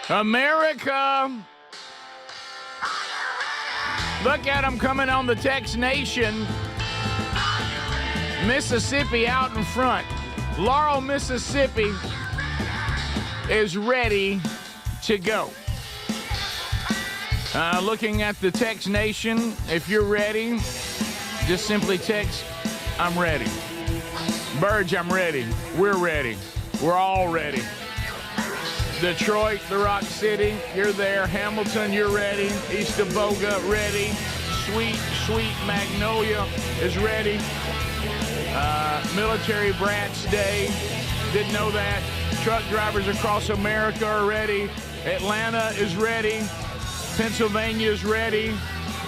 America. Look at them coming on the Tex Nation. Mississippi out in front. Laurel, Mississippi is ready to go. Looking at the Tex Nation, if you're ready, just simply text, I'm ready. Burge, I'm ready. We're ready. We're all ready. Detroit, the Rock City, you're there. Hamilton, you're ready. East of Boga, ready. Sweet Magnolia is ready. Military Brats Day, didn't know that. Truck drivers across America are ready. Atlanta is ready. Pennsylvania is ready.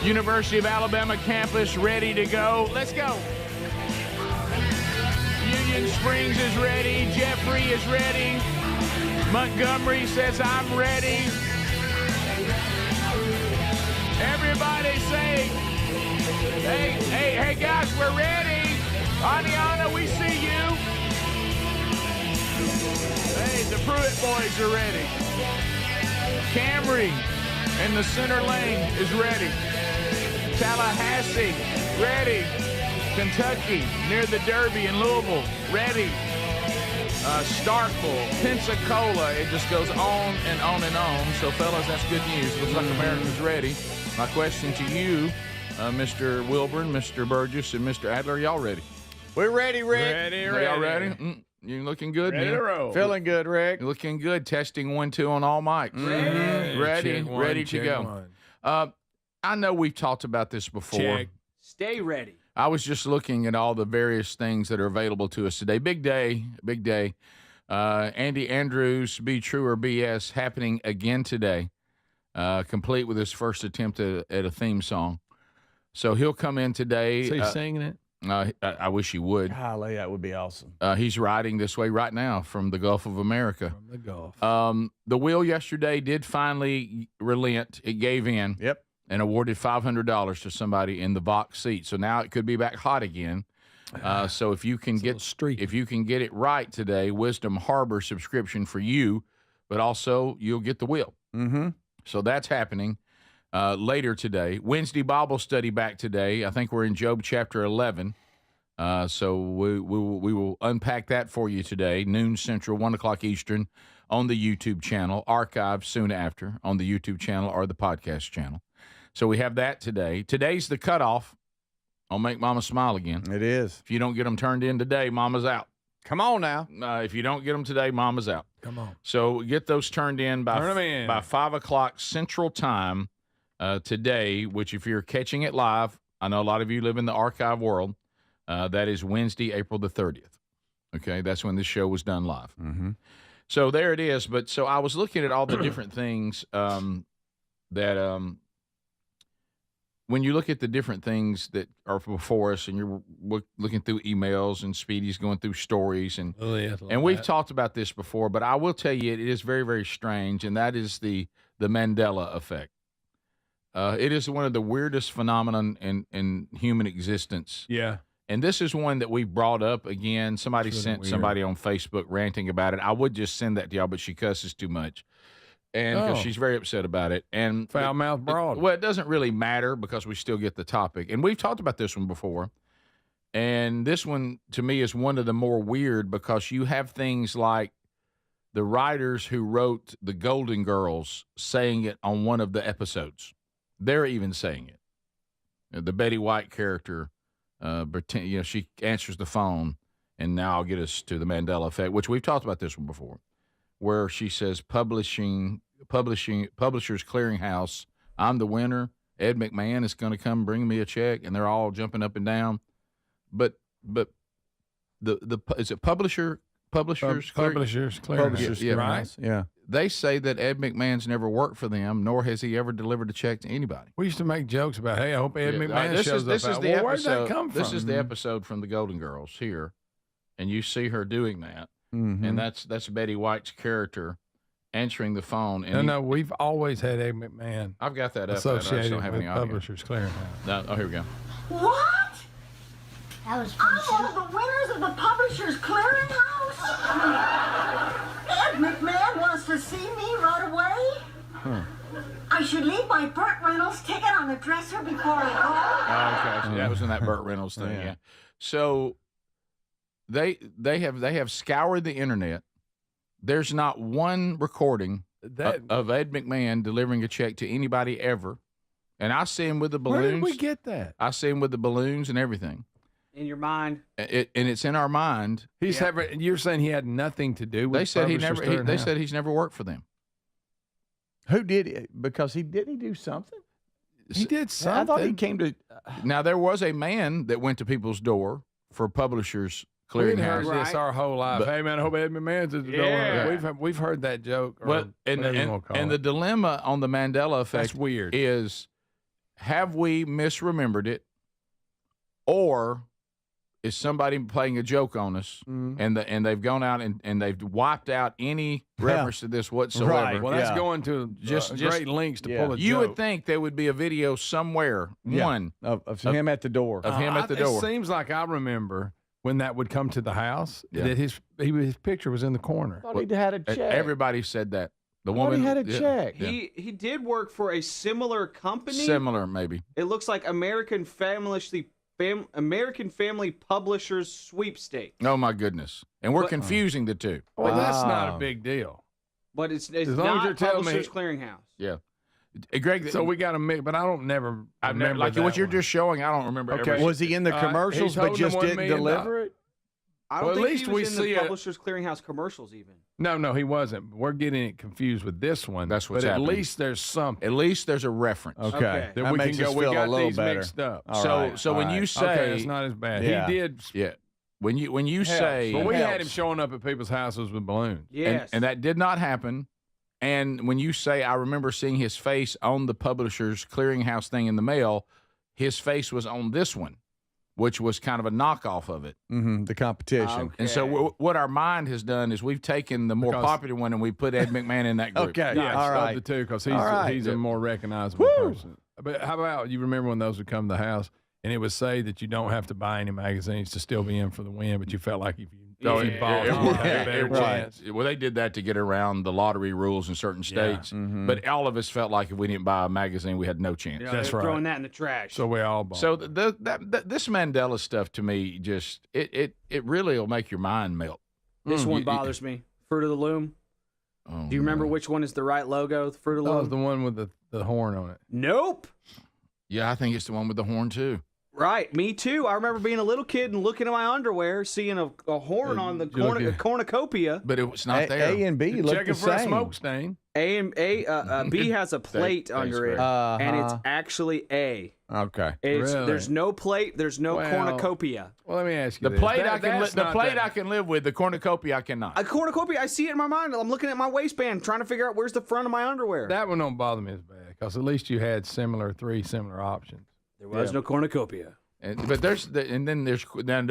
University of Alabama campus ready to go. Let's go. Union Springs is ready. Jeffrey is ready. Montgomery says, I'm ready. Everybody say, hey guys, we're ready. Aniana, we see you. Hey, the Pruitt boys are ready. Camry in the center lane is ready. Tallahassee, ready. Kentucky, near the Derby in Louisville, ready. Starkville, Pensacola, it just goes on and on and on. So, fellas, that's good news. Looks like America's ready. My question to you, Mr. Wilburn, Mr. Burgess, and Mr. Adler, y'all ready? We're ready, Rick. Ready. Y'all ready? You looking good, ready man? to roll. Feeling good, Rick. Looking good. Testing 1, 2 on all mics. Ready to go. I know we've talked about this before. Check. Stay ready. I was just looking at all the various things that are available to us today. Big day. Andy Andrews, Be True or BS, happening again today, complete with his first attempt at a theme song. So he'll come in today. So he's singing it? I wish he would. Golly, that would be awesome. He's riding this way right now from the Gulf of America. From the Gulf. The wheel yesterday did finally relent. It gave in. Yep. And awarded $500 to somebody in the Vox seat. So now it could be back hot again. So if you can get it right today, Wisdom Harbor subscription for you, but also you'll get the wheel. Mm-hmm. So that's happening later today. Wednesday Bible study back today. I think we're in Job chapter 11. So we will unpack that for you today, noon Central, 1 o'clock Eastern, on the YouTube channel. Archived soon after on the YouTube channel or the podcast channel. So we have that today. Today's the cutoff on Make Mama Smile Again. It is. If you don't get them turned in today, Mama's out. Come on now. If you don't get them today, Mama's out. Come on. So get those turned in by 5 o'clock Central Time today, which if you're catching it live, I know a lot of you live in the archive world, that is Wednesday, April the 30th. Okay, that's when this show was done live. Mm-hmm. So there it is. But so I was looking at all the different things when you look at the different things that are before us and you're looking through emails and Speedy's going through stories and we've talked about this before, but I will tell you it is very, very strange, and that is the Mandela Effect. It is one of the weirdest phenomenon in human existence. Yeah. And this is one that we brought up again. Somebody sent somebody on Facebook ranting about it. I would just send that to y'all, but she cusses too much. And because she's very upset about it. And foul-mouthed broad. Well, it doesn't really matter because we still get the topic. And we've talked about this one before. And this one, to me, is one of the more weird because you have things like the writers who wrote The Golden Girls saying it on one of the episodes. They're even saying it. The Betty White character, she answers the phone, and now I'll get us to the Mandela Effect, which we've talked about this one before, where she says, Publishers Clearinghouse, I'm the winner. Ed McMahon is going to come bring me a check, and they're all jumping up and down. But is it Publishers Clearinghouse? Yeah, right? Yeah. They say that Ed McMahon's never worked for them, nor has he ever delivered a check to anybody. We used to make jokes about, hey, I hope Ed McMahon shows up. Where'd that come from? This is the episode from The Golden Girls here, and you see her doing that. Mm-hmm. And that's Betty White's character answering the phone. And no, we've always had Ed McMahon. I've got that up. Associated with Publishers Clearinghouse. No, here we go. What? That was I'm one of the winners of the Publishers Clearinghouse? Ed McMahon wants to see me right away? I should leave my Burt Reynolds ticket on the dresser before I go. Okay, so that was in that Burt Reynolds thing. Yeah. So they have scoured the internet. There's not one recording of Ed McMahon delivering a check to anybody ever. And I see him with the balloons. Where did we get that? I see him with the balloons and everything. In your mind. And it's in our mind. You're saying he had nothing to do with. They said they said he's never worked for them. Who did it? Because didn't he do something? He did something. I thought he came to. Now there was a man that went to people's door for Publishers We've Clearinghouse. heard this our whole life. Hey man, I hope Ed McMahon's at the door. We've heard that joke. And the dilemma on the Mandela Effect is: have we misremembered it, or is somebody playing a joke on us, and they've gone out and they've wiped out any reference to this whatsoever? Right. Well, that's going to just great lengths to pull a joke. You would think there would be a video somewhere, of him at the door. Of him at the door. It seems like I remember when that would come to the house that his picture was in the corner. I thought he had a check. Everybody said that. The woman woman had a check. He did work for a similar company. Similar, maybe. It looks like American Family Publishers Sweepstakes. Oh my goodness! And we're confusing the two. Well, that's not a big deal. But it's long as not you're telling Publishers me- Clearinghouse. Yeah, Greg. So we got to mix, but I don't never. I've never remember like that what you're one. just showing. I don't remember. Okay. Ever. Was he in the commercials he's but holding just $1 didn't million. deliver it? I don't Well, at think least he we was in see the it. Publishers Clearinghouse commercials even. No, he wasn't. We're getting it confused with this one. That's what's but happening. at least there's something. At least there's a reference. Okay. That That we makes can go. us We feel got a little these better. mixed up. All So right, so all when right. you say Okay, it's not as bad. Yeah. He did. when you say But we had him helps. showing up at people's houses with balloons. Yes. and that did not happen. And when you say I remember seeing his face on the Publishers Clearinghouse thing in the mail, his face was on this one, which was kind of a knockoff of it. The competition. Okay. And so what our mind has done is we've taken the more popular one and we put Ed McMahon in that group. Okay. Yeah, all of right. the two because he's a more recognizable person. But how about you remember when those would come to the house and it would say that you don't have to buy any magazines to still be in for the win, but you felt like if you bought it, you had a better chance. Well, they did that to get around the lottery rules in certain states. But all of us felt like if we didn't buy a magazine, we had no chance. Yeah, That's they're right. throwing that in the trash. So we all bought. So it. this Mandela stuff to me just it really will make your mind melt. This one bothers me. Fruit of the Loom. Oh, Do you remember which one is the right logo? The Fruit of the That Loom? was the one with the horn on it. Nope. Yeah, I think it's the one with the horn too. Right, me too. I remember being a little kid and looking at my underwear, seeing a horn on the cornucopia. But it was not there. A and B look Checking the for a same. smoke stain. B has a plate under it, and it's actually A. Okay. Really? There's no plate. There's no cornucopia. Well, let me ask you The this. plate That's not that- I can live with. The cornucopia I cannot. A cornucopia, I see it in my mind. I'm looking at my waistband, trying to figure out where's the front of my underwear. That one don't bother me as bad because at least you had three similar options. There was no cornucopia. But then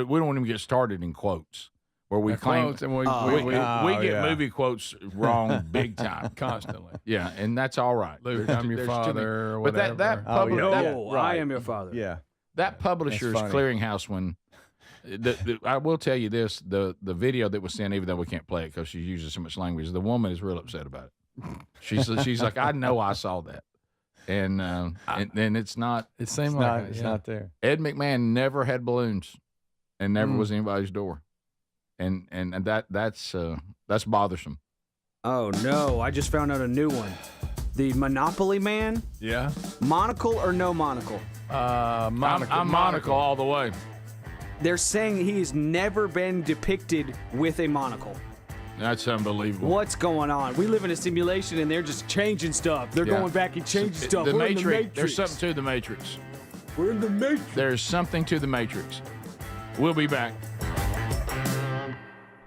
we don't even get started in quotes where we claim Quotes and we get movie quotes wrong big time. constantly. Yeah, and that's all right. Luke, I'm your There's too many- father or But whatever. No, I am your father. Yeah. that Publishers funny. Clearinghouse one. I will tell you this: the video that was sent, even though we can't play it because she uses so much language, the woman is real upset about it. She's like, I know I saw that, and it's not. It seemed It's not there. Ed McMahon never had balloons, and never was anybody's door, and that's bothersome. Oh no, I just found out a new one. The Monopoly Man. Yeah. Monocle or no monocle? Monocle. I'm monocle all the way. They're saying he's never been depicted with a monocle. That's unbelievable. What's going on? We live in a simulation and they're just changing stuff. They're Yeah. going back and changing stuff. The We're in Matrix. the Matrix. There's something to the Matrix. We're in the Matrix. There's something to the Matrix. We'll be back.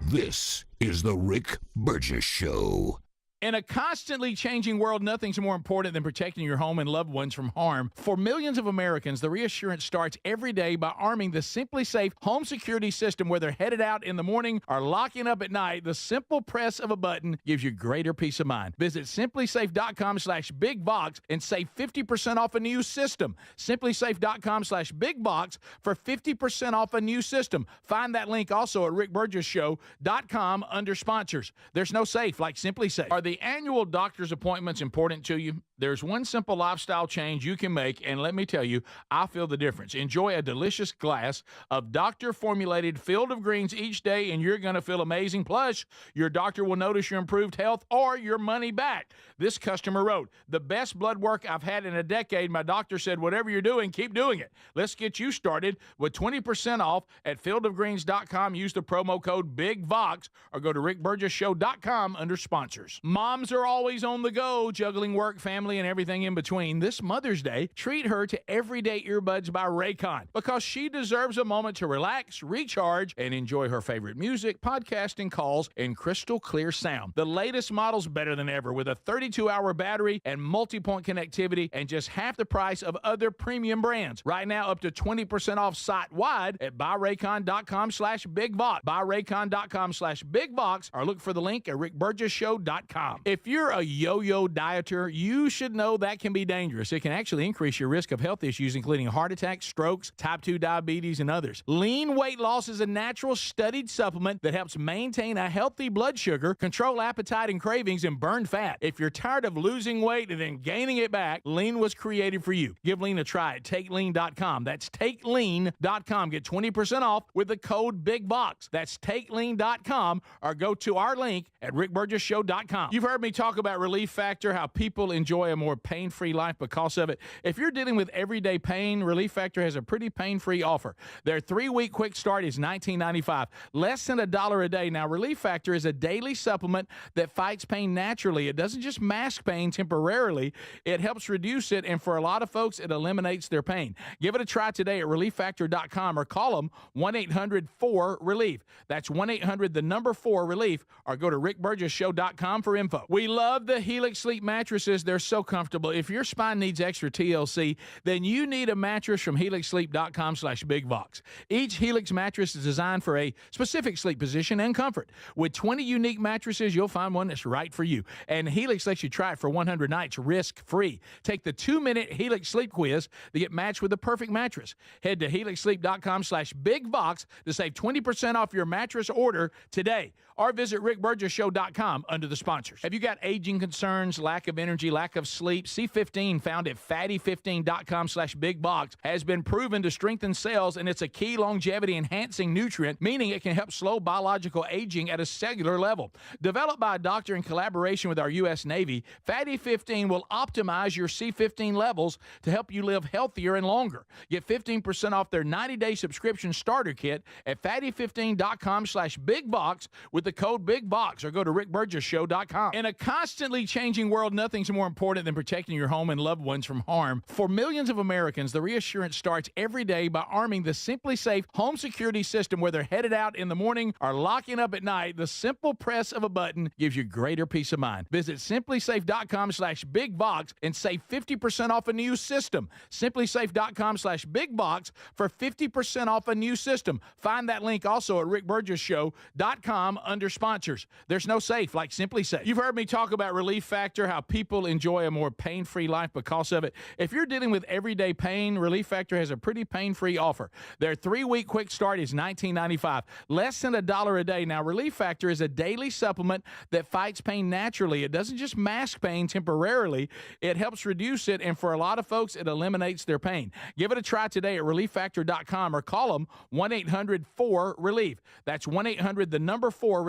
This is the Rick Burgess Show. In a constantly changing world, nothing's more important than protecting your home and loved ones from harm. For millions of Americans, the reassurance starts every day by arming the Simply Safe home security system. Whether headed out in the morning or locking up at night, the simple press of a button gives you greater peace of mind. Visit simplysafe.com/bigbox and save 50% off a new system. Simplysafe.com/bigbox for 50% off a new system. Find that link also at rickburgessshow.com under sponsors. There's no safe like Simply Safe. Are the the annual doctor's appointments important to you? There's one simple lifestyle change you can make, and let me tell you, I feel the difference. Enjoy a delicious glass of doctor-formulated Field of Greens each day, and you're going to feel amazing. Plus, your doctor will notice your improved health or your money back. This customer wrote, the best blood work I've had in a decade. My doctor said, whatever you're doing, keep doing it. Let's get you started with 20% off at fieldofgreens.com. Use the promo code BIGVOX or go to rickburgessshow.com under sponsors. Moms are always on the go, juggling work, family, and everything in between. This Mother's Day, treat her to Everyday Earbuds by Raycon because she deserves a moment to relax, recharge, and enjoy her favorite music, podcasting, calls, and crystal clear sound. The latest model's better than ever with a 32-hour battery and multi-point connectivity and just half the price of other premium brands. Right now, up to 20% off site-wide at buyraycon.com/bigvox. Buyraycon.com/bigvox or look for the link at rickburgessshow.com. If you're a yo-yo dieter, you should know that can be dangerous. It can actually increase your risk of health issues, including heart attacks, strokes, type 2 diabetes, and others. Lean weight loss is a natural studied supplement that helps maintain a healthy blood sugar, control appetite and cravings, and burn fat. If you're tired of losing weight and then gaining it back, Lean was created for you. Give Lean a try at TakeLean.com. That's TakeLean.com. Get 20% off with the code BIGVOX. That's TakeLean.com or go to our link at rickburgessshow.com. You've heard me talk about Relief Factor, how people enjoy a more pain-free life because of it. If you're dealing with everyday pain, Relief Factor has a pretty pain-free offer. Their 3-week quick start is $19.95, less than $1 a day. Now, Relief Factor is a daily supplement that fights pain naturally. It doesn't just mask pain temporarily. It helps reduce it, and for a lot of folks, it eliminates their pain. Give it a try today at relieffactor.com or call them 1-800-4RELIEF. That's 1-800-4RELIEF or go to rickburgessshow.com for info. We love the Helix Sleep mattresses. They're so comfortable. If your spine needs extra TLC, then you need a mattress from helixsleep.com/bigvox. Each Helix mattress is designed for a specific sleep position and comfort. With 20 unique mattresses, you'll find one that's right for you. And Helix lets you try it for 100 nights risk-free. Take the 2-minute Helix Sleep quiz to get matched with the perfect mattress. Head to helixsleep.com/bigvox to save 20% off your mattress order today. Or visit rickburgessshow.com under the sponsors. Have you got aging concerns, lack of energy, lack of sleep? C15, found at fatty15.com/bigbox, has been proven to strengthen cells, and it's a key longevity-enhancing nutrient, meaning it can help slow biological aging at a cellular level. Developed by a doctor in collaboration with our U.S. Navy, Fatty 15 will optimize your C15 levels to help you live healthier and longer. Get 15% off their 90-day subscription starter kit at fatty15.com/bigbox with the code BIGVOX or go to rickburgessshow.com. In a constantly changing world, nothing's more important than protecting your home and loved ones from harm. For millions of Americans, the reassurance starts every day by arming the Simply Safe home security system. Whether headed out in the morning or locking up at night, the simple press of a button gives you greater peace of mind. Visit simplysafe.com/bigvox and save 50% off a new system. simplysafe.com/bigvox for 50% off a new system. Find that link also at rickburgessshow.com under sponsors. There's no safe like Simply Safe. You've heard me talk about Relief Factor, how people enjoy a more pain-free life because of it. If you're dealing with everyday pain, Relief Factor has a pretty pain-free offer. Their 3-week quick start is $19.95, less than $1 a day. Now, Relief Factor is a daily supplement that fights pain naturally. It doesn't just mask pain temporarily. It helps reduce it, and for a lot of folks, it eliminates their pain. Give it a try today at relieffactor.com or call them 1-800-4RELIEF. That's 1-800-4RELIEF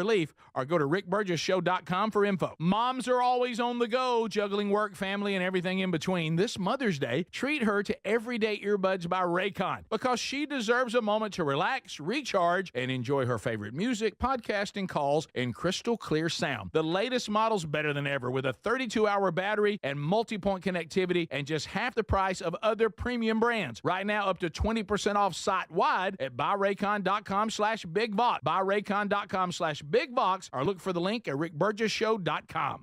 or go to rickburgessshow.com for info. Moms are always on the go, juggling work, family, and everything in between. This Mother's Day, treat her to Everyday Earbuds by Raycon because she deserves a moment to relax, recharge, and enjoy her favorite music, podcasting, calls, and crystal clear sound. The latest model's better than ever with a 32-hour battery and multi-point connectivity and just half the price of other premium brands. Right now, up to 20% off site-wide at buyraycon.com/bigvox. Buyraycon.com/bigvox or look for the link at rickburgessshow.com.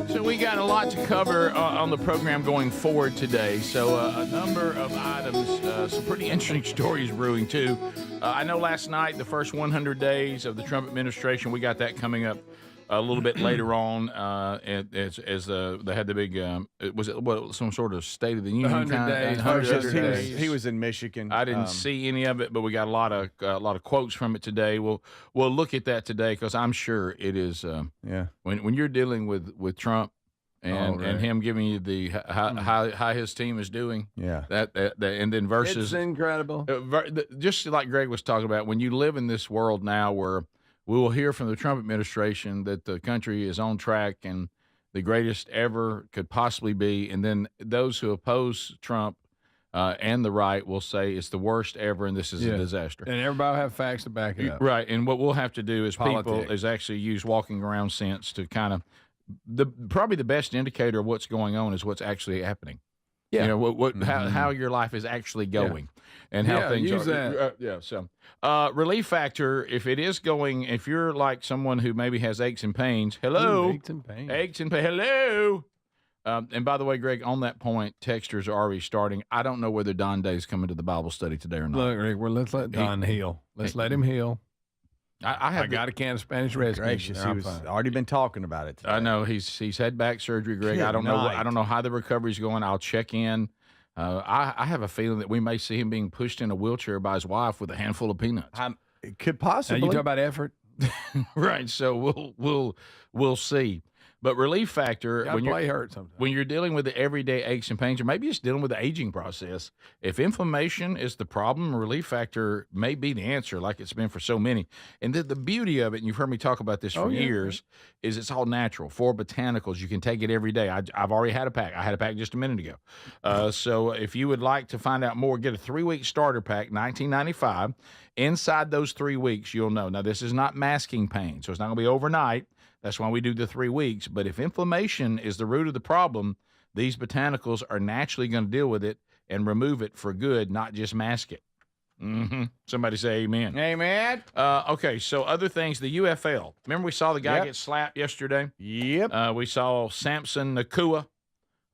So we got a lot to cover on the program going forward today. So a number of items, some pretty interesting stories brewing too. I know last night, the first 100 days of the Trump administration, we got that coming up a little bit later on. As they had the big, was it some sort of State of the Union? 100 days. 100 days. He was in Michigan. I didn't see any of it, but we got a lot of quotes from it today. We'll look at that today because I'm sure it is. When you're dealing with Trump. And him giving you the how his team is doing, that and then versus it's incredible. Just like Greg was talking about, when you live in this world now where we will hear from the Trump administration that the country is on track and the greatest ever could possibly be, and then those who oppose Trump and the right will say it's the worst ever and this is a disaster. And everybody will have facts to back it up. Right, and what we'll have to do as Politics. people is actually use walking around sense to kind of probably the best indicator of what's going on is what's actually happening. Yeah. You know, how your life is actually going and how things use are. that. So relief factor, if it is going, if you're like someone who maybe has aches and pains, hello. Aches and pains. Aches and pains, hello. And by the way, Greg, on that point, texters are already starting. I don't know whether Don Day's coming to the Bible study today or not. Look, Rick, let's let Don heal. Let's let him heal. I got a can of Spanish rescue. Gracious, he was already been talking about it today. I know he's had back surgery, Greg. Good I don't know. night. I don't know how the recovery's going. I'll check in. I have a feeling that we may see him being pushed in a wheelchair by his wife with a handful of peanuts. It could Now, possibly. you talk about effort. Right. So we'll see. But relief factor When play hurt sometimes. when you're dealing with the everyday aches and pains, or maybe it's dealing with the aging process. If inflammation is the problem, relief factor may be the answer, like it's been for so many. And the beauty of it, and you've heard me talk about this for years, is it's all natural. 4 botanicals, you can take it every day. I've already had a pack. I had a pack just a minute ago. So if you would like to find out more, get a 3-week starter pack, $19.95. Inside those 3 weeks, you'll know. Now, this is not masking pain, so it's not going to be overnight. That's why we do the 3 weeks. But if inflammation is the root of the problem, these botanicals are naturally going to deal with it and remove it for good, not just mask it. Somebody say amen. Amen. Okay, so other things, the UFL. Remember we saw the guy get slapped yesterday? Yep. We saw Samson Nakua,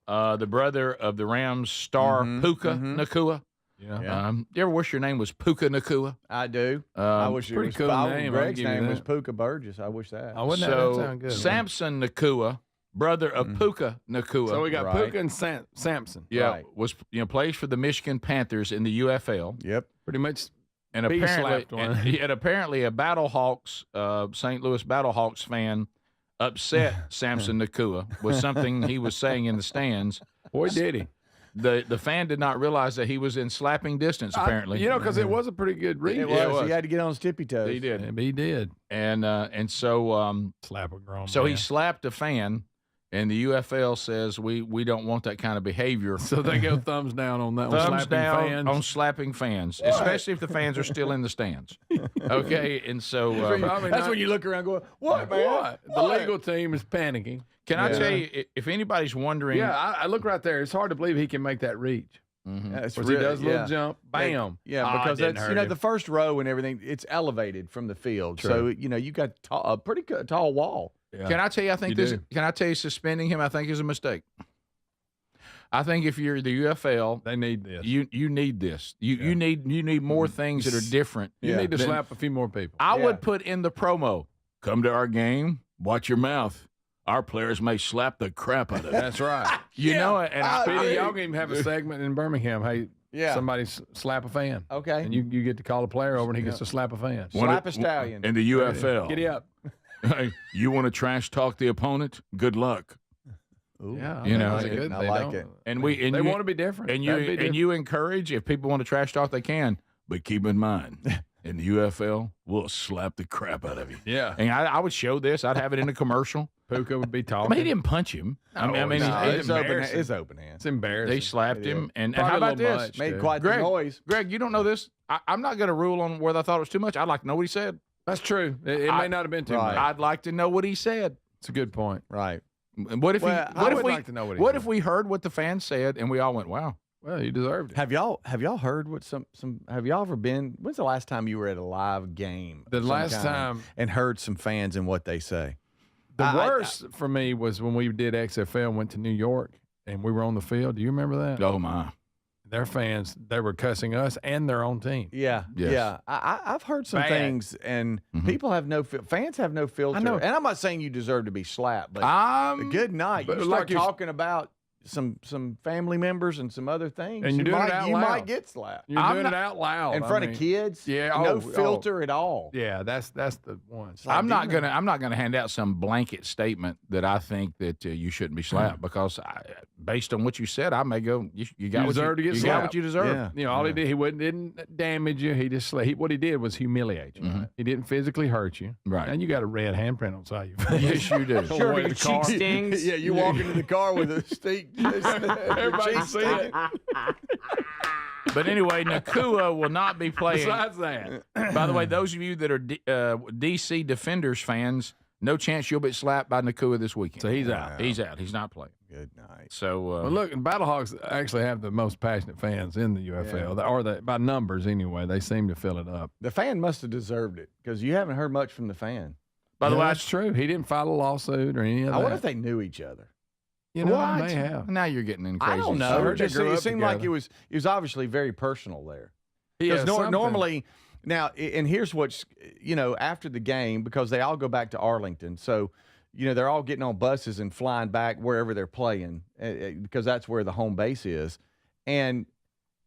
the brother of the Rams star Puka Nakua. Yeah. You ever wish your name was Puka Nakua? I do. I wish pretty it was cool name. I'll Greg's give you name that. was Puka Burgess. I wish that. I wouldn't that sound good. Samson Nakua, brother of Puka Nakua. So we got Right. Puka and Samson. yeah, right. was plays for the Michigan Panthers in the UFL. Yep. Pretty much. And He apparently, slapped one. and apparently a Battlehawks, St. Louis Battlehawks fan upset Samson Nakua with something he was saying in the stands. Boy, did he. The fan did not realize that he was in slapping distance, apparently. Because it was a pretty good read. It was. He had to get on his tippy toes. He did. Yeah, he did. And so Slap a grown he man. slapped a fan, and the UFL says we don't want that kind of behavior. So they go thumbs down on that one. Thumbs Slapping down fans. on slapping fans, especially if the fans are still in the stands. Okay, and so That's when you look around going, what, man? What? The legal team is panicking. can I tell you, if anybody's wondering, Yeah, I look right there. It's hard to believe he can make that reach. That's Of course, he does a little jump. Bam. Yeah, Ah, because it didn't that's hurt him. the first row and everything. It's elevated from the field, so you got a pretty tall wall. Yeah. can I tell you, I think You this. do. Can I tell you, suspending him, I think is a mistake. I think if you're the UFL, They need this. you need this. You need more things that are different. You need to than- slap a few more people. I would put in the promo, come to our game, watch your mouth. Our players may slap the crap out of it. That's right. You know it. And Speedy, y'all can even have a segment in Birmingham. Hey, somebody slap a fan. Okay. And you get to call a player over and he gets to slap a fan. Slap a stallion. In the UFL. Giddy up. Hey, you want to trash talk the opponent? Good luck. Yeah. You know, that's it- good. I They like don't- it. And They you, want to be different. and That'd be you different. encourage, if people want to trash talk, they can. But keep in mind, in the UFL, we'll slap the crap out of you. Yeah. And I would show this. I'd have it in a commercial. Puka would be I talking. mean, he didn't punch him. I mean, no, he- It's open. embarrassing. It's open hand. It's embarrassing. they slapped him. And Probably how a about little this? much. Made dude. quite the Greg, noise. Greg, you don't know this. I'm not going to rule on whether I thought it was too much. I'd like to know what he said. That's true. It may not have been too Right. much. I'd like to know what he said. It's a good point. Right. And what if Well, he? I What if would we? like to know what he What said. if we heard what the fans said and we all went, "Wow"? Well, you deserved it. Have y'all heard what some have y'all ever been? When's the last time you were at a live game? The of some last kind time- and heard some fans and what they say. The I- worst for me was when we did XFL and went to New York and we were on the field. Do you remember that? Oh my! Their fans, they were cussing us and their own team. Yeah, Yes. yeah. I've heard some Bad. things, and people have fans have no filter. I know. And I'm not saying you deserve to be slapped, but good night. but You like start if- talking about some family members and some other things, And you're doing it out you loud. might get slapped You're doing it out loud in front of kids. Yeah, no filter at all. Yeah, that's the one. I'm not gonna hand out some blanket statement that I think that you shouldn't be slapped because based on what you said, I may go. You got You what deserve to get you got slapped. what you deserve. Yeah. You know, all he did, didn't damage you. He just what he did was humiliate you. Right? He didn't physically hurt you. Right. And you got a red handprint on the side of your face. Yes, you do. Sure, Away your the cheek car. stings. Yeah, you walk into the car with a steak. Everybody see it. But anyway, Nakua will not be playing. Besides that, By the way, those of you that are DC Defenders fans, no chance you'll be slapped by Nakua this weekend. so he's out. He's out. He's not playing. Good night. So Well, look, Battlehawks actually have the most passionate fans in the UFL, or by numbers anyway. They seem to fill it up. The fan must have deserved it because you haven't heard much from the fan. by the way, that's true. He didn't file a lawsuit or any of that. I wonder if they knew each other. You know, what? they have. Now you're getting in crazy. I don't stuff. know. heard It they just grew it up seemed like together. it was obviously very personal there. Yeah, Because something. normally, now, and here's what's, after the game, because they all go back to Arlington. So, they're all getting on buses and flying back wherever they're playing because that's where the home base is. And,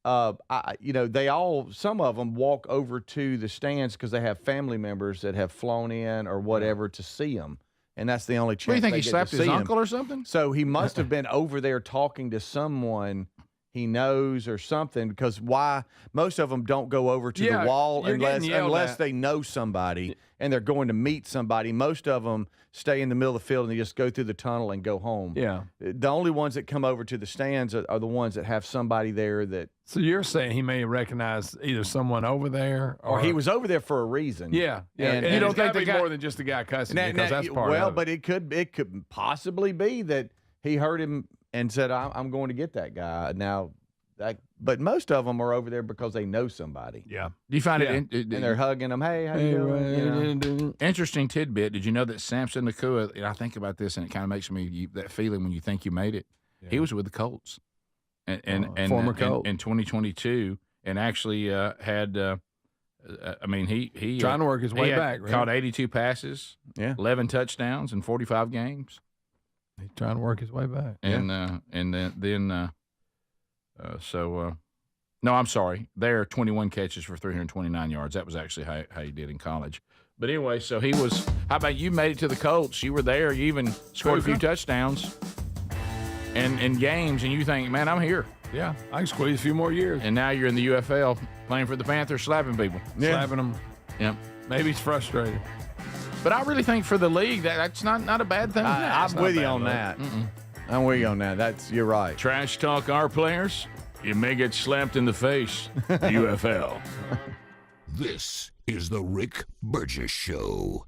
they all, some of them walk over to the stands because they have family members that have flown in or whatever to see them. And that's the only chance What do you think they he get slapped to his see 'em. uncle or something? So he must have been over there talking to someone he knows or something because why most of them don't go over to Yeah, the wall you're getting yelled unless at. they know somebody and they're going to meet somebody. Most of them stay in the middle of the field and they just go through the tunnel and go home. Yeah. The only ones that come over to the stands are the ones that have somebody there that So you're saying he may recognize either someone over there or he was over there for a reason. Yeah, yeah. And And you don't don't think think be the guy- more than just the guy cussing Now- because now, that's part well, of it. but it could possibly be that he heard him and said, "I'm going to get that guy." Now, but most of them are over there because they know somebody, Yeah. Do you find Yeah. it and they're hugging them. Hey, how you doing? interesting tidbit? Did you know that Samson Nakua? And I think about this, and it kind of makes me that feeling when you think you made it. He was with the Colts, and former Colt. in 2022, and actually had. I mean, he Trying to work his way he back, right? Caught 82 passes, Yeah. 11 touchdowns in 45 games, He's trying to work his way back. and then no, I'm sorry, there 21 catches for 329 yards. That was actually how he did in college. But anyway, so he was. How about you made it to the Colts? You were there. You even scored a few touchdowns in games, and you think, man, I'm here. Yeah, I can squeeze a few more years. And now you're in the UFL playing for the Panthers, slapping people. Slapping them. Yep. Maybe he's frustrated. But I really think for the league that's not a bad thing. I'm with you on that. I'm with you on that. You're right. Trash talk our players, you may get slapped in the face. UFL. This is the Rick Burgess Show.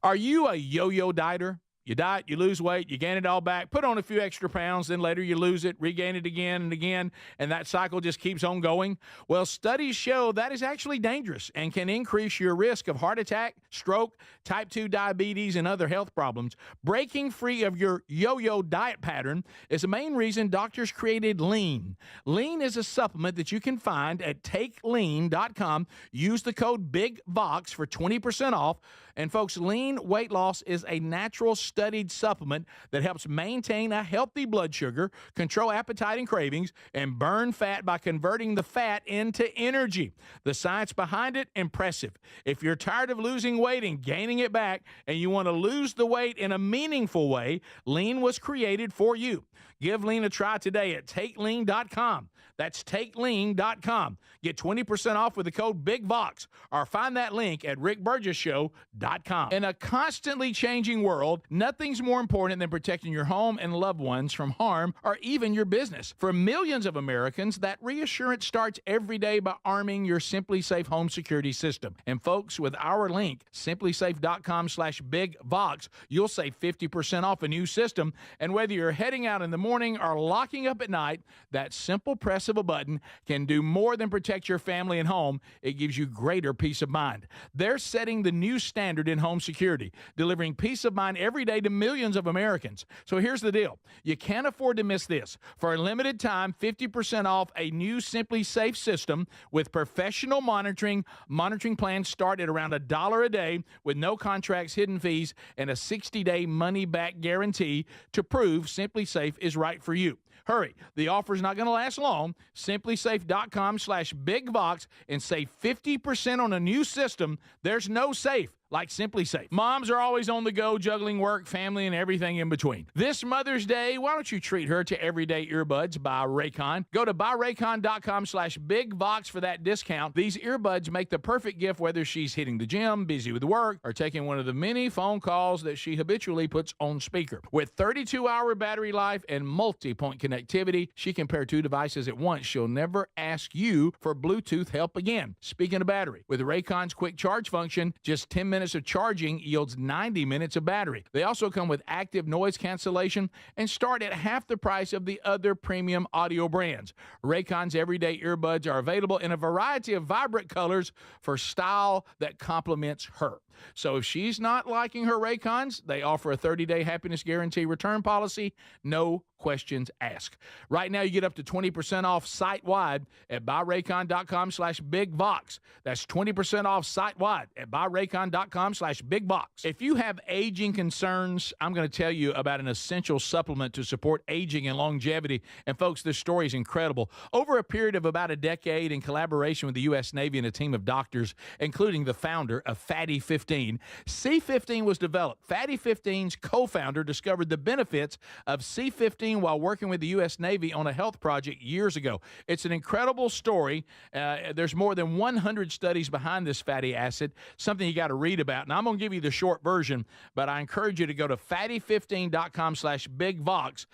Are you a yo-yo dieter? You diet, you lose weight, you gain it all back, put on a few extra pounds, then later you lose it, regain it again and again, and that cycle just keeps on going? Well, studies show that is actually dangerous and can increase your risk of heart attack, stroke, type 2 diabetes, and other health problems. Breaking free of your yo-yo diet pattern is the main reason doctors created Lean. Lean is a supplement that you can find at takelean.com. Use the code BIGVOX for 20% off. And folks, Lean weight loss is a natural studied supplement that helps maintain a healthy blood sugar, control appetite and cravings, and burn fat by converting the fat into energy. The science behind it, impressive. If you're tired of losing weight and gaining it back, and you want to lose the weight in a meaningful way, Lean was created for you. Give Lean a try today at takelean.com. That's takelean.com. Get 20% off with the code BIGVOX, or find that link at rickburgessshow.com. In a constantly changing world, Nothing's more important than protecting your home and loved ones from harm or even your business. For millions of Americans, that reassurance starts every day by arming your Simply Safe home security system. And folks, with our link, simplysafe.com/bigvox, you'll save 50% off a new system. And whether you're heading out in the morning or locking up at night, that simple press of a button can do more than protect your family and home. It gives you greater peace of mind. They're setting the new standard in home security, delivering peace of mind every day to millions of Americans. So here's the deal. You can't afford to miss this. For a limited time, 50% off a new Simply Safe system with professional monitoring. Monitoring plans start at around $1 a day with no contracts, hidden fees, and a 60-day money-back guarantee to prove Simply Safe is right for you. Hurry. The offer's not going to last long. Simplysafe.com/bigvox and save 50% on a new system. There's no safe like Simply Safe. Moms are always on the go, juggling work, family, and everything in between. This Mother's Day, why don't you treat her to everyday earbuds by Raycon? Go to buyraycon.com/bigvox for that discount. These earbuds make the perfect gift whether she's hitting the gym, busy with work, or taking one of the many phone calls that she habitually puts on speaker. With 32-hour battery life and multi-point connectivity, she can pair two devices at once. She'll never ask you for Bluetooth help again. Speaking of battery, with Raycon's quick charge function, just 10 minutes of charging yields 90 minutes of battery. They also come with active noise cancellation and start at half the price of the other premium audio brands. Raycon's everyday earbuds are available in a variety of vibrant colors for style that complements her. So if she's not liking her Raycons, they offer a 30-day happiness guarantee return policy. No questions asked. Right now, you get up to 20% off site-wide at buyraycon.com/bigvox. That's 20% off site-wide at buyraycon.com/bigvox. If you have aging concerns, I'm going to tell you about an essential supplement to support aging and longevity. And folks, this story is incredible. Over a period of about a decade, in collaboration with the U.S. Navy and a team of doctors, including the founder of Fatty 15, C15 was developed. Fatty 15's co-founder discovered the benefits of C15 while working with the U.S. Navy on a health project years ago. It's an incredible story. There's more than 100 studies behind this fatty acid, something you got to read about. And I'm going to give you the short version, but I encourage you to go to fatty15.com/bigvox.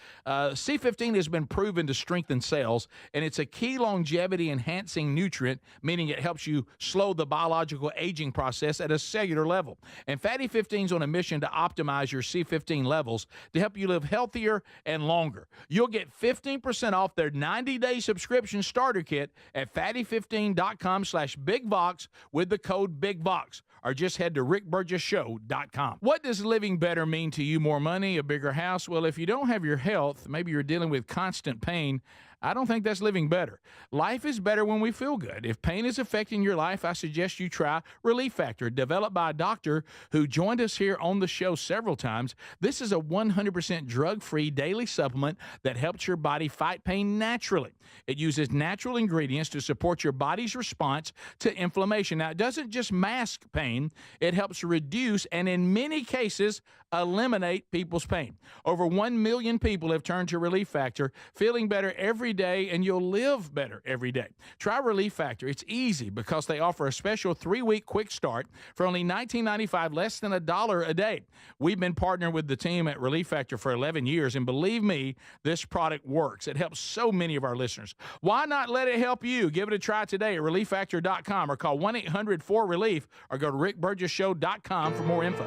C15 has been proven to strengthen cells, and it's a key longevity-enhancing nutrient, meaning it helps you slow the biological aging process at a cellular level. And Fatty 15 is on a mission to optimize your C15 levels to help you live healthier and longer. You'll get 15% off their 90-day subscription starter kit at fatty15.com/bigvox with the code BIGVOX, or just head to rickburgessshow.com. What does living better mean to you? More money, a bigger house? Well, if you don't have your health, maybe you're dealing with constant pain, I don't think that's living better. Life is better when we feel good. If pain is affecting your life, I suggest you try Relief Factor, developed by a doctor who joined us here on the show several times. This is a 100% drug-free daily supplement that helps your body fight pain naturally. It uses natural ingredients to support your body's response to inflammation. Now, it doesn't just mask pain, it helps reduce and in many cases eliminate people's pain. Over 1 million people have turned to Relief Factor, feeling better every day, and you'll live better every day. Try Relief Factor. It's easy because they offer a special 3-week quick start for only $19.95, less than $1 a day. We've been partnering with the team at Relief Factor for 11 years, and believe me, this product works. It helps so many of our listeners. Why not let it help you? Give it a try today at relieffactor.com or call 1-800-4RELIEF or go to rickburgessshow.com for more info.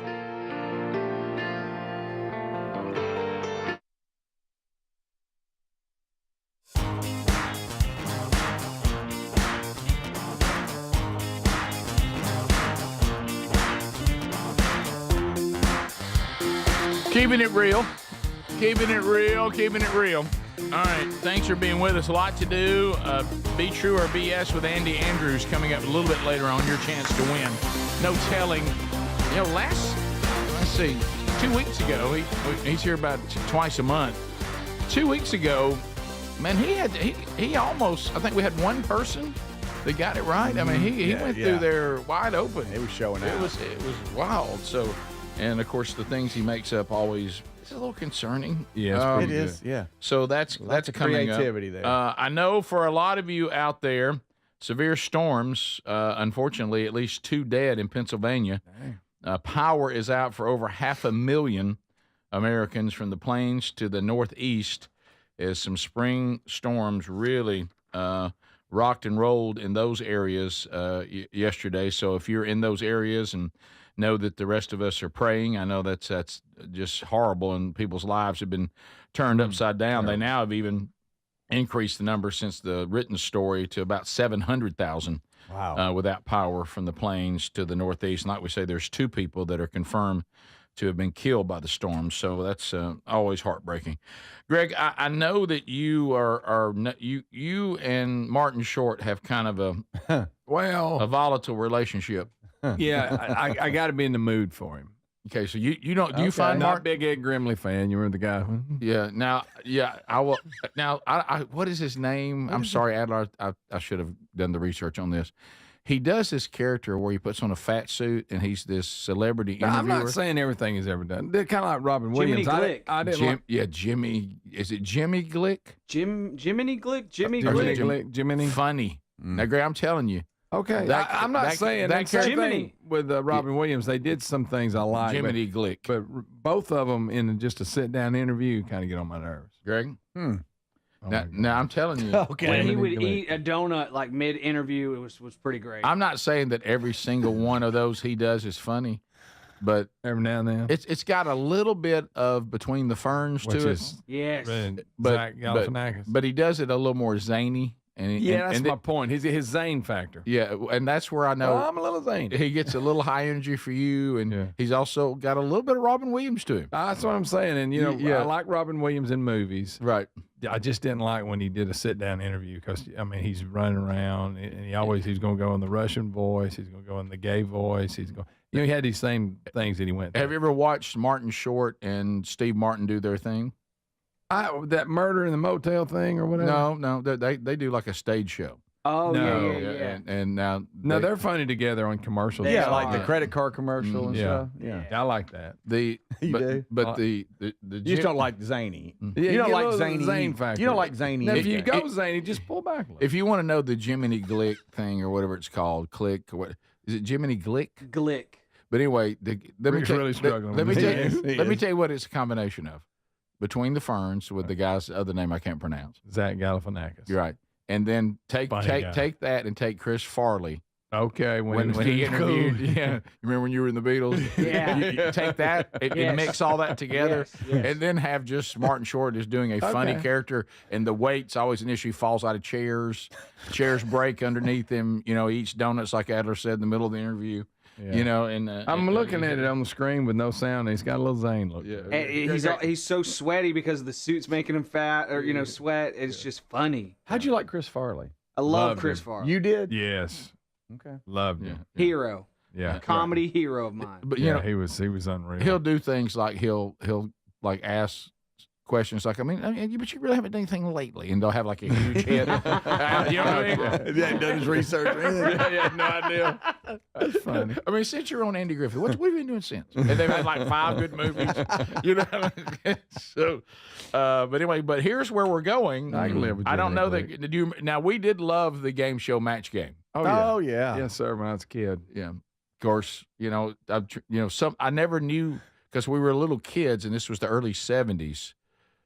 Keeping it real. Keeping it real. Keeping it real. All right. Thanks for being with us. A lot to do. Be True or BS with Andy Andrews coming up a little bit later on. Your chance to win. No telling. You know, let's see, 2 weeks ago, he's here about twice a month. 2 weeks ago, man, he almost, I think we had one person that got it right. I mean, he went through there wide open. It was showing out. It was wild. So, and of course, the things he makes up always is a little concerning. Yeah, it is. Yeah. So that's coming creativity up. there. I know for a lot of you out there, severe storms. Unfortunately, at least 2 dead in Pennsylvania. Power is out for over 500,000 Americans from the plains to the northeast as some spring storms really rocked and rolled in those areas yesterday. So if you're in those areas and know that the rest of us are praying, I know that's just horrible, and people's lives have been turned upside down. They now have even increased the number since the written story to about 700,000 without power from the plains to the northeast. And like we say, there's 2 people that are confirmed to have been killed by the storm. So that's always heartbreaking. Greg, I know that you you and Martin Short have kind of a volatile relationship. Yeah, I got to be in the mood for him. Okay, so you don't do you find not Martin a big Ed Grimley fan? You remember the guy? Yeah. Now, I will. Now, I what is his name? I'm sorry, Adler. I should have done the research on this. He does this character where he puts on a fat suit and he's this celebrity interviewer. I'm not saying everything he's ever done. They're kind of like Robin Williams. Glick. I didn't Jimmy. Is it Jimmy Glick? Jiminy Glick? Jimmy Jiminy Glick? Jiminy. Funny. Now, Greg, I'm telling you. Okay, I'm not saying that same thing with Robin Williams. They did some things I like. Jiminy Glick. But both of them in just a sit-down interview kind of get on my nerves. Greg? Oh now, I'm telling you. When he would eat a donut like mid-interview, it was pretty great. I'm not saying that every single one of those he does is funny, but every now and then it's got a little bit of Between the Ferns to it. Yes. Zach Galifianakis. But he does it a little more zany. And that's my point. His zane factor. Yeah, and that's where I know I'm a little zany. He gets a little high energy for you, and he's also got a little bit of Robin Williams to him. That's what I'm saying. And, I like Robin Williams in movies. Right. I just didn't like when he did a sit-down interview because, he's running around, and he's going to go in the Russian voice. He's going to go in the gay voice. He's going, he had these same things that he went through. Have you ever watched Martin Short and Steve Martin do their thing? That murder in the motel thing or whatever? No, they do like a stage show. Oh, No. yeah. And now they're funny together on commercials. Yeah, like the credit card commercial and stuff. Yeah. I like that. You do? But the You just don't like zany. Yeah, You don't like zany. zany. Factor. You don't like zany. Now, if you go zany, just pull back a little. If you want to know the Jiminy Glick thing or whatever it's called, Click, or what is it, Jiminy Glick? Glick. But anyway, let me really struggling let me with tell this. let me tell you what it's a combination of. Between the Ferns with the guy's other name I can't pronounce. Zach Galifianakis. You're right. And then take that and take Chris Farley. Okay, when he interviewed, you remember when you were in the Beatles? Yeah. You take that and mix all that together, and then have just Martin Short is doing a funny character, and the weight's always an issue. He falls out of chairs break underneath him. He eats donuts like Adler said in the middle of the interview. Yeah. And I'm looking at it on the screen with no sound. And he's got a little zane look. Yeah, and he's so sweaty because the suit's making him fat or sweat. It's just funny. How'd you like Chris Farley? I love Loved Chris him. Farley. You did? Yes. Okay. Loved him. Hero. Yeah. Comedy hero of mine. But he was unreal. He'll do things like he'll like ask questions like, but you really haven't done anything lately, and they'll have like a huge head. You know what I mean? He hadn't done his research or anything. He had no idea. That's funny. Since you're on Andy Griffith, what have you been doing since? And they've had like 5 good movies, So, but anyway, but here's where we're going. I can live with I don't know Jiminy that. Now we did love the game show Match Game. Oh, yeah. Yes, sir. When I was a kid. Yeah. Of course, I never knew because we were little kids, and this was the early 70s.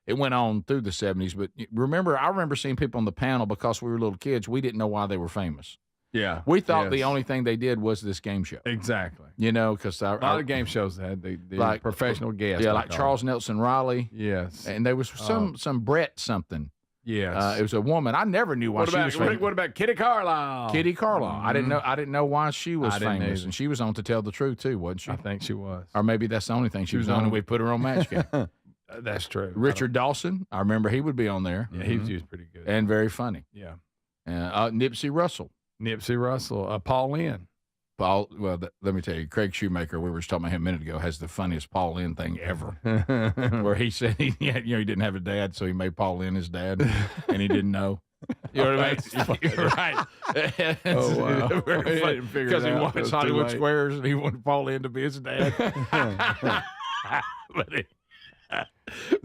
It went on through the 70s, but I remember seeing people on the panel because we were little kids. We didn't know why they were famous. Yeah. We thought the only thing they did was this game show. Exactly. Because a lot of game shows had the like, professional guests. Yeah, like Charles Nelson Riley. Yes. And there was some Brett something. Yes. It was a woman. I never knew why she was famous. What about Kitty Carlisle? Kitty Carlisle. Mm-hmm. I didn't know why she was famous. Either. And she was on To Tell the Truth, too, wasn't she? I think she was. Or maybe that's the only thing she was on, and we put her on Match Game. That's true. Richard Dawson, I remember he would be on there. Yeah, he was pretty good. And very funny. Yeah. Nipsey Russell. Paul Lynn. Let me tell you, Craig Shoemaker, we were just talking about him a minute ago, has the funniest Paul Lynn thing ever. Where he said he didn't have a dad, so he made Paul Lynn his dad, and he didn't know. You know what I mean? Right. Oh, wow. Because he watched Hollywood Squares, and he wanted Paul Lynn to be his dad.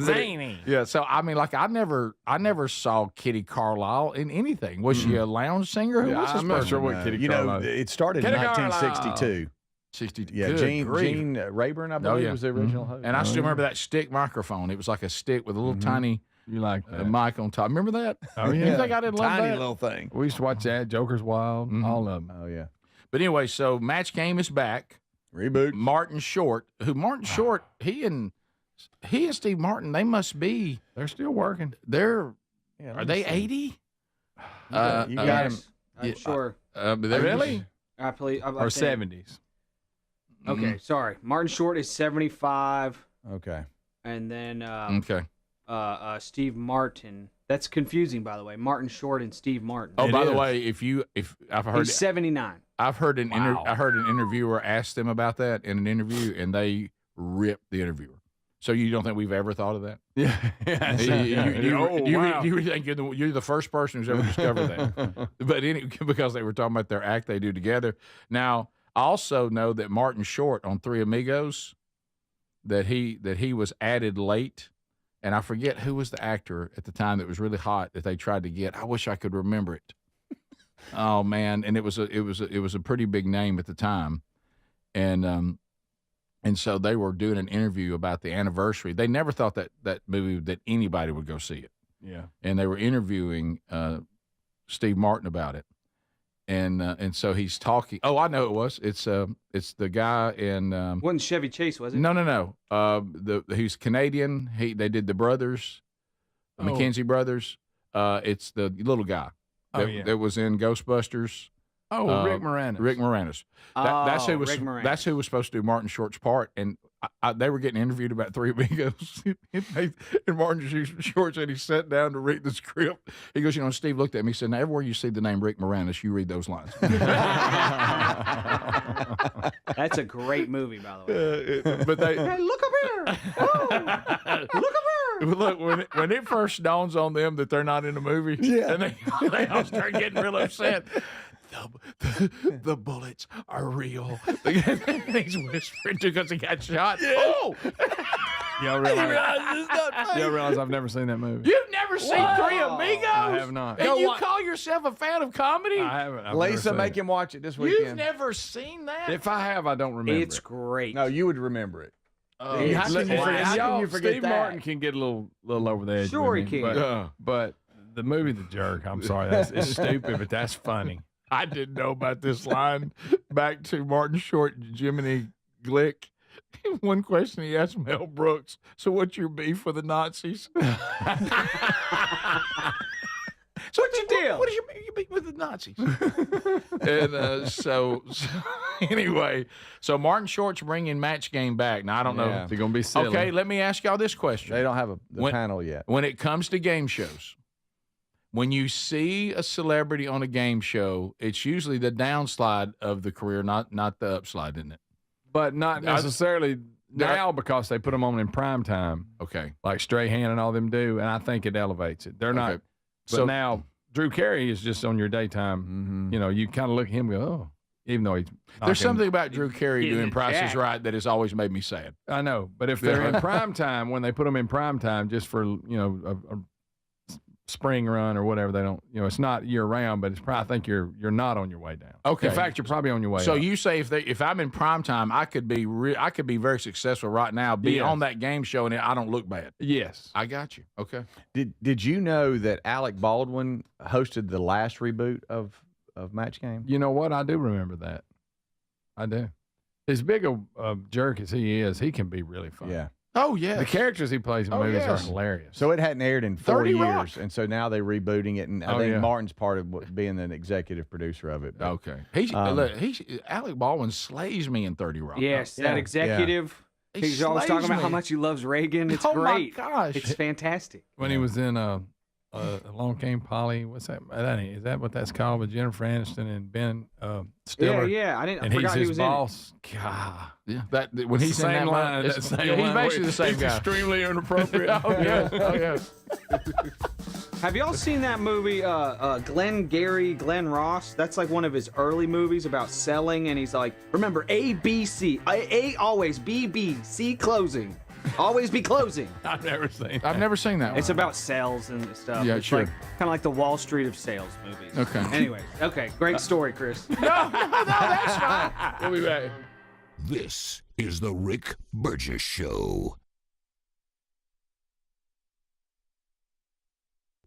Zany. Yeah, so I never saw Kitty Carlisle in anything. Was she a lounge singer? Who was this I'm not person? sure what Kitty Carlisle. It started in 1962. 62. Yeah, Gene Rayburn, I believe, was the original host. And I still remember that stick microphone. It was like a stick with a little tiny You like that? mic on top. Remember that? Oh, yeah. You think I didn't love Tiny that? little thing. We used to watch that. Joker's Wild. All of them. Oh, yeah. But anyway, so Match Game is back. Reboot. Martin Short, he and Steve Martin, they must be. They're still working. Are they 80? You got him. Yes, I'm sure. Really? I believe. Or 70s. Okay, sorry. Martin Short is 75, Okay. and then Okay. Steve Martin. That's confusing, by the way. Martin Short and Steve Martin. Oh, It by the is. way, if I've heard He's 79. I heard an Wow. interviewer ask them about that in an interview, and they ripped the interviewer. So you don't think we've ever thought of that? Yeah. You really think you're the first person who's ever discovered that? But because they were talking about their act they do together. Now, I also know that Martin Short on Three Amigos, that he was added late, and I forget who was the actor at the time that was really hot that they tried to get. I wish I could remember it. Oh man, and it was a pretty big name at the time, and so they were doing an interview about the anniversary. They never thought that movie that anybody would go see it. Yeah. And they were interviewing Steve Martin about it, and so he's talking. Oh, I know it was. It's the guy in. Wasn't Chevy Chase, was it? No. He's Canadian. They did the brothers, the McKenzie brothers. It's the little guy that was in Ghostbusters. Oh, Rick Moranis. Rick Moranis. That's who was. Rick Moranis. That's who was supposed to do Martin Short's part, and they were getting interviewed about Three Amigos, and Martin Short said he sat down to read the script. He goes, Steve looked at me. He said, "Now, everywhere you see the name Rick Moranis, you read those lines." That's a great movie, by the way. But they Hey, look up here! Oh, look up here! look when it first dawns on them that they're not in the movie, and they all start getting real upset. The bullets are real. He's whispering because he got shot. Yeah. Oh, Y'all realize I've never seen that movie. you've never seen Three Amigos? I have not. And you call yourself a fan of comedy? I haven't. I've Lisa, never seen make it. him watch it this You've weekend. never seen that? If I have, I don't remember. It's great. No, you would remember it. Oh, How can you forget- how can you forget Steve that? Martin can get a little over the edge. Sure with he me, can. But the movie The Jerk, I'm sorry, it's stupid, but that's funny. I didn't know about this line. Back to Martin Short and Jiminy Glick. One question he asked Mel Brooks. So what's your beef with the Nazis? So What's your deal? What is your beef with the Nazis? And so anyway, so Martin Short's bringing Match Game back. Now, I don't know. Yeah. They're going to be silly. Okay, let me ask y'all this question. They don't have the When- panel yet. When it comes to game shows, when you see a celebrity on a game show, it's usually the downslide of the career, not the upslide, isn't it? But not necessarily now because they put them on in prime time, Okay. like Strahan and all them do, and I think it elevates it. They're not. Okay. But So- now Drew Carey is just on your daytime. You kind of look at him and go, oh, even though he's There's something about Drew Carey Getting doing it Price is jacked. Right that has always made me sad. I know, but if they're in prime time, when they put them in prime time just for a spring run or whatever, they don't. It's not year round, but it's probably I think you're not on your way down. Okay. In fact, you're probably on your way. So up. you say if I'm in prime time, I could be very successful right now, be Yes. on that game show, and I don't look bad. Yes. I got you. Okay. Did you know that Alec Baldwin hosted the last reboot of Match Game? You know what? I do remember that. I do. As big a jerk as he is, he can be really fun. Yeah. Oh yeah. The characters he plays in Oh, movies yes. are hilarious. So it hadn't aired in 40 30 Rock. years, and so now they're rebooting it, and I Oh, think yeah. Martin's part of being an executive producer of it. But Okay. Alec Baldwin slays me in 30 Rock. Yes, Yeah. that executive. He He's always slays talking about how me. much he loves Reagan. It's Oh, my great. gosh. It's fantastic. when he was in Along Came Polly, what's that? Is that what that's called with Jennifer Aniston and Ben Stiller? Yeah. I And forgot he's he his was boss. God. Yeah. That when he's in Same that line. it's- That same yeah, he's line. basically the same He's guy. extremely inappropriate. Oh yeah. Oh yeah. Have y'all seen that movie, Glenn Ross? That's like one of his early movies about selling, and he's like, remember, A, B, C. A always, B, B, C closing. Always be closing. I've never seen. I've never seen that one. It's about sales and stuff. Yeah, it's sure. kind of like the Wall Street of sales movies. Okay. Anyways, okay, great story, Chris. no, that's fine. We'll be back. This is the Rick Burgess Show.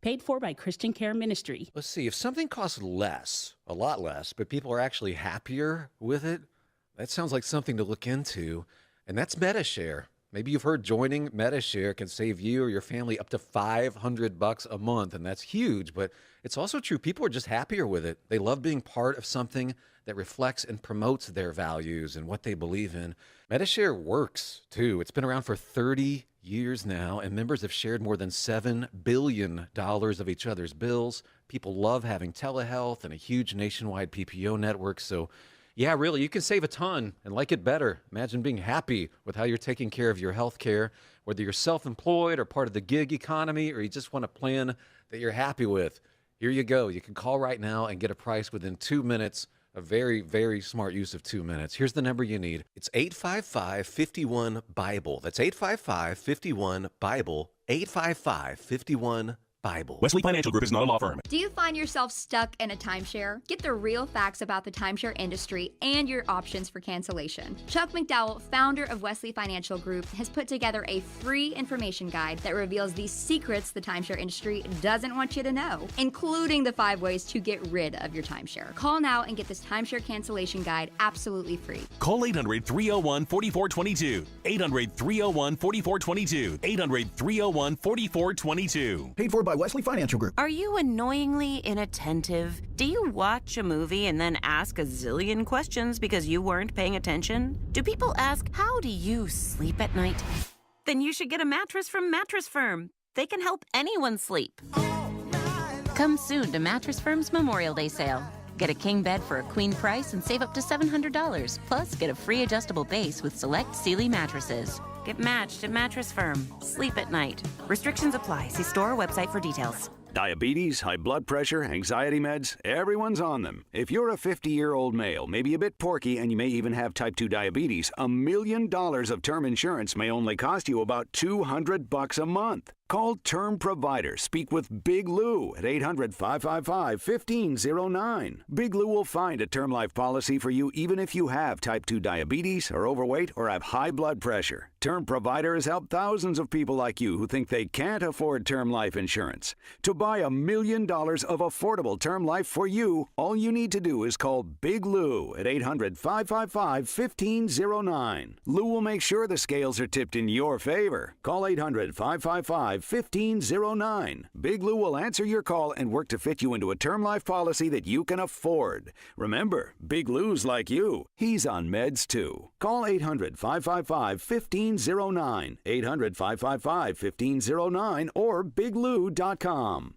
Paid for by Christian Care Ministry. Let's see, if something costs less, a lot less, but people are actually happier with it, that sounds like something to look into, and that's MetaShare. Maybe you've heard joining MetaShare can save you or your family up to $500 a month, and that's huge, but it's also true. People are just happier with it. They love being part of something that reflects and promotes their values and what they believe in. MetaShare works, too. It's been around for 30 years now, and members have shared more than $7 billion of each other's bills. People love having telehealth and a huge nationwide PPO network, so yeah, really, you can save a ton and like it better. Imagine being happy with how you're taking care of your health care, whether you're self-employed or part of the gig economy, or you just want a plan that you're happy with. Here you go. You can call right now and get a price within 2 minutes. A very, very smart use of 2 minutes. Here's the number you need. It's 855-51-BIBLE. That's 855-51-BIBLE. 855-51-BIBLE. Wesley Financial Group is not a law firm. Do you find yourself stuck in a timeshare? Get the real facts about the timeshare industry and your options for cancellation. Chuck McDowell, founder of Wesley Financial Group, has put together a free information guide that reveals the secrets the timeshare industry doesn't want you to know, including the 5 ways to get rid of your timeshare. Call now and get this timeshare cancellation guide absolutely free. Call 800-301-4422. 800-301-4422. 800-301-4422. Paid for by Wesley Financial Group. Are you annoyingly inattentive? Do you watch a movie and then ask a zillion questions because you weren't paying attention? Do people ask, how do you sleep at night? Then you should get a mattress from Mattress Firm. They can help anyone sleep. Come soon to Mattress Firm's Memorial Day sale. Get a king bed for a queen price and save up to $700. Plus, get a free adjustable base with select Sealy mattresses. Get matched at Mattress Firm. Sleep at night. Restrictions apply. See store or website for details. Diabetes, high blood pressure, anxiety meds, everyone's on them. If you're a 50-year-old male, maybe a bit porky, and you may even have type 2 diabetes, $1 million of term insurance may only cost you about $200 a month. Call Term Provider. Speak with Big Lou at 800-555-1509. Big Lou will find a term life policy for you even if you have type 2 diabetes, are overweight, or have high blood pressure. Term Provider has helped thousands of people like you who think they can't afford term life insurance. To buy $1 million of affordable term life for you, all you need to do is call Big Lou at 800-555-1509. Lou will make sure the scales are tipped in your favor. Call 800-555-1509. Big Lou will answer your call and work to fit you into a term life policy that you can afford. Remember, Big Lou's like you. He's on meds too. Call 800-555-1509. 800-555-1509 or biglou.com.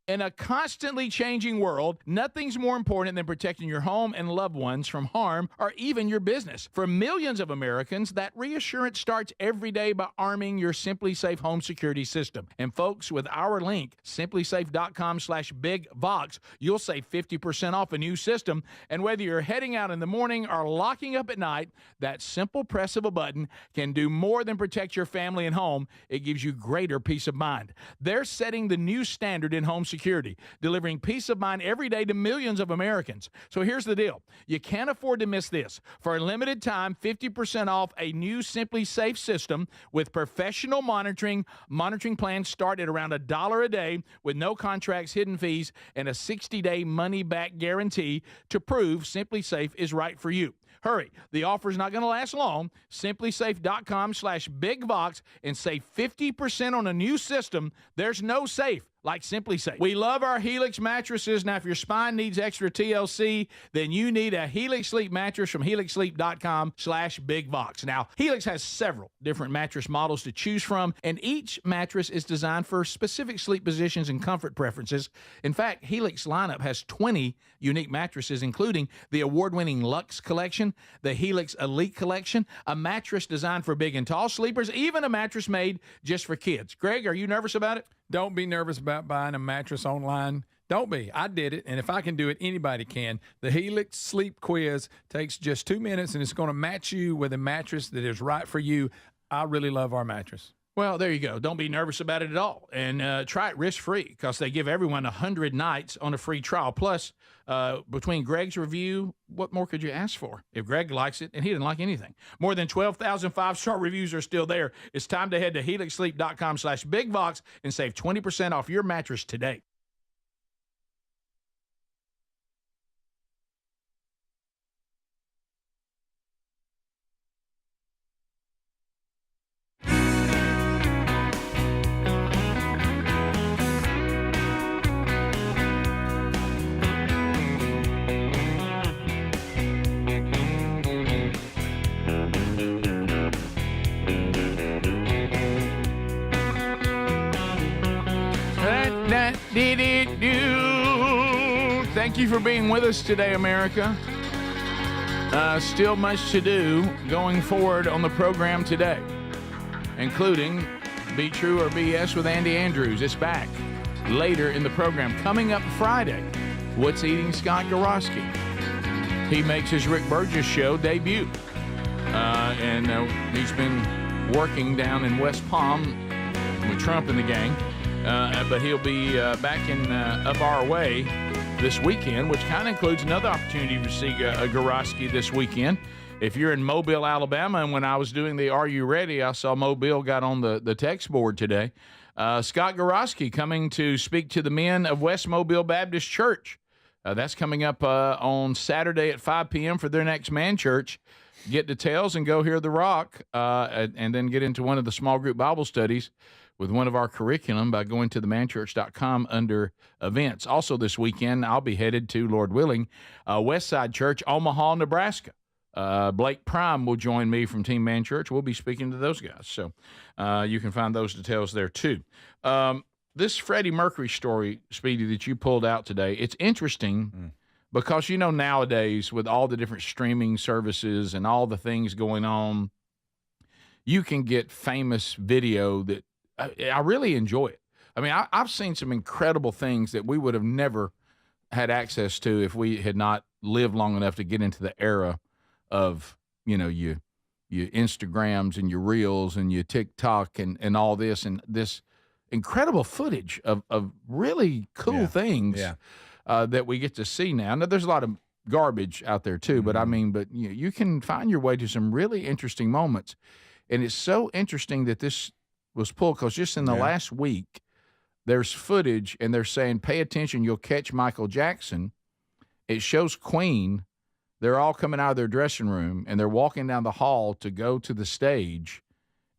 In a constantly changing world, nothing's more important than protecting your home and loved ones from harm or even your business. For millions of Americans, that reassurance starts every day by arming your Simply Safe home security system. And folks, with our link, simplysafe.com/bigvox, you'll save 50% off a new system. And whether you're heading out in the morning or locking up at night, that simple press of a button can do more than protect your family and home. It gives you greater peace of mind. They're setting the new standard in home security, delivering peace of mind every day to millions of Americans. So here's the deal. You can't afford to miss this. For a limited time, 50% off a new Simply Safe system with professional monitoring. Monitoring plans start at around $1 a day with no contracts, hidden fees, and a 60-day money-back guarantee to prove Simply Safe is right for you. Hurry. The offer's not going to last long. Simplysafe.com/bigvox and save 50% on a new system. There's no safe like Simply Safe. We love our Helix mattresses. Now, if your spine needs extra TLC, then you need a Helix Sleep mattress from helixsleep.com/bigvox. Now, Helix has several different mattress models to choose from, and each mattress is designed for specific sleep positions and comfort preferences. In fact, Helix lineup has 20 unique mattresses, including the award-winning Luxe Collection, the Helix Elite Collection, a mattress designed for big and tall sleepers, even a mattress made just for kids. Greg, are you nervous about it? Don't be nervous about buying a mattress online. Don't be. I did it, and if I can do it, anybody can. The Helix Sleep Quiz takes just 2 minutes, and it's going to match you with a mattress that is right for you. I really love our mattress. Well, there you go. Don't be nervous about it at all. And try it risk-free because they give everyone 100 nights on a free trial. Plus, between Greg's review, what more could you ask for? If Greg likes it, and he didn't like anything. More than 12,000 five-star reviews are still there. It's time to head to helixsleep.com/BigVox and save 20% off your mattress today. Thank you for being with us today, America. Still much to do going forward on the program today, including Be True or BS with Andy Andrews. It's back later in the program. Coming up Friday, What's Eating Scott Gorosky? He makes his Rick Burgess show debut. And he's been working down in West Palm with Trump and the gang. But he'll be back in up our way this weekend, which kind of includes another opportunity to see Gorosky this weekend. If you're in Mobile, Alabama, and when I was doing the Are You Ready, I saw Mobile got on the text board today. Scott Gorosky coming to speak to the men of West Mobile Baptist Church. That's coming up on Saturday at 5 p.m. for their next man church. Get details and go hear The Rock, and then get into one of the small group Bible studies with one of our curriculum by going to themanchurch.com under events. Also this weekend, I'll be headed to, Lord willing, Westside Church, Omaha, Nebraska. Blake Prime will join me from Team Man Church. We'll be speaking to those guys. So you can find those details there too. This Freddy Mercury story, Speedy, that you pulled out today, it's interesting because, you know, nowadays with all the different streaming services and all the things going on, you can get famous video that I really enjoy it. I mean, I've seen some incredible things that we would have never had access to if we had not lived long enough to get into the era of, you know, your Instagrams and your Reels and your TikTok and all this and this incredible footage of really cool things that we get to see now. Now, there's a lot of garbage out there too, but I mean, you can find your way to some really interesting moments. And it's so interesting that this was pulled because just in the last week, there's footage and they're saying, pay attention, you'll catch Michael Jackson. It shows Queen. They're all coming out of their dressing room and they're walking down the hall to go to the stage.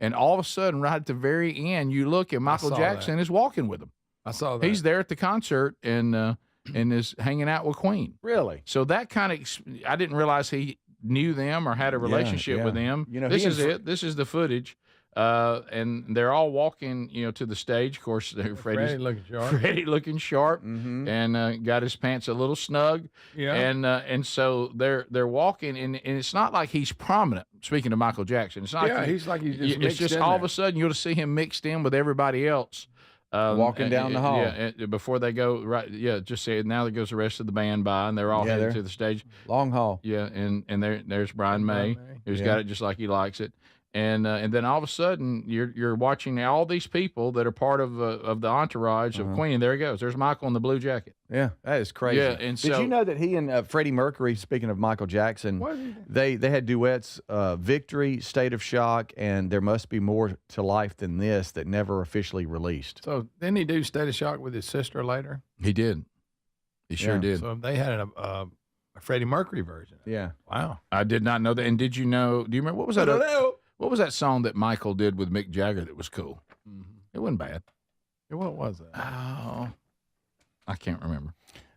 And all of a sudden, right at the very end, you look and Michael Jackson is walking with them. I saw that. He's there at the concert and is hanging out with Queen. Really? So that kind of, I didn't realize he knew them or had a relationship with them. You know, this is it. This is the footage. And they're all walking, you know, to the stage. Of course, Freddie looking sharp, and got his pants a little snug. Yeah. And so they're walking, and it's not like he's prominent. Speaking of Michael Jackson, it's not. He's like he's just. It's just all of a sudden you'll see him mixed in with everybody else. Walking down the hall. Yeah, before they go, right, just say it. Now there goes the rest of the band by, and they're all headed to the stage. Long haul. Yeah, and there's Brian May, who's got it just like he likes it. And then all of a sudden you're watching all these people that are part of the entourage of Queen. There he goes. There's Michael in the blue jacket. Yeah, that is crazy. Yeah, and did you know that he and Freddie Mercury, speaking of Michael Jackson, they had duets, Victory, State of Shock, and There Must Be More to Life Than This that never officially released. So didn't he do State of Shock with his sister later? He did. He sure did. So they had a Freddie Mercury version. Yeah. Wow. I did not know that. And did you know? Do you remember what was that? What was that song that Michael did with Mick Jagger that was cool? It wasn't bad. What was that? Oh, I can't remember.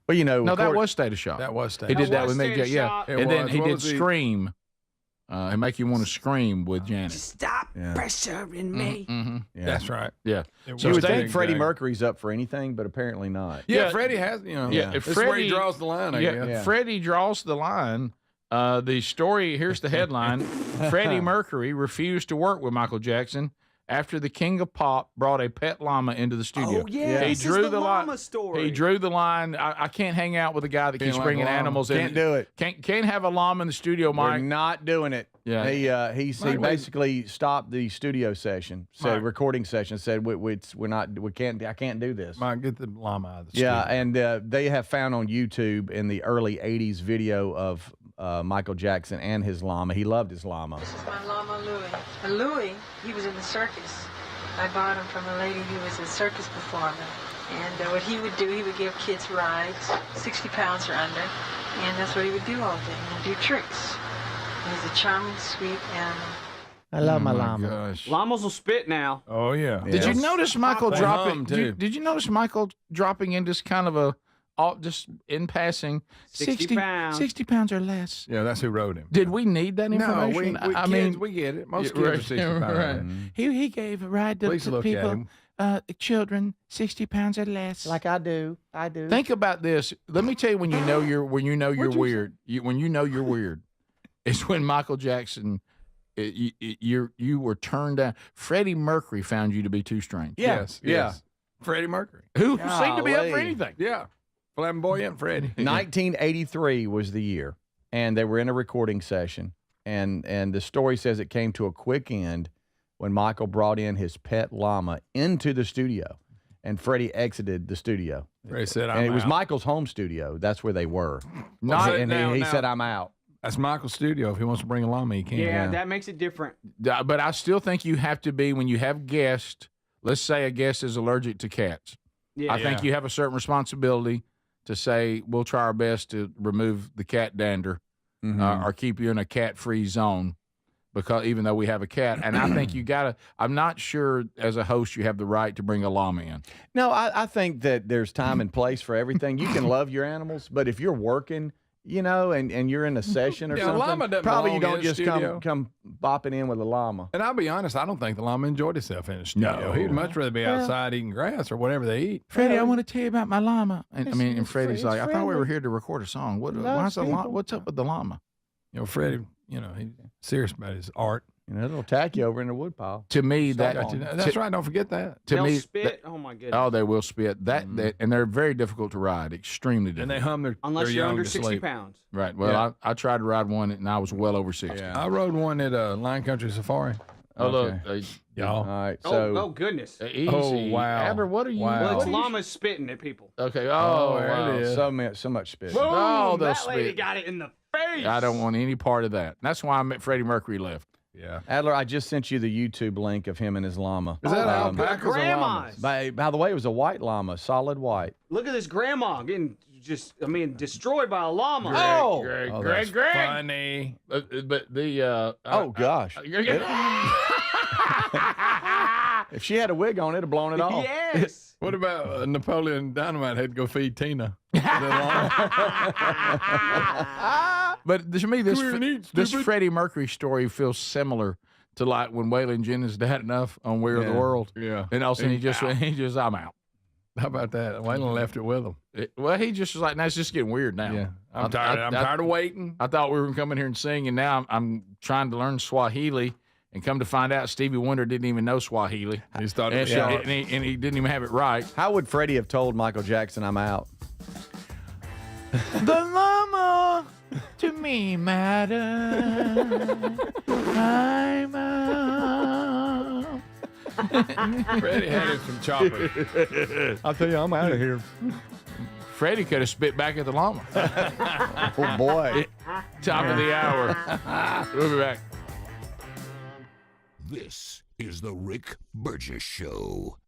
Well, you know, no, that was State of Shock. That was State. He did that with Mick Jagger. Yeah, and then he did Scream. And make you want to scream with Janet. Stop pressuring me. Yeah. That's right. Yeah. So you would think Freddie Mercury's up for anything, but apparently not. Yeah, Freddie has. You know. Yeah, This is where he draws the line. I guess. Freddie draws the line. The story, here's the headline. Freddie Mercury refused to work with Michael Jackson after the King of Pop brought a pet llama into the studio. Oh, yeah. He This drew is the llama line. story. He drew the line. I can't hang out with a guy that keeps like bringing llama. animals in. Can't do it. Can't have a llama in the studio, Mike. We're not doing it. Yeah. He basically stopped the studio session, recording session, said I can't do this. Mike, get the llama out of the studio. Yeah, and they have found on YouTube in the early '80s video of Michael Jackson and his llama. He loved his llama. This is my llama Louie. And Louie, he was in the circus. I bought him from a lady who was a circus performer. And what he would do, he would give kids rides, 60 pounds or under, and that's what he would do all day, and do tricks. He's a charming, sweet animal. I love my llama. Gosh. Llamas will spit now. Oh, yeah. Did you notice Michael They dropping? hum, too. Did you notice Michael dropping in just kind of just in passing 60 pounds. 60 pounds or less? Yeah, that's who wrote him. Did we need that No, information? I mean, we get it. Most kids are 60 pounds. Right. He gave a ride to Please look at people, him. Children 60 pounds or less. Like I do. Think about this. Let me tell you when you know you're weird. When you know you're weird, it's when Michael Jackson. You were turned down. Freddie Mercury found you to be too strange. Yes. Freddie Mercury. Who seemed to be up for Golly. anything. Yeah. Flamboyant Freddie. 1983 was the year, and they were in a recording session, and the story says it came to a quick end when Michael brought in his pet llama into the studio, and Freddie exited the studio. Freddie said, and "I'm it was out." Michael's home studio. That's where they were. Now- He said, "I'm out." That's Michael's studio. If he wants to bring a llama, he can. Yeah, that makes it different. But I still think you have to be, when you have guests, let's say a guest is allergic to cats. Yeah. I think you have a certain responsibility to say, we'll try our best to remove the cat dander or keep you in a cat-free zone, because even though we have a cat. And I think you got to, I'm not sure as a host you have the right to bring a llama in. No, I think that there's time and place for everything. You can love your animals, but if you're working, and you're in a session or llama something, doesn't probably you belong don't in a just studio. come bopping in with a llama. And I'll be honest, I don't think the llama enjoyed himself in the studio. No. He'd much rather be outside eating grass or whatever they eat. Freddie, I want to tell you about my llama. And Freddie's it's like, I thought we were friendly. here to record a song. Loves people. What's up with the llama? Freddie, he's serious about his art. It'll attack you over in the woodpile. To me, That's right. Don't forget that. To They'll me, spit. Oh my goodness. oh, they will spit. That and they're very difficult to ride. Extremely difficult. And they hum their Unless their you're young under to 60 sleep. pounds. Right. Well, I tried to ride one, and I was well over 60. I rode one at Lion Country Safari. Oh, look. Y'all. All right. So, Oh goodness. Easy. Oh, wow. Adler, what are you? Wow. Well, what it's are you- llamas spitting at people. Okay. Oh, Oh, there wow. it is. so much spit. Boom! Oh, they'll that lady spit. got it in the face. I don't want any part of that. That's why Freddie Mercury left. Yeah. Adler, I just sent you the YouTube link of him and his llama. Is that alpacas or grandmas? By the way, it was a white llama, solid white. Look at this grandma getting destroyed by a llama. Greg. Funny. But the Oh gosh! If she had a wig on, it'd have blown it off. Yes. What about Napoleon Dynamite had to go feed Tina? But to me, Come here and eat, this stupid. Freddie Mercury story feels similar to like when Waylon Jennings had enough on We Are the World. Yeah. And also he just I'm out. How about that? Waylon left it with him. Well, he just was like, "No, it's just getting weird now." Yeah. I'm tired of waiting. I thought we were coming here and sing, and now I'm trying to learn Swahili, and come to find out Stevie Wonder didn't even know Swahili. He just thought it was and, sharp. and he didn't even have it right. How would Freddie have told Michael Jackson, "I'm out"? The llama to me matter. I'm out. Freddie had some choppers. I'll tell you, I'm out of here. Freddie could have spit back at the llama. Oh boy! Top of the hour. We'll be back. This is the Rick Burgess Show.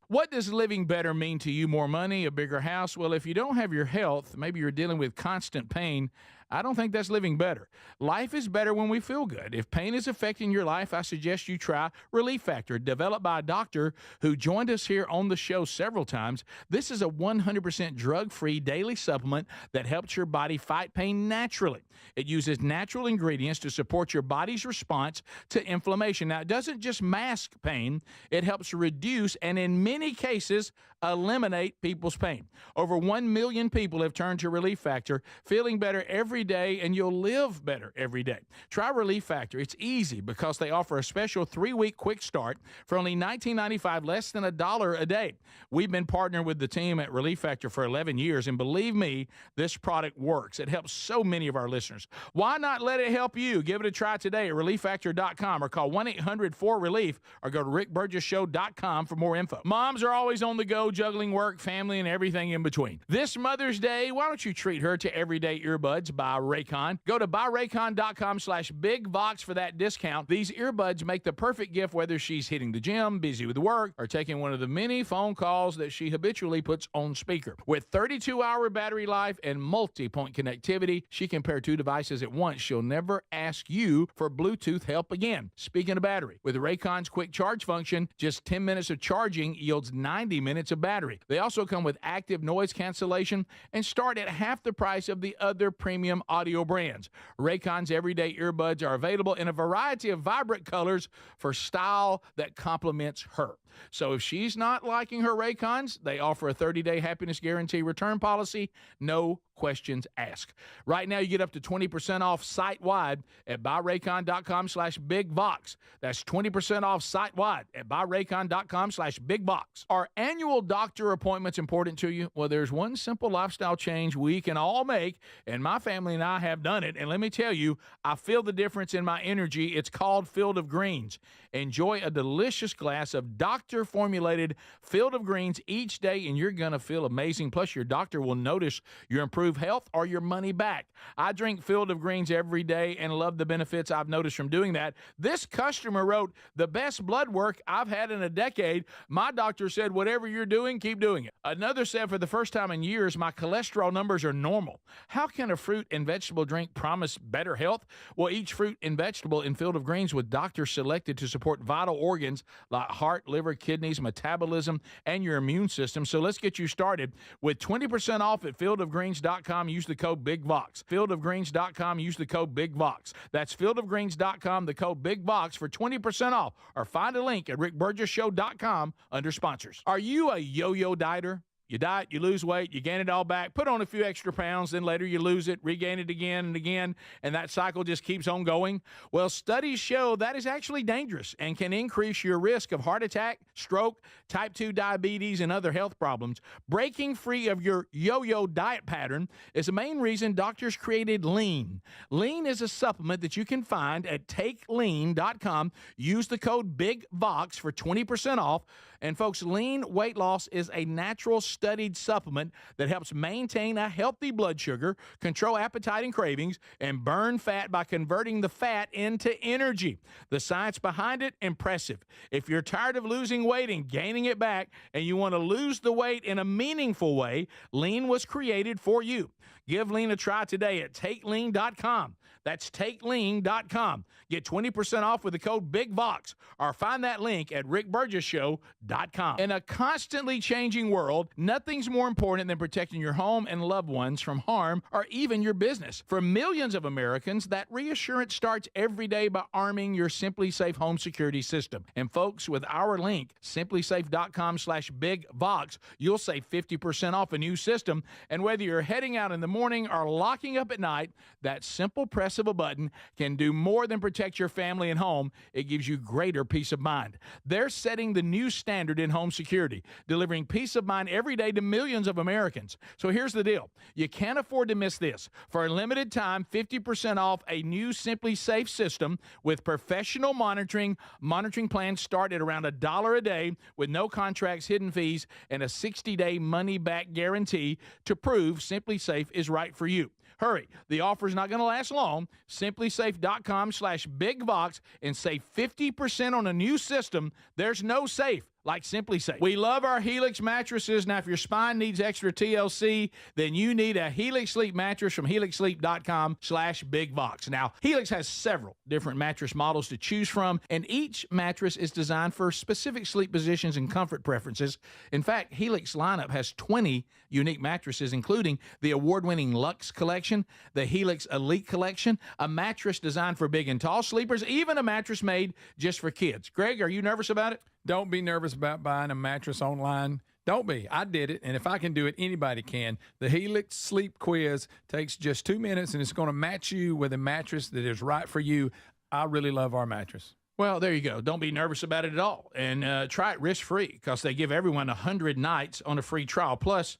What does living better mean to you? More money, a bigger house? Well, if you don't have your health, maybe you're dealing with constant pain, I don't think that's living better. Life is better when we feel good. If pain is affecting your life, I suggest you try Relief Factor, developed by a doctor who joined us here on the show several times. This is a 100% drug-free daily supplement that helps your body fight pain naturally. It uses natural ingredients to support your body's response to inflammation. Now, it doesn't just mask pain, it helps reduce and in many cases eliminate people's pain. Over 1 million people have turned to Relief Factor, feeling better every day, and you'll live better every day. Try Relief Factor. It's easy because they offer a special 3-week quick start for only $19.95, less than $1 a day. We've been partnering with the team at Relief Factor for 11 years, and believe me, this product works. It helps so many of our listeners. Why not let it help you? Give it a try today at ReliefFactor.com or call 1-800-4RELIEF or go to RickBurgessShow.com for more info. Moms are always on the go, juggling work, family, and everything in between. This Mother's Day, why don't you treat her to everyday earbuds by Raycon? Go to buyraycon.com/BigVox for that discount. These earbuds make the perfect gift whether she's hitting the gym, busy with work, or taking one of the many phone calls that she habitually puts on speaker. With 32-hour battery life and multi-point connectivity, she can pair 2 devices at once. She'll never ask you for Bluetooth help again. Speaking of battery, with Raycon's quick charge function, just 10 minutes of charging yields 90 minutes of battery. They also come with active noise cancellation and start at half the price of the other premium audio brands. Raycon's everyday earbuds are available in a variety of vibrant colors for style that complements her. So if she's not liking her Raycons, they offer a 30-day happiness guarantee return policy, no questions asked. Right now, you get up to 20% off site-wide at buyraycon.com/BigVox. That's 20% off site-wide at buyraycon.com/BigVox. Are annual doctor appointments important to you? Well, there's one simple lifestyle change we can all make, and my family and I have done it. And let me tell you, I feel the difference in my energy. It's called Field of Greens. Enjoy a delicious glass of doctor-formulated Field of Greens each day, and you're going to feel amazing. Plus, your doctor will notice your improved health or your money back. I drink Field of Greens every day and love the benefits I've noticed from doing that. This customer wrote, "The best blood work I've had in a decade. My doctor said, whatever you're doing, keep doing it." Another said, "For the first time in years, my cholesterol numbers are normal." How can a fruit and vegetable drink promise better health? Well, each fruit and vegetable in Field of Greens with doctors selected to support vital organs like heart, liver, kidneys, metabolism, and your immune system. So let's get you started with 20% off at fieldofgreens.com. Use the code BigVox. Fieldofgreens.com. Use the code BigVox. That's fieldofgreens.com, the code BigVox for 20% off. Or find a link at rickburgesshow.com under sponsors. Are you a yo-yo dieter? You diet, you lose weight, you gain it all back, put on a few extra pounds, then later you lose it, regain it again and again, and that cycle just keeps on going? Well, studies show that is actually dangerous and can increase your risk of heart attack, stroke, type 2 diabetes, and other health problems. Breaking free of your yo-yo diet pattern is the main reason doctors created Lean. Lean is a supplement that you can find at takelean.com. Use the code BigVox for 20% off. And folks, Lean weight loss is a natural studied supplement that helps maintain a healthy blood sugar, control appetite and cravings, and burn fat by converting the fat into energy. The science behind it, impressive. If you're tired of losing weight and gaining it back, and you want to lose the weight in a meaningful way, Lean was created for you. Give Lean a try today at takelean.com. That's takelean.com. Get 20% off with the code BigVox, or find that link at rickburgesshow.com. In a constantly changing world, nothing's more important than protecting your home and loved ones from harm or even your business. For millions of Americans, that reassurance starts every day by arming your Simply Safe home security system. And folks, with our link, simplysafe.com/BigVox, you'll save 50% off a new system. And whether you're heading out in the morning or locking up at night, that simple press of a button can do more than protect your family and home. It gives you greater peace of mind. They're setting the new standard in home security, delivering peace of mind every day to millions of Americans. So here's the deal. You can't afford to miss this. For a limited time, 50% off a new Simply Safe system with professional monitoring. Monitoring plans start at around $1 a day with no contracts, hidden fees, and a 60-day money-back guarantee to prove Simply Safe is right for you. Hurry. The offer's not going to last long. Simplysafe.com/BigVox and save 50% on a new system. There's no safe like Simply Safe. We love our Helix mattresses. Now, if your spine needs extra TLC, then you need a Helix Sleep mattress from helixsleep.com/bigbox. Now, Helix has several different mattress models to choose from, and each mattress is designed for specific sleep positions and comfort preferences. In fact, Helix lineup has 20 unique mattresses, including the award-winning Luxe Collection, the Helix Elite Collection, a mattress designed for big and tall sleepers, even a mattress made just for kids. Greg, are you nervous about it? Don't be nervous about buying a mattress online. Don't be. I did it, and if I can do it, anybody can. The Helix Sleep Quiz takes just 2 minutes, and it's going to match you with a mattress that is right for you. I really love our mattress. Well, there you go. Don't be nervous about it at all. And try it risk-free because they give everyone 100 nights on a free trial. Plus,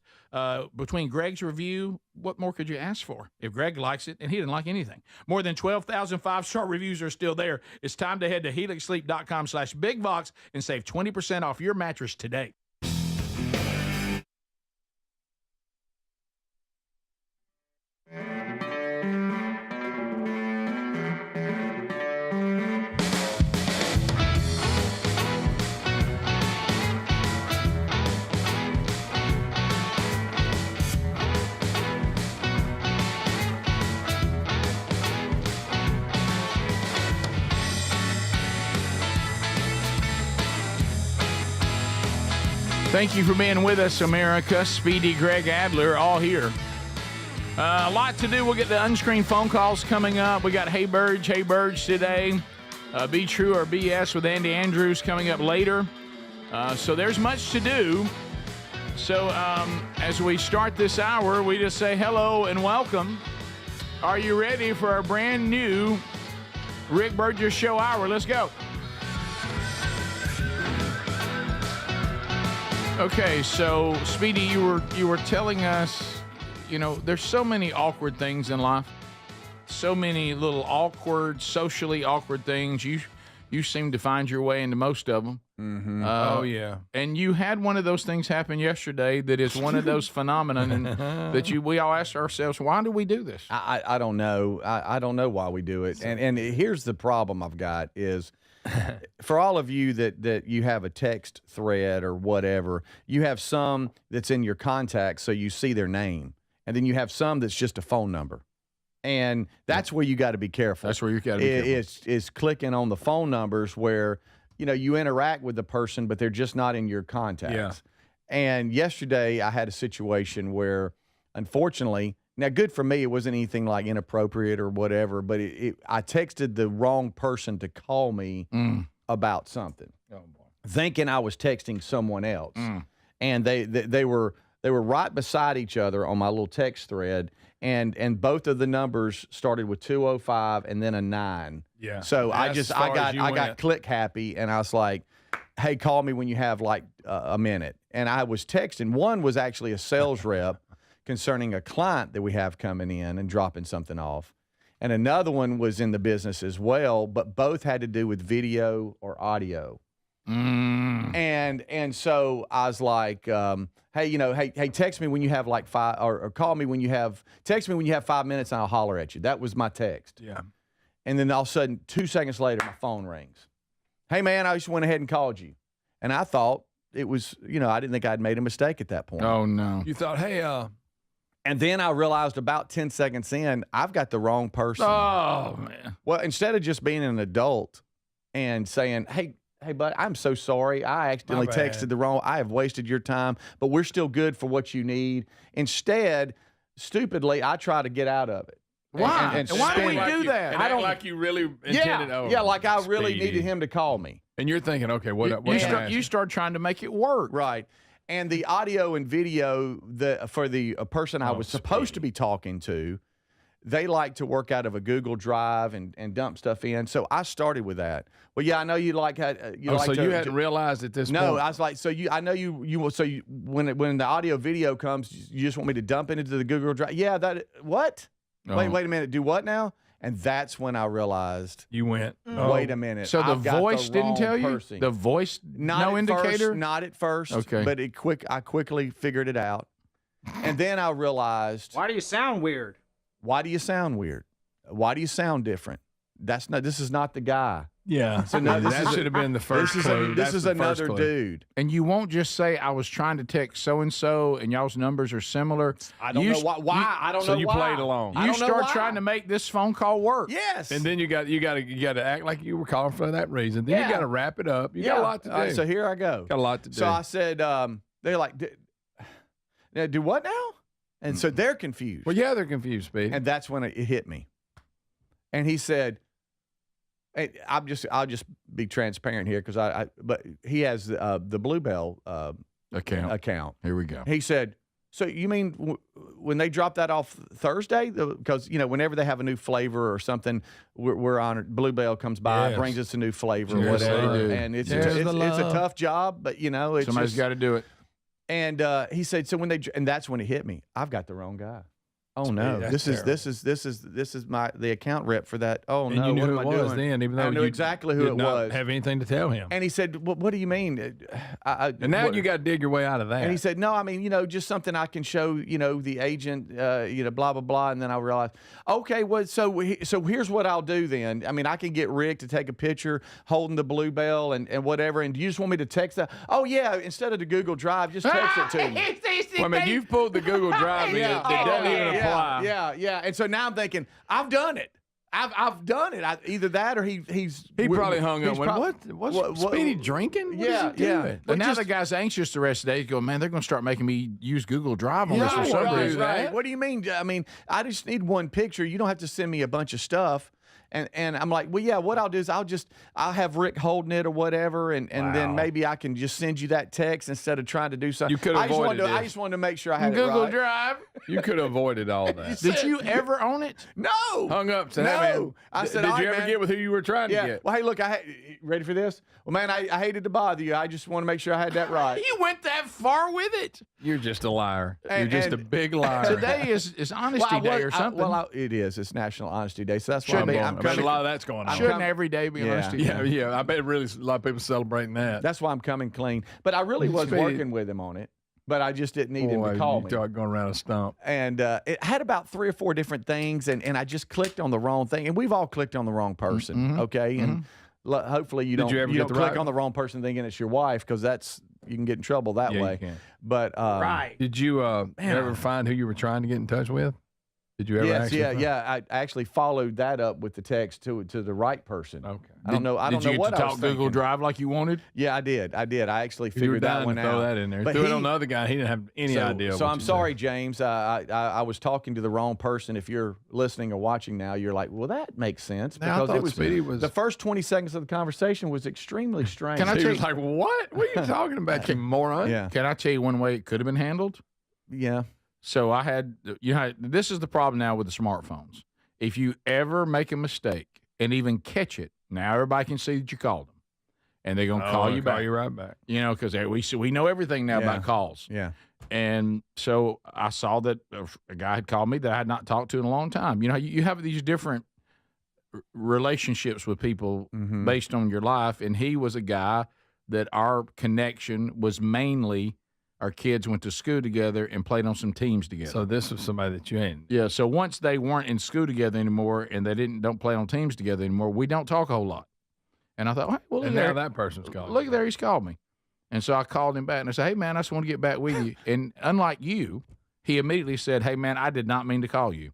between Greg's review, what more could you ask for? If Greg likes it, and he didn't like anything. More than 12,000 five-star reviews are still there. It's time to head to helixsleep.com/bigbox and save 20% off your mattress today. Thank you for being with us, America. Speedy, Greg Adler, all here. A lot to do. We'll get the unscreened phone calls coming up. We got Hey Burge today. Be True or BS with Andy Andrews coming up later. So there's much to do. So as we start this hour, we just say hello and welcome. Are you ready for our brand new Rick Burgess Show Hour? Let's go. Okay, so Speedy, you were telling us, there's so many awkward things in life, so many little socially awkward things. You seem to find your way into most of them. Mm-hmm. Oh yeah, and you had one of those things happen yesterday that is one of those phenomena that we all ask ourselves, why do we do this? I don't know. I don't know why we do it. And here's the problem I've got is. For all of you that you have a text thread or whatever, you have some that's in your contacts, so you see their name, and then you have some that's just a phone number, and that's where you got to be careful. That's where you got to be careful. It's clicking on the phone numbers where you interact with the person, but they're just not in your contacts. Yeah. And yesterday I had a situation where, unfortunately. Now, good for me, it wasn't anything like inappropriate or whatever, but I texted the wrong person to call me about something, thinking I was texting someone else. And they were right beside each other on my little text thread, and both of the numbers started with 205 and then a 9. Yeah. So I got click happy, and I was like, hey, call me when you have like a minute. And I was texting. One was actually a sales rep concerning a client that we have coming in and dropping something off. And another one was in the business as well, but both had to do with video or audio. And so I was like, hey, text me when you have like 5, or call me text me when you have 5 minutes and I'll holler at you. That was my text. Yeah. And then all of a sudden, 2 seconds later, my phone rings. Hey man, I just went ahead and called you. And I thought it was, I didn't think I'd made a mistake at that point. Oh no. You thought, hey, and then I realized about 10 seconds in, I've got the wrong person. Oh, man. Well, instead of just being an adult and saying, hey, bud, I'm so sorry. I accidentally texted the wrong. I have wasted your time, but we're still good for what you need. Instead, stupidly, I try to get out of it. Why? And why do we do that? I don't like you really intended. Yeah, like I really needed him to call me. And you're thinking, okay, what you start trying to make it work. Right. And the audio and video for the person I was supposed to be talking to, they like to work out of a Google Drive and dump stuff in. So I started with that. Well, yeah, I know you like how you like. So you hadn't realized at this point. No, I was like, when the audio video comes, you just want me to dump it into the Google Drive. Yeah, what? Oh. Wait a minute. Do what now? And that's when I realized. You went, wait a minute. So the voice didn't tell you? The voice, no indicator? Not at first. Okay. But I quickly figured it out. And then I realized. Why do you sound weird? Why do you sound weird? Why do you sound different? This is not the guy. Yeah. So no, this that should have been the first clue. This is another dude. And you won't just say, I was trying to text so-and-so and y'all's numbers are similar. I don't know why. I don't know why. So you played along. You start trying to make this phone call work. Yes. And then you got to act like you were calling for that reason. Then you got to wrap it up. You got a lot to do. All right, so here I go. Got a lot to do. So I said, they're like, do what now? And so they're confused. Well, yeah, they're confused, Speedy. And that's when it hit me. And he said, hey, I'll just be transparent here because but he has the Bluebell account. Here we go. He said, so you mean when they drop that off Thursday? Because, whenever they have a new flavor or something, we're on Bluebell comes by, brings us a new flavor or whatever. And it's a tough job, but, it's somebody's got to do it. And he said, so and that's when it hit me. I've got the wrong guy. Oh no! This is the account rep for that. Oh no! And you knew what who am I it was doing? then, even though I knew you exactly who did it not was. have anything to tell him. And he said, well, "What do you mean?" And now you got to dig your way out of that. And he said, "No, I mean, just something I can show, the agent, blah blah blah." And then I realized, okay, well, so here's what I'll do then. I mean, I can get Rick to take a picture holding the Bluebell and whatever. And do you just want me to text that? Oh yeah, instead of the Google Drive, just text it to me. Well, I mean, you've pulled the Google Drive in. It doesn't even apply. Yeah. And so now I'm thinking, I've done it. I've done it. Either that or he probably hung up. What's Speedy drinking? Yeah. But now the guy's anxious the rest of the day. He's going, man, they're going to start making me use Google Drive on this for some reason. Right. What do you mean? I mean, I just need one picture. You don't have to send me a bunch of stuff. And I'm like, well, yeah, what I'll do is I'll have Rick holding it or whatever, and then maybe I can just send you that text instead of trying to do something. You could have avoided it. I just wanted to make sure I had Google it right. Drive. You could have avoided all that. Did you ever own it? No. Hung up. Said, no. hey, man, I said, did you ever get with who you were trying to get? Well, hey, look, ready for this? Well, man, I hated to bother you. I just want to make sure I had that right. You went that far with it. You're just a liar. You're just a big liar. Today is Honesty Day or something. It is. It's National Honesty Day, so that's why I bet a lot of that's going on. Shouldn't every day be Honesty Day? Yeah. I bet really a lot of people celebrating that. That's why I'm coming clean. But I really was working with him on it. But I just didn't need him to call me. Going around a stump. And it had about 3 or 4 different things, and I just clicked on the wrong thing. And we've all clicked on the wrong person, okay? And hopefully you don't click on the wrong person thinking it's your wife, because you can get in trouble that way. You can. But right. Did you ever find who you were trying to get in touch with? Did you ever actually? I actually followed that up with the text to the right person. Okay. I don't know what I was thinking. Did you talk Google Drive like you wanted? Yeah, I did. I actually figured that one out. Throw that in there. But Threw it on the other guy. He didn't have any idea. So I'm sorry, James. I was talking to the wrong person. If you're listening or watching now, you're like, well, that makes sense, because it was the first 20 seconds of the conversation was extremely strange. Can I tell you, like, what? What are you talking about, you moron? Yeah. Can I tell you one way it could have been handled? Yeah. So I had, this is the problem now with the smartphones. If you ever make a mistake and even catch it, now everybody can see that you called them, and they're gonna call you back. Call you right back. Because we know everything now about calls. Yeah. And so I saw that a guy had called me that I had not talked to in a long time. You have these different relationships with people based on your life, and he was a guy that our connection was mainly. Our kids went to school together and played on some teams together. So this was somebody that you ain't. Yeah. So once they weren't in school together anymore and they don't play on teams together anymore, we don't talk a whole lot. And I thought, well, and now that person's called. Look there, he's called me. And so I called him back and I said, hey man, I just want to get back with you. And unlike you, he immediately said, hey man, I did not mean to call you.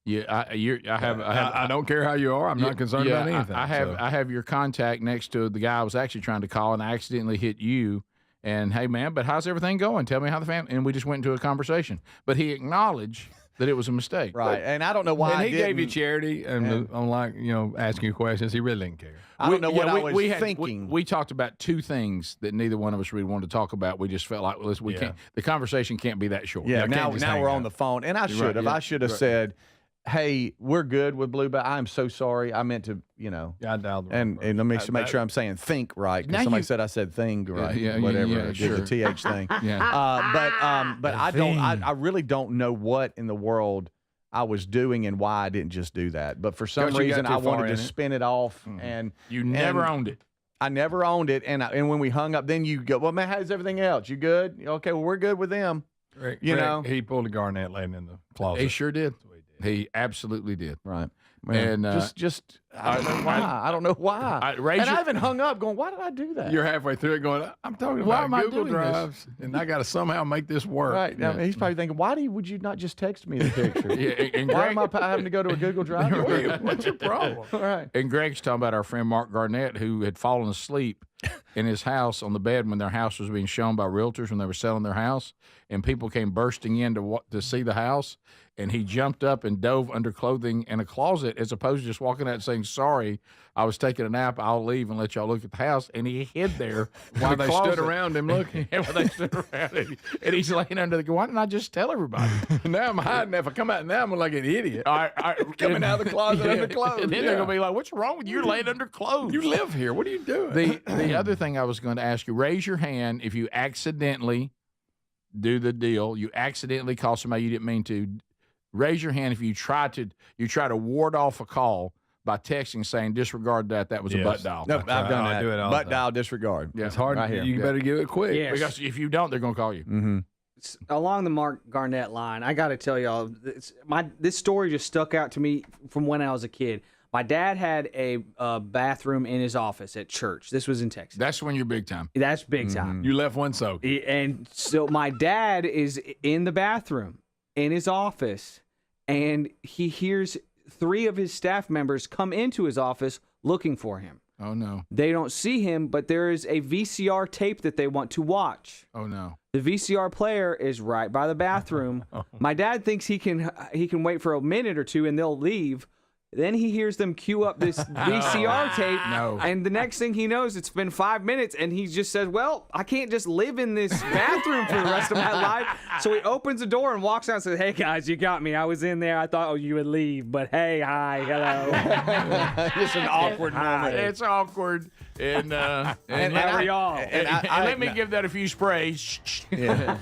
Yeah, I don't care how you are. I'm not concerned about anything. I have your contact next to the guy I was actually trying to call, and I accidentally hit you. And hey, man, but how's everything going? Tell me how the family. And we just went into a conversation. But he acknowledged that it was a mistake. Right. And I don't know why. And he gave you charity and unlike, asking you questions, he really didn't care. I don't know what I was thinking. We talked about 2 things that neither one of us really wanted to talk about. We just felt like, well, we can't. The conversation can't be that short. Yeah. Now we're on the phone, and I should have. I should have said, hey, we're good with Bluebell. I'm so sorry. I meant to, I dialed the and let me make sure I'm saying think right, because somebody said I said thing right, whatever. Sure. The TH thing. Yeah. But I really don't know what in the world I was doing and why I didn't just do that. But for some reason, I wanted to spin it off, and you never owned it. I never owned it, and when we hung up, then you go, well, man, how's everything else? You good? Okay, well, we're good with them. He pulled a Garnett laying in the closet. He sure did. He absolutely did. Right. And I don't know why. I don't know why. I even hung up going, why did I do that? You're halfway through it going, I'm talking Why about am I Google doing Drives, and I got to somehow make this work. Right. Yeah. I mean, he's probably thinking, would you not just text me the picture? And why Greg, am I having to go to a Google Drive? What's your problem? All right. and Greg's talking about our friend Mark Garnett, who had fallen asleep in his house on the bed when their house was being shown by realtors when they were selling their house, and people came bursting in to see the house, and he jumped up and dove under clothing in a closet as opposed to just walking out and saying, sorry, I was taking a nap, I'll leave and let y'all look at the house, and he hid there While they closet. stood around him looking. Yeah, while they stood around, and he's laying under the. Why didn't I just tell everybody? Now I'm hiding. If I come out now, I'm like an idiot. Coming out of the closet under clothes. And then they're gonna be like, "What's wrong with you? You're laying under clothes. You live here. What are you doing?" The other thing I was going to ask you: raise your hand if you accidentally do the deal. You accidentally call somebody you didn't mean to. Raise your hand if you try to ward off a call by texting saying disregard that. That was a butt dial. Nope, I've done that. do it all butt the time. dial disregard. Yeah. It's hard. Right here. You better give it quick. Yes. Because if you don't, they're going to call you. Mm-hmm. Along the Mark Garnett line, I got to tell y'all, this story just stuck out to me from when I was a kid. My dad had a bathroom in his office at church. This was in Texas. That's when you're big time. That's big time. You left one soak. And so my dad is in the bathroom in his office, and he hears 3 of his staff members come into his office looking for him. Oh, no. They don't see him, but there is a VCR tape that they want to watch. Oh, no. The VCR player is right by the bathroom. My dad thinks he can wait for a minute or two and they'll leave. Then he hears them cue up this VCR tape, and the next thing he knows, it's been 5 minutes, and he just says, well, I can't just live in this bathroom for the rest of my life. So he opens the door and walks out and says, hey, guys, you got me. I was in there. I thought you would leave, but hey, hi, hello. Just an awkward moment. It's awkward. And let me give that a few sprays. Yeah.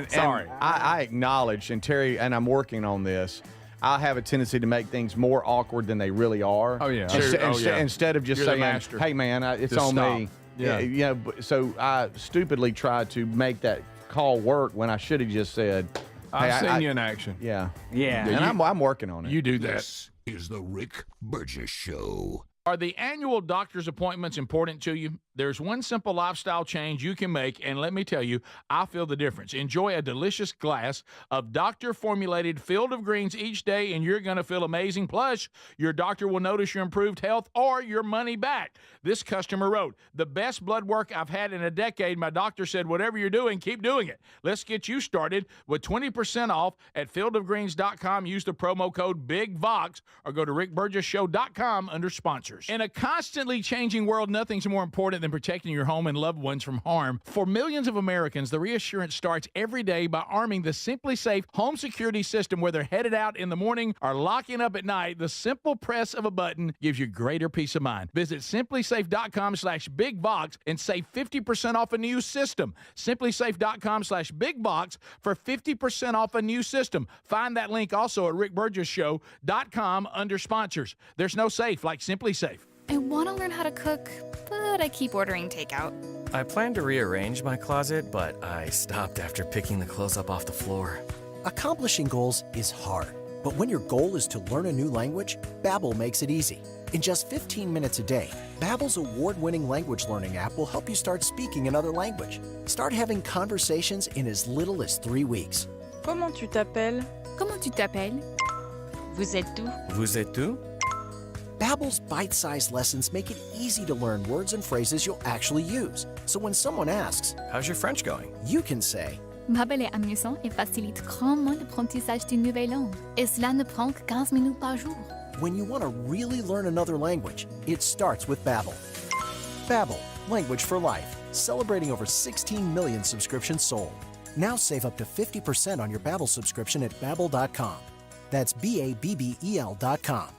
Sorry. I acknowledge, and Terry, and I'm working on this, I have a tendency to make things more awkward than they really are. Oh, yeah. Instead of just You're the saying, master. hey, man, it's Just on stop. me. Yeah. So I stupidly tried to make that call work when I should have just said, hey, I've seen you in action. Yeah. Yeah. And I'm working on it. You do that. This is the Rick Burgess Show. Are the annual doctor's appointments important to you? There's one simple lifestyle change you can make, and let me tell you, I feel the difference. Enjoy a delicious glass of doctor-formulated Field of Greens each day, and you're going to feel amazing. Plus, your doctor will notice your improved health or your money back. This customer wrote, the best blood work I've had in a decade. My doctor said, whatever you're doing, keep doing it. Let's get you started with 20% off at fieldofgreens.com. Use the promo code BIGVOX or go to rickburgessshow.com under sponsors. In a constantly changing world, nothing's more important than protecting your home and loved ones from harm. For millions of Americans, the reassurance starts every day by arming the Simply Safe home security system. Whether headed out in the morning or locking up at night, the simple press of a button gives you greater peace of mind. Visit simplysafe.com/bigbox and save 50% off a new system. Simplysafe.com/bigbox for 50% off a new system. Find that link also at rickburgessshow.com under sponsors. There's no safe like Simply Safe. I want to learn how to cook, but I keep ordering takeout. I plan to rearrange my closet, but I stopped after picking the clothes up off the floor. Accomplishing goals is hard, but when your goal is to learn a new language, Babbel makes it easy. In just 15 minutes a day, Babbel's award-winning language learning app will help you start speaking another language. Start having conversations in as little as 3 weeks. Comment tu t'appelles? Comment tu t'appelles? Vous êtes où? Vous êtes où? Babbel's bite-sized lessons make it easy to learn words and phrases you'll actually use. So when someone asks, how's your French going? You can say, Babbel est amusant et facilite grandement l'apprentissage d'une nouvelle langue. Et cela ne prend que 15 minutes par jour. When you want to really learn another language, it starts with Babbel. Babbel, language for life. Celebrating over 16 million subscriptions sold. Now save up to 50% on your Babbel subscription at Babbel.com. That's BABBEL.com.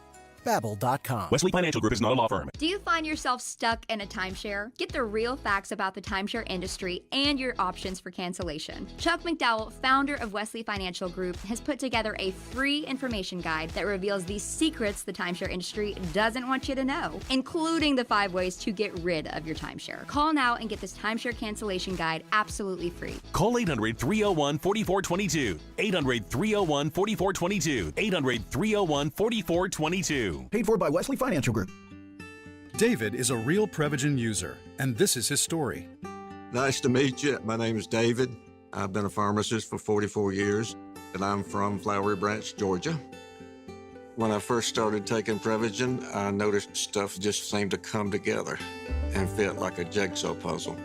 Babbel.com. Wesley Financial Group is not a law firm. Do you find yourself stuck in a timeshare? Get the real facts about the timeshare industry and your options for cancellation. Chuck McDowell, founder of Wesley Financial Group, has put together a free information guide that reveals the secrets the timeshare industry doesn't want you to know, including the 5 ways to get rid of your timeshare. Call now and get this timeshare cancellation guide absolutely free. Call 800-301-4422. 800-301-4422. 800-301-4422. Paid for by Wesley Financial Group. David is a real Prevagen user, and this is his story. Nice to meet you. My name is David. I've been a pharmacist for 44 years, and I'm from Flowery Branch, Georgia. When I first started taking Prevagen, I noticed stuff just seemed to come together and fit like a jigsaw puzzle.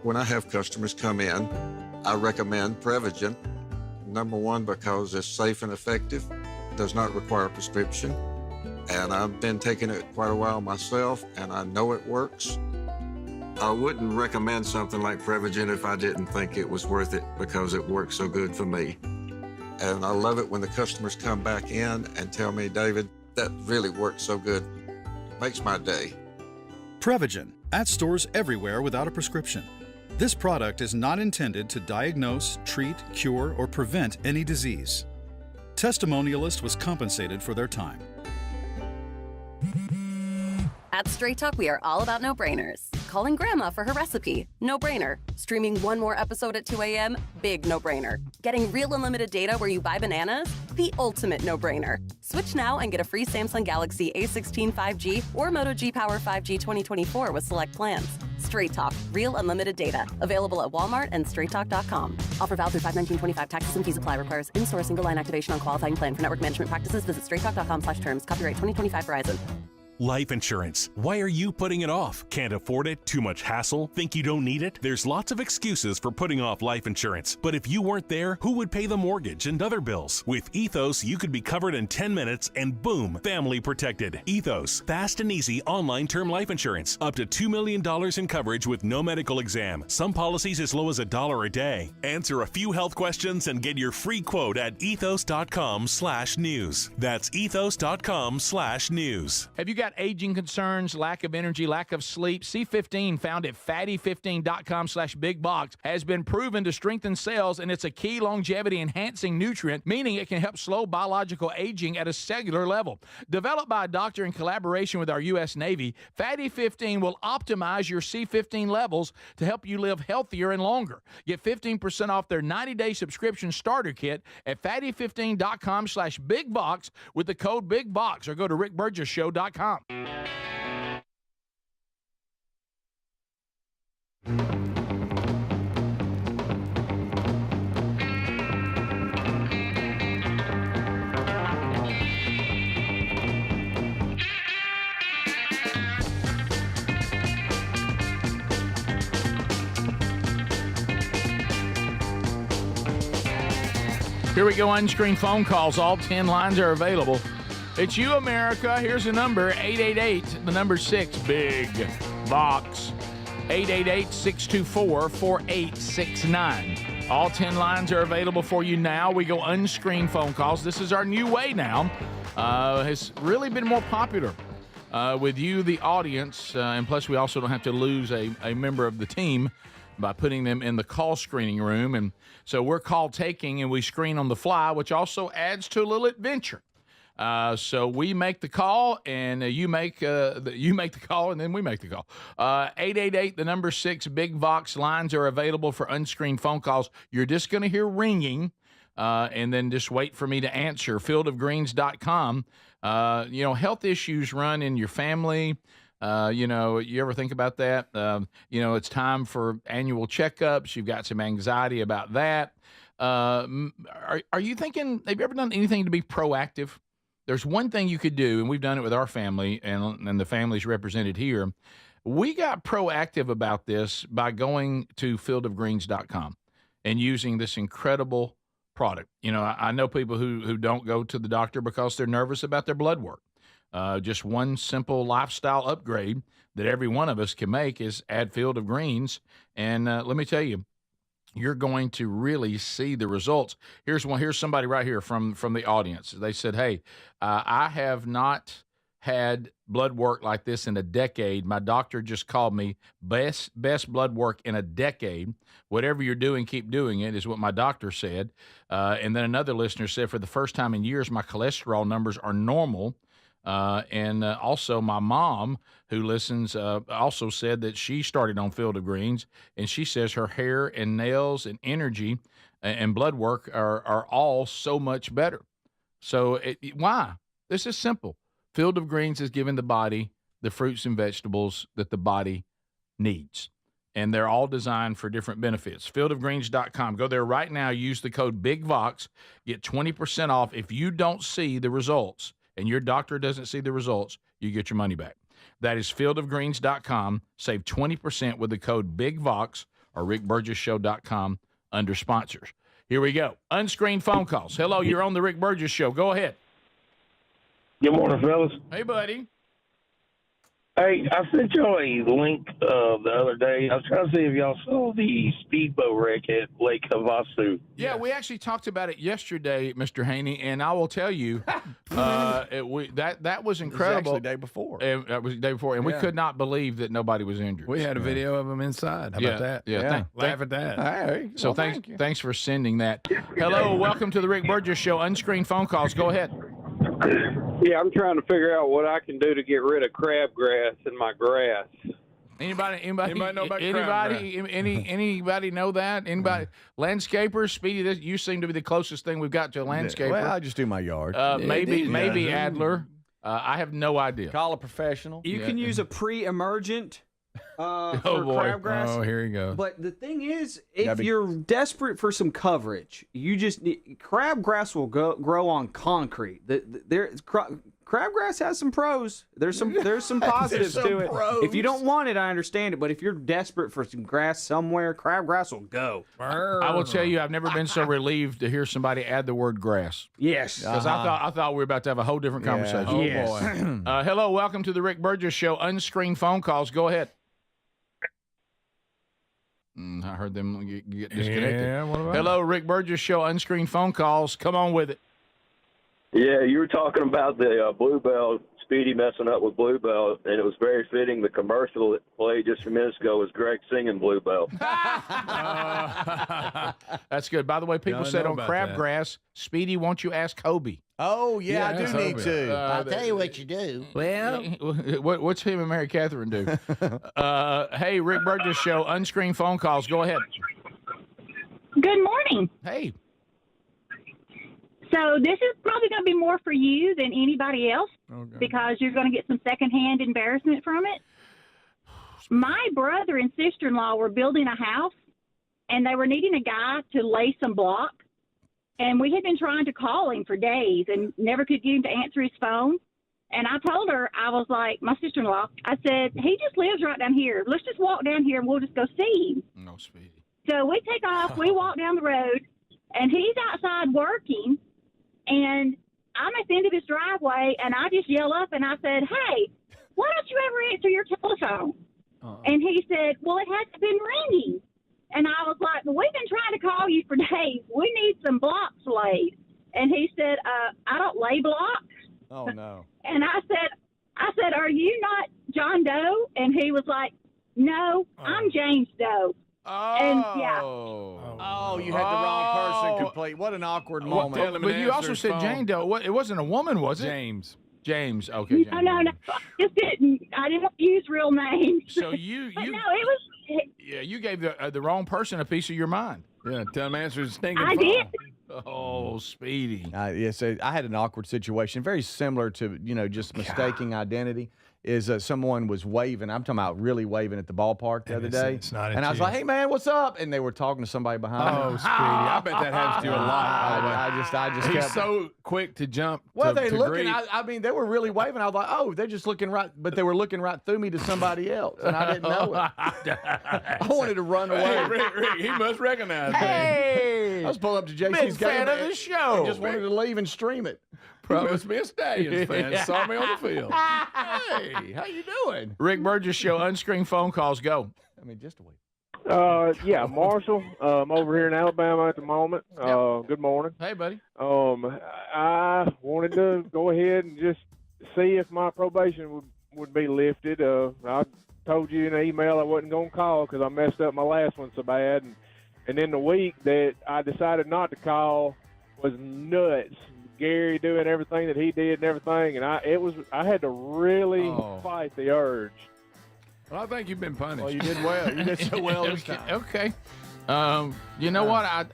When I have customers come in, I recommend Prevagen. Number one, because it's safe and effective, does not require a prescription, and I've been taking it quite a while myself, and I know it works. I wouldn't recommend something like Prevagen if I didn't think it was worth it because it works so good for me. And I love it when the customers come back in and tell me, David, that really works so good. Makes my day. Prevagen, at stores everywhere without a prescription. This product is not intended to diagnose, treat, cure, or prevent any disease. Testimonialist was compensated for their time. At Straight Talk, we are all about no-brainers. Calling Grandma for her recipe, no-brainer. Streaming one more episode at 2 a.m., big no-brainer. Getting real unlimited data where you buy bananas, the ultimate no-brainer. Switch now and get a free Samsung Galaxy A16 5G or Moto G Power 5G 2024 with select plans. Straight Talk, real unlimited data. Available at Walmart and straighttalk.com. Offer valid through 5/19/25. Taxes and fees apply. Requires in-store single line activation on qualifying plan. For network management practices, visit straighttalk.com/terms. Copyright 2025 Verizon. Life insurance. Why are you putting it off? Can't afford it? Too much hassle? Think you don't need it? There's lots of excuses for putting off life insurance. But if you weren't there, who would pay the mortgage and other bills? With Ethos, you could be covered in 10 minutes and boom, family protected. Ethos, fast and easy online term life insurance. Up to $2 million in coverage with no medical exam. Some policies as low as $1 a day. Answer a few health questions and get your free quote at ethos.com/news. That's ethos.com/news. Have you got aging concerns, lack of energy, lack of sleep? C15, found at fatty15.com/big box, has been proven to strengthen cells, and it's a key longevity enhancing nutrient, meaning it can help slow biological aging at a cellular level. Developed by a doctor in collaboration with our U.S. Navy, Fatty 15 will optimize your C15 levels to help you live healthier and longer. Get 15% off their 90-day subscription starter kit at fatty15.com/big box with the code Big Box, or go to rickburgessshow.com. Here we go, unscreened phone calls. All 10 lines are available. It's you, America. Here's the number, 888, the number 6, Big Box. 888-624-4869. All 10 lines are available for you now. We go unscreened phone calls. This is our new way now. Has really been more popular with you, the audience, and plus we also don't have to lose a member of the team by putting them in the call screening room. And so we're call taking and we screen on the fly, which also adds to a little adventure. So we make the call, and you make the call, and then we make the call. 888, the number 6, Big Box. Lines are available for unscreened phone calls. You're just going to hear ringing, and then just wait for me to answer. fieldofgreens.com. Health issues run in your family. You ever think about that? It's time for annual checkups. You've got some anxiety about that. Are you thinking, have you ever done anything to be proactive? There's one thing you could do, and we've done it with our family, and the family's represented here. We got proactive about this by going to fieldofgreens.com and using this incredible product. I know people who don't go to the doctor because they're nervous about their blood work. Just one simple lifestyle upgrade that every one of us can make is add Field of Greens. And let me tell you, you're going to really see the results. Here's somebody right here from the audience. They said, hey, I have not had blood work like this in a decade. My doctor just called me best blood work in a decade. Whatever you're doing, keep doing it, is what my doctor said. And then another listener said, for the first time in years, my cholesterol numbers are normal. And also my mom, who listens, also said that she started on Field of Greens, and she says her hair and nails and energy and blood work are all so much better. So why? This is simple. Field of Greens is giving the body the fruits and vegetables that the body needs. And they're all designed for different benefits. Fieldofgreens.com. Go there right now. Use the code BIGVOX. Get 20% off. If you don't see the results and your doctor doesn't see the results, you get your money back. That is fieldofgreens.com. Save 20% with the code BIGVOX or rickburgess.show.com under sponsors. Here we go. Unscreened phone calls. Hello, you're on the Rick Burgess Show. Go ahead. Good morning, fellas. Hey, buddy. Hey, I sent y'all a link the other day. I was trying to see if y'all saw the speedboat wreck at Lake Havasu. Yeah, we actually talked about it yesterday, Mr. Haney, and I will tell you that was incredible. It was actually the day before. That was the day before, and we could not believe that nobody was injured. We had a video of them inside. How about that? Yeah. Laugh at that. Hey, So well, thanks for sending that. Hello, welcome to the Rick Burgess Show. Unscreened phone calls. Go ahead. Yeah, I'm trying to figure out what I can do to get rid of crabgrass in my grass. Anybody know about anybody know that? Anybody? Landscapers, Speedy, you seem to be the closest thing we've got to a landscaper. Well, I just do my yard. Maybe Adler. I have no idea. Call a professional. You can use a pre-emergent for boy. crabgrass. Oh, here you go. But the thing is, if you're desperate for some coverage, you just need, crabgrass will grow on concrete. Crabgrass has some pros. There's some positives to it. If you don't want it, I understand it. But if you're desperate for some grass somewhere, crabgrass will go. I will tell you, I've never been so relieved to hear somebody add the word grass. Yes, because I thought we were about to have a whole different conversation. Yes. Oh boy. Hello, welcome to the Rick Burgess Show. Unscreened phone calls. Go ahead. I heard them get disconnected. Yeah, what about Hello, Rick Burgess Show. Unscreened phone calls. Come on with it. Yeah, you were talking about the Bluebell, Speedy messing up with Bluebell, and it was very fitting. The commercial that played just a few minutes ago was Greg singing Bluebell. That's good. By the way, people said on crabgrass, Speedy, won't you ask Kobe? Oh, yeah, I do need to. I'll tell you what you do. Well, what's him and Mary Catherine do? Hey, Rick Burgess Show, unscreened phone calls. Go ahead. Good morning. Hey. So this is probably going to be more for you than anybody else because you're going to get some secondhand embarrassment from it. My brother and sister-in-law were building a house, and they were needing a guy to lay some block. And we had been trying to call him for days and never could get him to answer his phone. And I told her, I was like, my sister-in-law, I said, he just lives right down here. Let's just walk down here and we'll just go see him. No, Speedy. So we take off, we walk down the road, and he's outside working. And I'm at the end of his driveway, and I just yell up, and I said, hey, why don't you ever answer your telephone? And he said, well, it hasn't been ringing. And I was like, well, we've been trying to call you for days. We need some blocks laid. And he said, I don't lay blocks. Oh, no. And I said, are you not John Doe? And he was like, no, I'm James Doe. Oh. And yeah. Oh, you had the wrong person complete. What an awkward moment. But you also said Jane Doe. It wasn't a woman, was it? James. Okay. James. No. I just didn't. I didn't use real names. So you no, it was. Yeah, you gave the wrong person a piece of your mind. Yeah, tell him answer his stinking I phone. did. Oh, Speedy. So I had an awkward situation, very similar to, just mistaking identity. Is someone was waving. I'm talking about really waving at the ballpark the other day. It's not and I was like, hey, man, what's up? And they were talking to somebody behind me. Oh, Speedy. I bet that happens to you a lot. I just He's kept... so quick to jump. Well, to looking. greet. I mean, they were really waving. I was like, oh, they're just looking right. But they were looking right through me to somebody else. And I didn't know it. I wanted to run away. Hey, Rick, he must recognize me. I was pulling up to JC's Big fan of the show. I just wanted to leave and stream it. Probably must be a Stallions fan. Saw me on the field. Hey, how you doing? Rick Burgess Show, unscreened phone calls. Go. I mean, just a week. Yeah, Marshall. I'm over here in Alabama at the moment. Good morning. Hey, buddy. I wanted to go ahead and just see if my probation would be lifted. I told you in an email I wasn't going to call because I messed up my last one so bad. And then the week that I decided not to call was nuts. Gary doing everything that he did and everything, and I had to really fight the urge. Well, I think you've been punished. Well, you did well. You did so well this time. Okay. You know what?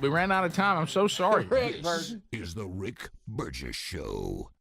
We ran out of time. I'm so sorry. This is the Rick Burgess Show.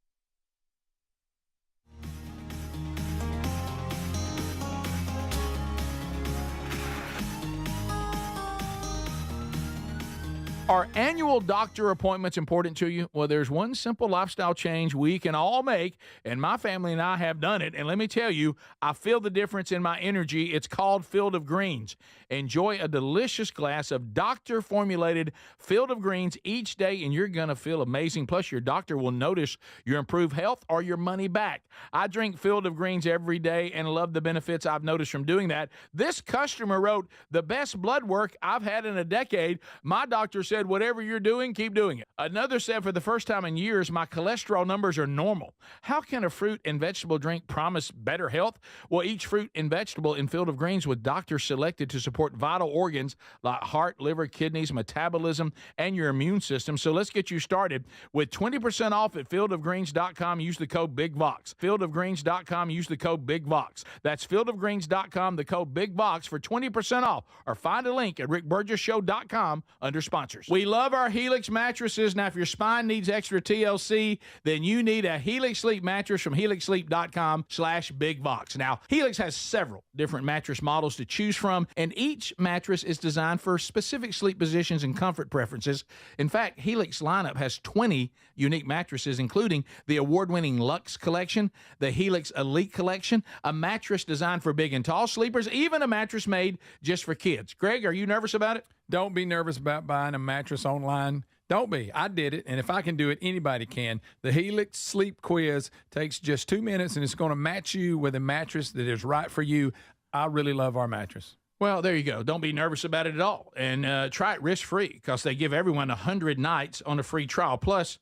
Are annual doctor appointments important to you? Well, there's one simple lifestyle change we can all make, and my family and I have done it. And let me tell you, I feel the difference in my energy. It's called Field of Greens. Enjoy a delicious glass of doctor-formulated Field of Greens each day, and you're going to feel amazing. Plus, your doctor will notice your improved health or your money back. I drink Field of Greens every day and love the benefits I've noticed from doing that. This customer wrote, the best blood work I've had in a decade. My doctor said, whatever you're doing, keep doing it. Another said, for the first time in years, my cholesterol numbers are normal. How can a fruit and vegetable drink promise better health? Well, each fruit and vegetable in Field of Greens with doctors selected to support vital organs like heart, liver, kidneys, metabolism, and your immune system. So let's get you started with 20% off at fieldofgreens.com. Use the code BIGVOX. Fieldofgreens.com. Use the code BIGVOX. That's fieldofgreens.com, the code BIGVOX for 20% off. Or find a link at rickburgessshow.com under sponsors. We love our Helix mattresses. Now, if your spine needs extra TLC, then you need a Helix Sleep mattress from helixsleep.com/BigVox. Now, Helix has several different mattress models to choose from, and each mattress is designed for specific sleep positions and comfort preferences. In fact, Helix lineup has 20 unique mattresses, including the award-winning Luxe Collection, the Helix Elite Collection, a mattress designed for big and tall sleepers, even a mattress made just for kids. Greg, are you nervous about it? Don't be nervous about buying a mattress online. Don't be. I did it, and if I can do it, anybody can. The Helix Sleep Quiz takes just 2 minutes, and it's going to match you with a mattress that is right for you. I really love our mattress. Well, there you go. Don't be nervous about it at all. And try it risk-free because they give everyone 100 nights on a free trial. Plus,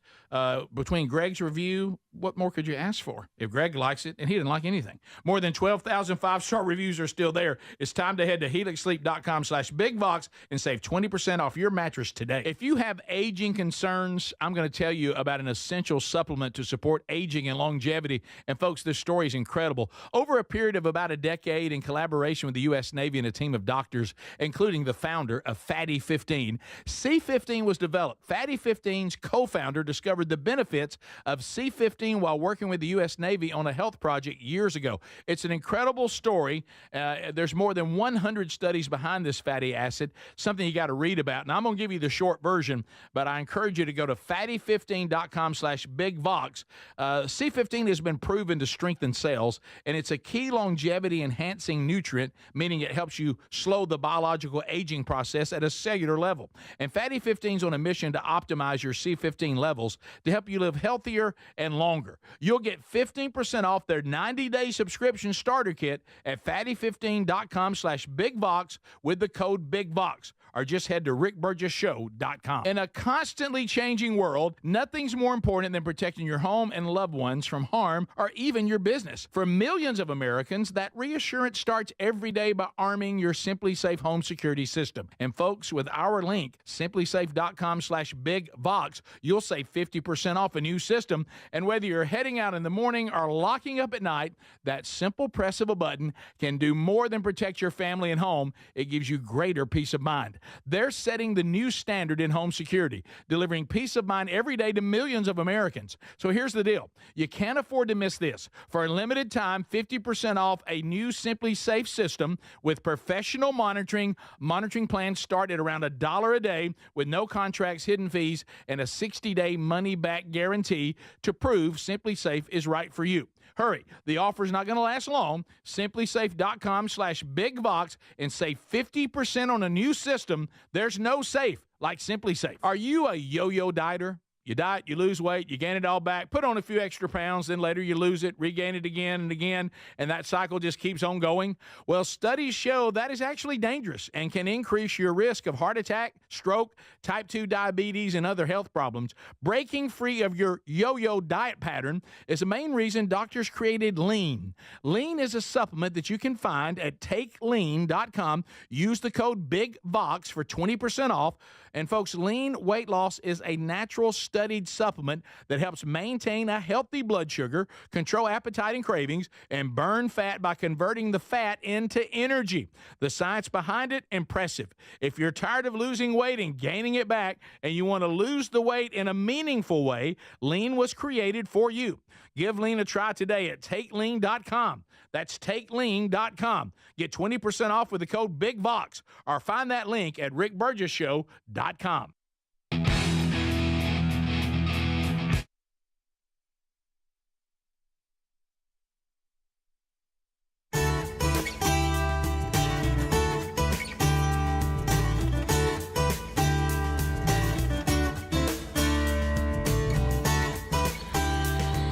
between Greg's review, what more could you ask for? If Greg likes it, and he didn't like anything. More than 12,000 five-star reviews are still there. It's time to head to helixsleep.com/BigVox and save 20% off your mattress today. If you have aging concerns, I'm going to tell you about an essential supplement to support aging and longevity. And folks, this story is incredible. Over a period of about a decade, in collaboration with the U.S. Navy and a team of doctors, including the founder of Fatty 15, C15 was developed. Fatty 15's co-founder discovered the benefits of C15 while working with the U.S. Navy on a health project years ago. It's an incredible story. There's more than 100 studies behind this fatty acid, something you got to read about. And I'm going to give you the short version, but I encourage you to go to fatty15.com/BigVox. C15 has been proven to strengthen cells, and it's a key longevity-enhancing nutrient, meaning it helps you slow the biological aging process at a cellular level. And Fatty 15 is on a mission to optimize your C15 levels to help you live healthier and longer. You'll get 15% off their 90-day subscription starter kit at fatty15.com/BigVox with the code BigVox. Or just head to rickburgessshow.com. In a constantly changing world, nothing's more important than protecting your home and loved ones from harm or even your business. For millions of Americans, that reassurance starts every day by arming your Simply Safe home security system. And folks, with our link, simplysafe.com/BigVox, you'll save 50% off a new system. And whether you're heading out in the morning or locking up at night, that simple press of a button can do more than protect your family and home. It gives you greater peace of mind. They're setting the new standard in home security, delivering peace of mind every day to millions of Americans. So here's the deal. You can't afford to miss this. For a limited time, 50% off a new Simply Safe system with professional monitoring. Monitoring plans start at around $1 a day with no contracts, hidden fees, and a 60-day money-back guarantee to prove Simply Safe is right for you. Hurry. The offer's not going to last long. simplysafe.com/BigVox and save 50% on a new system. There's no safe like Simply Safe. Are you a yo-yo dieter? You diet, you lose weight, you gain it all back, put on a few extra pounds, then later you lose it, regain it again and again, and that cycle just keeps on going. Well, studies show that is actually dangerous and can increase your risk of heart attack, stroke, type 2 diabetes, and other health problems. Breaking free of your yo-yo diet pattern is the main reason doctors created Lean. Lean is a supplement that you can find at takelean.com. Use the code BIGVOX for 20% off. And folks, Lean weight loss is a natural studied supplement that helps maintain a healthy blood sugar, control appetite and cravings, and burn fat by converting the fat into energy. The science behind it, impressive. If you're tired of losing weight and gaining it back, and you want to lose the weight in a meaningful way, Lean was created for you. Give Lean a try today at takelean.com. That's takelean.com. Get 20% off with the code BIGVOX, or find that link at rickburgessshow.com.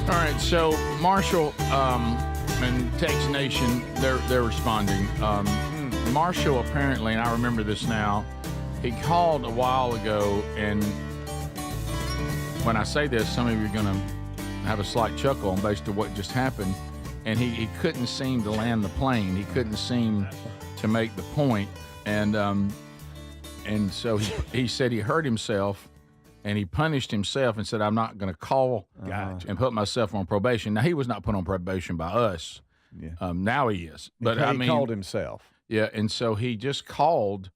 All right, so Marshall and Tex Nation, they're responding. Marshall apparently, and I remember this now, he called a while ago, and when I say this, some of you are going to have a slight chuckle on based on what just happened, and he couldn't seem to land the plane. He couldn't seem to make the point, and so he said he hurt himself. And he punished himself and said, I'm not going to call and put myself on probation. Now, he was not put on probation by us. Yeah. Now he is. But he called himself. Yeah, and so he just called.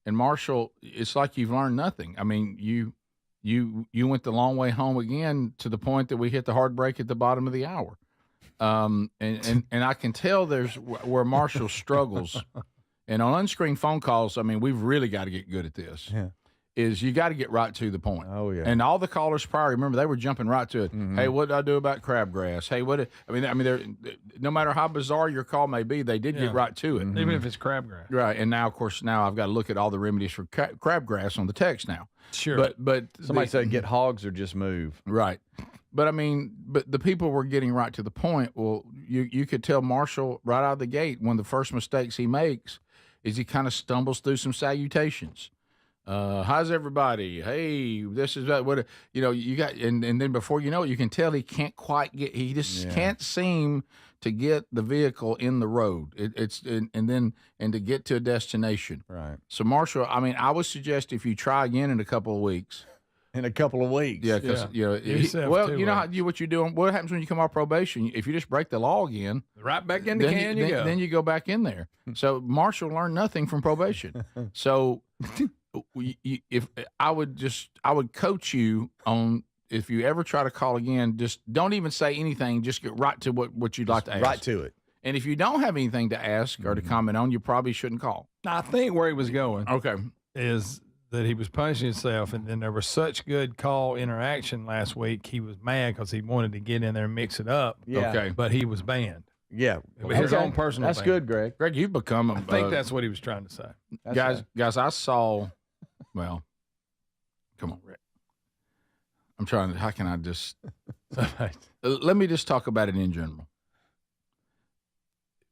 And, Marshall, it's like you've learned nothing. I mean, you went the long way home again to the point that we hit the hard break at the bottom of the hour. And I can tell there's where Marshall struggles. And on unscreened phone calls, I mean, we've really got to get good at this. Yeah. Is you got to get right to the point. Oh, yeah. And all the callers prior, remember, they were jumping right to it. Mm-hmm. Hey, what did I do about crabgrass? Hey, no matter how bizarre your call may be, they did get right to it. Mm-hmm. Even if it's crabgrass. Right. And now, of course, I've got to look at all the remedies for crabgrass on the text now. Sure. But somebody said get hogs or just move. Right. But, I mean, the people were getting right to the point. Well, you could tell Marshall right out of the gate, one of the first mistakes he makes is he kind of stumbles through some salutations. How's everybody? Hey, this is what you got, and then before you know it, you can tell he can't quite get. He just can't seem to get the vehicle in the road. And to get to a destination. Right. So Marshall, I mean, I would suggest if you try again in a couple of weeks. In a couple of weeks. Yeah, because what you're doing. What happens when you come off probation? If you just break the law again, right back in the can you go. Then you go back in there. So Marshall learned nothing from probation. So. If I would coach you on, if you ever try to call again, just don't even say anything. Just get right to what you'd like to ask. Right to it. And if you don't have anything to ask or to comment on, you probably shouldn't call. I think where he was going, is that he was punishing himself, and then there was such good call interaction last week. He was mad because he wanted to get in there and mix it up. Yeah. Okay, but he was banned. Yeah, his own personal. That's ban. good, Greg. Greg, you've become. I think that's what he was trying to say. Guys, I saw. Well, come on, Rick. I'm trying to. How can I just? Let me just talk about it in general.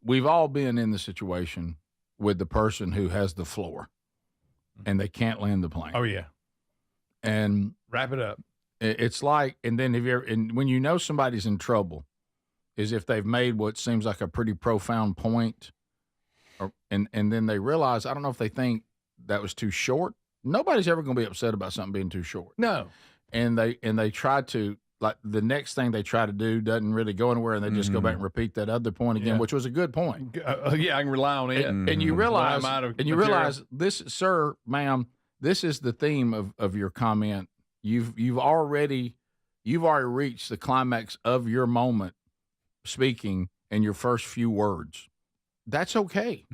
We've all been in the situation with the person who has the floor, and they can't land the plane. Oh yeah, and wrap it up. It's like, and then when you know somebody's in trouble, is if they've made what seems like a pretty profound point, and then they realize, I don't know if they think that was too short. Nobody's ever going to be upset about something being too short. No. And they try to, like, the next thing they try to do doesn't really go anywhere, and they just go back and repeat that other point again, which was a good point. I can rely on it. And you realize this, sir, ma'am, this is the theme of your comment. You've already reached the climax of your moment speaking in your first few words. That's okay.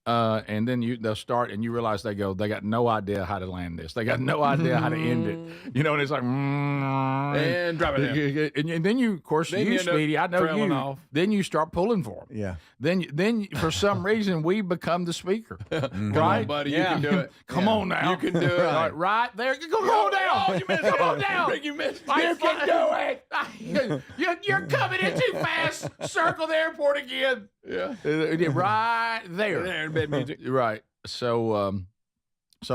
And then they'll start, and you realize they got no idea how to land this. They got no idea how to end it. You know, and it's like, and drop it in. And then you, of course, Then you end up Speedy, I know trailing you. off. Then you start pulling for them. Yeah. Then for some reason we become the speaker. Come Right, on, buddy, you can do it. Come on now, You can do it. Right there, go down. Oh, you missed it. Come on down. Rick, you missed it. You can do it. You're coming in too fast. Circle the airport again. Yeah. Right there. There in bed music. Right. So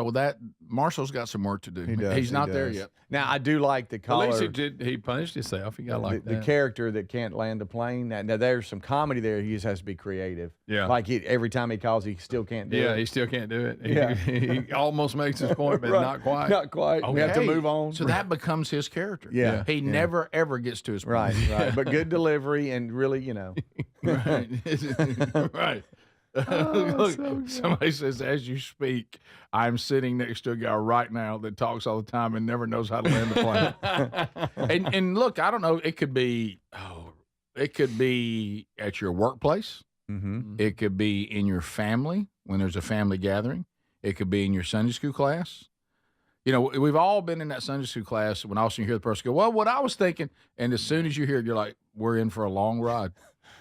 with that, Marshall's got some work to do. He's not there yet. Now, I do like the At caller. least he punished himself. He got like the that. character that can't land a plane. Now, there's some comedy there. He just has to be creative. Yeah. Like every time he calls, he still can't do it. Yeah, he still can't do it. Yeah. He almost makes his point, but Right. not quite. Not quite. We have to Okay. move on. So that becomes his character. Yeah. He Yeah. never, ever gets to his point. Right. But good delivery and really, Right. Right. Look, somebody says, as you speak, I'm sitting next to a guy right now that talks all the time and never knows how to land the plane. and look, I don't know. It could be at your workplace. Mm-hmm. It could be in your family when there's a family gathering. It could be in your Sunday school class. You know, we've all been in that Sunday school class when also you hear the person go, well, what I was thinking. And as soon as you hear it, you're like, we're in for a long ride.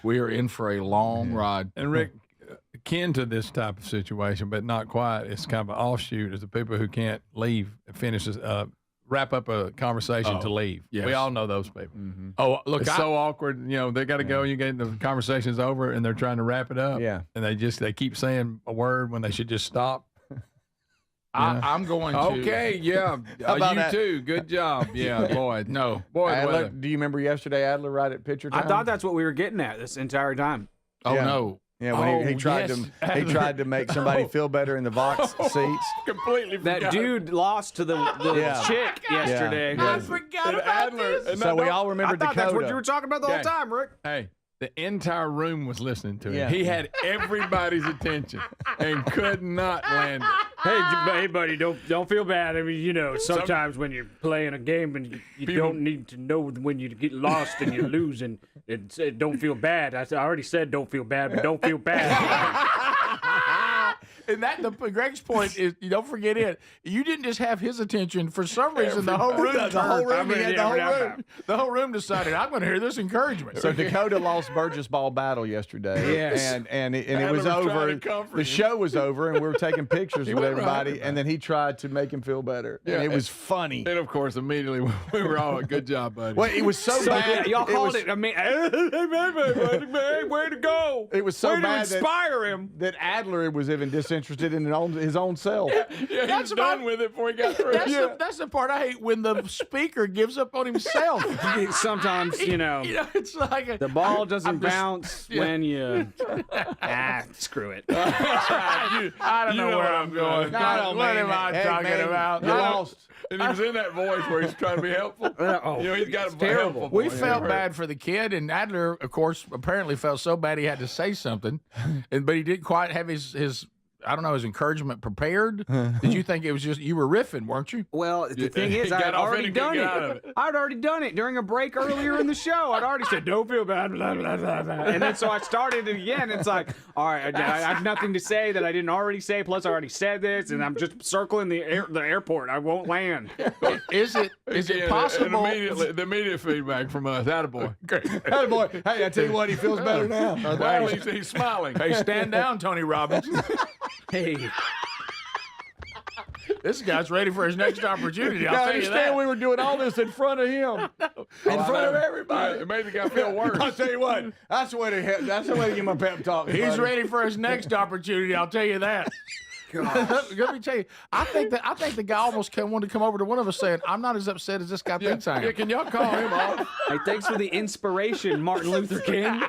We are in for a long ride. And Rick, akin to this type of situation, but not quite. It's kind of an offshoot is the people who can't leave, wrap up a conversation to leave. Yes. We all know those people. Mm-hmm. Oh, look, it's so awkward. You know, they got to go. You get the conversation's over, and they're trying to wrap it up. Yeah, and they keep saying a word when they should just stop. I'm going to. Okay, yeah. How about you that? too. Good job. Yeah, boy. No. Boy, Adler, do you remember yesterday, Adler, right at picture time? I thought that's what we were getting at this entire time. Oh, Yeah. no. Yeah, when he tried yes. he tried to make somebody feel better in the Vox seats. Completely That forgot. dude lost to the Yeah. chick yesterday. Yeah. I forgot And about Adler, this. and So we all I remember thought Dakota. that's what you were talking about the whole Okay. time, Rick. Hey, the entire room was listening to him. Yeah. He had everybody's attention and could not land it. Hey, buddy, don't feel bad. I mean, you know, sometimes when you're playing a game and you don't need to know when you get lost and you lose, and don't feel bad. I already said don't feel bad, but don't feel bad. And Greg's point is, you don't forget it. You didn't just have his attention. For some reason, the whole room, The whole room, he had the whole room. the whole room decided, I'm going to hear this encouragement. So Dakota lost Burgess ball battle yesterday. Yes. And it Adler was was trying over. to comfort The him. show was over, and we were taking pictures with went right everybody. with And then he tried to make him feel better. Yeah, And it was funny. And of course, immediately we were all, good job, buddy. Well, it was so bad. Y'all called was, it. I mean, hey, way to go. It was so way to bad inspire him. that Adler was even disinterested in his own self. Yeah, he was done with it before he got through. That's the part I hate, when the speaker gives up on himself. Sometimes, You know, it's like the ball doesn't I'm just- bounce yeah. when you. Screw it. I don't know where I'm going. No, What man. am I Hey, talking man, about? You lost. And he was in that voice where he's trying to be helpful. Oh, You know, he's got a terrible. helpful We voice. felt bad for the kid, and Adler, of course, apparently felt so bad he had to say something, but he didn't quite have his I don't know, his encouragement prepared. Did you think it was just you were riffing, weren't you? Well, the thing he is, got I'd off already and he couldn't done get out of it. it. I'd already done it during a break earlier in the show. I'd already said, "Don't feel bad," blah, blah, blah, blah. And then so I started it again. It's like, all right, I have nothing to say that I didn't already say. Plus, I already said this, and I'm just circling the airport. I won't land. Is it And possible? immediately, the immediate feedback from us, attaboy. Attaboy. Hey, I tell you what, he feels better now. Well, at least he's smiling. Hey, stand down, Tony Robbins. Hey. This guy's ready for his next opportunity. You I'll tell you understand that. we were doing all this in front of him. In front of everybody. It made the guy feel worse. I'll tell you what, that's the way to give him a pep talk. He's buddy. ready for his next opportunity. I'll tell you that. Let me tell you, I think the guy almost wanted to come over to one of us saying, "I'm not as upset as this guy thinks I am." Yeah, can y'all call him off? Hey, thanks for the inspiration, Martin Luther King.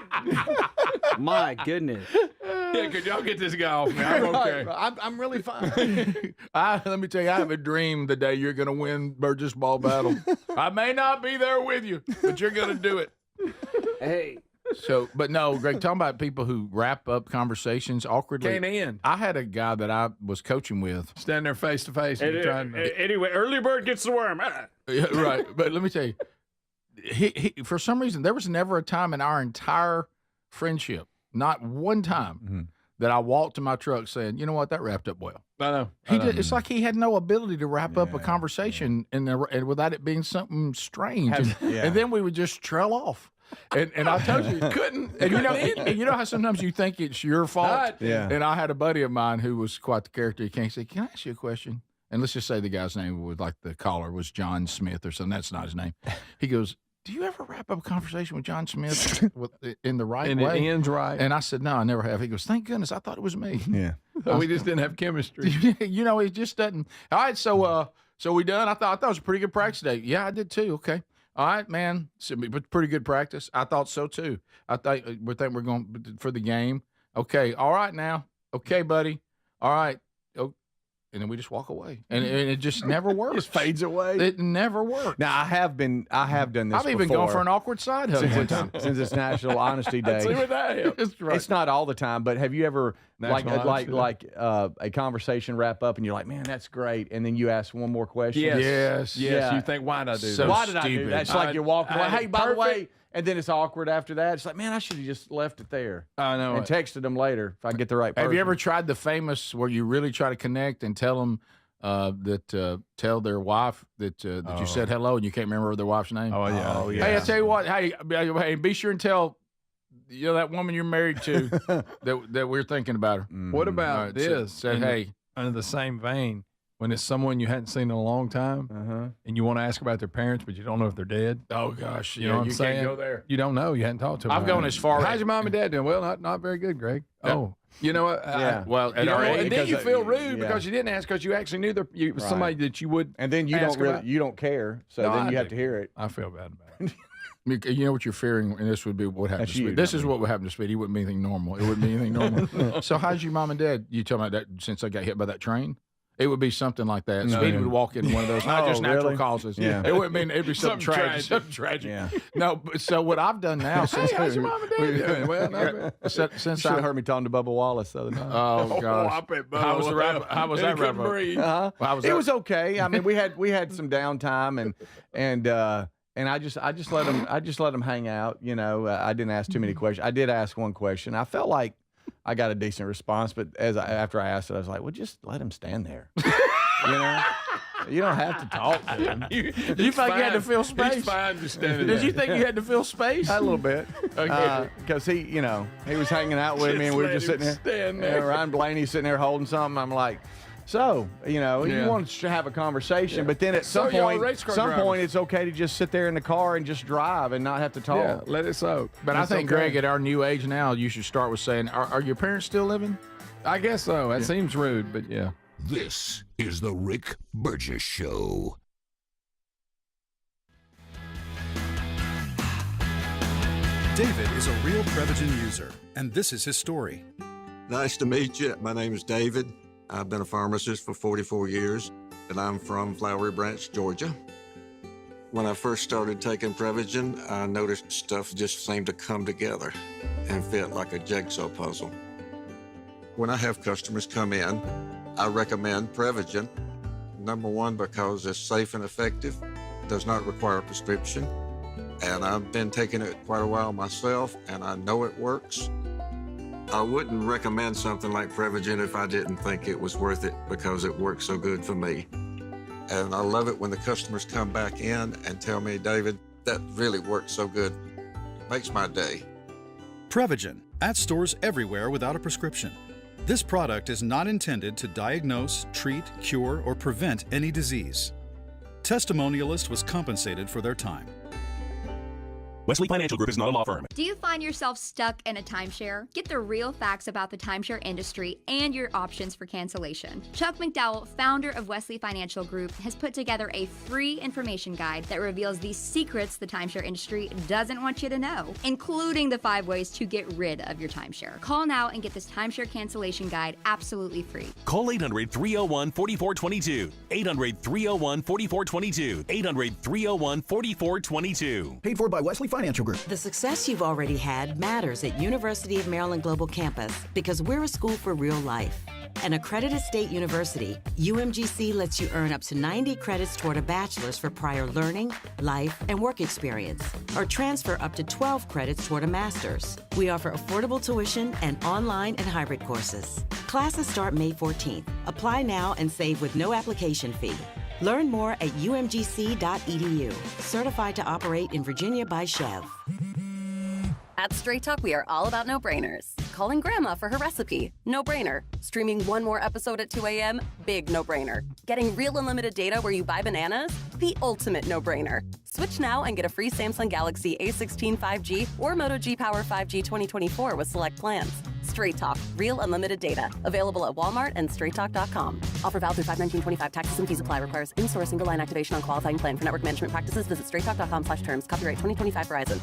My goodness. Yeah, could y'all get this guy off me? I'm okay. I'm really fine. Let me tell you, I have a dream the day you're going to win Burgess ball battle. I may not be there with you, but you're going to do it. Hey. So, but no, Greg, talking about people who wrap up conversations awkwardly. Can't end. I had a guy that I was coaching with. Stand there face to face and trying to. Anyway, early bird gets the worm. Yeah, right. But let me tell you, he for some reason, there was never a time in our entire friendship, not one time, that I walked to my truck saying, you know what, that wrapped up well. I know. It's like he had no ability to wrap up a conversation and without it being something strange. And then we would just trail off. And I told you, couldn't. And you know how sometimes you think it's your fault? Yeah. And I had a buddy of mine who was quite the character. He came and said, can I ask you a question? And let's just say the guy's name was like the caller was John Smith or something. That's not his name. He goes, do you ever wrap up a conversation with John Smith in the right and way? it ends right. And I said, no, I never have. He goes, thank goodness. I thought it was me. Yeah. We just didn't have chemistry. It just doesn't. All right, so we done. I thought it was a pretty good practice day. Yeah, I did too. Okay. All right, man. But pretty good practice. I thought so too. I think we're going for the game. Okay. All right now. Okay, buddy. All right. And then we just walk away, and it just never works. Just fades away. It never works. Now I have done this. I've even gone for an awkward side hug one time since it's National Honesty Day. See what that is. Right. It's not all the time, but have you ever like a conversation wrap up and you're like, man, that's great, and then you ask one more question? Yes. Yeah. You think, why did I do So that? Why did I do stupid. that? It's like you're walking away. Hey, by the perfect. way, and then it's awkward after that. It's like, man, I should have just left it there. I know. And texted them later if I get the right person. Have you ever tried the famous where you really try to connect and tell them tell their wife that you said hello and you can't remember their wife's name? Oh yeah. Hey, I tell you what. Hey, be sure and tell that woman you're married to that we're thinking about her. What about Right, this? Said, hey, under the same vein, when it's someone you hadn't seen in a long time, and you want to ask about their parents, but you don't know if they're dead. oh gosh, You know what I'm you saying? can't go there. You don't know. You hadn't talked to them. I've gone as far. How's your mom and dad doing? Well, not very good, Greg. Yeah. Oh, you know what? Yeah. Well, You know, our age, and then you because, feel rude yeah. because you didn't ask because you actually knew somebody that you would. And then you ask about. you don't care, so No, then I you have do. to hear it. I feel bad about it. you know what you're fearing, and this would be what happened That's to Speedy. you, This not is me. what would happen to Speedy. It wouldn't be anything normal. It wouldn't be anything normal. So how's your mom and dad? You tell me that since I got hit by that train? It would be something like that. No. Speedy would walk into one of those, not just natural really? causes. Yeah. It wouldn't mean it'd be something tragic. Something tragic. Yeah. No, but so what I've done now since How's your mom and dad doing? Well, not bad. since Should have I heard me talking to Bubba Wallace the other night. oh gosh, I bet Bubba how was the was wrap? How was that couldn't wrap up? breathe. Uh-huh. How was It that? was okay. I mean, we had some downtime and I just let them hang out. You know, I didn't ask too many questions. I did ask one question. I felt like I got a decent response, but after I asked it, I was like, well, just let him stand there. You know, you don't have to talk to him. you think you had to fill space? He's fine just standing Did you there. think you had to fill space? A little bit, because he was hanging out with me, and we were just sitting there. Stand there. Ryan Blaney's sitting there holding something. I'm like, so you want to have a conversation, but then at some y'all point, race car drivers. it's okay to just sit there in the car and just drive and not have to talk. Yeah, let it soak. But I think, Greg, at our new age now, you should start with saying, "Are your parents still living?" I guess so. That seems rude, but yeah. This is the Rick Burgess Show. David is a real Prevagen user, and this is his story. Nice to meet you. My name is David. I've been a pharmacist for 44 years, and I'm from Flowery Branch, Georgia. When I first started taking Prevagen, I noticed stuff just seemed to come together and fit like a jigsaw puzzle. When I have customers come in, I recommend Prevagen. Number one, because it's safe and effective, does not require a prescription, and I've been taking it quite a while myself, and I know it works. I wouldn't recommend something like Prevagen if I didn't think it was worth it because it works so good for me. And I love it when the customers come back in and tell me, David, that really works so good. Makes my day. Prevagen, at stores everywhere without a prescription. This product is not intended to diagnose, treat, cure, or prevent any disease. Testimonialist was compensated for their time. Wesley Financial Group is not a law firm. Do you find yourself stuck in a timeshare? Get the real facts about the timeshare industry and your options for cancellation. Chuck McDowell, founder of Wesley Financial Group, has put together a free information guide that reveals the secrets the timeshare industry doesn't want you to know, including the 5 ways to get rid of your timeshare. Call now and get this timeshare cancellation guide absolutely free. Call 800-301-4422. 800-301-4422. 800-301-4422. Paid for by Wesley Financial Group. The success you've already had matters at University of Maryland Global Campus because we're a school for real life. An accredited state university, UMGC lets you earn up to 90 credits toward a bachelor's for prior learning, life, and work experience, or transfer up to 12 credits toward a master's. We offer affordable tuition and online and hybrid courses. Classes start May 14th. Apply now and save with no application fee. Learn more at umgc.edu. Certified to operate in Virginia by Chev. At Straight Talk, we are all about no-brainers. Calling Grandma for her recipe, no-brainer. Streaming one more episode at 2 a.m., big no-brainer. Getting real unlimited data where you buy bananas, the ultimate no-brainer. Switch now and get a free Samsung Galaxy A16 5G or Moto G Power 5G 2024 with select plans. Straight Talk, real unlimited data. Available at Walmart and straighttalk.com. Offer valid through 5/19/25. Taxes and fees apply. Requires in-store single line activation on qualifying plan. For network management practices, visit straighttalk.com/terms. Copyright 2025 Verizon.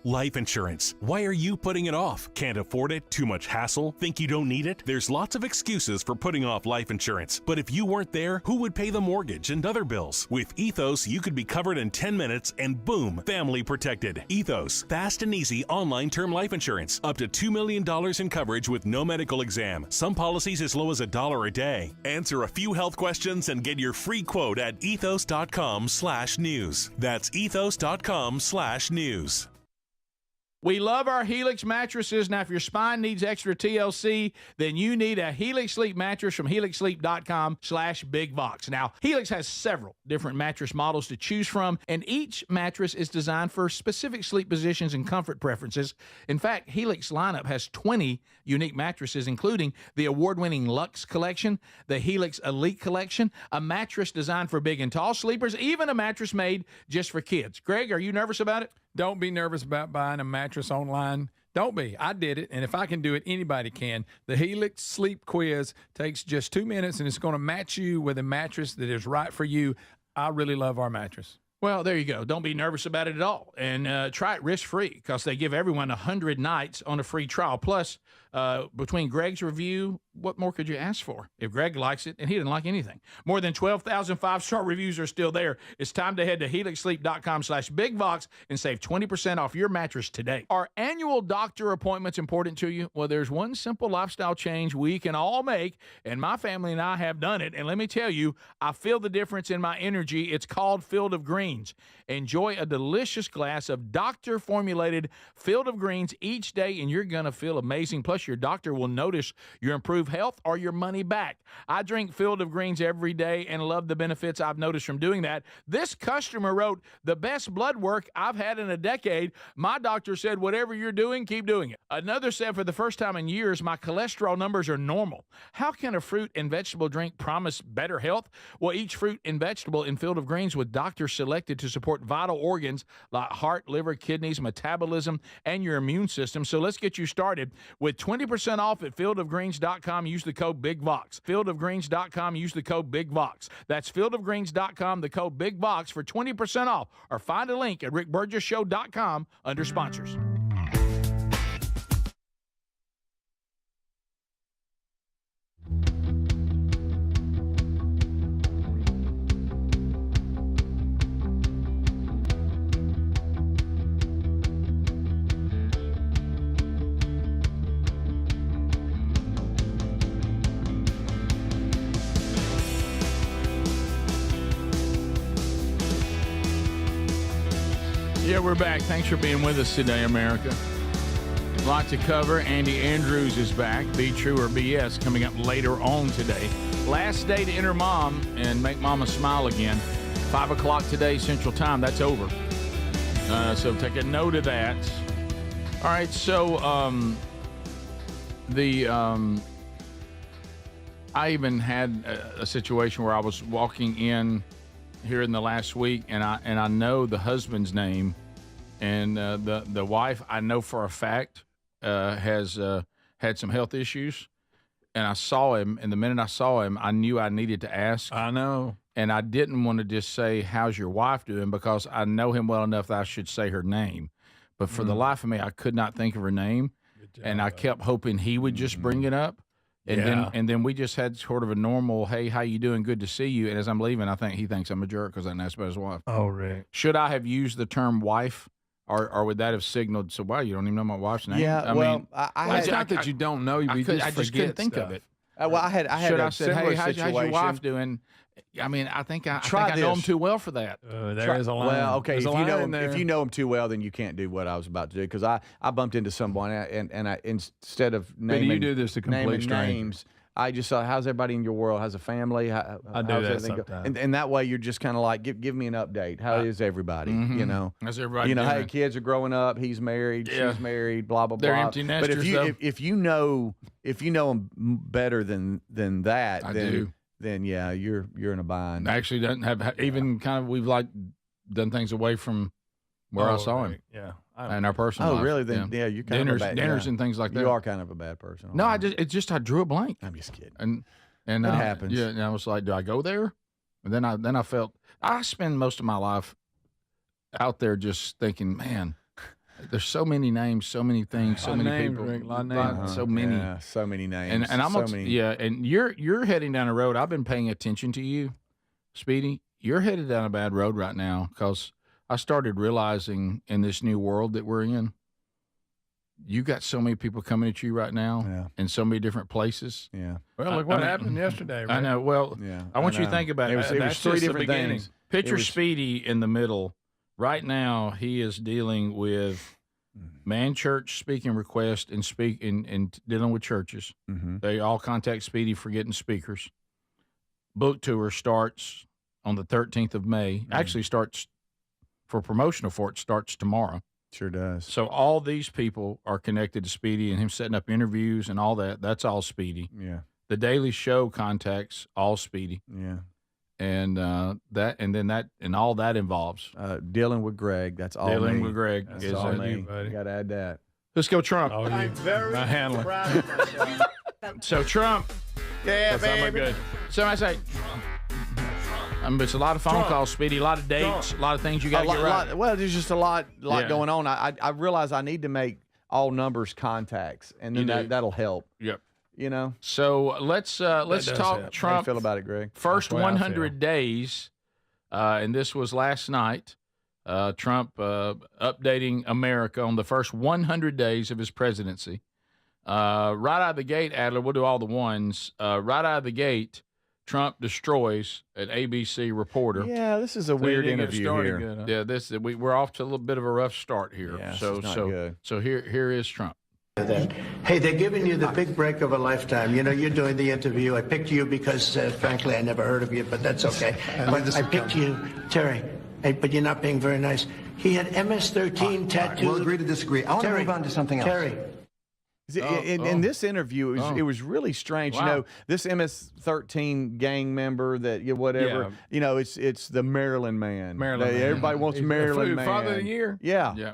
Life insurance. Why are you putting it off? Can't afford it? Too much hassle? Think you don't need it? There's lots of excuses for putting off life insurance. But if you weren't there, who would pay the mortgage and other bills? With Ethos, you could be covered in 10 minutes and boom, family protected. Ethos, fast and easy online term life insurance. Up to $2 million in coverage with no medical exam. Some policies as low as $1 a day. Answer a few health questions and get your free quote at ethos.com/news. That's ethos.com/news. We love our Helix mattresses. Now, if your spine needs extra TLC, then you need a Helix Sleep mattress from helixsleep.com/bigbox. Now, Helix has several different mattress models to choose from, and each mattress is designed for specific sleep positions and comfort preferences. In fact, Helix lineup has 20 unique mattresses, including the award-winning Luxe Collection, the Helix Elite Collection, a mattress designed for big and tall sleepers, even a mattress made just for kids. Greg, are you nervous about it? Don't be nervous about buying a mattress online. Don't be. I did it, and if I can do it, anybody can. The Helix Sleep Quiz takes just 2 minutes, and it's going to match you with a mattress that is right for you. I really love our mattress. Well, there you go. Don't be nervous about it at all. And try it risk-free because they give everyone 100 nights on a free trial. Plus, between Greg's review, what more could you ask for? If Greg likes it, and he didn't like anything. More than 12,000 five-star reviews are still there. It's time to head to helixsleep.com/bigbox and save 20% off your mattress today. Are annual doctor appointments important to you? Well, there's one simple lifestyle change we can all make, and my family and I have done it. And let me tell you, I feel the difference in my energy. It's called Field of Greens. Enjoy a delicious glass of doctor-formulated Field of Greens each day, and you're going to feel amazing. Plus, your doctor will notice your improved health or your money back. I drink Field of Greens every day and love the benefits I've noticed from doing that. This customer wrote, "The best blood work I've had in a decade. My doctor said, whatever you're doing, keep doing it." Another said, "For the first time in years, my cholesterol numbers are normal." How can a fruit and vegetable drink promise better health? Well, each fruit and vegetable in Field of Greens with doctors selected to support vital organs like heart, liver, kidneys, metabolism, and your immune system. So let's get you started with 20% off at fieldofgreens.com. Use the code BIGVOX. Fieldofgreens.com. Use the code BIGVOX. That's fieldofgreens.com, the code BIGVOX for 20% off. Or find a link at rickburgessshow.com under sponsors. Yeah, we're back. Thanks for being with us today, America. A lot to cover. Andy Andrews is back. Be True or BS coming up later on today. Last day to enter Mom and make Mama smile again. 5 o'clock today, Central Time. That's over. So take a note of that. All right, so I even had a situation where I was walking in here in the last week, and I know the husband's name, and the wife I know for a fact has had some health issues, and I saw him, and the minute I saw him, I knew I needed to ask. I know. And I didn't want to just say, "How's your wife doing?" because I know him well enough that I should say her name. But for the life of me, I could not think of her name, and I kept hoping he would just bring it up. And then we just had sort of a normal, "Hey, how you doing? Good to see you." And as I'm leaving, I think he thinks I'm a jerk because I didn't ask about his wife. Oh, Rick. Should I have used the term wife, or would that have signaled, "So, wow, you don't even know my wife's name"? Yeah, I mean, it's not that you don't know. I just couldn't think of it. Well, I had should a I said, similar hey, how's your situation. wife doing? I mean, I think I Try know him this. too well for that. There is a line. Well, okay, There's if a you line know in him, there. if you know him too well, then you can't do what I was about to do, because I bumped into someone and I instead of naming you do this to complete naming strangers. names, I just thought, how's everybody in your world? How's the family? I do how's that everything go? sometimes. And that way you're just kind of like, give me an update. How is everybody? You know, How's everybody You know, hey, doing? kids are growing up. He's married. Yeah. She's married. Blah blah They're blah. empty But nesters, though. if you know them better than that, I then do. then yeah, you're in a bind. Actually, doesn't have even kind of we've like done things away from where I saw him. Yeah. And our personal Oh, life. really? Then yeah, you're kind dinners, of a bad, dinners yeah. and things like that. You are kind of a bad person. No, I drew a blank. I'm just kidding. And It happens. Yeah, and I was like, do I go there? And then I felt I spend most of my life out there just thinking, man, there's so many names, so many things, so many people, Rick, a lot of names. so many, Yeah, so many names. and I'm so gonna, many. yeah, and you're heading down a road. I've been paying attention to you, Speedy. You're headed down a bad road right now because I started realizing in this new world that we're in, you got so many people coming at you right now in so many different places. Yeah. Well, look what happened yesterday. I Rick. know. Well, Yeah, I want I you to know. think about It it. was That's three just the different beginning. things. Picture It was- Speedy in the middle. Right now, he is dealing with man church speaking requests and dealing with churches. Mm-hmm. They all contact Speedy for getting speakers. Book tour starts on the 13th of May. Actually starts for promotional for it starts tomorrow. Sure does. So all these people are connected to Speedy and him setting up interviews and all that. That's all Speedy. Yeah. The Daily Show contacts all Speedy. Yeah. And and all that involves Dealing with Greg. That's all. dealing me. with Greg. That's is all it? me. you, buddy. Got to add that. Let's go, Trump. Oh, you. Very My handler. proud of myself. So Trump. Yeah, What's up, my good? Somebody say. It's a lot of phone calls, Speedy. A lot of dates. A lot of things you got to get right. Well, there's just a lot Yeah. going on. I realize I need to make all numbers contacts, and then You do. that'll help. Yep. You know. So let's does talk help. How do you Trump. feel about it, Greg? First That's the way I 100 days, and this was last night. Trump updating America on the first 100 days of his presidency. Right out of the gate, Adler, we'll do all the ones. Right out of the gate, Trump destroys an ABC reporter. Yeah, this is a So weird you didn't get interview started here. good, huh? Yeah, we're off to a little bit of a rough start here. Yeah, this so is not good. so here is Trump. Hey, they're giving you the big break of a lifetime. You know, you're doing the interview. I picked you because, frankly, I never heard of you, but that's okay. But I picked you, Terry. Hey, but you're not being very nice. He had MS-13 tattooed. We'll agree to disagree. I want to move on to something else. Terry. In this interview, it was really strange. Wow. You know, this MS-13 gang member that whatever. Yeah. You know, it's the Maryland man. Maryland man. Everybody wants He's the Maryland food man. father of the year. Yeah. Yeah.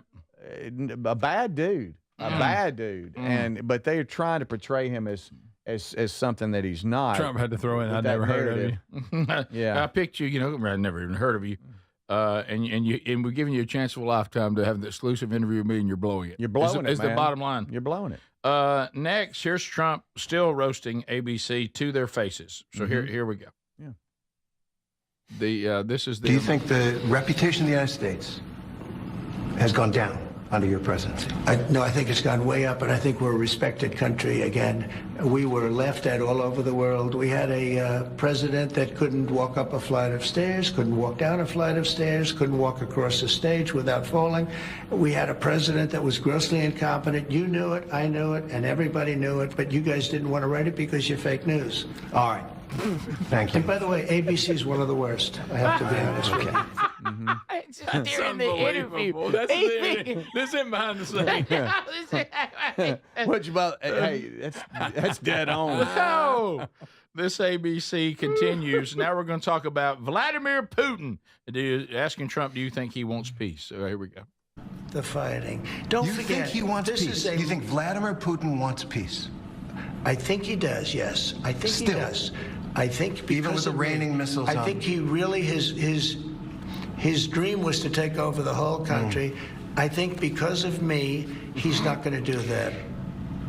A bad dude. A bad dude. But they are trying to portray him as something that he's not. Trump had to throw in, with I that never heard of narrative. you. Yeah. I picked you. You know, I never even heard of you. And we're giving you a chance of a lifetime to have an exclusive interview with me, and you're blowing it. You're blowing it, Is the man. bottom line. You're blowing it. Next, here's Trump still roasting ABC to their faces. So here we go. Yeah. This is the. Do you think the reputation of the United States has gone down under your presidency? No, I think it's gone way up, and I think we're a respected country again. We were laughed at all over the world. We had a president that couldn't walk up a flight of stairs, couldn't walk down a flight of stairs, couldn't walk across the stage without falling. We had a president that was grossly incompetent. You knew it, I knew it, and everybody knew it, but you guys didn't want to write it because you're fake news. All right. Thank you. And by the way, ABC is one of the worst. I have to be honest with you. During the interview. This isn't behind the scenes. What you about? Hey, that's dead on. No. This ABC continues. Now we're going to talk about Vladimir Putin. Asking Trump, do you think he wants peace? So here we go. The fighting. Don't You forget. think he wants this peace? Is You think Vladimir Putin wants peace? I think he does, yes. I think he Still. does. I think because Even with the of me, raining missiles I on think he really, his dream was to take over the whole country. I think because of me, he's not going to do that.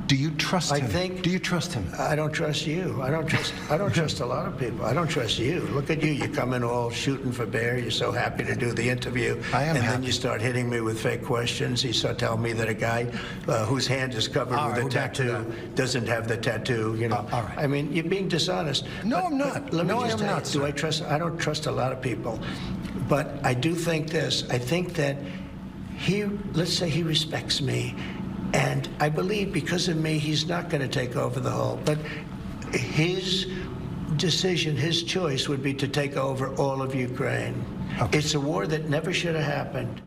Do you trust him? I think. Do you trust him? I don't trust you. I don't trust a lot of people. I don't trust you. Look at you. You come in all shooting for bear. You're so happy to do the interview. I am And happy. then you start hitting me with fake questions. You start telling me that a guy whose hand is covered All with right, a we're back to tattoo doesn't have the tattoo, you know. all right. I mean, you're being dishonest. No, I'm not. Let me No, I just am tell not, you, sir. I don't trust a lot of people. But I do think this. I think that let's say he respects me. And I believe because of me, he's not going to take over the whole. But his decision, his choice would be to take over all of Ukraine. Okay. It's a war that never should have happened.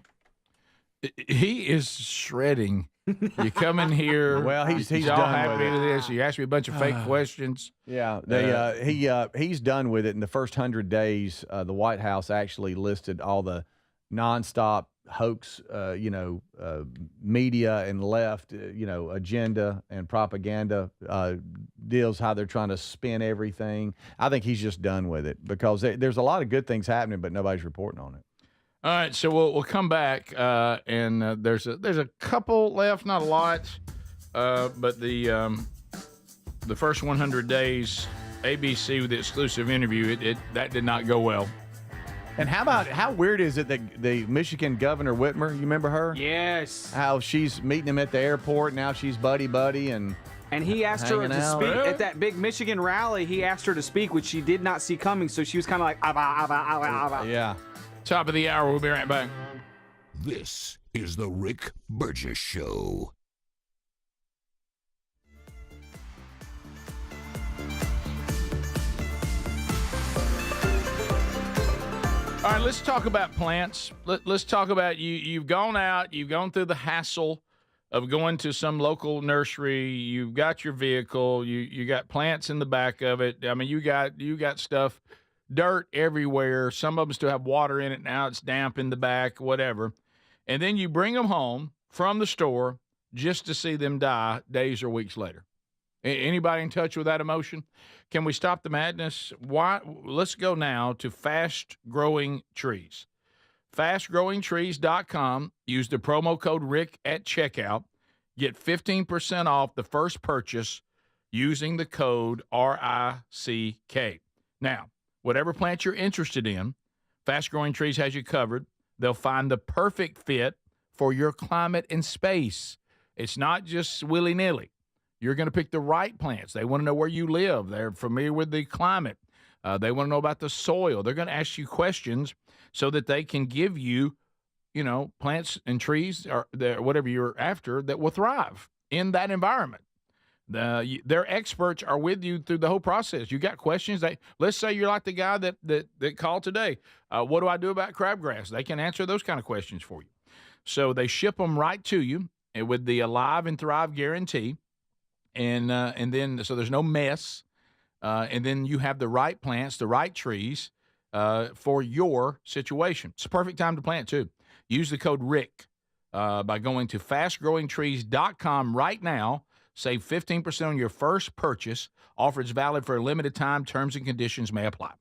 He is shredding. You come in here. Well, he's all done happy with with it. this. You ask me a bunch of fake questions. Yeah, he's done with it. In the first 100 days, the White House actually listed all the nonstop hoax, media and left, agenda and propaganda deals, how they're trying to spin everything. I think he's just done with it because there's a lot of good things happening, but nobody's reporting on it. All right, so we'll come back, and there's a couple left, not a lot, but the first 100 days, ABC with the exclusive interview, that did not go well. And how weird is it that the Michigan Governor Whitmer, you remember her? Yes. How she's meeting him at the airport, now she's buddy, and he asked her to out. speak at that big Michigan rally. He asked her to speak, which she did not see coming, so she was kind of like, ava. Yeah. Top of the hour, we'll be right back. This is the Rick Burgess Show. All right, let's talk about plants. Let's talk about you've gone out, you've gone through the hassle of going to some local nursery. You've got your vehicle. You got plants in the back of it. I mean, you got stuff, dirt everywhere. Some of them still have water in it. Now it's damp in the back, whatever. And then you bring them home from the store just to see them die days or weeks later. Anybody in touch with that emotion? Can we stop the madness? Let's go now to Fast Growing Trees. FastGrowingTrees.com. Use the promo code Rick at checkout. Get 15% off the first purchase using the code RICK. Now, whatever plant you're interested in, Fast Growing Trees has you covered. They'll find the perfect fit for your climate and space. It's not just willy-nilly. You're going to pick the right plants. They want to know where you live. They're familiar with the climate. They want to know about the soil. They're going to ask you questions so that they can give you, plants and trees or whatever you're after that will thrive in that environment. Their experts are with you through the whole process. You got questions. Let's say you're like the guy that called today. What do I do about crabgrass? They can answer those kind of questions for you. So they ship them right to you with the Alive and Thrive guarantee. And then so there's no mess, and then you have the right plants, the right trees for your situation. It's a perfect time to plant too. Use the code RICK by going to fastgrowingtrees.com right now. Save 15% on your first purchase. Offer is valid for a limited time. Terms and conditions may apply.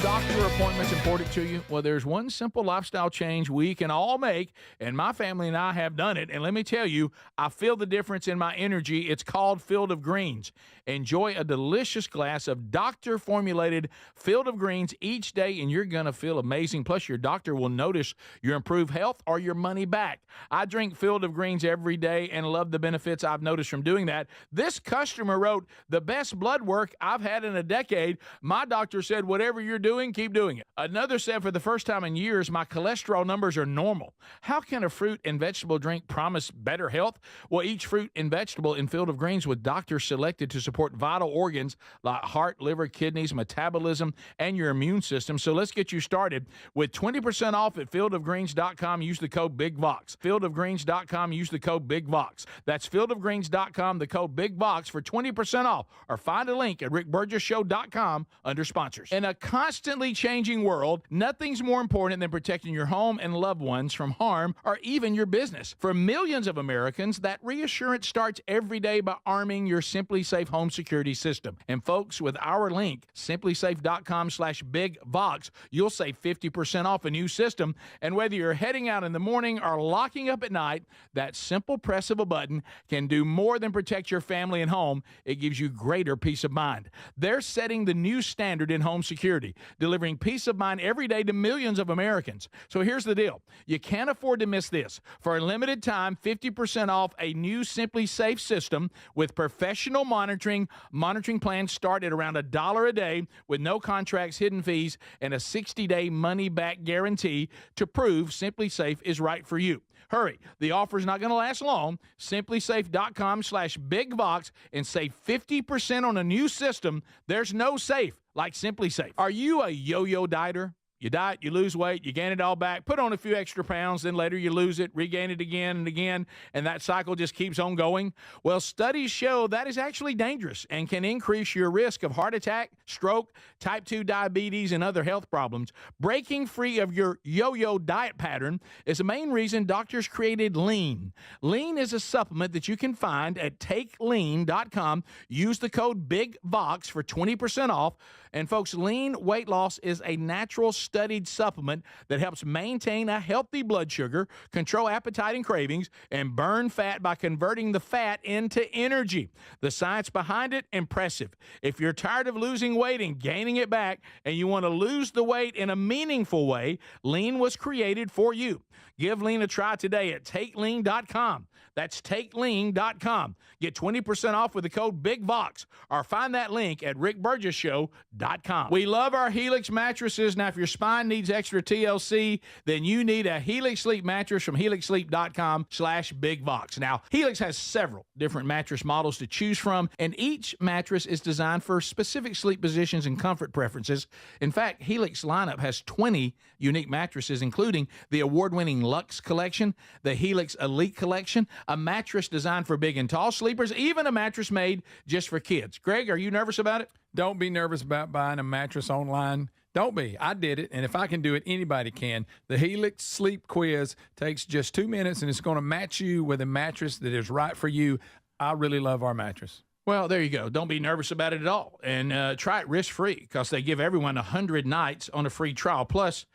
Doctor appointments important to you? Well, there's one simple lifestyle change we can all make, and my family and I have done it. And let me tell you, I feel the difference in my energy. It's called Field of Greens. Enjoy a delicious glass of doctor-formulated Field of Greens each day, and you're going to feel amazing. Plus, your doctor will notice your improved health or your money back. I drink Field of Greens every day and love the benefits I've noticed from doing that. This customer wrote, the best blood work I've had in a decade. My doctor said, whatever you're doing, keep doing it. Another said, for the first time in years, my cholesterol numbers are normal. How can a fruit and vegetable drink promise better health? Well, each fruit and vegetable in Field of Greens with doctors selected to support vital organs like heart, liver, kidneys, metabolism, and your immune system. So let's get you started with 20% off at fieldofgreens.com. Use the code BIGVOX. Fieldofgreens.com. Use the code BIGVOX. That's fieldofgreens.com, the code BIGVOX for 20% off. Or find a link at rickburgessshow.com under sponsors. In a constantly changing changing world, nothing's more important than protecting your home and loved ones from harm or even your business. For millions of Americans, that reassurance starts every day by arming your Simply Safe home security system. And folks, with our link, simplysafe.com/bigvox, you'll save 50% off a new system. And whether you're heading out in the morning or locking up at night, that simple press of a button can do more than protect your family and home. It gives you greater peace of mind. They're setting the new standard in home security, delivering peace of mind every day to millions of Americans. So here's the deal. You can't afford to miss this. For a limited time, 50% off a new Simply Safe system with professional monitoring. Monitoring plans start at around $1 a day with no contracts, hidden fees, and a 60-day money-back guarantee to prove Simply Safe is right for you. Hurry. The offer's not going to last long. Simplysafe.com/bigvox and save 50% on a new system. There's no safe like Simply Safe. Are you a yo-yo dieter? You diet, you lose weight, you gain it all back, put on a few extra pounds, then later you lose it, regain it again and again, and that cycle just keeps on going? Well, studies show that is actually dangerous and can increase your risk of heart attack, stroke, type 2 diabetes, and other health problems. Breaking free of your yo-yo diet pattern is the main reason doctors created Lean. Lean is a supplement that you can find at takelean.com. Use the code BIGVOX for 20% off. And folks, Lean weight loss is a natural studied supplement that helps maintain a healthy blood sugar, control appetite and cravings, and burn fat by converting the fat into energy. The science behind it, impressive. If you're tired of losing weight and gaining it back, and you want to lose the weight in a meaningful way, Lean was created for you. Give Lean a try today at takelean.com. That's takelean.com. Get 20% off with the code BIGVOX, or find that link at rickburgessshow.com. We love our Helix mattresses. Now, if your spine needs extra TLC, then you need a Helix Sleep mattress from helixsleep.com/bigvox. Now, Helix has several different mattress models to choose from, and each mattress is designed for specific sleep positions and comfort preferences. In fact, Helix lineup has 20 unique mattresses, including the award-winning Luxe Collection, the Helix Elite Collection, a mattress designed for big and tall sleepers, even a mattress made just for kids. Greg, are you nervous about it? Don't be nervous about buying a mattress online. Don't be. I did it, and if I can do it, anybody can. The Helix Sleep Quiz takes just 2 minutes, and it's going to match you with a mattress that is right for you. I really love our mattress. Well, there you go. Don't be nervous about it at all. And try it risk-free because they give everyone 100 nights on a free trial. Plus,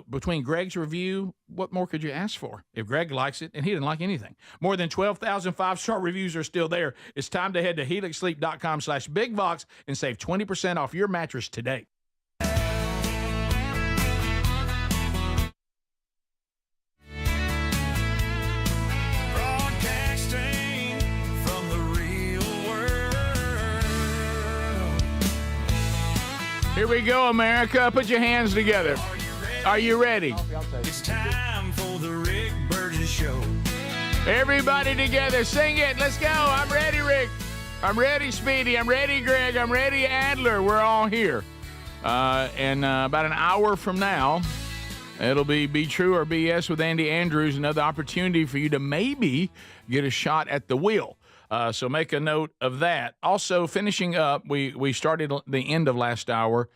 between Greg's review, what more could you ask for? If Greg likes it, and he didn't like anything. More than 12,000 five-star reviews are still there. It's time to head to helixsleep.com/bigvox and save 20% off your mattress today. Here we go, America. Put your hands together. Are you ready? It's time for the Rick Burgess Show. Everybody together. Sing it. Let's go. I'm ready, Rick. I'm ready, Speedy. I'm ready, Greg. I'm ready, Adler. We're all here. And about an hour from now, it'll be True or BS with Andy Andrews. Another opportunity for you to maybe get a shot at the wheel. So make a note of that. Also, finishing up, we started the end of last hour.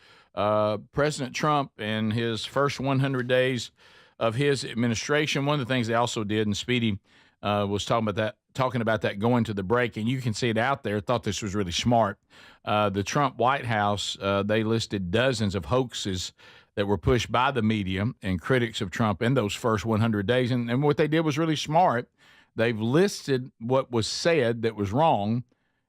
President Trump and his first 100 days of his administration. One of the things they also did, and Speedy was talking about that going to the break, and you can see it out there. Thought this was really smart. The Trump White House, they listed dozens of hoaxes that were pushed by the media and critics of Trump in those first 100 days. And what they did was really smart. They've listed what was said that was wrong,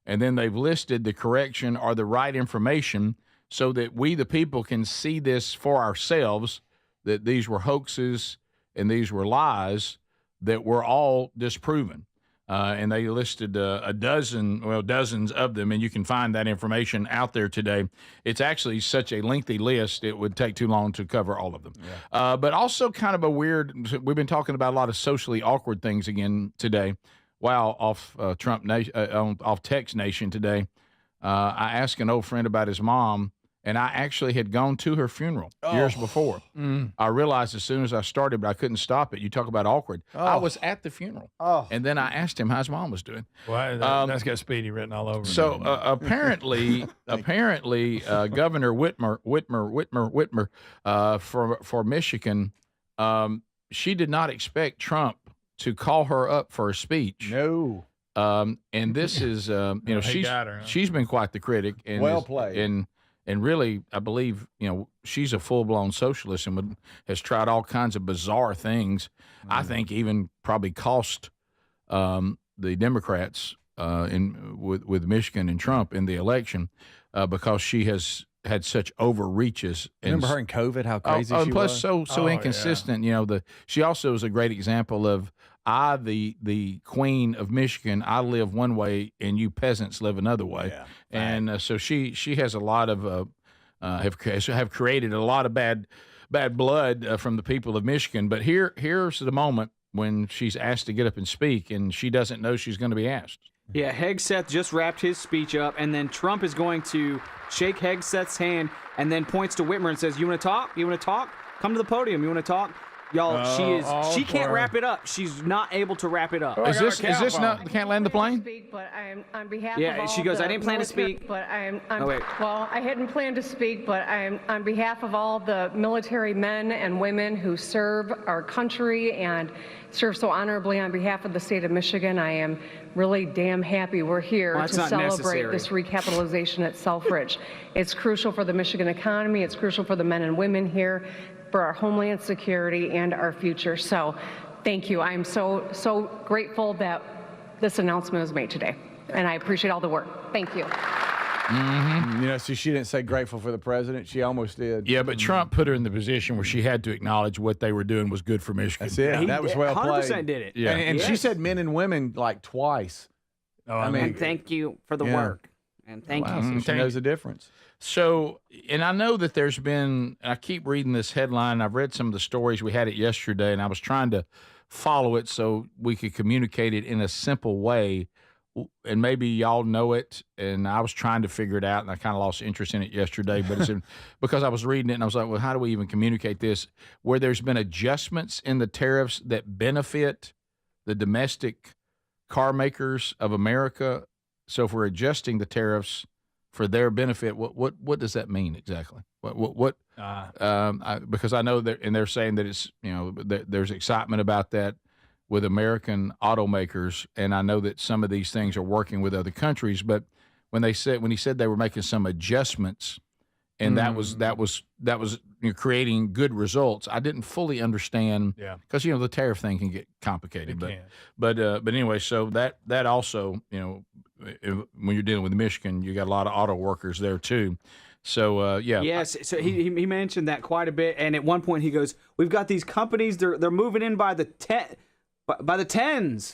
and then they've listed the correction or the right information so that we, the people, can see this for ourselves, that these were hoaxes and these were lies that were all disproven. And they listed dozens of them, and you can find that information out there today. It's actually such a lengthy list, it would take too long to cover all of them. Yeah. But also kind of a weird, we've been talking about a lot of socially awkward things again today. Wow, off Trump Nation, off Text Nation today. I asked an old friend about his mom, And I actually had gone to her funeral years before. I realized as soon as I started, but I couldn't stop it. You talk about awkward. I was at the funeral. And then I asked him how his mom was doing. Well, that's got Speedy written all over it. So apparently, Governor Whitmer for Michigan, she did not expect Trump to call her up for a speech. No. And this is, she's been quite the critic. And well played. And really, I believe, she's a full-blown socialist and has tried all kinds of bizarre things. I think even probably cost the Democrats with Michigan and Trump in the election because she has had such overreaches. Remember her in COVID, how crazy she plus was? so inconsistent. Yeah. She also is a great example of the queen of Michigan. I live one way, and you peasants live another way. Yeah, and so she has a lot of have created a lot of bad blood from the people of Michigan. But here's the moment when she's asked to get up and speak, and she doesn't know she's going to be asked. Yeah, Hegseth just wrapped his speech up, and then Trump is going to shake Hegseth's hand and then points to Whitmer and says, "You want to talk? You want to talk? Come to the podium. You want to talk?" Y'all, she can't wrap it up. She's not able to wrap it up. Is this not can't land the plane? But I'm on behalf of yeah, all she goes, the "I didn't plan to military- speak." But I'm wait. well, I hadn't planned to speak, but I'm on behalf of all the military men and women who serve our country and serve so honorably on behalf of the state of Michigan. I am really damn happy we're here Well, to that's not celebrate necessary. this recapitalization at Selfridge. It's crucial for the Michigan economy. It's crucial for the men and women here, for our homeland security and our future. So thank you. I'm so grateful that this announcement was made today, and I appreciate all the work. Thank you. So she didn't say grateful for the president. She almost did. Yeah, but Trump put her in the position where she had to acknowledge what they were doing was good for Michigan. That's it. That was well played. 100% did it. Yeah. And she said men and women like twice. And thank you for the work. And thank you. She knows the difference. So, and I know that there's been, I keep reading this headline. I've read some of the stories. We had it yesterday, and I was trying to follow it so we could communicate it in a simple way. And maybe y'all know it, and I was trying to figure it out, and I kind of lost interest in it yesterday. But it's because I was reading it, and I was like, well, how do we even communicate this? Where there's been adjustments in the tariffs that benefit the domestic car makers of America. So if we're adjusting the tariffs for their benefit, what does that mean exactly? Because I know that, and they're saying that it's, there's excitement about that with American automakers, and I know that some of these things are working with other countries. But when he said they were making some adjustments, and that was creating good results, I didn't fully understand. Yeah. Because the tariff thing can get complicated. But anyway, so that also when you're dealing with Michigan, you got a lot of auto workers there too. So yeah. Yes. So he mentioned that quite a bit, and at one point he goes, "We've got these companies. They're moving in by the tens,"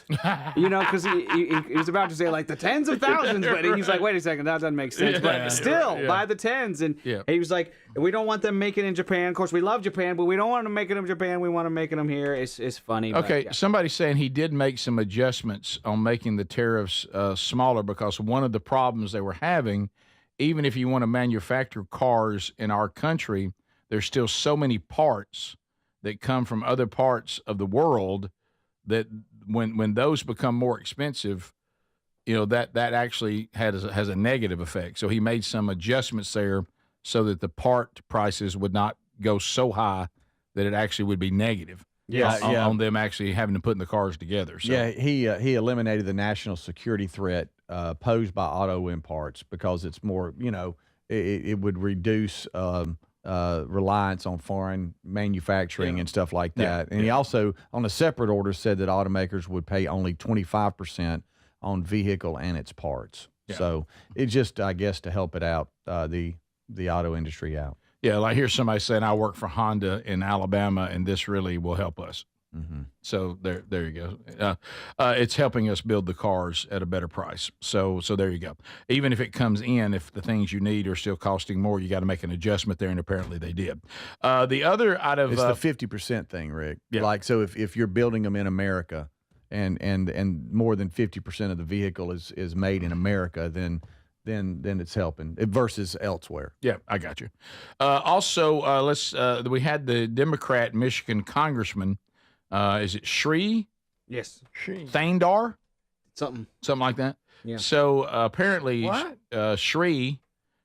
because he was about to say like the tens of thousands, but he's like, "Wait a second, that doesn't make sense." But still, by the tens, and he was like, "We don't want them making in Japan. Of course, we love Japan, but we don't want them making them in Japan. We want them making them here." It's funny. Okay, but, somebody's saying he did make some adjustments on making the tariffs smaller because one of the problems they were having, even if you want to manufacture cars in our country, there's still so many parts that come from other parts of the world that when those become more expensive, that actually has a negative effect. So he made some adjustments there so that the part prices would not go so high that it actually would be negative. On them actually having to put the cars together. So. Yeah, he eliminated the national security threat posed by auto imports because it's more, it would reduce reliance on foreign manufacturing and stuff like that. And he also, on a separate order, said that automakers would pay only 25% on vehicle and its parts. Yeah. So it's just, I guess, to help it out, the auto industry out. Yeah, like here's somebody saying, I work for Honda in Alabama, and this really will help us. Mm-hmm. So there you go. It's helping us build the cars at a better price. So there you go. Even if it comes in, if the things you need are still costing more, you got to make an adjustment there, and apparently they did. The other out of it's the 50% thing, Rick. Yeah. Like so, if you're building them in America, and more than 50% of the vehicle is made in America, then then it's helping versus elsewhere. Yeah, I got you. Also, we had the Democrat Michigan Congressman. Is it Shree? Yes. Thandar? Something like that. Yeah. So apparently, Shree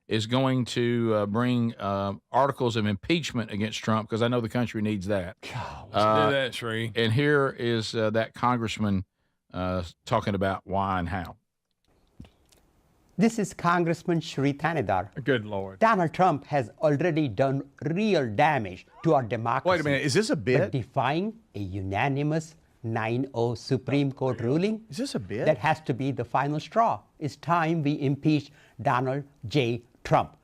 is going to bring articles of impeachment against Trump because I know the country needs that. Let's do that, Shree. And here is that congressman talking about why and how. This is Congressman Shri Thanedar. Good Lord. Donald Trump has already done real damage to our democracy. Wait a minute, is this a bit? By defying a unanimous 9-0 Supreme Court ruling. Is this a bit? That has to be the final straw. It's time we impeach Donald J. Trump.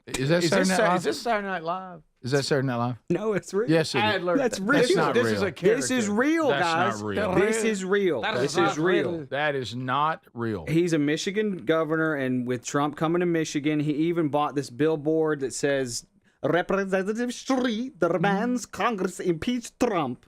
Is this Saturday Night Live? Is that Saturday Night Live? No, it's real. Yes, it is. Adler, that's real. That's not this real. Is a this is real, That's guys. not real. This is real. This is real. That is not real. He's a Michigan governor, and with Trump coming to Michigan, he even bought this billboard that says, Representative Shri demands Congress impeach Trump.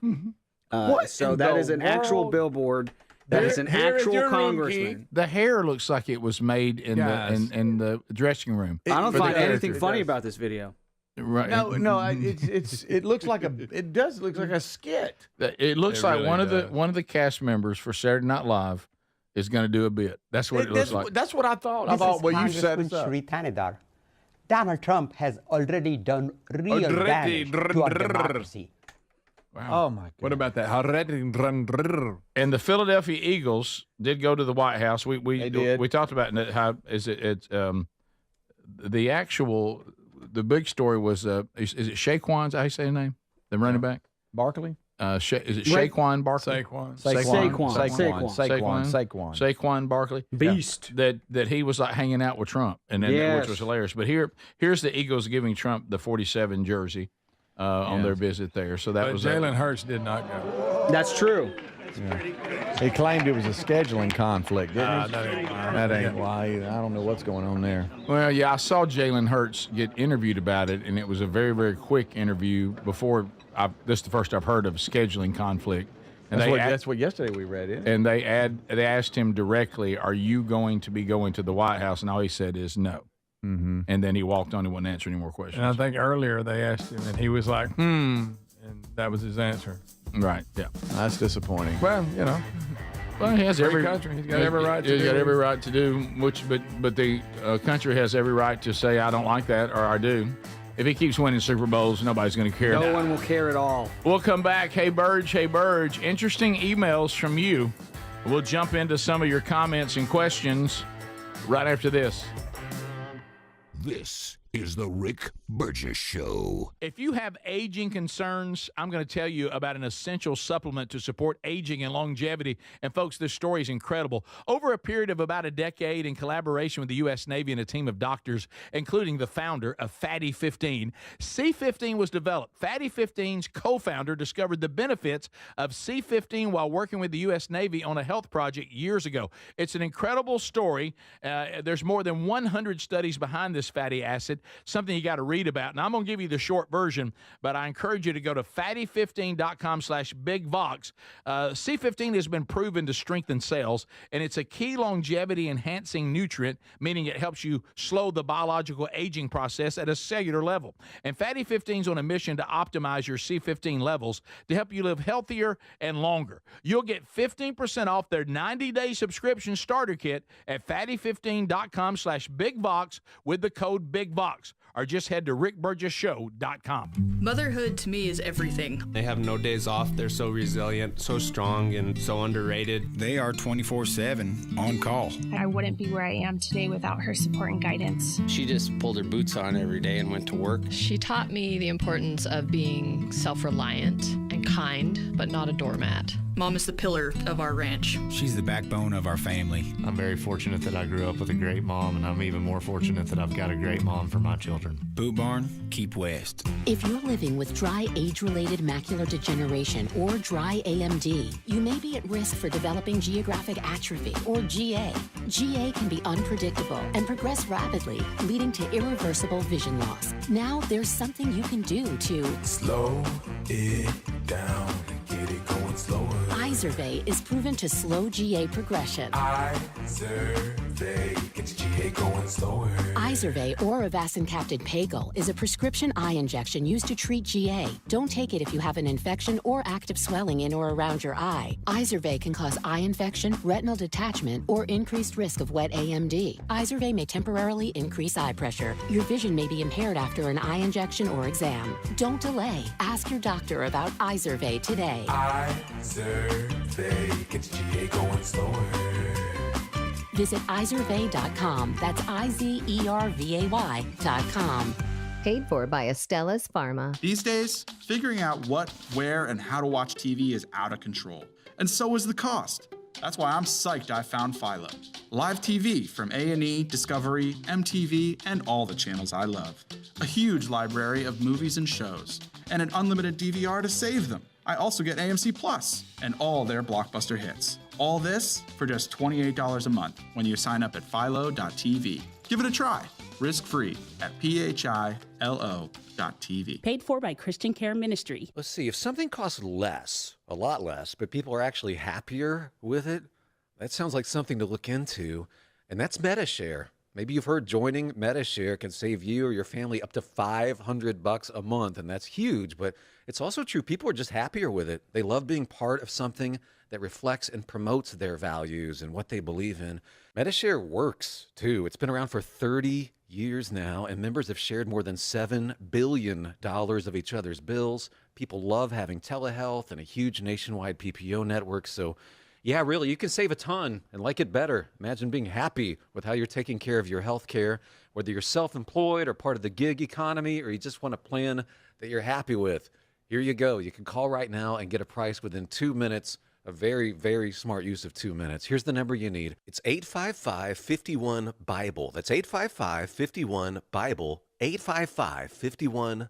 So that is an actual billboard. That is an actual congressman. The hair looks like it was made in the dressing room. I don't find anything funny about this video. Right. No, it looks like it does look like a skit. It looks like one of the cast members for Saturday Night Live is going to do a bit. That's what it looks like. That's what I thought. This is You set us up. Shri Thanedar. Donald Trump has already done real damage to our democracy. Wow. Oh my God! What about that? And the Philadelphia Eagles did go to the White House. We talked about how the actual. The big story was, is it Shaquan's? How you say his name? The running back? Barkley? Is it Shaquan Barkley? Saquon Barkley. Beast. That he was like hanging out with Trump, and then which was hilarious. But here's the Eagles giving Trump the 47 jersey on their visit there. So that was Jalen Hurts did not go. That's true. Yeah. He claimed it was a scheduling conflict, didn't he? That ain't why. I don't know what's going on there. Well, yeah, I saw Jalen Hurts get interviewed about it, and it was a very, very quick interview. This is the first I've heard of scheduling conflict. And that's what yesterday we read, isn't it? And they asked him directly, "Are you going to be going to the White House?" And all he said is no. Mm-hmm. And then he walked on. He wouldn't answer any more questions. And I think earlier they asked him, and he was like, and that was his answer. Right. Yeah. That's disappointing. Well, Well, he has every country. He's got every right to do. He's got every right to do. But the country has every right to say I don't like that or I do. If he keeps winning Super Bowls, nobody's going to care. No one will care at all. We'll come back. Hey, Burge. Interesting emails from you. We'll jump into some of your comments and questions right after this. This is the Rick Burgess Show. If you have aging concerns, I'm going to tell you about an essential supplement to support aging and longevity. And folks, this story is incredible. Over a period of about a decade, in collaboration with the U.S. Navy and a team of doctors, including the founder of Fatty 15, C15 was developed. Fatty 15's co-founder discovered the benefits of C15 while working with the U.S. Navy on a health project years ago. It's an incredible story. There's more than 100 studies behind this fatty acid, something you got to read about. Now, I'm going to give you the short version, but I encourage you to go to fatty15.com/bigvox. C15 has been proven to strengthen cells, and it's a key longevity-enhancing nutrient, meaning it helps you slow the biological aging process at a cellular level. And Fatty 15 is on a mission to optimize your C15 levels to help you live healthier and longer. You'll get 15% off their 90-day subscription starter kit at fatty15.com/bigvox with the code BIGVOX. Or just head to rickburgessshow.com. Motherhood to me is everything. They have no days off. They're so resilient, so strong, and so underrated. They are 24/7 on call. I wouldn't be where I am today without her support and guidance. She just pulled her boots on every day and went to work. She taught me the importance of being self-reliant and kind, but not a doormat. Mom is the pillar of our ranch. She's the backbone of our family. I'm very fortunate that I grew up with a great mom, and I'm even more fortunate that I've got a great mom for my children. Boot Barn, keep west. If you're living with dry age-related macular degeneration or dry AMD, you may be at risk for developing geographic atrophy or GA. GA can be unpredictable and progress rapidly, leading to irreversible vision loss. Now there's something you can do to slow it down and get it going slower. Eyes Izervay is proven to slow GA progression. Izervay gets GA going slower. Izervay or avacincaptad pagel is a prescription eye injection used to treat GA. Don't take it if you have an infection or active swelling in or around your eye. Izervay can cause eye infection, retinal detachment, or increased risk of wet AMD. Izervay may temporarily increase eye pressure. Your vision may be impaired after an eye injection or exam. Don't delay. Ask your doctor about Izervay today. Izervay gets GA going slower. Visit Izervay.com. That's IZERVAY.com. Paid for by Astellas Pharma. These days, figuring out what, where, and how to watch TV is out of control. And so is the cost. That's why I'm psyched I found Philo. Live TV from A&E, Discovery, MTV, and all the channels I love. A huge library of movies and shows. And an unlimited DVR to save them. I also get AMC Plus and all their blockbuster hits. All this for just $28 a month when you sign up at philo.tv. Give it a try, risk-free at philo.tv. Paid for by Christian Care Ministry. Let's see, if something costs less, a lot less, but people are actually happier with it, that sounds like something to look into, and that's MetaShare. Maybe you've heard joining MetaShare can save you or your family up to $500 a month, and that's huge, but it's also true. People are just happier with it. They love being part of something that reflects and promotes their values and what they believe in. MetaShare works, too. It's been around for 30 years now, and members have shared more than $7 billion of each other's bills. People love having telehealth and a huge nationwide PPO network, so yeah, really, you can save a ton and like it better. Imagine being happy with how you're taking care of your health care, whether you're self-employed or part of the gig economy, or you just want a plan that you're happy with. Here you go. You can call right now and get a price within 2 minutes. A very, very smart use of 2 minutes. Here's the number you need. It's 855-51-BIBLE. That's 855-51-BIBLE. 855-51-BIBLE.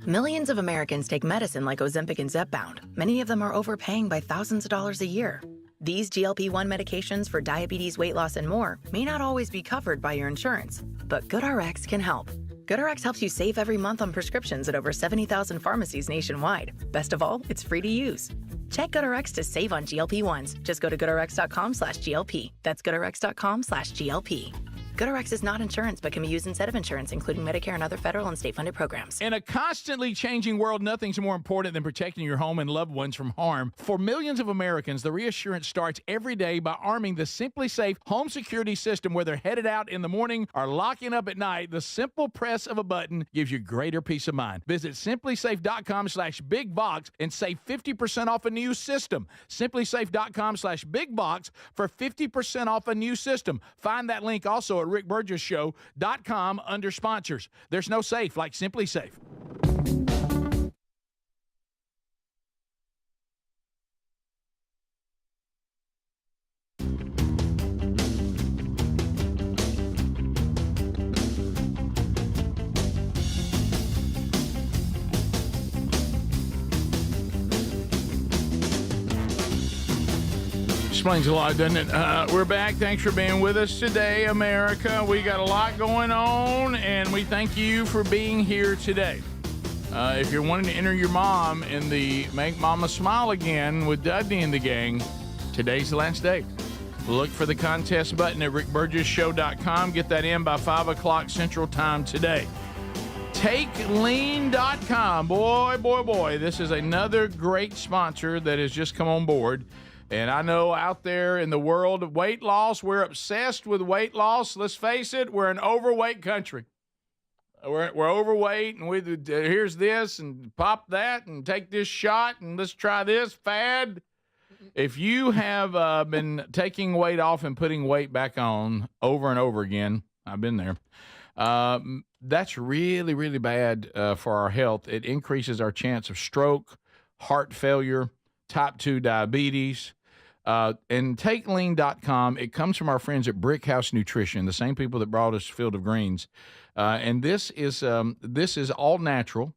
Millions of Americans take medicine like Ozempic and Zepbound. Many of them are overpaying by thousands of dollars a year. These GLP-1 medications for diabetes, weight loss, and more may not always be covered by your insurance, but GoodRx can help. GoodRx helps you save every month on prescriptions at over 70,000 pharmacies nationwide. Best of all, it's free to use. Check GoodRx to save on GLP-1s. Just go to GoodRx.com/GLP. That's GoodRx.com/GLP. GoodRx is not insurance, but can be used instead of insurance, including Medicare and other federal and state-funded programs. In a constantly changing world, nothing's more important than protecting your home and loved ones from harm. For millions of Americans, the reassurance starts every day by arming the Simply Safe home security system. Whether headed out in the morning or locking up at night, the simple press of a button gives you greater peace of mind. Visit simplysafe.com/bigbox and save 50% off a new system. Simplysafe.com/bigbox for 50% off a new system. Find that link also at rickburgesshow.com under sponsors. There's no safe like Simply Safe. Explains a lot, doesn't it? We're back. Thanks for being with us today, America. We got a lot going on, and we thank you for being here today. If you're wanting to enter your mom in the Make Mama Smile Again with Dudney and the gang, today's the last day. Look for the contest button at rickburgesshow.com. Get that in by 5 o'clock Central Time today. TakeLean.com. Boy, this is another great sponsor that has just come on board. And I know out there in the world of weight loss, we're obsessed with weight loss. Let's face it, we're an overweight country. We're overweight, and here's this, and pop that, and take this shot, and let's try this fad. If you have been taking weight off and putting weight back on over and over again, I've been there, that's really, really bad for our health. It increases our chance of stroke, heart failure, type 2 diabetes. And TakeLean.com, it comes from our friends at Brickhouse Nutrition, the same people that brought us Field of Greens. And this is all natural.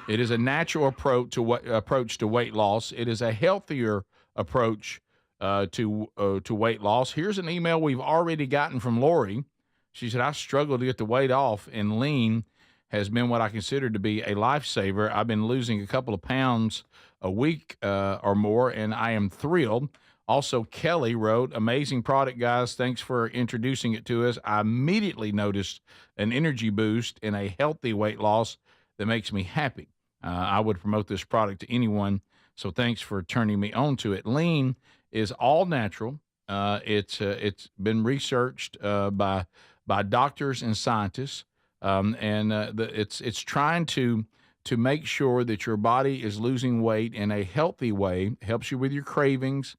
It is a natural approach to weight loss. It is a healthier approach to weight loss. Here's an email we've already gotten from Lori. She said, I struggle to get the weight off, and lean has been what I consider to be a lifesaver. I've been losing a couple of pounds a week or more, and I am thrilled. Also, Kelly wrote, amazing product, guys. Thanks for introducing it to us. I immediately noticed an energy boost and a healthy weight loss that makes me happy. I would promote this product to anyone, so thanks for turning me on to it. Lean is all natural. It's been researched by doctors and scientists, and it's trying to make sure that your body is losing weight in a healthy way. Helps you with your cravings.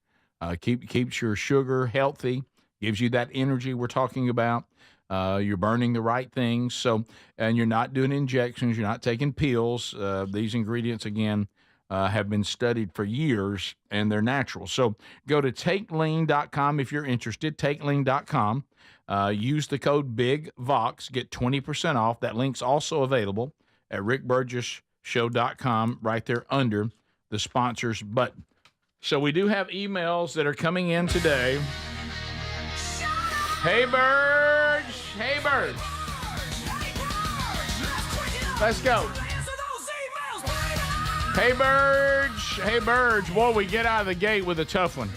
Keeps your sugar healthy, gives you that energy we're talking about. You're burning the right things. So, and you're not doing injections. You're not taking pills. These ingredients, again, have been studied for years, and they're natural. So go to takelean.com if you're interested, takelean.com. Use the code BIGVOX, get 20% off. That link's also available at rickburgessshow.com right there under the sponsors button. So we do have emails that are coming in today. Hey, Burge. Hey, Burge. Let's go. Hey, Burge. Hey, Burge. Boy, we get out of the gate with a tough one.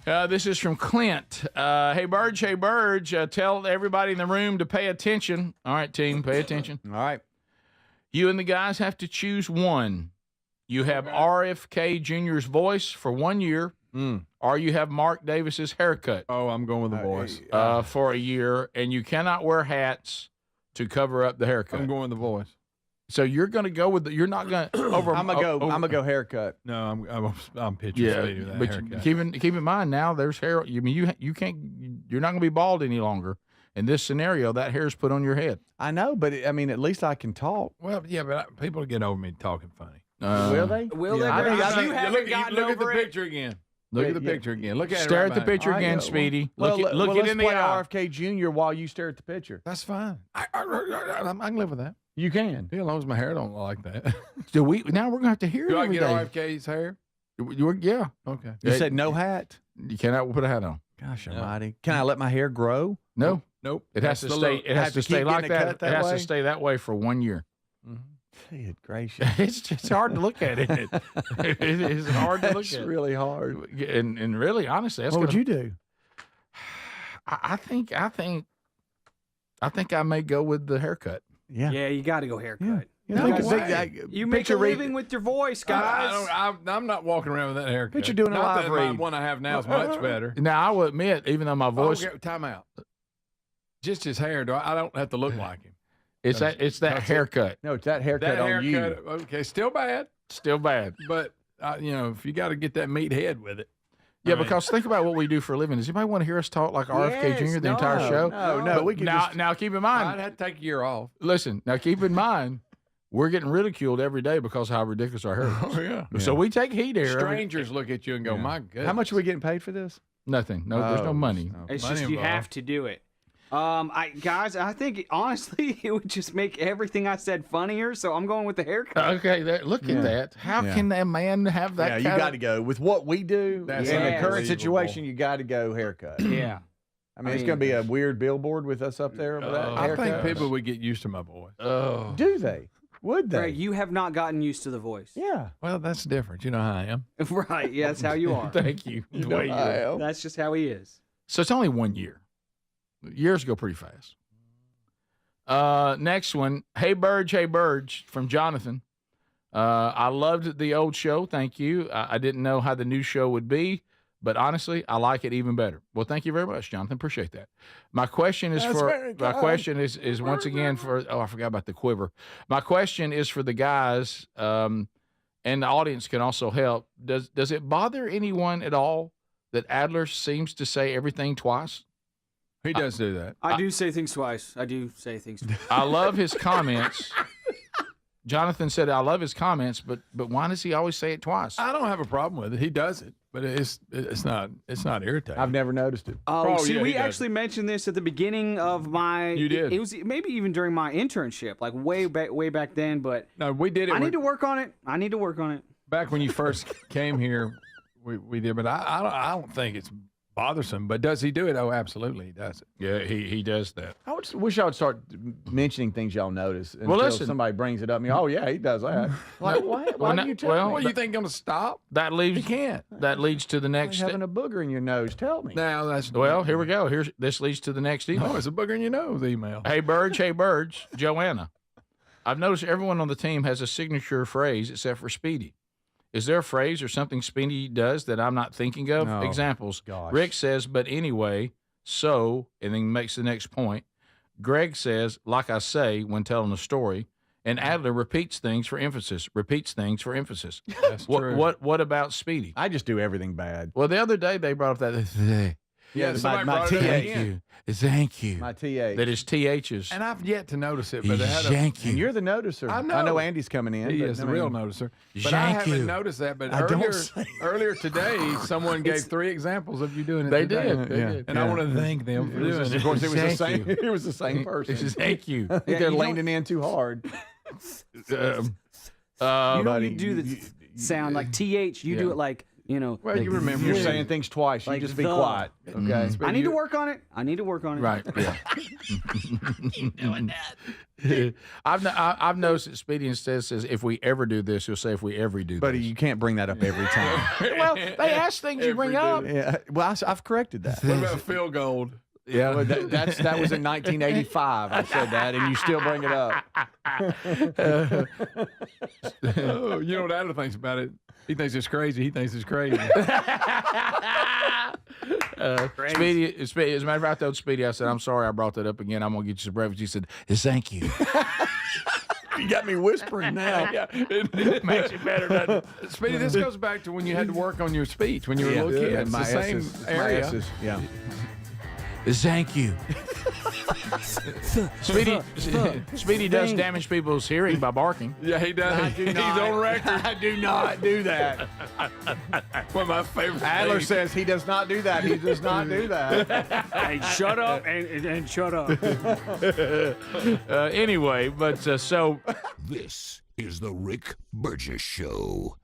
This is from Clint. Hey, Burge. Hey, Burge. Tell everybody in the room to pay attention. All right, team, pay attention. All right. You and the guys have to choose one. You have RFK Jr.'s voice for 1 year, or you have Mark Davis's haircut. Oh, I'm going with the voice. For a year, and you cannot wear hats to cover up the haircut. I'm going with the voice. So you're going to go with you're not going to over. I'm gonna go haircut. No, I'm pitching Steve with that but haircut. keep in mind now there's hair. I mean you can't. You're not going to be bald any longer. In this scenario, that hair's put on your head. I know, but I mean, at least I can talk. Well, yeah, but people get over me talking funny. Will they? Will Yeah, they? I You haven't gotten look at over the it. picture again. Look at the picture again. Look at Stare it. at the picture again, Speedy. Look it let's in the play eye. RFK Jr. while you stare at the picture. That's fine. I can live with that. You can. Yeah, as long as my hair don't look like that. Do we? Now we're going to have to hear Do it I every get day. RFK's hair? Yeah. Okay. You said no hat? You cannot put a hat on. Gosh almighty. Can I let my hair grow? No. Nope. It has to stay. It has to stay like that. It has to stay that way for 1 year. Good gracious. It's hard to look at, isn't it? It is hard to look It's at. really hard. And really, honestly, that's What would you do? I think I may go with the haircut. Yeah. Yeah, you got to go haircut. You make a living with your voice, guys. I'm not walking around with that haircut. Picture doing a not live that read. My one I have now is much better. Now I will admit, even though my voice, Time out. Just his hair. I don't have to look like him. it's that haircut. No, it's that haircut on you. Okay, still bad. Still bad. But if you got to get that meat head with it. Yeah, because think about what we do for a living. Does anybody want to hear us talk like RFK Jr. the entire show? No. We can now keep in mind. I'd have to take a year off. Listen, now keep in mind, we're getting ridiculed every day because of how ridiculous our hair is. Oh yeah. So we take heat here. Strangers look at you and go, "My goodness." How much are we getting paid for this? Nothing. No, there's no money. It's Money just you involved. have to do it. I think honestly it would just make everything I said funnier. So I'm going with the haircut. Okay, look at that. How can a man have that? Yeah, you got to go with what we do That's in the current unbelievable. situation. You got to go haircut. Yeah. I mean, it's going to be a weird billboard with us up there with that I haircut. think people would get used to my voice. Oh, Do they? Would they? Greg, you have not gotten used to the voice. Yeah. Well, that's different. You know how I am. Right. Yeah, that's how you are. thank you. The way you are. That's just how he is. So it's only 1 year. Years go pretty fast. Next one. Hey, Burge, from Jonathan. I loved the old show. Thank you. I didn't know how the new show would be, but honestly, I like it even better. Well, thank you very much, Jonathan. Appreciate that. My question is is once again for, I forgot about the quiver. My question is for the guys, and the audience can also help. Does it bother anyone at all that Adler seems to say everything twice? He does do that. I do say things twice. I love his comments. Jonathan said, I love his comments, but why does he always say it twice? I don't have a problem with it. He does it, but it's not irritating. I've never noticed it. We actually mentioned this at the beginning of my. You did. It was maybe even during my internship, like way back then. But no, we did it. I need to work on it. Back when you first came here, we did, but I don't think it's bothersome. But does he do it? Oh, absolutely, he does it. Yeah, he does that. I wish I would start mentioning things y'all notice until Well, listen. somebody brings it up. And oh, yeah, he does that. Like, what? Why do you tell me? What do you think going to stop? That leads. He can't. That leads to the next. Having a booger in your nose. Tell me. Now that's Well, here we go. This leads to the next email. Oh, it's a booger in your nose email. Hey, Burge, Joanna. I've noticed everyone on the team has a signature phrase except for Speedy. Is there a phrase or something Speedy does that I'm not thinking of? No. Examples. Gosh. Rick says, but anyway, so, and then makes the next point. Greg says, like I say, when telling a story. And Adler repeats things for emphasis. That's true. What about Speedy? I just do everything bad. Well, the other day they brought up that. Somebody my brought it up TA. again. Thank you. My TA. That is TH's. And I've yet to notice it, but they had Thank And you. you're the noticer. I I know. know Andy's coming in. He but, is I the real mean, noticer. But I Thank haven't you. noticed that. But I don't earlier, say- earlier today, someone gave 3 examples of you doing it. They today. did. They did. And I want to thank them for doing Of it. course, it was the Thank same. you. It was the same person. This is thank you. I think they're leaning in too hard. You know, buddy, you do the sound like TH. You do it like, you know. Well, like, you remember You're Yeah. saying things twice. Like you just be the. quiet. Okay. I need to work on it. I need to work on it. Right. Yeah. I've noticed that Speedy instead says, if we ever do this, he'll say, if we ever do But this. you can't bring that up every time. Well, they ask things you bring up. Yeah. Well, I've corrected that. What about Phil Gold? Yeah. Well, that was in 1985. I said that, and you still bring it up. Oh, you know what Adler thinks about it? He thinks it's crazy. He thinks it's crazy. Speedy, as a matter of fact, I told Speedy, I said, I'm sorry I brought that up again. I'm going to get you some breakfast. He said, thank you. You got me whispering now. Yeah, it makes it better, doesn't it? Speedy, this goes back to when you had to work on your speech when you were a little kid. It's my the same S's, area. My S's, yeah. Thank you. Speedy does damage people's hearing by barking. Yeah, he does. He's on record. I do not do that. One of my favorite Adler things. says he does not do that. He does not do that. Hey, shut up and shut up. Anyway, but so This is the Rick Burgess Show.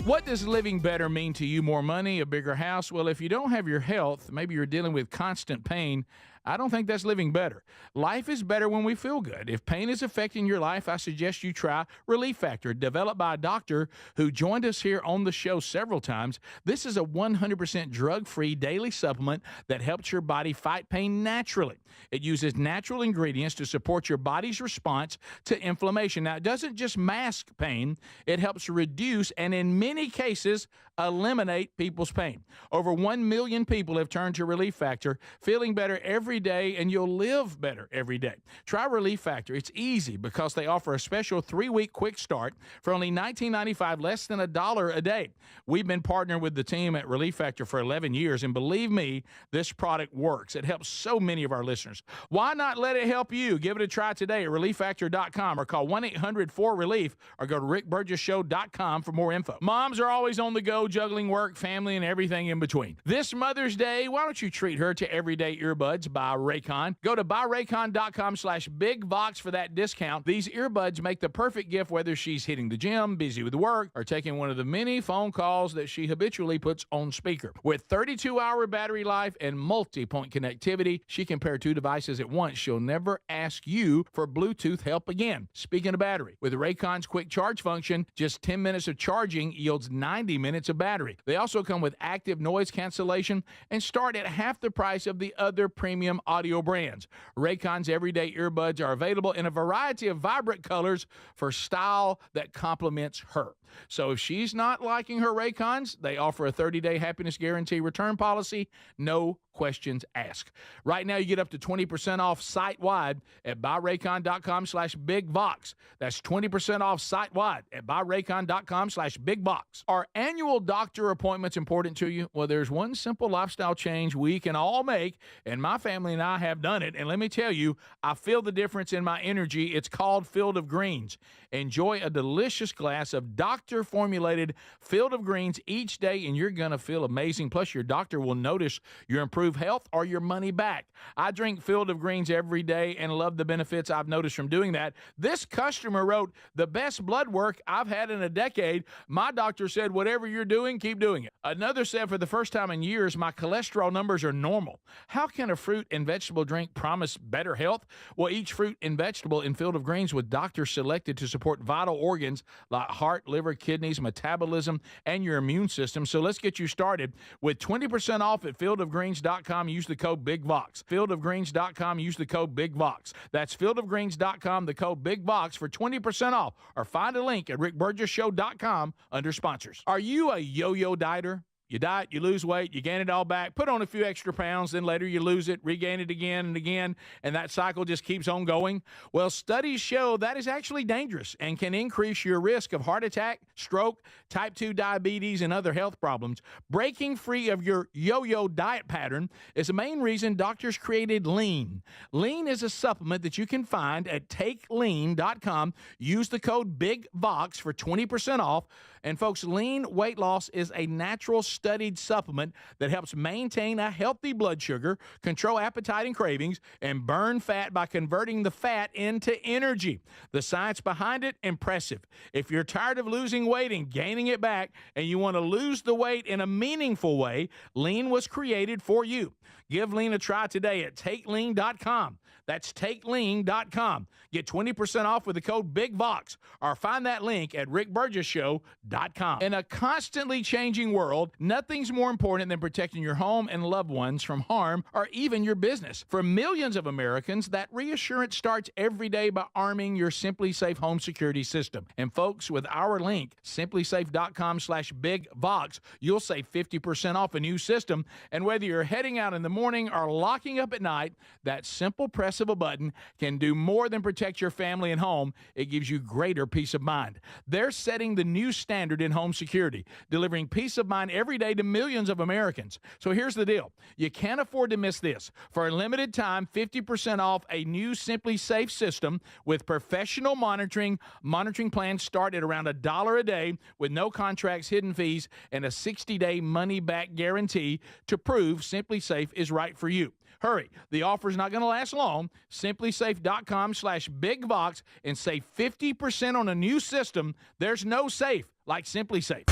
what does living better mean to you? More money, a bigger house? Well, if you don't have your health, maybe you're dealing with constant pain, I don't think that's living better. Life is better when we feel good. If pain is affecting your life, I suggest you try Relief Factor, developed by a doctor who joined us here on the show several times. This is a 100% drug-free daily supplement that helps your body fight pain naturally. It uses natural ingredients to support your body's response to inflammation. Now, it doesn't just mask pain, it helps reduce and in many cases eliminate people's pain. Over 1 million people have turned to Relief Factor, feeling better every day, and you'll live better every day. Try Relief Factor. It's easy because they offer a special 3-week quick start for only $19.95, less than $1 a day. We've been partnering with the team at Relief Factor for 11 years, and believe me, this product works. It helps so many of our listeners. Why not let it help you? Give it a try today at ReliefFactor.com or call 1-800-4RELIEF or go to RickBurgessShow.com for more info. Moms are always on the go, juggling work, family, and everything in between. This Mother's Day, why don't you treat her to everyday earbuds by Raycon? Go to buyraycon.com/BigVox for that discount. These earbuds make the perfect gift whether she's hitting the gym, busy with work, or taking one of the many phone calls that she habitually puts on speaker. With 32-hour battery life and multi-point connectivity, she can pair 2 devices at once. She'll never ask you for Bluetooth help again. Speaking of battery, with Raycon's quick charge function, just 10 minutes of charging yields 90 minutes of battery. They also come with active noise cancellation and start at half the price of the other premium audio brands. Raycon's everyday earbuds are available in a variety of vibrant colors for style that complements her. So if she's not liking her Raycons, they offer a 30-day happiness guarantee return policy, no questions asked. Right now, you get up to 20% off site-wide at buyraycon.com/BigVox. That's 20% off site-wide at buyraycon.com/BigVox. Are annual doctor appointments important to you? Well, there's one simple lifestyle change we can all make, and my family and I have done it. And let me tell you, I feel the difference in my energy. It's called Field of Greens. Enjoy a delicious glass of doctor-formulated Field of Greens each day, and you're going to feel amazing. Plus, your doctor will notice your improvement improve health or your money back. I drink Field of Greens every day and love the benefits I've noticed from doing that. This customer wrote, the best blood work I've had in a decade. My doctor said, whatever you're doing, keep doing it. Another said, for the first time in years, my cholesterol numbers are normal. How can a fruit and vegetable drink promise better health? Well, each fruit and vegetable in Field of Greens with doctors selected to support vital organs like heart, liver, kidneys, metabolism, and your immune system. So let's get you started with 20% off at fieldofgreens.com. Use the code BIGVOX. Fieldofgreens.com. Use the code BIGVOX. That's fieldofgreens.com, the code BIGVOX for 20% off. Or find a link at rickburgesshow.com under sponsors. Are you a yo-yo dieter? You diet, you lose weight, you gain it all back, put on a few extra pounds, then later you lose it, regain it again and again, and that cycle just keeps on going? Well, studies show that is actually dangerous and can increase your risk of heart attack, stroke, type 2 diabetes, and other health problems. Breaking free of your yo-yo diet pattern is the main reason doctors created Lean. Lean is a supplement that you can find at takelean.com. Use the code BIGVOX for 20% off. And folks, Lean weight loss is a natural studied supplement that helps maintain a healthy blood sugar, control appetite and cravings, and burn fat by converting the fat into energy. The science behind it, impressive. If you're tired of losing weight and gaining it back, and you want to lose the weight in a meaningful way, Lean was created for you. Give Lean a try today at takelean.com. That's takelean.com. Get 20% off with the code BIGVOX, or find that link at rickburgesshow.com. In a constantly changing world, nothing's more important than protecting your home and loved ones from harm or even your business. For millions of Americans, that reassurance starts every day by arming your Simply Safe home security system. And folks, with our link, simplysafe.com/BigVox, you'll save 50% off a new system. And whether you're heading out in the morning or locking up at night, that simple press of a button can do more than protect your family and home. It gives you greater peace of mind. They're setting the new standard in home security, delivering peace of mind every day to millions of Americans. So here's the deal. You can't afford to miss this. For a limited time, 50% off a new Simply Safe system with professional monitoring. Monitoring plans start at around $1 a day with no contracts, hidden fees, and a 60-day money-back guarantee to prove Simply Safe is right for you. Hurry. The offer's not going to last long. Simplysafe.com/BigVox and save 50% on a new system. There's no safe like Simply Safe.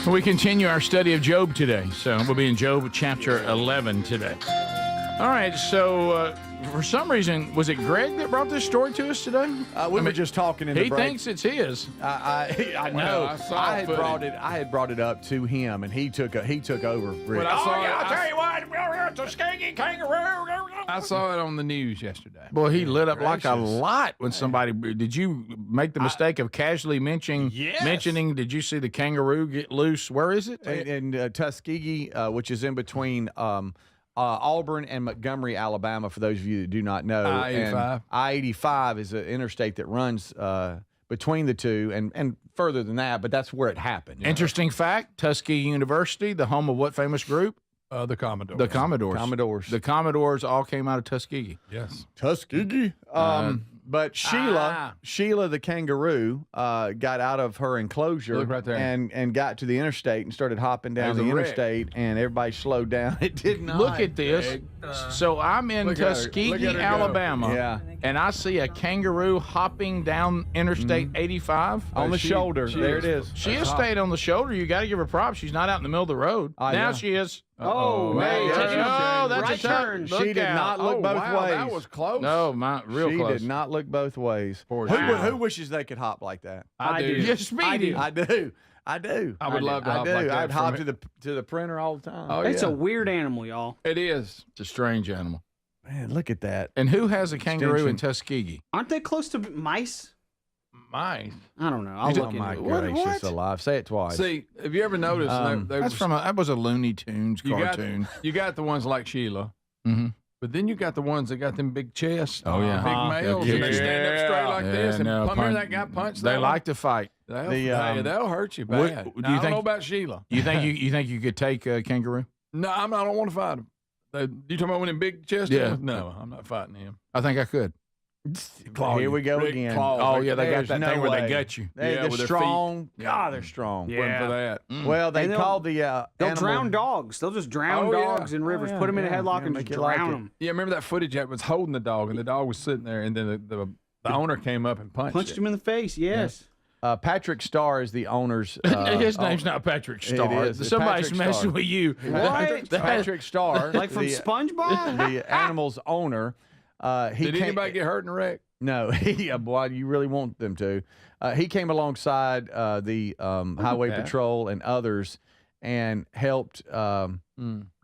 We continue our study of Job today. So we'll be in Job chapter 11 today. All right, so for some reason, was it Greg that brought this story to us today? We were just talking in the break. He thinks it's his. I know. I had brought it up to him, and he took over. Rick. I'll tell you what, it's a skanky kangaroo. I saw it on the news yesterday. Boy, he lit up like a light when somebody. Did you make the mistake of casually mentioning? Did you see the kangaroo get loose? Where is it? In Tuskegee, which is in between Auburn and Montgomery, Alabama, for those of you that do not know. I-85. I-85 is an interstate that runs between the two and further than that, but that's where it happened. Interesting fact, Tuskegee University, the home of what famous group? The Commodores. The Commodores. The Commodores all came out of Tuskegee. Yes. Tuskegee. But Sheila the kangaroo, got out of her enclosure right there. and got to the interstate and started hopping down the interstate, and everybody slowed down. It did not. Look at this. So I'm in Tuskegee, Alabama, and I see a kangaroo hopping down Interstate 85 on the shoulder. There it is. She is staying on the shoulder. You got to give her props. She's not out in the middle of the road. Now she is. Oh, that's a turn. She did not look both ways. That was close. No, real close. She did not look both ways. Who wishes they could hop like that? I do. You're speedy. I do. I would love to hop like that. I'd hop to the printer all the time. Oh, it's a weird animal, y'all. It is. It's a strange animal. Man, look at that. And who has a kangaroo in Tuskegee? Aren't they close to mice? Mice? I don't know. I'll look into it. Gracious alive. Say it twice. See, have you ever noticed that was a Looney Tunes cartoon. You got the ones like Sheila. Mm-hmm. But then you got the ones that got them big chests. Oh, yeah. Big males. And they stand up straight like this. And remember that guy punched They that like to fight. They'll hurt you bad. I don't know about Sheila. You think you could take a kangaroo? No, I don't want to fight him. You talking about one of them big chest? Yeah. No, I'm not fighting him. I think I could. Here we go Rick again. Claws. Oh, yeah, they got There's that no thing where they way. gut you. They're with their strong. feet. God, they're strong. Went for that. Well, they And call the they'll animal- drown dogs. They'll just drown dogs in rivers. Put them in a headlock and make just it like drown it. them. Yeah, remember that footage that was holding the dog, and the dog was sitting there, and then the owner came up and punched him in the face. Yes. Patrick Starr is the owner's. His name's not Patrick Starr. It is. It's Somebody's Patrick messing Starr. with you. Patrick Starr, Like from SpongeBob? the animal's owner. Did anybody get hurt in the wreck? No, boy, you really want them to. He came alongside the Highway Patrol and others and helped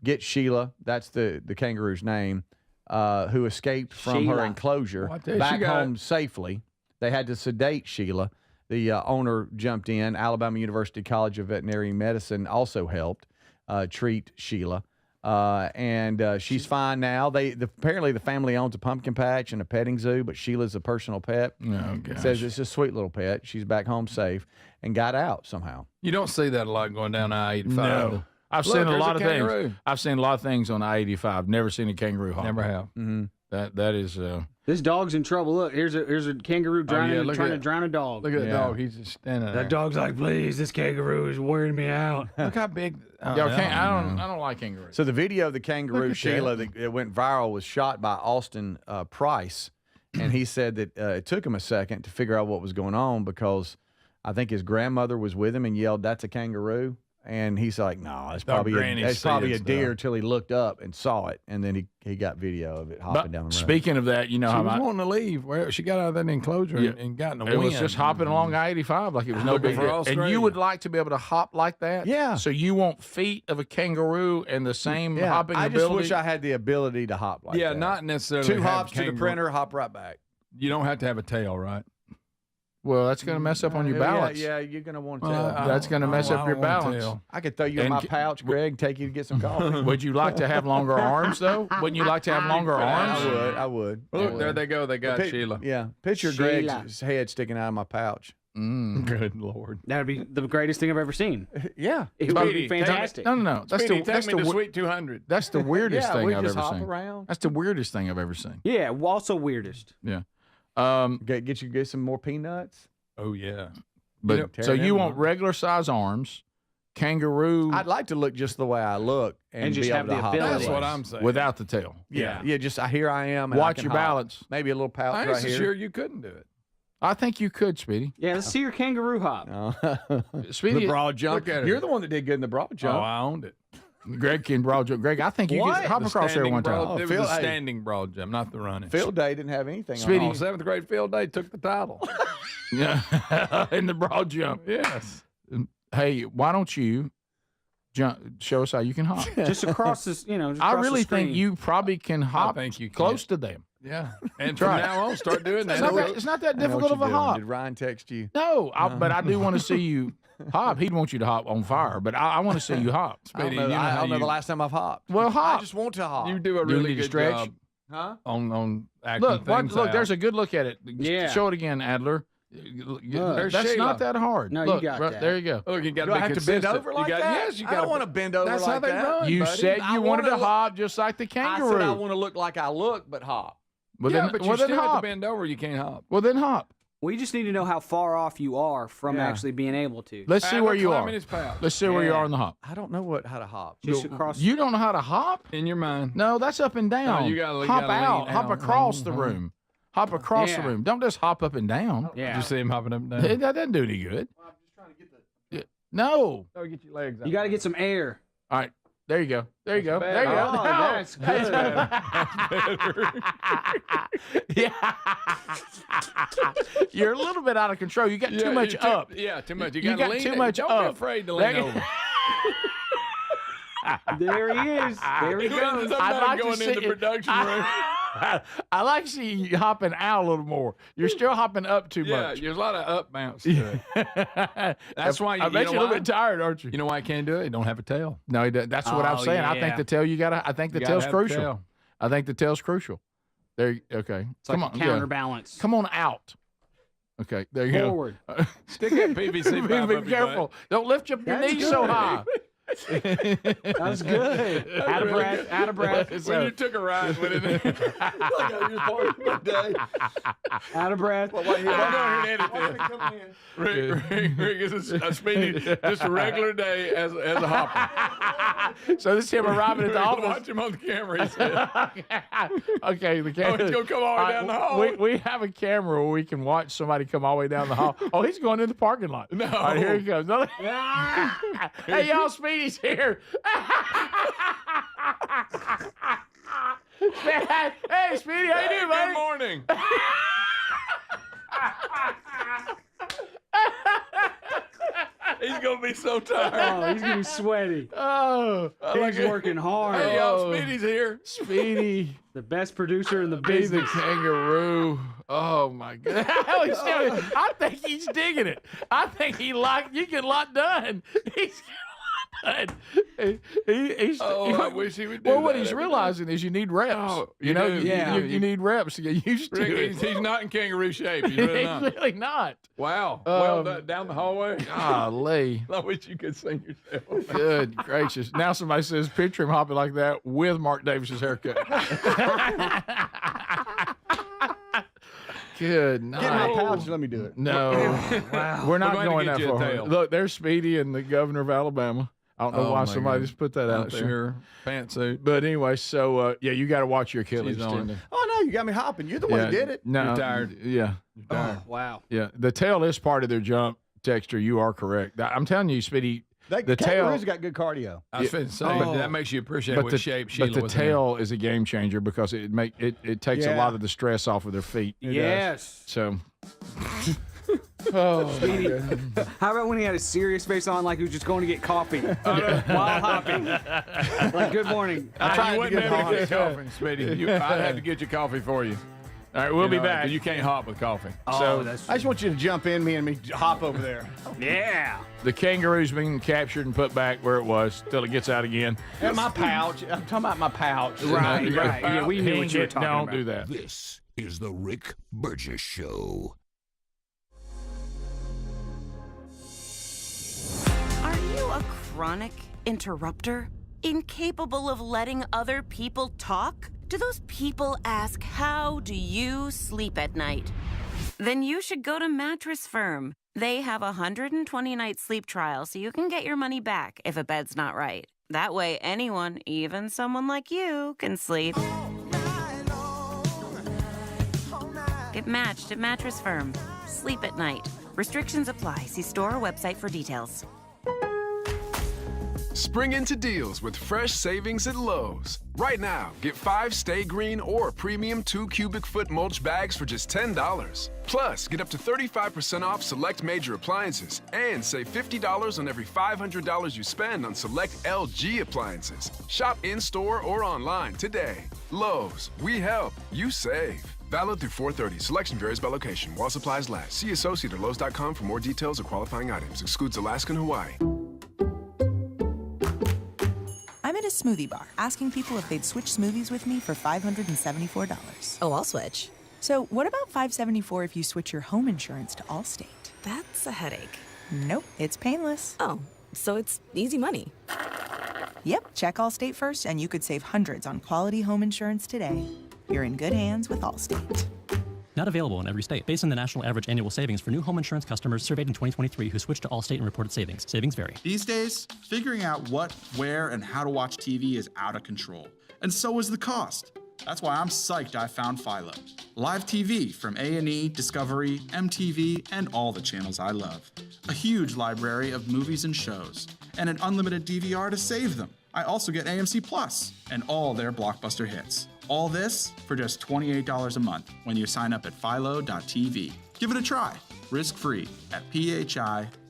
get Sheila, that's the kangaroo's name, who escaped from her enclosure back home safely. They had to sedate Sheila. The owner jumped in. Alabama University College of Veterinary Medicine also helped treat Sheila. And she's fine now. Apparently the family owns a pumpkin patch and a petting zoo, but Sheila's a personal pet. Oh, gosh. Says it's a sweet little pet. She's back home safe and got out somehow. You don't see that a lot going down I-85. No. I've Look, seen a there's lot of kangaroo. things. I've seen a lot of things on I-85. Never seen a kangaroo hop. Never have. Mm-hmm. That is. This dog's in trouble. Look, here's a kangaroo drowning, trying to drown a dog. Look at the dog. He's just standing there. That dog's like, please, this kangaroo is wearing me out. Look how big. I don't like kangaroos. So the video of the kangaroo Look at Sheila that. that went viral was shot by Austin Price, and he said that it took him a second to figure out what was going on because I think his grandmother was with him and yelled, "That's a kangaroo." And he's like, "No, it's probably a deer." Till he looked up and saw it, and then he got video of it hopping down the road. Speaking of that, you know She how was wanting to leave. Well, she got out of that enclosure and got in the wind. It was just hopping along I-85 like it was no Looking big for deal. Australia. And you would like to be able to hop like that? Yeah. So you want feet of a kangaroo and the same hopping I just ability? wish I had the ability to hop like that. not necessarily. 2 have hops to the kangaroo. printer, hop right back. You don't have to have a tail, right? Well, that's going to mess up on your balance. Yeah, you're going to want to. That's going to mess up your balance. I could throw you in my pouch, Greg, take you to get some coffee. Would you like to have longer arms, though? Wouldn't you like to have longer arms? I would. Look, there they go. They got Sheila. Yeah. Picture Greg's head sticking out of my pouch. Good Lord. That would be the greatest thing I've ever seen. Yeah. It would be fantastic. No. That's Speedy, the take me to Sweet 200. That's the weirdest thing we I've just ever hop seen. around. That's the weirdest thing I've ever seen. Yeah, also weirdest. Yeah. Get some more peanuts. Oh yeah. But so you want regular size arms, kangaroo? I'd like to look just the way I look and just be have able to the hop ability. that That's way. what I'm saying. without the tail. Yeah. Just here I am. And I Watch can your hop. balance. Maybe a little pouch I ain't right so here. sure you couldn't do it. I think you could, Speedy. Yeah, let's see your kangaroo hop. Speedy, the broad jump. Look at it. You're the one that did good in the broad Oh, jump. I owned it. Greg can broad jump. Greg, I think you could hop The across there standing one time. broad- It Phil- was a hey. standing broad jump, not the running. Field day didn't have anything Speedy- on Oh, 7th grade field day took the title. Yeah, in the broad jump. Yes. Hey, why don't you show us how you can hop? Just across this, just I across really the screen. think you probably can hop think you close to them. Yeah. And Try from it. now on, start doing that. It's not that I know difficult what of a you're doing. hop. Did Ryan text you? No, but I do want to see you hop. He'd want you to hop on fire, but I want to see you hop. I don't Speedy, know, you know I how don't know you- the last time I've hopped. Well, hop. I just want to hop. You do a Do you really need to good stretch? job Huh? on acting Look, things out. there's a good look at it. Yeah. Show it again, Adler. There's That's Sheila. not that hard. No, Look, you got right, that. There you go. Look, you got Do to I be have to bend consistent. over like you got, that? Yes, you I got. don't want to bend over That's like how they that. run. You buddy. said I you wanted to wanna hop just like the I kangaroo. said I want to look like I look, but hop. Well, Yeah, then, but you well, then still have to hop. bend over. You can't hop. Well, then hop. We just need to know how far off you are from Yeah. actually being able to. Let's see Adler where you are. climbing his pouch. Let's see where you are on the hop. I don't know how to hop. Just across. You don't know how to hop? In your mind. No, that's up and down. No, you gotta hop lean out. Hop out. across the room. Hop across the Yeah. room. Don't just hop up and down. Yeah. Did you see him hopping up and down? That doesn't do any good. I'm just trying to get the. No. Oh, get your legs out. You got to get some air. All right. There you go. There you go. That's There you go. Oh, that's good. Yeah. You're a little bit out of control. You got too much up. Yeah, too much. You You got got lean too it. much Don't up. be afraid to lean There- over. There he is. There he goes. I'd like to going in see the production room. I like to see you hopping out a little more. You're still hopping up too Yeah, much. there's a lot of up bounce to it. That's why I bet know you're a little why? bit tired, aren't you? You know why I can't do it? You don't have a tail. No, he doesn't. That's what I'm Oh, saying. I think yeah. the tail you gotta. I think the You gotta tail's have a crucial. tail. I think the tail's crucial. There. Okay. It's Come like on. a counterbalance. Come on out. Okay. There you Forward. go. Stick that PVC pipe up Be your careful. butt. Don't lift your That's knees so good. high. That was good. Out of breath. Out of breath. When you took a ride with it. Out of breath. Well, I'm going here and edit this. Rick is a Speedy, just a regular day as a hopper. So this is him arriving at the office. Watch him on the camera, he said. Okay, the Oh, camera. he's going to come all the way down the hall. We have a camera where we can watch somebody come all the way down the hall. Oh, he's going in the parking lot. No. All right, here he comes. No. Hey, y'all, Speedy's here. Hey, Speedy, how you doing, buddy? Good morning. He's going to be so tired. Oh, he's going to be sweaty. Oh, He's working hard. Hey, y'all, Speedy's here. Speedy. The best producer in the Be the business. kangaroo. Oh my God! I think he's digging it. I think he you get a lot done. He's getting a lot done. I wish he would do Well, what that he's every realizing is you need reps. Oh, you know, do. you need reps to get used to Rick, it. he's not in kangaroo shape. He's really not. He's really not. Wow. Well, down the hallway. Golly. I wish you could sing yourself. Good gracious. Now somebody says, picture him hopping like that with Mark Davis's haircut. Good night. Get my pouch. Let me do it. No. Wow. We're not We're going going to that get you a far. tail. Look, there's Speedy and the governor of Alabama. I don't know why my somebody God. just put that out there. Sure. Pantsuit. But anyway, so yeah, you got to watch your Achilles She's on. tendon. Oh, no, you got me hopping. You're the one who did it. No, You're tired. Yeah. Oh, wow. Yeah. The tail is part of their jump, Texture. You are correct. I'm telling you, Speedy, the tail. Kangaroo's got good cardio. I was finna say, Oh. that makes you appreciate But what the, shape Sheila but the was in. tail is a game changer because it takes a Yeah. lot of the stress off of their feet. Yes. So. Oh, Speedy. How about when he had a serious face on, like he was just going to get coffee while hopping? Like, good morning. I tried You to wouldn't get be able to coffee, get coffee, Speedy. I had to get your coffee for you. All right, we'll be back. You can't hop with coffee. Oh, So I just want you to jump in me and me hop over there. Yeah. the kangaroo's been captured and put back where it was till it gets out again. And my pouch. I'm talking about my pouch. Right, right. Yeah, we knew what you were talking Don't about. do that. This is the Rick Burgess Show. Are you a chronic interrupter? Incapable of letting other people talk? Do those people ask, how do you sleep at night? Then you should go to Mattress Firm. They have a 120-night sleep trial so you can get your money back if a bed's not right. That way anyone, even someone like you, can sleep. Get matched at Mattress Firm. Sleep at night. Restrictions apply. See store or website for details. Spring into deals with fresh savings at Lowe's. Right now, get 5 Stay Green or Premium 2 cubic foot mulch bags for just $10. Plus, get up to 35% off select major appliances and save $50 on every $500 you spend on select LG appliances. Shop in-store or online today. Lowe's, we help, you save. Valid through 4/30. Selection varies by location. While supplies last. See associate or Lowe's.com for more details or qualifying items. Excludes Alaska and Hawaii. I'm at a smoothie bar asking people if they'd switch smoothies with me for $574. Oh, I'll switch. So what about $574 if you switch your home insurance to Allstate? That's a headache. Nope, it's painless. Oh, so it's easy money. Yep, check Allstate first and you could save hundreds on quality home insurance today. You're in good hands with Allstate. Not available in every state. Based on the national average annual savings for new home insurance customers surveyed in 2023 who switched to Allstate and reported savings. Savings vary. These days, figuring out what, where, and how to watch TV is out of control. And so is the cost. That's why I'm psyched I found Philo. Live TV from A&E, Discovery, MTV, and all the channels I love. A huge library of movies and shows. And an unlimited DVR to save them. I also get AMC Plus and all their blockbuster hits. All this for just $28 a month when you sign up at philo.tv. Give it a try, risk-free at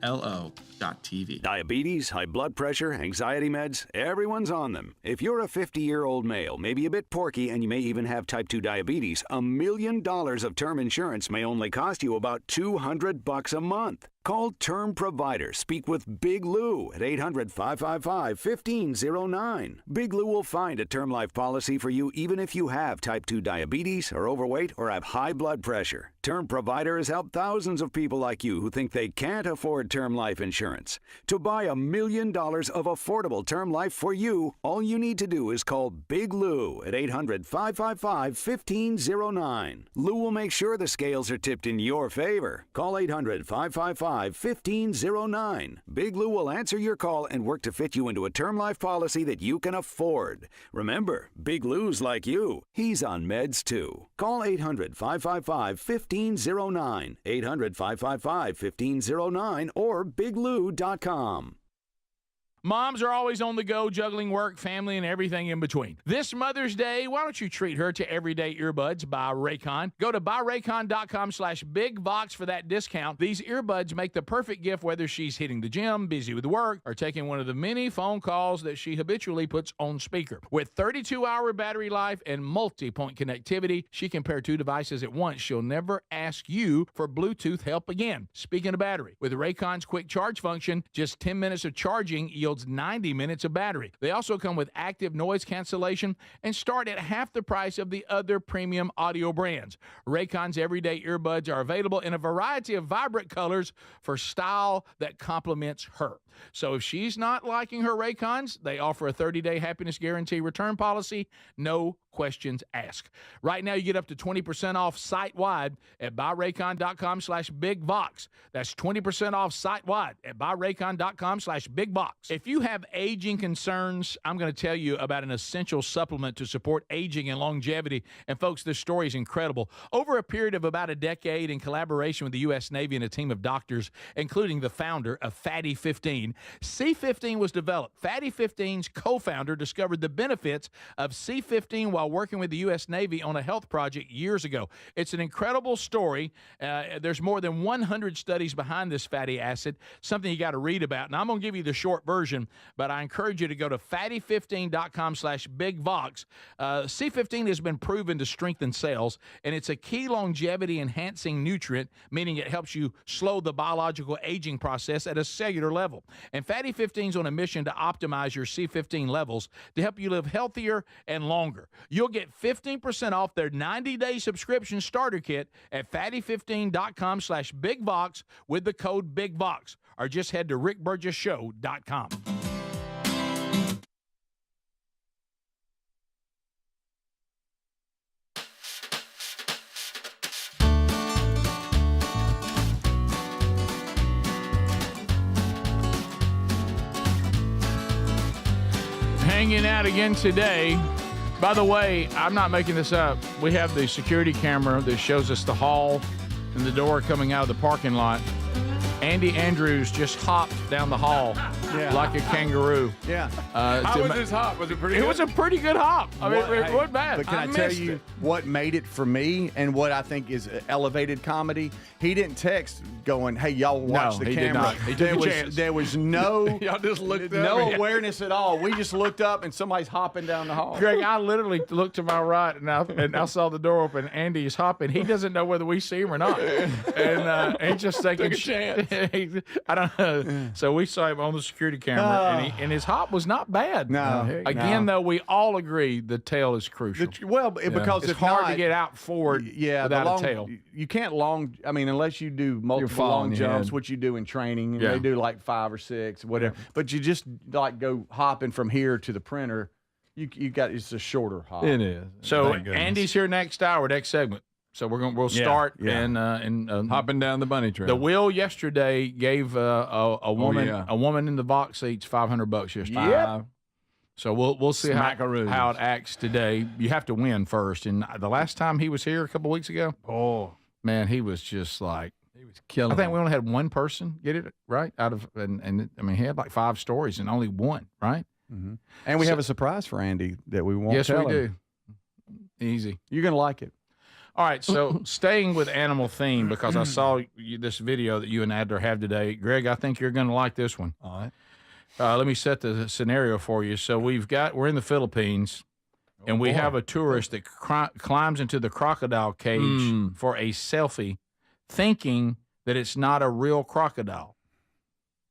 philo.tv. Diabetes, high blood pressure, anxiety meds, everyone's on them. If you're a 50-year-old male, maybe a bit porky, and you may even have type 2 diabetes, $1 million of term insurance may only cost you about $200 a month. Call Term Provider. Speak with Big Lou at 800-555-1509. Big Lou will find a term life policy for you even if you have type 2 diabetes, are overweight, or have high blood pressure. Term Provider has helped thousands of people like you who think they can't afford term life insurance. To buy $1 million of affordable term life for you, all you need to do is call Big Lou at 800-555-1509. Lou will make sure the scales are tipped in your favor. Call 800-555-1509. Big Lou will answer your call and work to fit you into a term life policy that you can afford. Remember, Big Lou's like you. He's on meds too. Call 800-555-1509. 800-555-1509 or biglou.com. Moms are always on the go, juggling work, family, and everything in between. This Mother's Day, why don't you treat her to everyday earbuds by Raycon? Go to buyraycon.com/bigvox for that discount. These earbuds make the perfect gift whether she's hitting the gym, busy with work, or taking one of the many phone calls that she habitually puts on speaker. With 32-hour battery life and multi-point connectivity, she can pair two devices at once. She'll never ask you for Bluetooth help again. Speaking of battery, with Raycon's quick charge function, just 10 minutes of charging yields 90 minutes of battery. They also come with active noise cancellation and start at half the price of the other premium audio brands. Raycon's everyday earbuds are available in a variety of vibrant colors for style that complements her. So if she's not liking her Raycons, they offer a 30-day happiness guarantee return policy, no questions asked. Right now, you get up to 20% off site-wide at buyraycon.com/bigvox. That's 20% off site-wide at buyraycon.com/bigvox. If you have aging concerns, I'm going to tell you about an essential supplement to support aging and longevity. And folks, this story is incredible. Over a period of about a decade, in collaboration with the U.S. Navy and a team of doctors, including the founder of Fatty 15, C15 was developed. Fatty 15's co-founder discovered the benefits of C15 while working with the U.S. Navy on a health project years ago. It's an incredible story. There's more than 100 studies behind this fatty acid, something you got to read about. And I'm going to give you the short version, but I encourage you to go to fatty15.com/bigvox. C15 has been proven to strengthen cells, and it's a key longevity-enhancing nutrient, meaning it helps you slow the biological aging process at a cellular level. And Fatty 15 is on a mission to optimize your C15 levels to help you live healthier and longer. You'll get 15% off their 90-day subscription starter kit at fatty15.com/bigvox with the code BIGVOX, or just head to rickburgessshow.com. Hanging out again today. By the way, I'm not making this up. We have the security camera that shows us the hall and the door coming out of the parking lot. Andy Andrews just hopped down the hall like a kangaroo. Yeah. How was his hop? Was it pretty good? It was a pretty good hop. I mean, it wasn't bad. But can I tell you what made it for me and what I think is elevated comedy? He didn't text going, hey, y'all watch the camera. Did not. He took a chance. There was no, y'all just looked no awareness at all. We just looked up and somebody's hopping down the hall. Greg, I literally looked to my right and I saw the door open. Andy is hopping. He doesn't know whether we see him or not. And he's just taking a chance. I don't know. So we saw him on the security camera, and his hop was not bad. No. Again, though, we all agree the tail is crucial. Because it's if hard not, to get out forward without a tail. You can't unless you do multiple long jumps, which you do in training. And they do like 5 or 6, whatever. Yeah. But you just like go hopping from here to the printer. You got it's a shorter hop. It is. So Andy's here next hour, next segment. So we'll start and hopping down the bunny trail. The wheel yesterday gave a woman in the box seats $500 yesterday. Yep. So we'll see how it acts today. You have to win first. And the last time he was here a couple weeks ago, man, he was just like he was killing. I think we only had one person get it right out of, and I mean he had like 5 stories and only one right. Mm-hmm. And we have a surprise for Andy that we won't tell him. Yes, we do. Easy. You're gonna like it. All right, so staying with animal theme, because I saw this video that you and Adler have today. Greg, I think you're going to like this one. All right. Let me set the scenario for you. So we're in the Philippines, and we have a tourist that climbs into the crocodile cage for a selfie, thinking that it's not a real crocodile.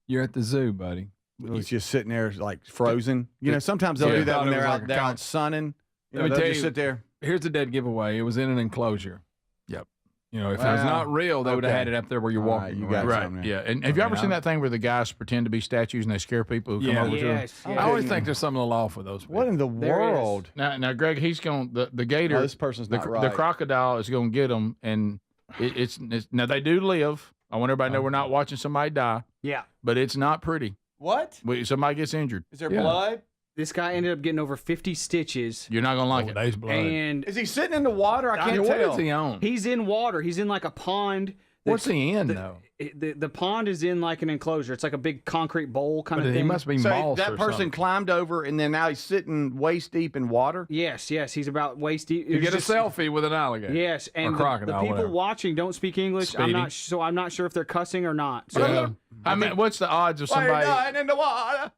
You're at the zoo, buddy. It's just sitting there like frozen. You know, sometimes they'll do that when they're out sunning. Let me tell you, sit there. Here's a dead giveaway. It was in an enclosure. Yep. You know, if it was not real, they would have had it up there where you're walking. you got Right. something. Yeah. And have you ever seen that thing where the guys pretend to be statues and they scare people who come over to them? I always think there's something a little off with those people. What in the world? Now, Greg, he's going the gator. No, this person's not right. The crocodile is going to get them, and it's now they do live. I want everybody to know we're not watching somebody die. Yeah. But it's not pretty. What? Somebody gets injured. Is there blood? This guy ended up getting over 50 stitches. You're not going to like it. There's blood. And is he sitting in the water? I can't what tell. is he on? He's in water. He's in like a pond. What's he in, though? The pond is in like an enclosure. It's like a big concrete bowl kind of thing. He must be So moss that or person something. climbed over, and then now he's sitting waist deep in water? Yes. He's about waist deep. You get a selfie with an alligator. Yes, and or crocodile, the people whatever. watching don't speak English. Speedy. I'm not sure if they're cussing or not. So Yeah. I mean, what's the odds of somebody? Dying in the water.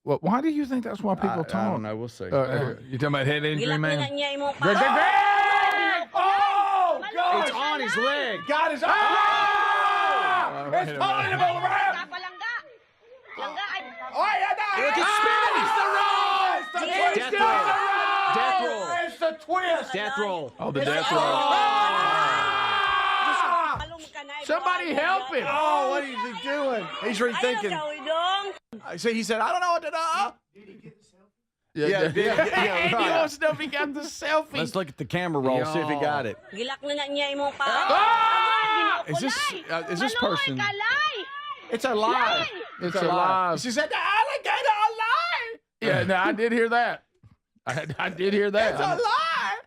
Well, why do you think that's why people talk? I don't know. We'll see. You talking about head injury, man? Greg! Oh, God! It's on his leg. God is. It's pulling him around. Look, it's spinning. It's the roll. It's the Death roll. Death roll. It's the twist. Death roll. Oh, the death roll. Somebody help him. Oh, what is he doing? He's rethinking. See, he said, I don't know what to do. Yeah, He right. wants to know if he got the selfie. Let's look at the camera roll, see if he got it. Is this person? It's a lie. It's alive. She said, the alligator alive. Yeah, no, I did hear that. I did hear that. It's a lie.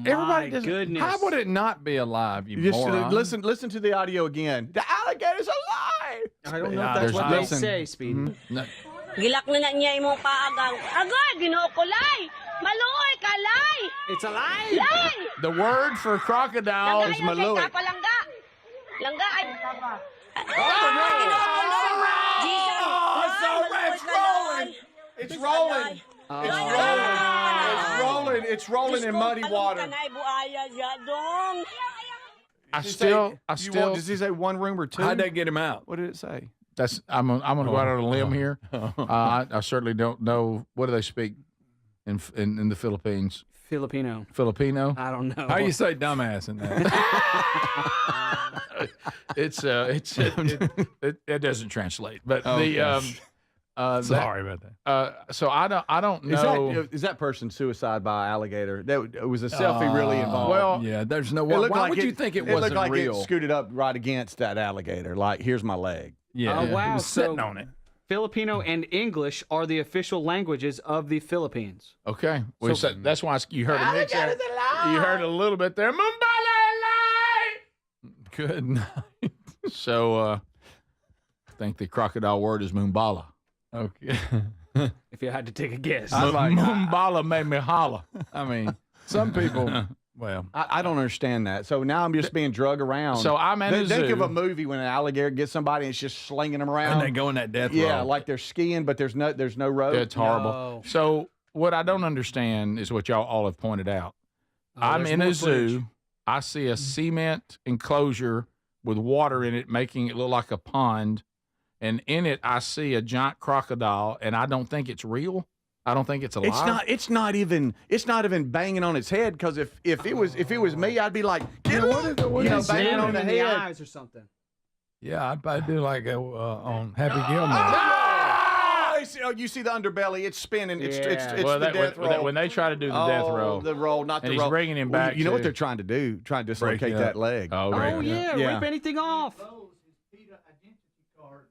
Everybody does. Goodness. How would it not be alive, you Just moron? listen to the audio again. The alligator's alive. I don't know if that's what they say, Speedy. No. Gilak na na niya imong paagaw. Agad, ginoo ko lay. Maluoy ka lay. It's a lie. Lay. The word for crocodile is maluoy. Langga. Langga ay. It's rolling. It's rolling in muddy water. Does he say one room or two? How'd they get him out? What did it say? I'm gonna go out on a limb here. I certainly don't know. What do they speak in the Philippines? Filipino. Filipino? I don't know. How you say dumbass in that? It doesn't translate. But Sorry about that. So I don't know. Is that person suicide by alligator? That was a selfie really involved. Well, yeah, there's no way. Why would you think it wasn't looked like real? it scooted up right against that alligator. Like, here's my leg. Yeah. Oh, wow. He was So- sitting on it. Filipino and English are the official languages of the Philippines. Okay. Well, that's why you heard a mix there. You heard a little bit there. Good night. So I think the crocodile word is Moombala. Okay. If you had to take a guess. Moombala made me holler. I mean, some people. Well, I don't understand that. So now I'm just being drug around. So I'm in a Think zoo. of a movie when an alligator gets somebody and it's just slinging them around. and they go in that death row. Yeah, like they're skiing, but there's no road. It's horrible. No. So what I don't understand is what y'all all have pointed out. I'm there's in more a footage. zoo. I see a cement enclosure with water in it, making it look like a pond. And in it, I see a giant crocodile, and I don't think it's real. I don't think it's alive. It's not even banging on its head, because if it was me, I'd be like, get banging Slam on him the in the head. eyes or something. Yeah, I'd probably do like on Happy Gilmore. You see the underbelly? It's spinning. It's Well, the death roll. when they try to do the death roll, the roll, not and the he's roll. bringing him back. You know what too. they're trying to do? Trying to Break dislocate it up. that leg. Oh, Oh, yeah. yeah. Rip anything off.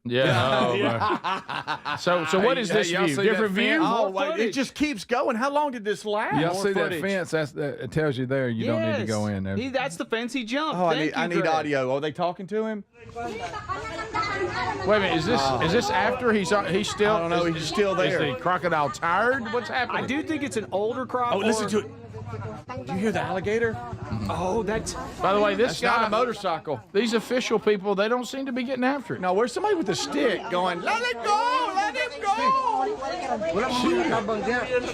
Yeah. So what is this y'all view? see Different that view? fence? Oh, More wait, it footage. just keeps going. How long did this last? Y'all More see footage. that fence? It tells you there. You don't need to go in there. That's the fence he jumped. Oh, Thank I you, need Greg. audio. Are they talking to him? Wait a minute. Is this after he's still? I don't know. He's still there. Is the crocodile tired? What's happening? I do think it's an older crop. Oh, listen to it. Did you hear the alligator? Oh, that's. By the way, this That's not guy, a motorcycle. these official people, they don't seem to be getting after it. No, where's somebody with a stick going, let it go, let it go.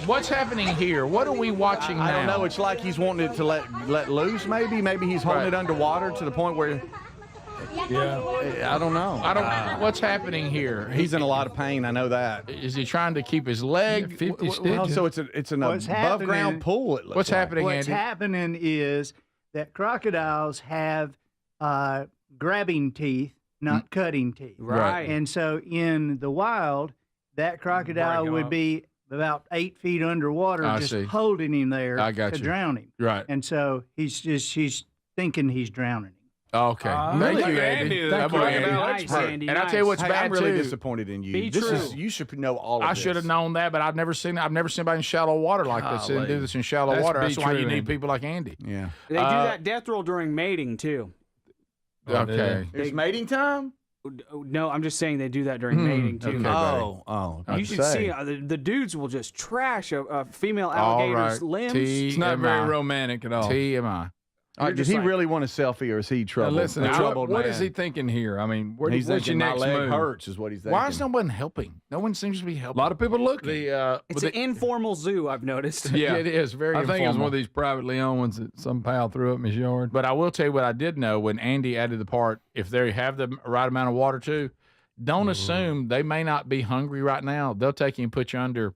What's happening here? What are we watching now? I don't know. It's like he's wanting it to let loose, maybe. Maybe he's holding it underwater to the point where, Yeah. I don't know. What's happening here? He's in a lot of pain. I know that. Is he trying to keep his leg? 50 stitches. So it's an above ground pool. It looks What's like. happening, What's Andy? happening is that crocodiles have grabbing teeth, not cutting teeth. Right. And so in the wild, that crocodile would be about 8 feet underwater, I just see. holding him there I got to you. drown him. Right. And so he's thinking he's drowning him. Okay. Thank you, Andy. Thank you, Andy. Nice, Andy. And I tell you what's Hey, bad I'm really too. disappointed in you. Be This true. is you should know all of I this. should have known that, but I've never seen anybody in shallow water like this and do this in shallow That's water. be That's why true, you need Andy. people like Andy. Yeah. They do that death roll during mating too. Okay. It's mating time? No, I'm just saying they do that during mating too. Okay, Oh. You should see the dudes will just trash a female alligator's limbs. It's not very romantic at all. TMI. All right, did he really want a selfie, or is he Now, troubled? listen, a troubled what man? is he thinking here? I mean, He's what's your thinking, next my leg move? hurts, is what he's thinking. Why is no one helping? No one seems to be helping. A lot of people looking. It's an informal zoo, I've noticed. Yeah, it is very. I think it was informal. one of these privately owned ones that some pal threw up in his yard. But I will tell you what I did know when Andy added the part. If they have the right amount of water too, don't assume they may not be hungry right now. They'll take you and put you under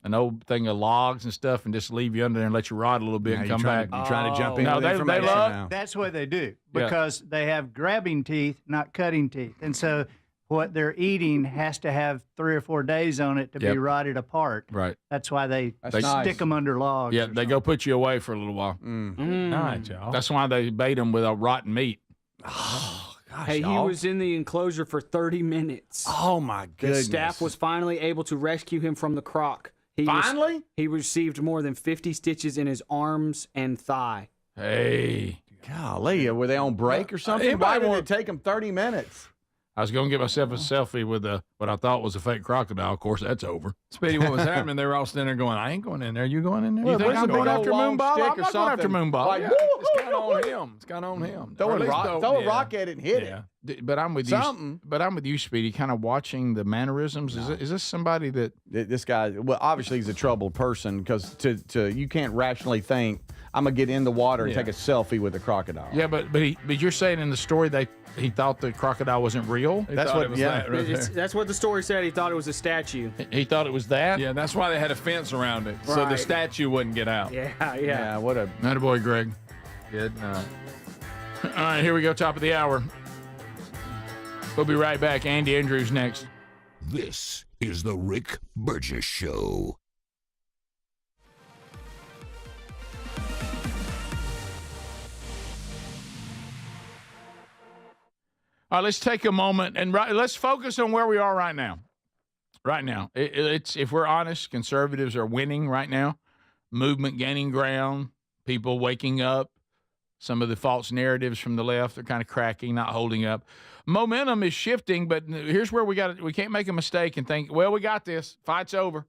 an old thing of logs and stuff, and just leave you under there and let you rot a little bit and come back. You're trying to jump in No, with they information love. now. That's what they do Yeah. because they have grabbing teeth, not cutting teeth. And so what they're eating has to have 3 or 4 days on it to Yep. be rotted apart. Right. That's why they nice. stick them under logs. Yeah, they go put you away for a little while. All right, y'all. That's why they bait them with a rotten meat. Hey, he was in the enclosure for 30 minutes. Oh, my The goodness. staff was finally able to rescue him from the croc. He received more than 50 stitches in his arms and thigh. Hey. Golly, were they on break or something? Anybody Why did want- it take them 30 minutes? I was going to get myself a selfie with what I thought was a fake crocodile. Of course, that's over. Speedy, what was happening? They were all standing there going, I ain't going in there. You going in there? You think where's I'm the going big after old long Moonball? stick I'm or not going after something? Moonball. Like, Yeah. It's kind of on him. It's kind of on him. Throw Or at a least rock at it and hit Yeah. it. But I'm with Something. you. But I'm with you, Speedy. Kind of watching the mannerisms. Is this somebody that? This guy, well, obviously he's a troubled person because you can't rationally think I'm gonna get in the water and Yeah. take a selfie with a crocodile. Yeah, but you're saying in the story he thought the crocodile wasn't real. That's thought what. it was Yeah, that right there. That's what the story said. He thought it was a statue. He thought it was that. Yeah, that's why they had a fence around it, so the Right. statue wouldn't get out. Yeah. What a Attaboy, Greg. Good night. All right, here we go. Top of the hour. We'll be right back. Andy Andrews next. This is the Rick Burgess Show. All right, let's take a moment and let's focus on where we are right now. Right now, it's if we're honest, conservatives are winning right now. Movement gaining ground. People waking up. Some of the false narratives from the left are kind of cracking, not holding up. Momentum is shifting, but here's where we can't make a mistake and think, well, we got this. Fight's over.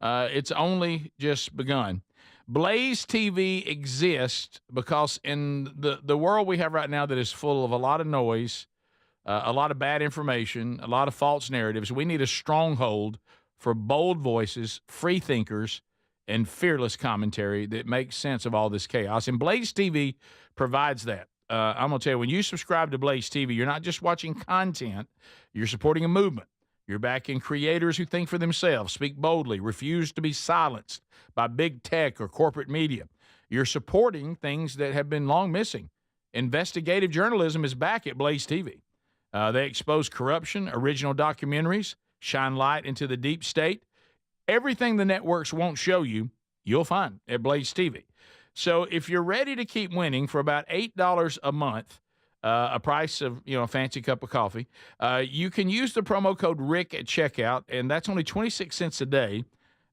It's only just begun. BlazeTV exists because in the world we have right now that is full of a lot of noise, a lot of bad information, a lot of false narratives, we need a stronghold for bold voices, free thinkers, and fearless commentary that makes sense of all this chaos. And BlazeTV provides that. I'm going to tell you, when you subscribe to BlazeTV, you're not just watching content, you're supporting a movement. You're backing creators who think for themselves, speak boldly, refuse to be silenced by big tech or corporate media. You're supporting things that have been long missing. Investigative journalism is back at BlazeTV. They expose corruption, original documentaries, shine light into the deep state. Everything the networks won't show you, you'll find at BlazeTV. So if you're ready to keep winning for about $8 a month, a price of a fancy cup of coffee, you can use the promo code RICK at checkout, and that's only 26 cents a day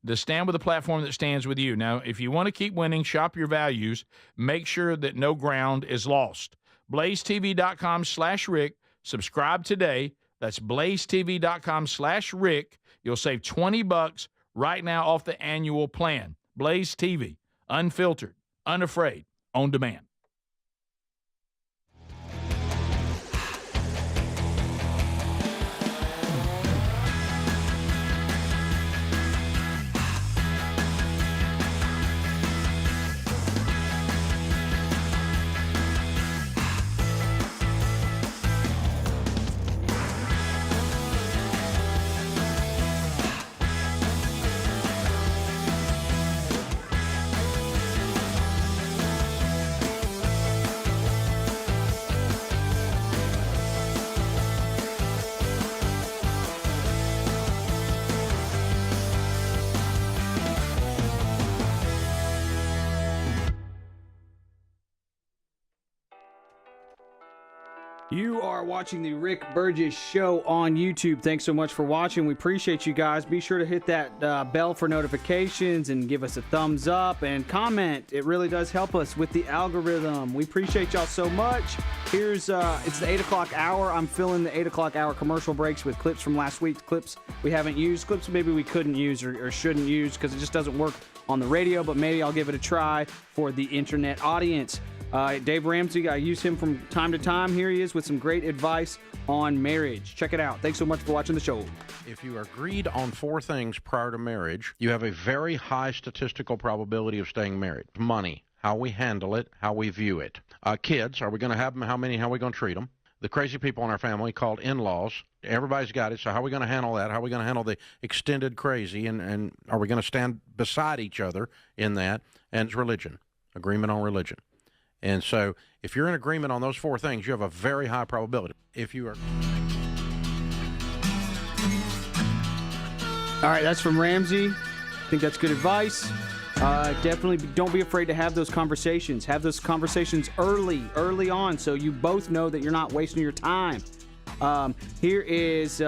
to stand with a platform that stands with you. Now, if you want to keep winning, shop your values. Make sure that no ground is lost. BlazeTV.com/Rick. Subscribe today. That's BlazeTV.com/Rick. You'll save $20 right now off the annual plan. Blaze TV, unfiltered, unafraid, on demand. You are watching the Rick Burgess Show on YouTube. Thanks so much for watching. We appreciate you guys. Be sure to hit that bell for notifications and give us a thumbs up and comment. It really does help us with the algorithm. We appreciate y'all so much. Here's it's the 8 o'clock hour. I'm filling the 8 o'clock hour commercial breaks with clips from last week, clips we haven't used, clips maybe we couldn't use or shouldn't use because it just doesn't work on the radio, but maybe I'll give it a try for the internet audience. Dave Ramsey, I use him from time to time. Here he is with some great advice on marriage. Check it out. Thanks so much for watching the show. If you agreed on 4 things prior to marriage, you have a very high statistical probability of staying married. Money, how we handle it, how we view it. Kids, are we going to have them? How many? How are we going to treat them? The crazy people in our family called in-laws. Everybody's got it, so how are we going to handle that? How are we going to handle the extended crazy? And are we going to stand beside each other in that? And it's religion, agreement on religion. And so if you're in agreement on those 4 things, you have a very high probability. If you are... All right, that's from Ramsey. I think that's good advice. Definitely don't be afraid to have those conversations. Have those conversations early on, so you both know that you're not wasting your time. Here is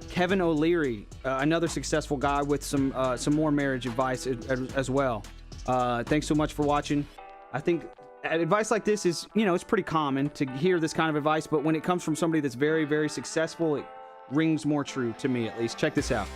Kevin O'Leary, another successful guy with some more marriage advice as well. Thanks so much for watching. I think advice like this is, it's pretty common to hear this kind of advice, but when it comes from somebody that's very, very successful, it rings more true to me, at least. Check this out.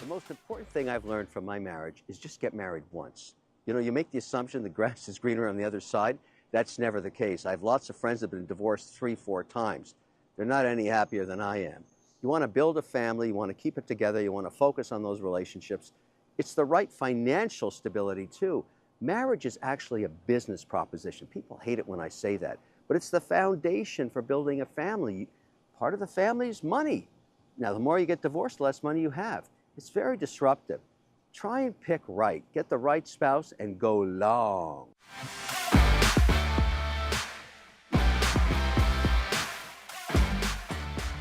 The most important thing I've learned from my marriage is just get married once. You make the assumption the grass is greener on the other side. That's never the case. I have lots of friends that have been divorced 3-4 times. They're not any happier than I am. You want to build a family, you want to keep it together, you want to focus on those relationships. It's the right financial stability, too. Marriage is actually a business proposition. People hate it when I say that, but it's the foundation for building a family. Part of the family is money. Now, the more you get divorced, the less money you have. It's very disruptive. Try and pick right. Get the right spouse and go long.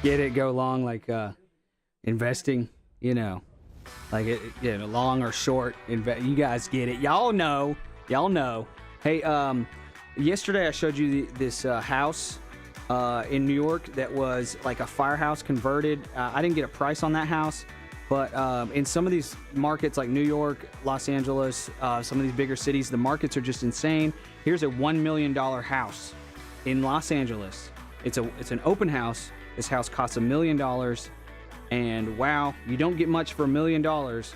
Get it, go long, like investing, like long or short. You guys get it. Y'all know. Hey, yesterday I showed you this house in New York that was like a firehouse converted. I didn't get a price on that house, but in some of these markets like New York, Los Angeles, some of these bigger cities, the markets are just insane. Here's a $1 million house in Los Angeles. It's an open house. This house costs $1 million. And wow, you don't get much for $1 million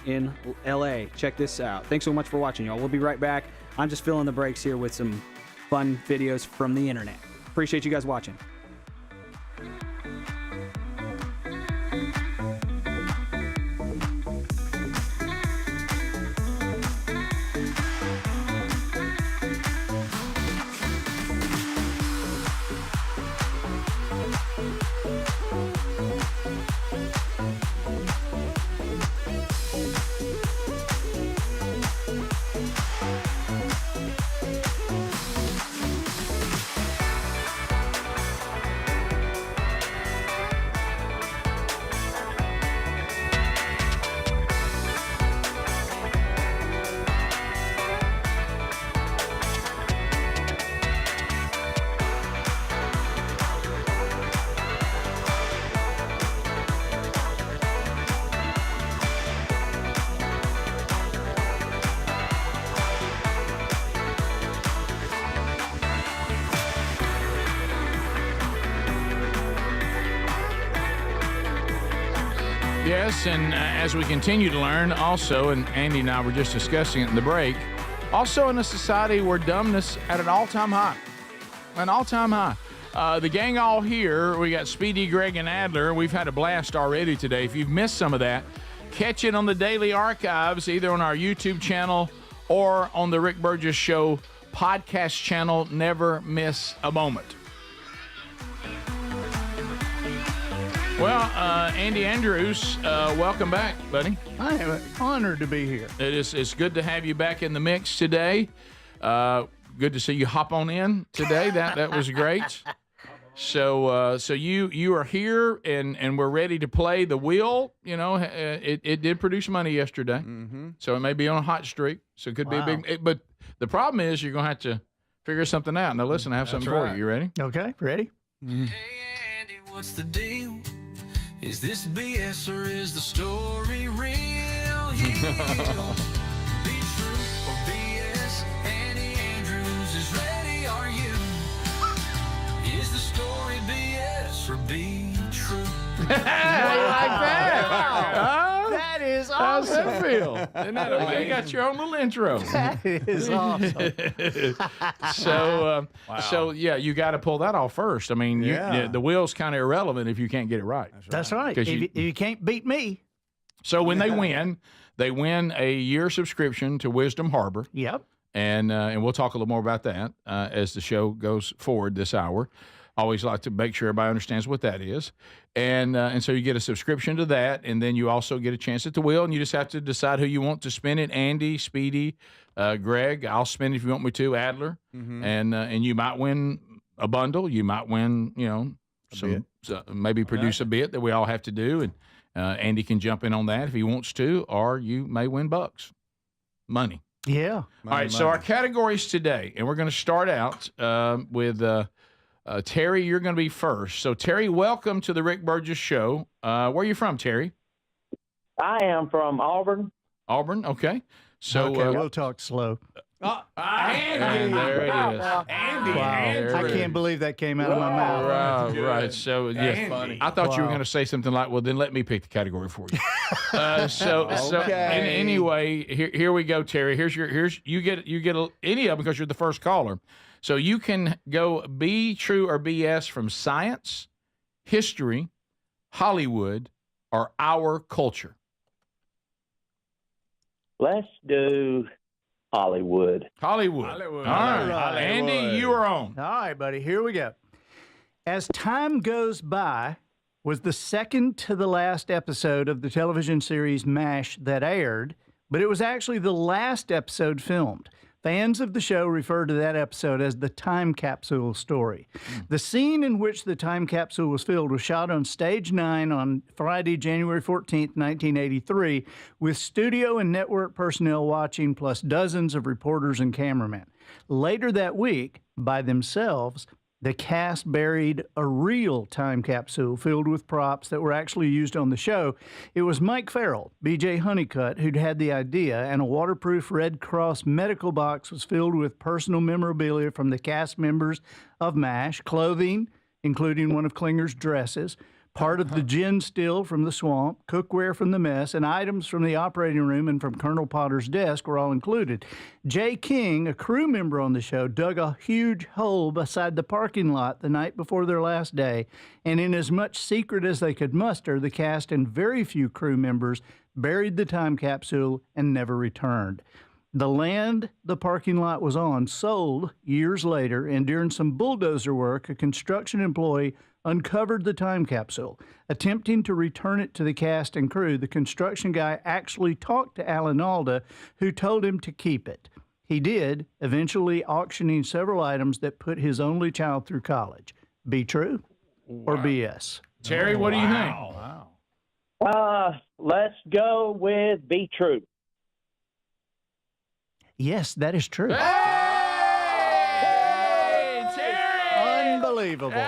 in LA. Check this out. Thanks so much for watching, y'all. We'll be right back. I'm just filling the breaks here with some fun videos from the internet. Appreciate you guys watching. Yes, and as we continue to learn, also, and Andy and I were just discussing it in the break, also in a society where dumbness at an all-time high. An all-time high. The gang all here, we got Speedy, Greg, and Adler. We've had a blast already today. If you've missed some of that, catch it on the daily archives, either on our YouTube channel or on the Rick Burgess Show podcast channel. Never miss a moment. Well, Andy Andrews, welcome back, buddy. I am honored to be here. It's good to have you back in the mix today. Good to see you hop on in today. That was great. So you are here and we're ready to play the wheel. It did produce money yesterday, so it may be on a hot streak. So it could be a big. But the problem is you're gonna have to figure something out. Now listen, I have something for you. You ready? Okay, ready. Hey, Andy, what's the deal? Is this BS or is the story real? Yeah. Be true or BS? Andy Andrews is ready, are you? Is the story BS or be true? How you like that? That is How's awesome. that feel? Isn't that amazing? You got your own little intro. That is awesome. So yeah, you got to pull that off first. I mean, Yeah. the wheel's kind of irrelevant if you can't get it right. That's right. 'Cause You can't beat me. So when they win a year subscription to Wisdom Harbor. Yep. And we'll talk a little more about that as the show goes forward this hour. Always like to make sure everybody understands what that is. And so you get a subscription to that, and then you also get a chance at the wheel, and you just have to decide who you want to spin it. Andy, Speedy, Greg, I'll spin it if you want me to, Adler. And you might win a bundle. You might win, maybe produce a bit that we all have to do, and Andy can jump in on that if he wants to, or you may win bucks, money. Yeah. All right, so our categories today, and we're going to start out with Terry. You're going to be first. So, Terry, welcome to the Rick Burgess Show. Where are you from, Terry? I am from Auburn. Auburn, okay. So we'll talk slow. And there it is. Andy. I can't believe that came out of my mouth. Right. So, yes, I thought you were going to say something like, well, then let me pick the category for you. Anyway, here we go, Terry. You get any of them because you're the first caller. So you can go be true or BS from science, history, Hollywood, or our culture. Let's do Hollywood. Hollywood. All right. Andy, you are on. All right, buddy. Here we go. As Time Goes By was the second to the last episode of the television series MASH that aired, but it was actually the last episode filmed. Fans of the show refer to that episode as the time capsule story. The scene in which the time capsule was filled was shot on Stage 9 on Friday, January 14th, 1983, with studio and network personnel watching, plus dozens of reporters and cameramen. Later that week, by themselves, the cast buried a real time capsule filled with props that were actually used on the show. It was Mike Farrell, B.J. Honeycutt, who'd had the idea, and a waterproof Red Cross medical box was filled with personal memorabilia from the cast members of MASH, clothing, including one of Klinger's dresses, part of the gin still from the swamp, cookware from the mess, and items from the operating room and from Colonel Potter's desk were all included. Jay King, a crew member on the show, dug a huge hole beside the parking lot the night before their last day, and in as much secret as they could muster, the cast and very few crew members buried the time capsule and never returned. The land the parking lot was on sold years later, and during some bulldozer work, a construction employee uncovered the time capsule. Attempting to return it to the cast and crew, the construction guy actually talked to Alan Alda, who told him to keep it. He did, eventually auctioning several items that put his only child through college. Be true or BS? Terry, what do you think? Let's go with be true. Yes, that is true. Hey, Terry! Unbelievable.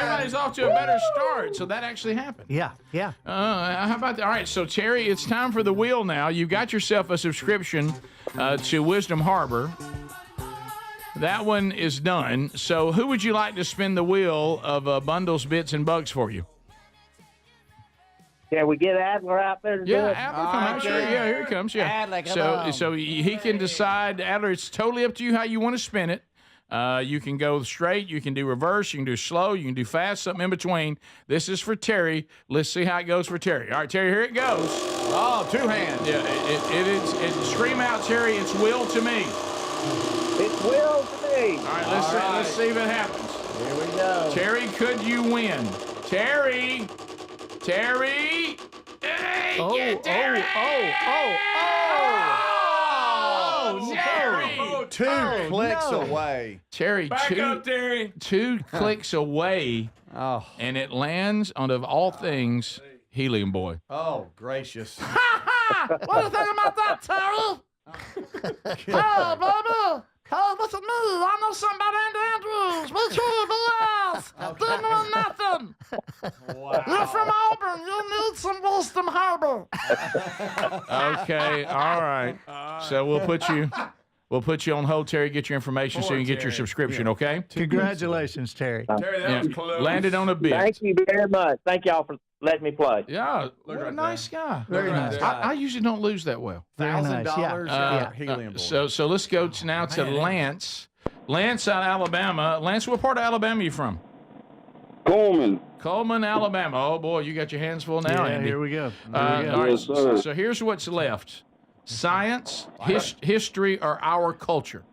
Everybody's off to a better start, so that actually happened. Yeah. How about that? All right, so Terry, it's time for the wheel now. You got yourself a subscription to Wisdom Harbor. That one is done. So who would you like to spin the wheel of bundles, bits, and bugs for you? Can we get Adler out there to do it? Adler, come out. Sure. Yeah, here he comes. Yeah. Adler, come on. So he can decide. Adler, it's totally up to you how you want to spin it. You can go straight, you can do reverse, you can do slow, you can do fast, something in between. This is for Terry. Let's see how it goes for Terry. All right, Terry, here it goes. Oh, two hands. Yeah, it's scream out, Terry. It's will to me. It's will to me. All right, let's see if it happens. Here we go. Terry, could you win? Terry. Hey, get Terry! Terry! Two clicks away. Terry, Back up, Terry. 2 clicks away. Oh. And it lands on, of all things, Helium Boy. Oh, gracious. What do you think about that, Terry? Oh, baby. Hey, listen to me. I know something about Andy Andrews. Be true, BS. Didn't know nothing. Wow. You're from Auburn. You need some wisdom, Harbor. Okay, all right. So we'll put you on hold, Terry. Get your information so you can get your subscription. Okay. Congratulations, Terry. Terry, that was close. Landed on a bit. Thank you very much. Thank y'all for letting me play. Yeah, what a nice guy. Very nice. I usually don't lose that well. $1,000 helium balloon. So let's go now to Lance. Lance out of Alabama. Lance, what part of Alabama are you from? Coleman, Alabama. Oh boy, you got your hands full now, Yeah, Andy. here we go. All right, so here's what's left: science, history, or our culture.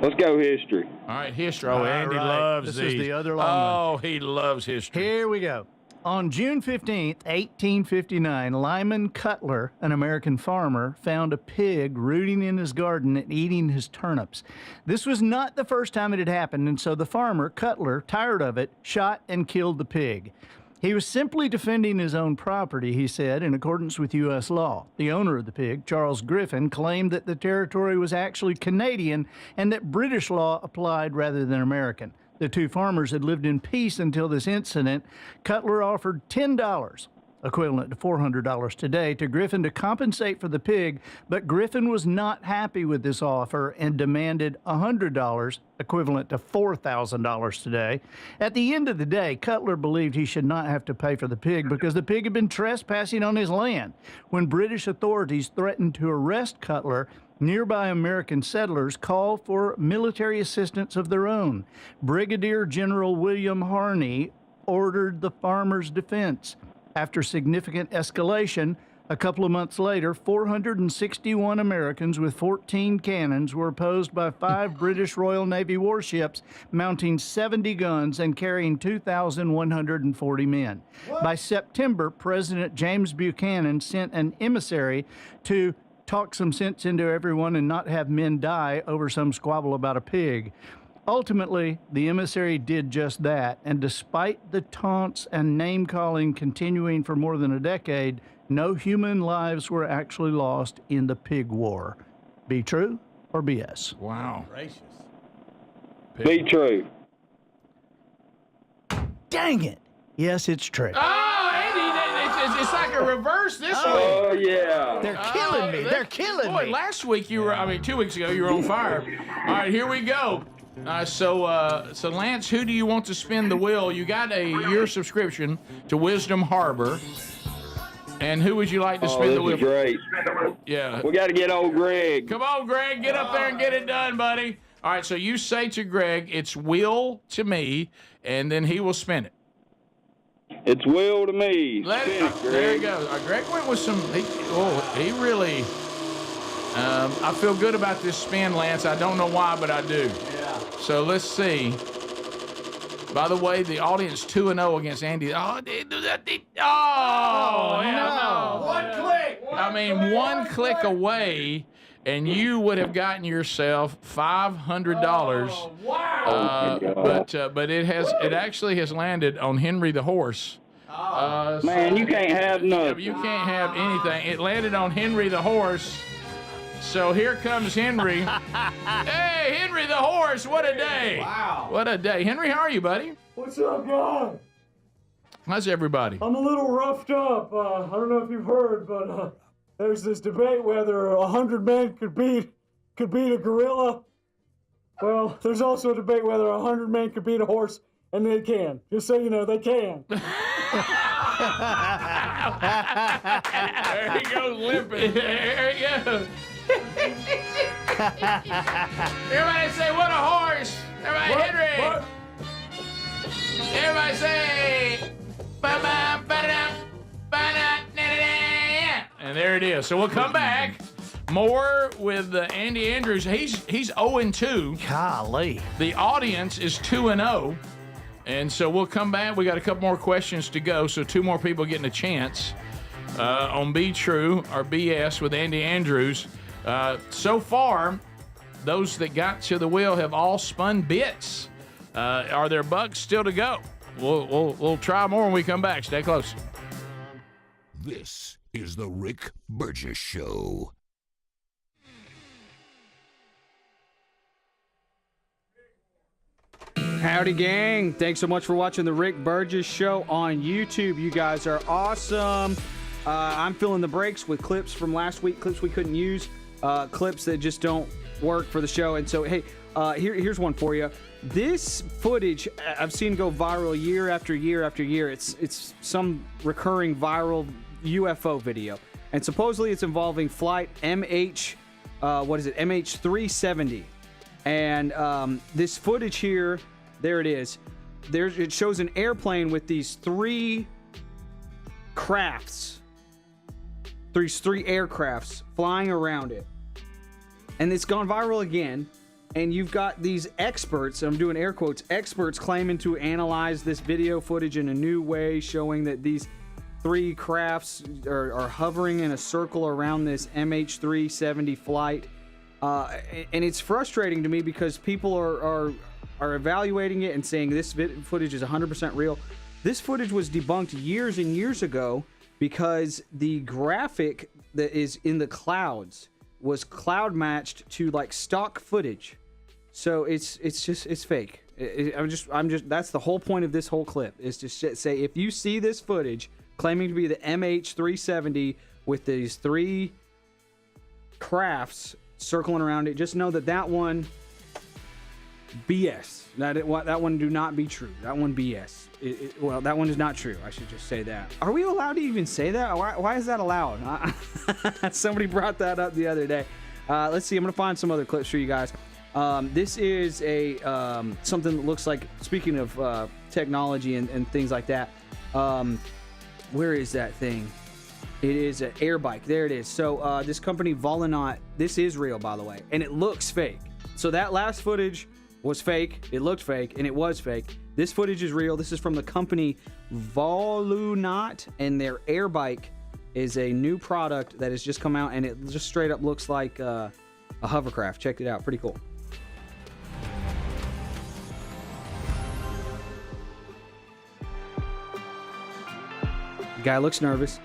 Let's go history. All right, history. Oh, Andy right. loves This these. is the other long Oh, he loves history. Here we go. On June 15th, 1859, Lyman Cutler, an American farmer, found a pig rooting in his garden and eating his turnips. This was not the first time it had happened, and so the farmer, Cutler, tired of it, shot and killed the pig. He was simply defending his own property, he said, in accordance with U.S. law. The owner of the pig, Charles Griffin, claimed that the territory was actually Canadian and that British law applied rather than American. The two farmers had lived in peace until this incident. Cutler offered $10, equivalent to $400 today, to Griffin to compensate for the pig, but Griffin was not happy with this offer and demanded $100, equivalent to $4,000 today. At the end of the day, Cutler believed he should not have to pay for the pig because the pig had been trespassing on his land. When British authorities threatened to arrest Cutler, nearby American settlers called for military assistance of their own. Brigadier General William Harney ordered the farmers' defense. After significant escalation, a couple of months later, 461 Americans with 14 cannons were opposed by 5 British Royal Navy warships mounting 70 guns and carrying 2,140 men. By September, President James Buchanan sent an emissary to talk some sense into everyone and not have men die over some squabble about a pig. Ultimately, the emissary did just that, and despite the taunts and name-calling continuing for more than a decade, no human lives were actually lost in the pig war. Be true or BS? Wow. Gracious. Be true. Dang it. Yes, it's true. Oh, Andy, it's like a reverse this week. Oh, yeah. They're killing me. They're killing Boy, me. last week 2 weeks ago, you were on fire. All right, here we go. So Lance, who do you want to spin the wheel? You got a year subscription to Wisdom Harbor. And who would you like to spin the wheel? This is great. Yeah. We got to get old Greg. Come on, Greg. Get up there and get it done, buddy. All right, so you say to Greg, it's will to me, and then he will spin it. It's will to me. There you go. Greg went with some. He really. I feel good about this spin, Lance. I don't know why, but I do. Yeah. So let's see. By the way, the audience 2-0 against Andy. Oh, they do that. No. One click. One click away, and you would have gotten yourself $500. Oh, wow. But it actually has landed on Henry the horse. Man, you can't have nothing. You can't have anything. It landed on Henry the horse. So here comes Henry. Hey, Henry the horse, what a day. Wow. What a day. Henry, how are you, buddy? What's up, guys? How's everybody? I'm a little roughed up. I don't know if you've heard, but there's this debate whether 100 men could beat a gorilla. Well, there's also a debate whether 100 men could beat a horse, and they can. Just so you know, they can. There he goes limping. There he goes. Everybody say, what a horse. Everybody, what? Henry. What? Everybody say, and there it is. So we'll come back. More with Andy Andrews. He's 0-2. Golly. The audience is 2-0. And so we'll come back. We got a couple more questions to go. So 2 more people getting a chance on Be True or BS with Andy Andrews. So far, those that got to the wheel have all spun bits. Are there bucks still to go? We'll try more when we come back. Stay close. This is the Rick Burgess Show. Howdy, gang. Thanks so much for watching the Rick Burgess Show on YouTube. You guys are awesome. I'm filling the breaks with clips from last week, clips we couldn't use, clips that just don't work for the show. And so, hey, here's one for you. This footage I've seen go viral year after year after year. It's some recurring viral UFO video. And supposedly it's involving flight MH370. And this footage here, there it is. It shows an airplane with these three crafts. Three aircrafts flying around it. And it's gone viral again. And you've got these experts, I'm doing air quotes, experts claiming to analyze this video footage in a new way, showing that these three crafts are hovering in a circle around this MH370 flight. And it's frustrating to me because people are evaluating it and saying this footage is 100% real. This footage was debunked years and years ago because the graphic that is in the clouds was cloud matched to like stock footage. So it's fake. I'm just that's the whole point of this whole clip is to say if you see this footage claiming to be the MH370 with these three crafts circling around it, just know that one BS. That one do not be true. That one BS. Well, that one is not true. I should just say that. Are we allowed to even say that? Why is that allowed? Somebody brought that up the other day. Let's see. I'm gonna find some other clips for you guys. This is a something that looks like. Speaking of technology and things like that. Where is that thing? It is an air bike. There it is. So this company Volunaut. This is real, by the way, and it looks fake. So that last footage was fake. It looked fake, and it was fake. This footage is real. This is from the company Volunaut, and their air bike is a new product that has just come out, and it just straight up looks like a hovercraft. Check it out. Pretty cool. Guy looks nervous.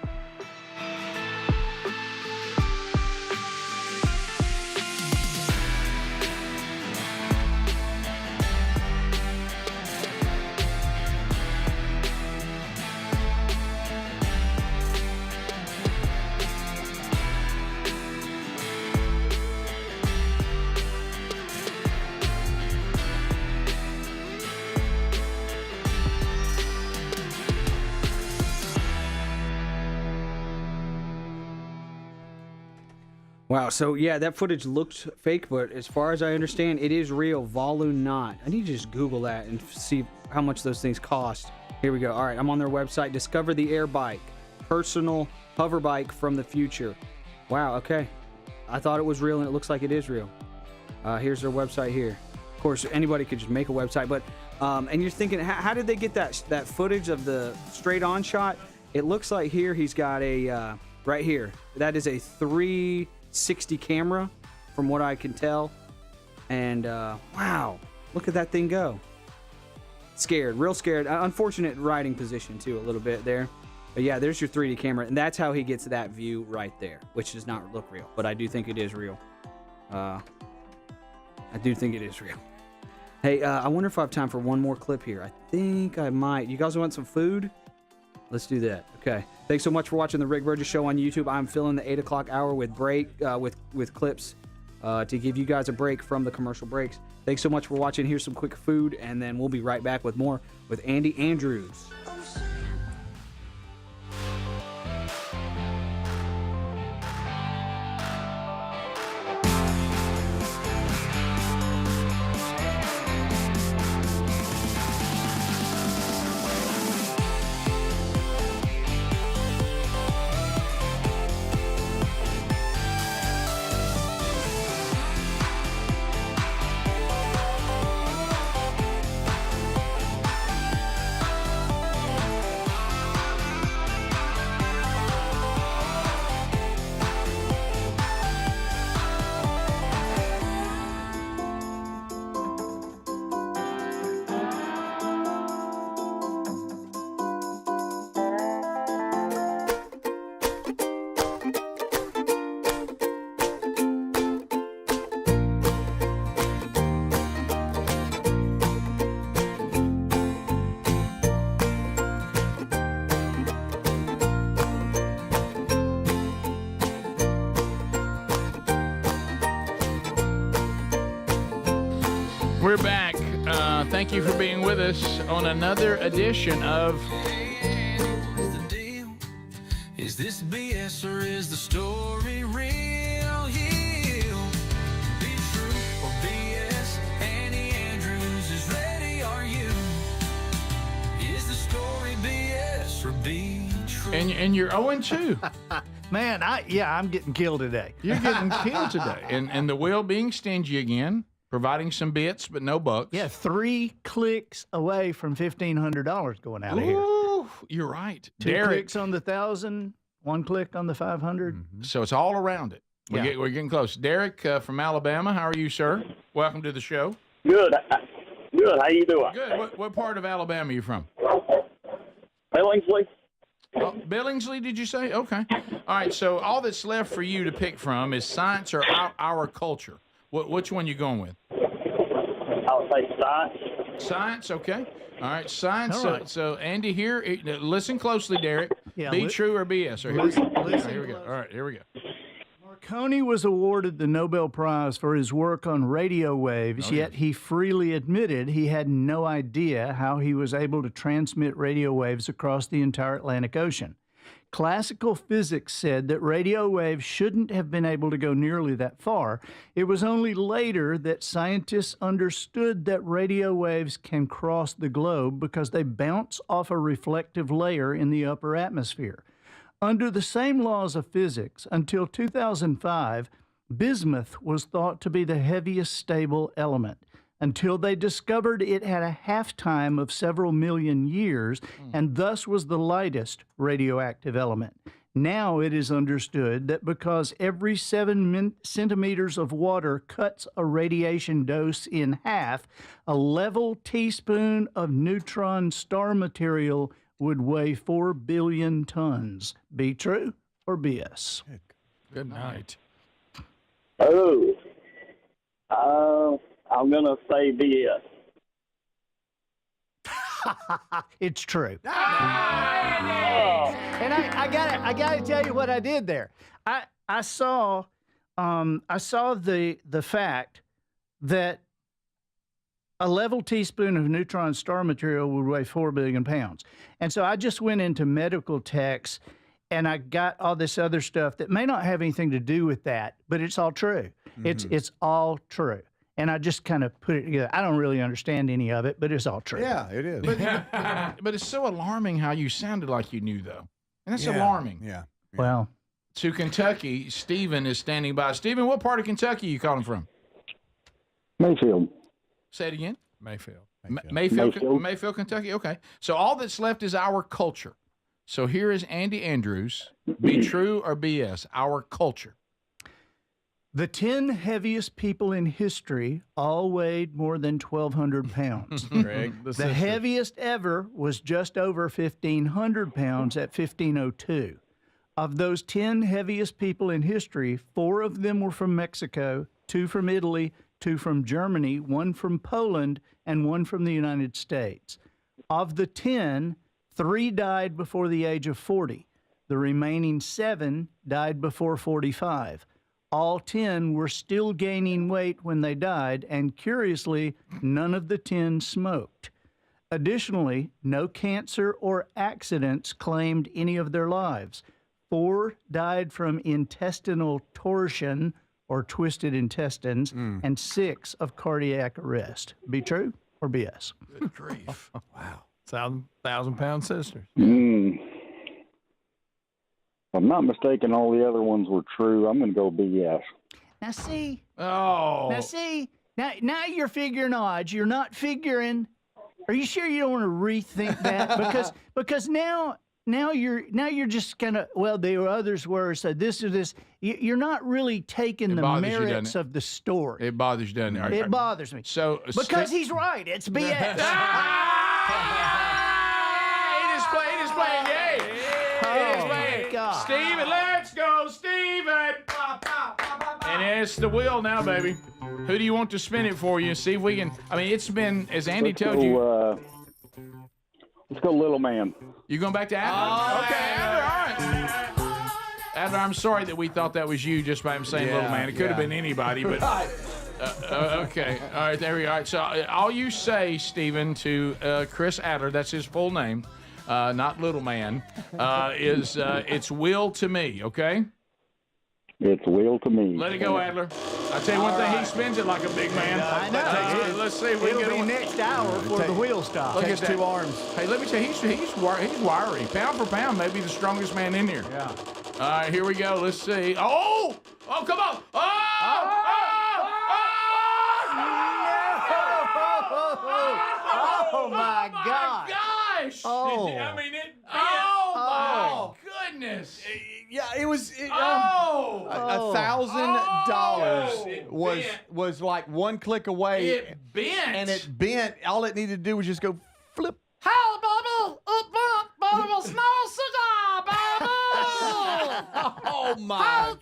Wow, so yeah, that footage looked fake, but as far as I understand, it is real. Volunaut. I need to just Google that and see how much those things cost. Here we go. All right, I'm on their website. Discover the air bike, personal hover bike from the future. Wow, okay. I thought it was real, and it looks like it is real. Here's their website here. Of course, anybody could just make a website, but and you're thinking, how did they get that footage of the straight-on shot? It looks like here he's got a right here. That is a 360 camera, from what I can tell. And wow, look at that thing go. Scared, real scared. Unfortunate riding position too, a little bit there. But yeah, there's your 3D camera, and that's how he gets that view right there, which does not look real, but I do think it is real. I do think it is real. Hey, I wonder if I have time for one more clip here. I think I might. You guys want some food? Let's do that. Okay. Thanks so much for watching the Rick Burgess Show on YouTube. I'm filling the 8 o'clock hour with with clips to give you guys a break from the commercial breaks. Thanks so much for watching. Here's some quick food, and then we'll be right back with more with Andy Andrews. We're back. Thank you for being with us on another edition of Is this BS or is the story real? He'll be true or BS. Annie Andrews is ready. Are you? Is the story BS or be true? and you're 0-2. Man, I'm getting killed today. You're getting killed today, and the wheel being stingy again, providing some bits but no bucks. Yeah, 3 clicks away from $1,500 going out of here. Ooh, you're right. 2 Derek. clicks on the 1,000, 1 click on the 500. So it's all around it. Yeah. We're getting close. Derek from Alabama, how are you, sir? Welcome to the show. Good. Good. How you doing? Good. What part of Alabama are you from? Billingsley. Oh, Billingsley, did you say? Okay. All right, so all that's left for you to pick from is science or our culture. Which one you going with? I'll say science. Science, okay. All right, science. All right. So Andy here, listen closely, Derek. Yeah, Be true or BS. Or here we go. All right, here we go. Marconi was awarded the Nobel Prize for his work on radio waves, yet he freely admitted he had no idea how he was able to transmit radio waves across the entire Atlantic Ocean. Classical physics said that radio waves shouldn't have been able to go nearly that far. It was only later that scientists understood that radio waves can cross the globe because they bounce off a reflective layer in the upper atmosphere. Under the same laws of physics, until 2005, bismuth was thought to be the heaviest stable element, until they discovered it had a half-time of several million years and thus was the lightest radioactive element. Now it is understood that because every 7 centimeters of water cuts a radiation dose in half, a level teaspoon of neutron star material would weigh 4 billion tons. Be true or BS? Good night. Oh. I'm going to say BS. It's true. And I gotta tell you what I did there. I saw the fact that a level teaspoon of neutron star material would weigh 4 billion pounds. And so I just went into medical texts and I got all this other stuff that may not have anything to do with that, but it's all true. It's all true. And I just kind of put it together. I don't really understand any of it, but it's all true. Yeah, it is. But it's so alarming how you sounded like you knew, though. And that's alarming. Yeah. Well, to Kentucky, Stephen is standing by. Stephen, what part of Kentucky are you calling from? Mayfield. Say it again. Mayfield. Mayfield, Kentucky. Okay. So all that's left is our culture. So here is Andy Andrews. Be true or BS? Our culture. The 10 heaviest people in history all weighed more than 1,200 pounds. Greg, the heaviest ever was just over 1,500 pounds at 1,502. Of those 10 heaviest people in history, 4 of them were from Mexico, 2 from Italy, 2 from Germany, 1 from Poland, and 1 from the United States. Of the 10, 3 died before the age of 40. The remaining 7 died before 45. All 10 were still gaining weight when they died, and curiously, none of the 10 smoked. Additionally, no cancer or accidents claimed any of their lives. 4 died from intestinal torsion, or twisted intestines, and 6 of cardiac arrest. Be true or BS? Good grief. Wow. 1,000-pound sisters. If I'm not mistaken, all the other ones were true. I'm going to go BS. Now see. Oh. Now see. Now you're figuring odds. You're not figuring. Are you sure you don't want to rethink that? because now you're just kind of, well, there were others were, so this or this. You're not really taking the merits of the story. It bothers you, doesn't it? It bothers me. So because he's right. It's BS. It is playing game. God. Steven, let's go, Steven! And it's the wheel now, baby. Who do you want to spin it for you? See if we can. I mean, it's been, as Andy told you. Let's go, little man. You going back to Adler? Okay, Adler, all right. Adler, I'm sorry that we thought that was you just by him saying little man. It could have been anybody, but Okay. All right, there we are. So all you say, Stephen, to Chris Adler, that's his full name, not Little Man, is it's will to me, okay? It's will to me. Let it go, Adler. I tell you one thing, he spins it like a big man. I know. Let's see if we can It'll get be one. next hour before the wheel stops. Look at Takes that. 2 arms. Hey, let me tell you, he's wiry. Pound for pound, maybe the strongest man in here. Yeah. All right, here we go. Let's see. Oh, come on. Oh my God! Gosh! Oh. I mean it. Oh my goodness! Yeah, it was. $1,000 was like one click away. It bent. And it bent. All it needed to do was just go flip. Oh my!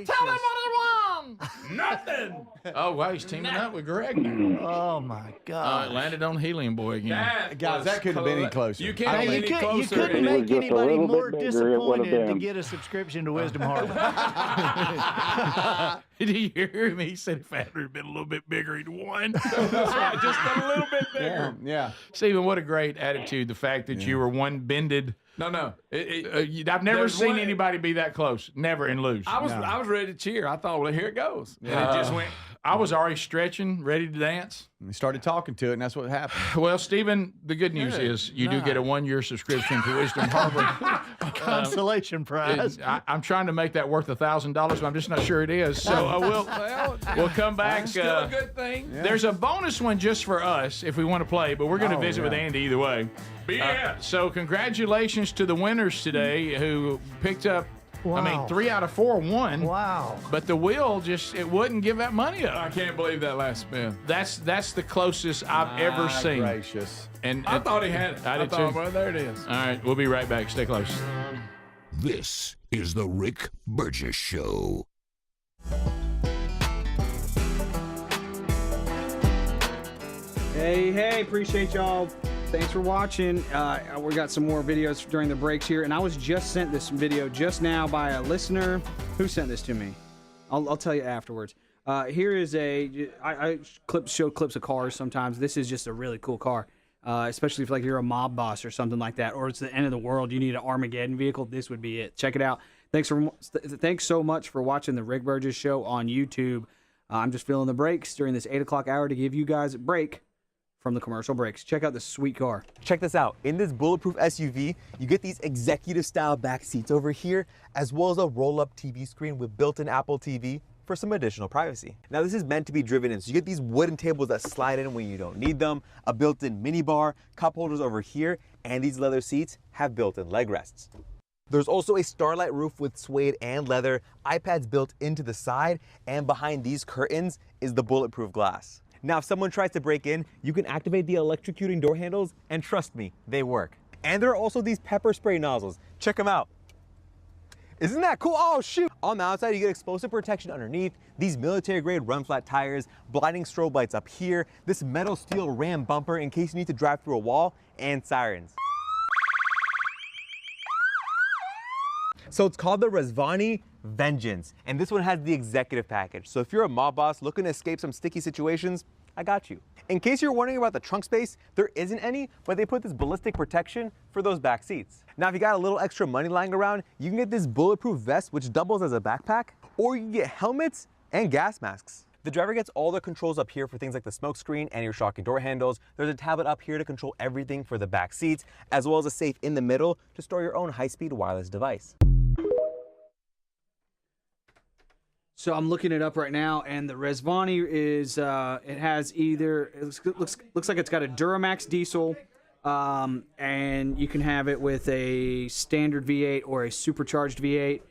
Tell him what he wants. Nothing. Oh wow, he's teaming up with Greg. Oh my God! It landed on Helium Boy again. Guys, that couldn't have been any closer. You can't get any You closer. couldn't make just a anybody little bit more bigger, it would have disappointed to been. get a subscription to Wisdom Harbor. Did you hear me? He said if Adler had been a little bit bigger, he'd won. That's right, just a little bit bigger. Yeah. Stephen, what a great attitude. The fact that you were one bended. No. I've never there's seen one- anybody be that close. Never and lose. I was ready to cheer. I thought, well, here it goes. And it just went. I was already stretching, ready to dance. We started talking to it, and that's what happened. Well, Stephen, the good news is you do get a 1-year subscription to Wisdom Harbor. Consolation prize. I'm trying to make that worth $1,000, but I'm just not sure it is. So we'll come back. Still a good thing. There's a bonus one just for us if we want to play, but we're going to visit with Andy either way. So congratulations to the winners today who picked up. Wow. I mean, 3 out of 4 won. Wow. But the wheel it wouldn't give that money up. I can't believe that last spin. That's the closest I've ever seen. Gracious. And I thought he had it. I did thought, too. well, there it is. All right, we'll be right back. Stay close. This is the Rick Burgess Show. Hey, appreciate y'all. Thanks for watching. We got some more videos during the breaks here, and I was just sent this video just now by a listener. Who sent this to me? I'll tell you afterwards. Here is I show clips of cars sometimes. This is just a really cool car, especially if like you're a mob boss or something like that, or it's the end of the world. You need an Armageddon vehicle. This would be it. Check it out. Thanks so much for watching the Rick Burgess Show on YouTube. I'm just filling the breaks during this 8 o'clock hour to give you guys a break from the commercial breaks. Check out this sweet car. Check this out. In this bulletproof SUV, you get these executive style back seats over here, as well as a roll-up TV screen with built-in Apple TV for some additional privacy. Now this is meant to be driven in, so you get these wooden tables that slide in when you don't need them, a built-in mini bar, cup holders over here, and these leather seats have built-in leg rests. There's also a starlight roof with suede and leather, iPads built into the side, and behind these curtains is the bulletproof glass. Now, if someone tries to break in, you can activate the electrocuting door handles, and trust me, they work. And there are also these pepper spray nozzles. Check them out. Isn't that cool? Oh, shoot. On the outside, you get explosive protection underneath, these military-grade run-flat tires, blinding strobe lights up here, this metal steel ram bumper in case you need to drive through a wall, and sirens. So it's called the Rezvani Vengeance, and this one has the executive package. So if you're a mob boss looking to escape some sticky situations, I got you. In case you're wondering about the trunk space, there isn't any, but they put this ballistic protection for those back seats. Now, if you got a little extra money lying around, you can get this bulletproof vest, which doubles as a backpack, or you can get helmets and gas masks. The driver gets all the controls up here for things like the smoke screen and your shocking door handles. There's a tablet up here to control everything for the back seats, as well as a safe in the middle to store your own high-speed wireless device. So I'm looking it up right now, and the Rezvani is it has either looks like it's got a Duramax diesel, and you can have it with a standard V8 or a supercharged V8,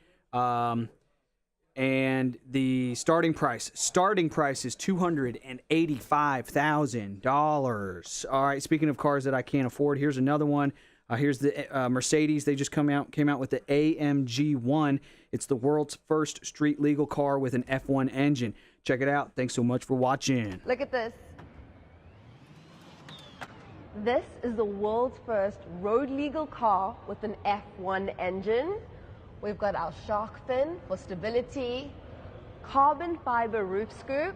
and the starting price is $285,000. All right. Speaking of cars that I can't afford, here's another one. Here's the Mercedes. They just came out with the AMG 1. It's the world's first street legal car with an F1 engine. Check it out. Thanks so much for watching. Look at this. This is the world's first road legal car with an F1 engine. We've got our shark fin for stability, carbon fiber roof scoop,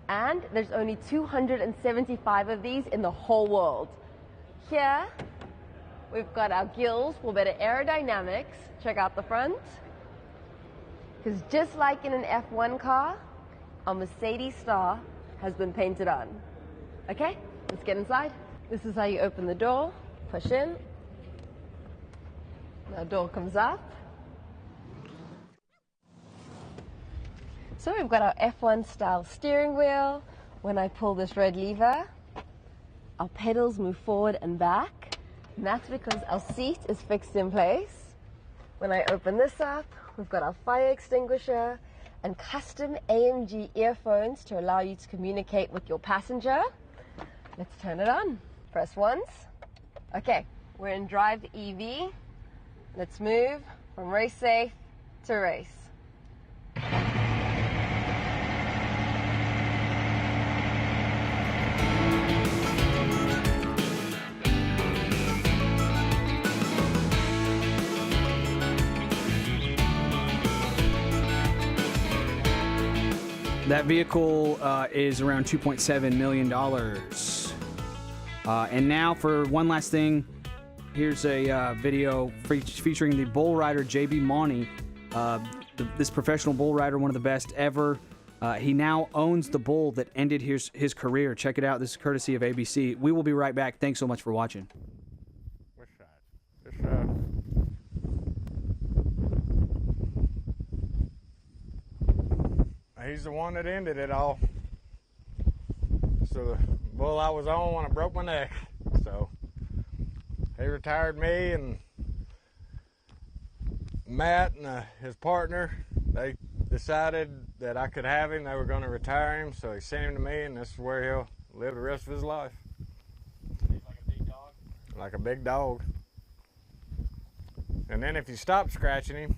And there's only 275 of these in the whole world. Here, we've got our gills for better aerodynamics. Check out the front. Because just like in an F1 car, our Mercedes star has been painted on. Okay, let's get inside. This is how you open the door. Push in. Now door comes up. So we've got our F1 style steering wheel. When I pull this red lever, our pedals move forward and back. And that's because our seat is fixed in place. When I open this up, we've got our fire extinguisher and custom AMG earphones to allow you to communicate with your passenger. Let's turn it on. Press once. Okay, we're in Drive EV. Let's move from race safe to race. That vehicle is around $2.7 million. And now for one last thing, here's a video featuring the bull rider J.B. Mauney. This professional bull rider, one of the best ever. He now owns the bull that ended his career. Check it out. This is courtesy of ABC. We will be right back. Thanks so much for watching. He's the one that ended it all. So the bull I was on when I broke my neck. So he retired me, and Matt and his partner, they decided that I could have him. They were going to retire him, so he sent him to me, and this is where he'll live the rest of his life. He's like a big dog? Like a big dog. And then if you stop scratching him,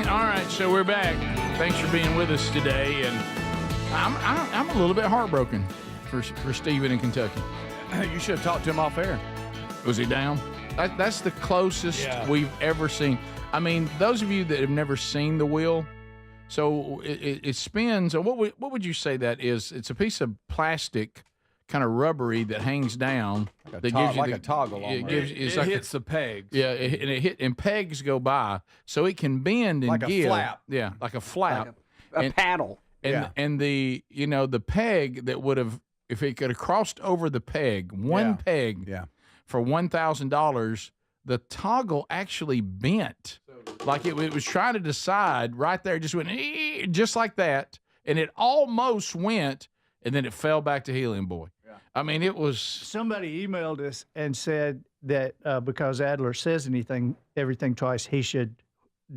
All right, so we're back. Thanks for being with us today, and I'm a little bit heartbroken for Steven in Kentucky. You should have talked to him off air. Was he down? That's the closest we've ever seen. I mean, those of you that have never seen the wheel, so it spins. Or what would you say that is? It's a piece of plastic, kind of rubbery, that hangs down. Like that gives you a toggle. It hits the pegs. Yeah, and pegs go by, so it can bend and like give. a flap. Yeah, like a flap. Like a paddle. And the the peg that would have, if it could have crossed over the peg, peg for $1,000, the toggle actually bent. Like it was trying to decide right there, just went just like that, and it almost went, and then it fell back to Helium Boy. I mean, it was. Somebody emailed us and said that because Adler says everything twice, he should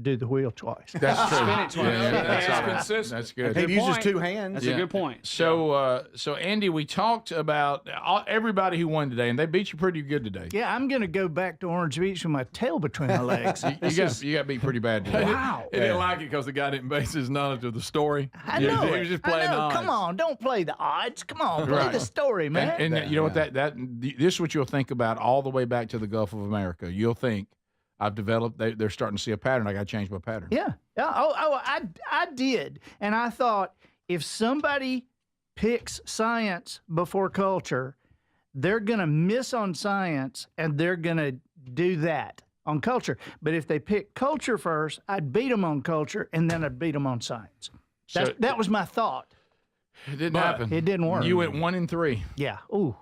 do the wheel twice. That's true. Spin it twice. That's consistent. That's good. He uses two hands. That's a good point. So, Andy, we talked about everybody who won today, and they beat you pretty good today. Yeah, I'm going to go back to Orange Beach with my tail between my legs. You got beat pretty bad today. Wow. He didn't like it because the guy didn't base his knowledge of the story. I know. He was just playing I know. odds. Come on, don't play the odds. Come on, play the story, man. And you know what this is what you'll think about all the way back to the Gulf of America. You'll think, I've developed. They're starting to see a pattern. I got to change my pattern. Yeah. I did, and I thought if somebody picks science before culture, they're gonna miss on science, and they're gonna do that on culture. But if they pick culture first, I'd beat them on culture, and then I'd beat them on science. That was my thought. It didn't happen. It didn't work. You went 1-3. Yeah. Ooh.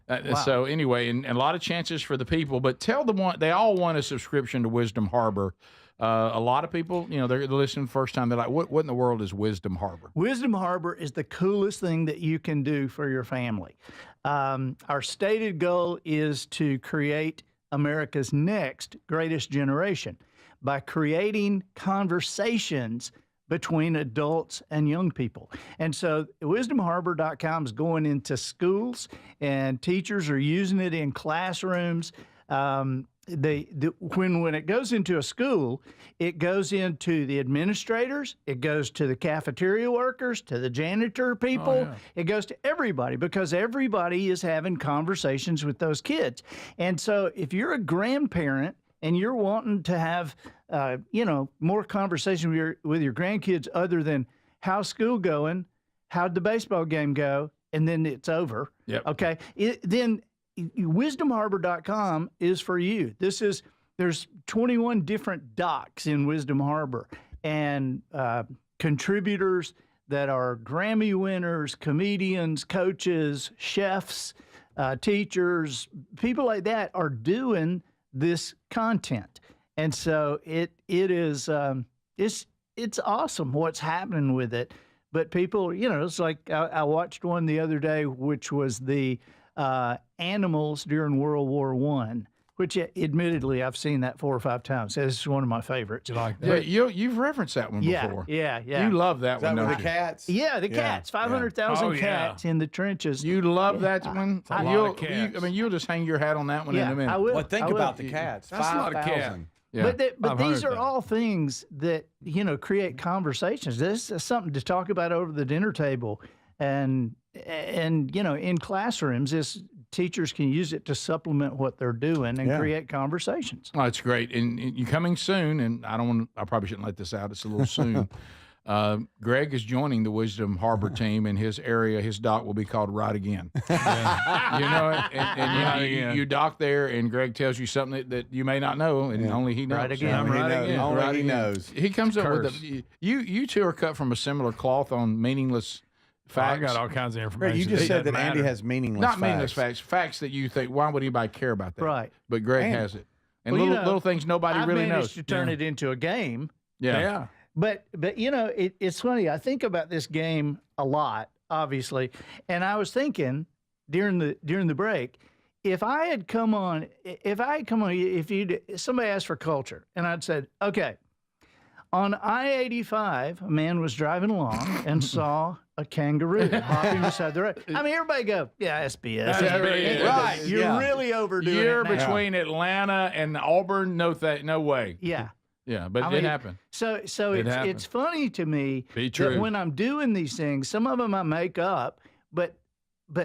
Wow. So anyway, and a lot of chances for the people, but tell them they all want a subscription to Wisdom Harbor. A lot of people, they're listening first time. They're like, what in the world is Wisdom Harbor? Wisdom Harbor is the coolest thing that you can do for your family. Our stated goal is to create America's next greatest generation by creating conversations between adults and young people. And so wisdomharbor.com is going into schools, and teachers are using it in classrooms. When it goes into a school, it goes into the administrators, it goes to the cafeteria workers, to the janitor people. It goes to everybody because everybody is having conversations with those kids. And so if you're a grandparent and you're wanting to have, more conversation with your grandkids other than how's school going, how'd the baseball game go, and then it's over. Yep. Okay. Then wisdomharbor.com is for you. There's 21 different docs in Wisdom Harbor, and contributors that are Grammy winners, comedians, coaches, chefs, teachers, people like that are doing this content. And so it is it's awesome what's happening with it. But people, it's like I watched one the other day, which was the animals during World War I, which admittedly I've seen that 4 or 5 times. This is one of my favorites. You like that? Yeah, you've referenced that one before. Yeah. You love that one, With don't the you? cats? Yeah, the cats. 500,000 yeah. cats in the trenches. You love that one? a lot of cats. You'll just hang your hat on that one in a minute. I will. Well, think I will. about the cats. That's a lot of cats. 5,000. Yeah. But these are all things that, create conversations. This is something to talk about over the dinner table. And in classrooms, teachers can use it to supplement what they're doing and create conversations. Oh, it's great. And you're coming soon, and I probably shouldn't let this out. It's a little soon. Greg is joining the Wisdom Harbor team. In his area, his dock will be called Right Again. You dock there, and Greg tells you something that you may not know, and only he knows. Right again. Only he knows. He comes up with you two are cut from a similar cloth on meaningless facts. I got all kinds of information. You just said that Andy has meaningless Not facts. meaningless facts. Facts that you think, why would anybody care about that? Right. But Greg has it. And Well, little things nobody I've really managed knows. to turn it into a game. Yeah. But it's funny. I think about this game a lot, obviously, and I was thinking during the break, if somebody asked for culture, and I'd said, okay, on I-85, a man was driving along and saw a kangaroo hopping beside the road. I mean, everybody go, yeah, SBS. Right. You're really overdoing it You're now. between Atlanta and Auburn. No way. Yeah. Yeah, but it happened. So It happened. it's funny to me Be that true. when I'm doing these things, some of them I make up, but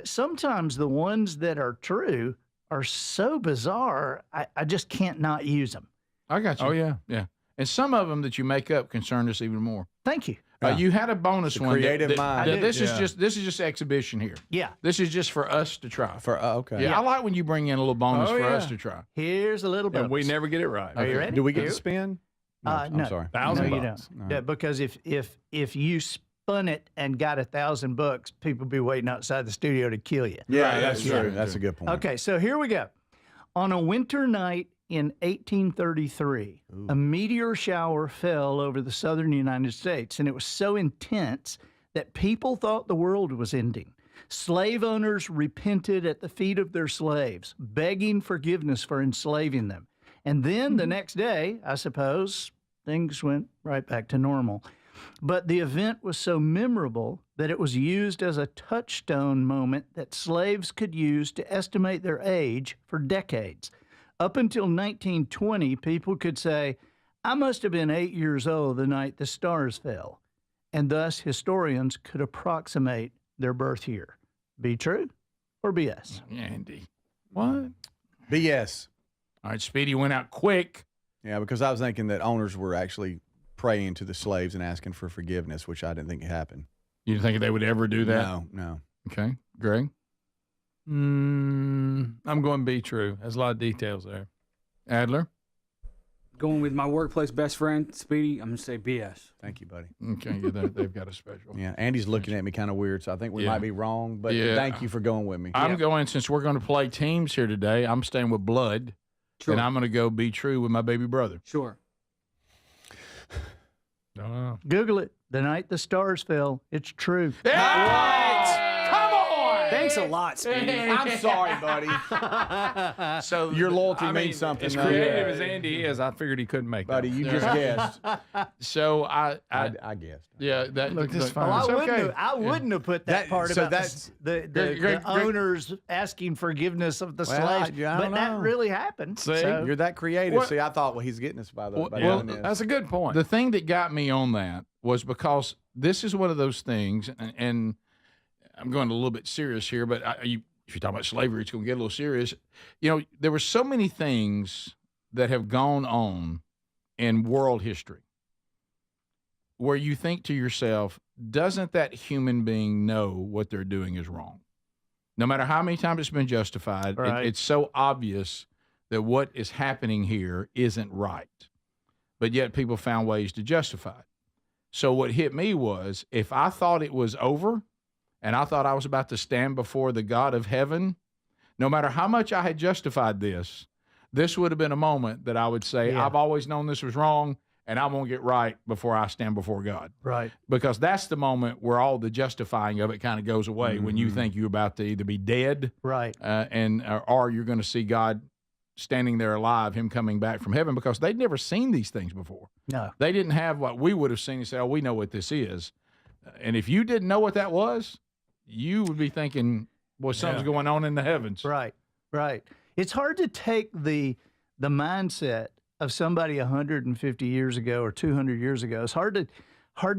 sometimes the ones that are true are so bizarre, I just can't not use them. I got you. Oh, yeah. And some of them that you make up concern us even more. Thank you. You had a bonus one. creative mind. This is just exhibition here. Yeah. This is just for us to try. Okay. Yeah, I like when you bring in a little bonus for us to try. Here's a little bonus. And we never get it right. Are you ready? Do we get to spin? No, No, I'm sorry. No, you $1,000. don't. Yeah, because if you spun it and got $1,000, people would be waiting outside the studio to kill you. Yeah, that's true. That's a good point. Okay, so here we go. On a winter night in 1833, a meteor shower fell over the southern United States, and it was so intense that people thought the world was ending. Slave owners repented at the feet of their slaves, begging forgiveness for enslaving them. And then the next day, I suppose, things went right back to normal. But the event was so memorable that it was used as a touchstone moment that slaves could use to estimate their age for decades. Up until 1920, people could say, I must have been 8 years old the night the stars fell. And thus, historians could approximate their birth year. Be true or BS? Andy. What? BS. All right, Speedy went out quick. Yeah, because I was thinking that owners were actually praying to the slaves and asking for forgiveness, which I didn't think happened. You didn't think they would ever do that? No. Okay. Greg? I'm going to be true. There's a lot of details there. Adler? Going with my workplace best friend, Speedy, I'm going to say BS. Thank you, buddy. Okay, they've got a special. Yeah, Andy's looking at me kind of weird, so I think we might be wrong, but Yeah. thank you for going with me. I'm going, since we're going to play teams here today, I'm staying with blood. Sure. And I'm going to go be true with my baby brother. Sure. Google it. The night the stars fell. It's true. Come on! Thanks a lot, Speedy. I'm sorry, buddy. So your loyalty means something. As though. creative as Andy is, I figured he couldn't make buddy. that. You just guessed. So I guessed. Yeah, that Look, this Well, fine. I wouldn't have put that part so about that's- the owners asking forgiveness of the slaves, I but don't that know. really happened. See, So- you're that creative. What- See, I thought, well, he's getting us by the. by well, doing this. That's a good point. The thing that got me on that was because this is one of those things, and I'm going a little bit serious here, but if you're talking about slavery, it's going to get a little serious. You know, there were so many things that have gone on in world history where you think to yourself, doesn't that human being know what they're doing is wrong? No matter how many times it's been justified, Right. it's so obvious that what is happening here isn't right. But yet people found ways to justify it. So what hit me was, if I thought it was over and I thought I was about to stand before the God of heaven, no matter how much I had justified this would have been a moment that I would say, Yeah. I've always known this was wrong, and I'm going to get right before I stand before God. Right. Because that's the moment where all the justifying of it kind of goes away, when you think you're about to either be dead, Right. or you're going to see God standing there alive, him coming back from heaven, because they'd never seen these things before. No. They didn't have what we would have seen and say, oh, we know what this is. And if you didn't know what that was, you would be thinking, well, something's going on in the heavens. Right. Right. It's hard to take the mindset of somebody 150 years ago or 200 years ago. It's hard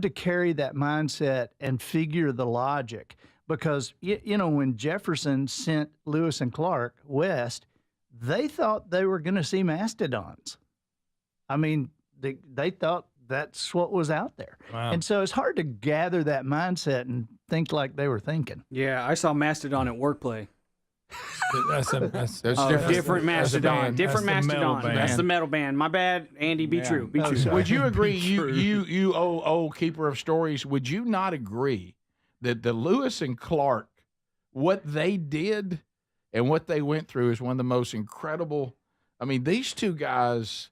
to carry that mindset and figure the logic, because you know, when Jefferson sent Lewis and Clark west, they thought they were going to see mastodons. I mean, they thought that's what was out there. Wow. And so it's hard to gather that mindset and think like they were thinking. Yeah, I saw Mastodon at Workplay. That's Different Mastodon. Different Mastodon. That's the metal band. My bad, Andy. Be true. Be true. Would you agree, you old keeper of stories, would you not agree that the Lewis and Clark, what they did and what they went through is one of the most incredible? I mean, these two guys,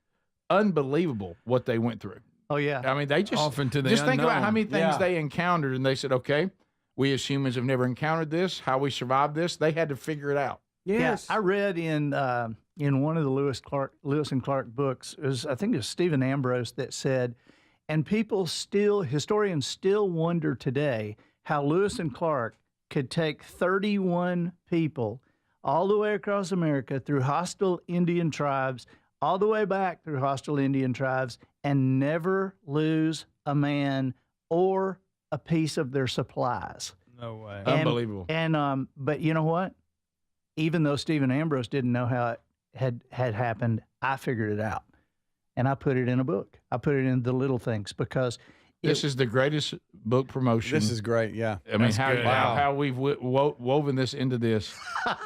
unbelievable what they went through. Oh, yeah. I mean, they just, Off into the think about how unknown. many things they encountered, and they said, okay, we as humans have never encountered this. How we survived this, they had to figure it out. Yes. Yeah, I read in one of the Lewis and Clark books, I think it was Stephen Ambrose that said, and historians still wonder today how Lewis and Clark could take 31 people all the way across America through hostile Indian tribes, all the way back through hostile Indian tribes, and never lose a man or a piece of their supplies. No way. Unbelievable. And but you know what? Even though Stephen Ambrose didn't know how it had happened, I figured it out, and I put it in a book. I put it in The Little Things, because This is the greatest book promotion. This is great. Yeah. I mean, how we've woven this into this.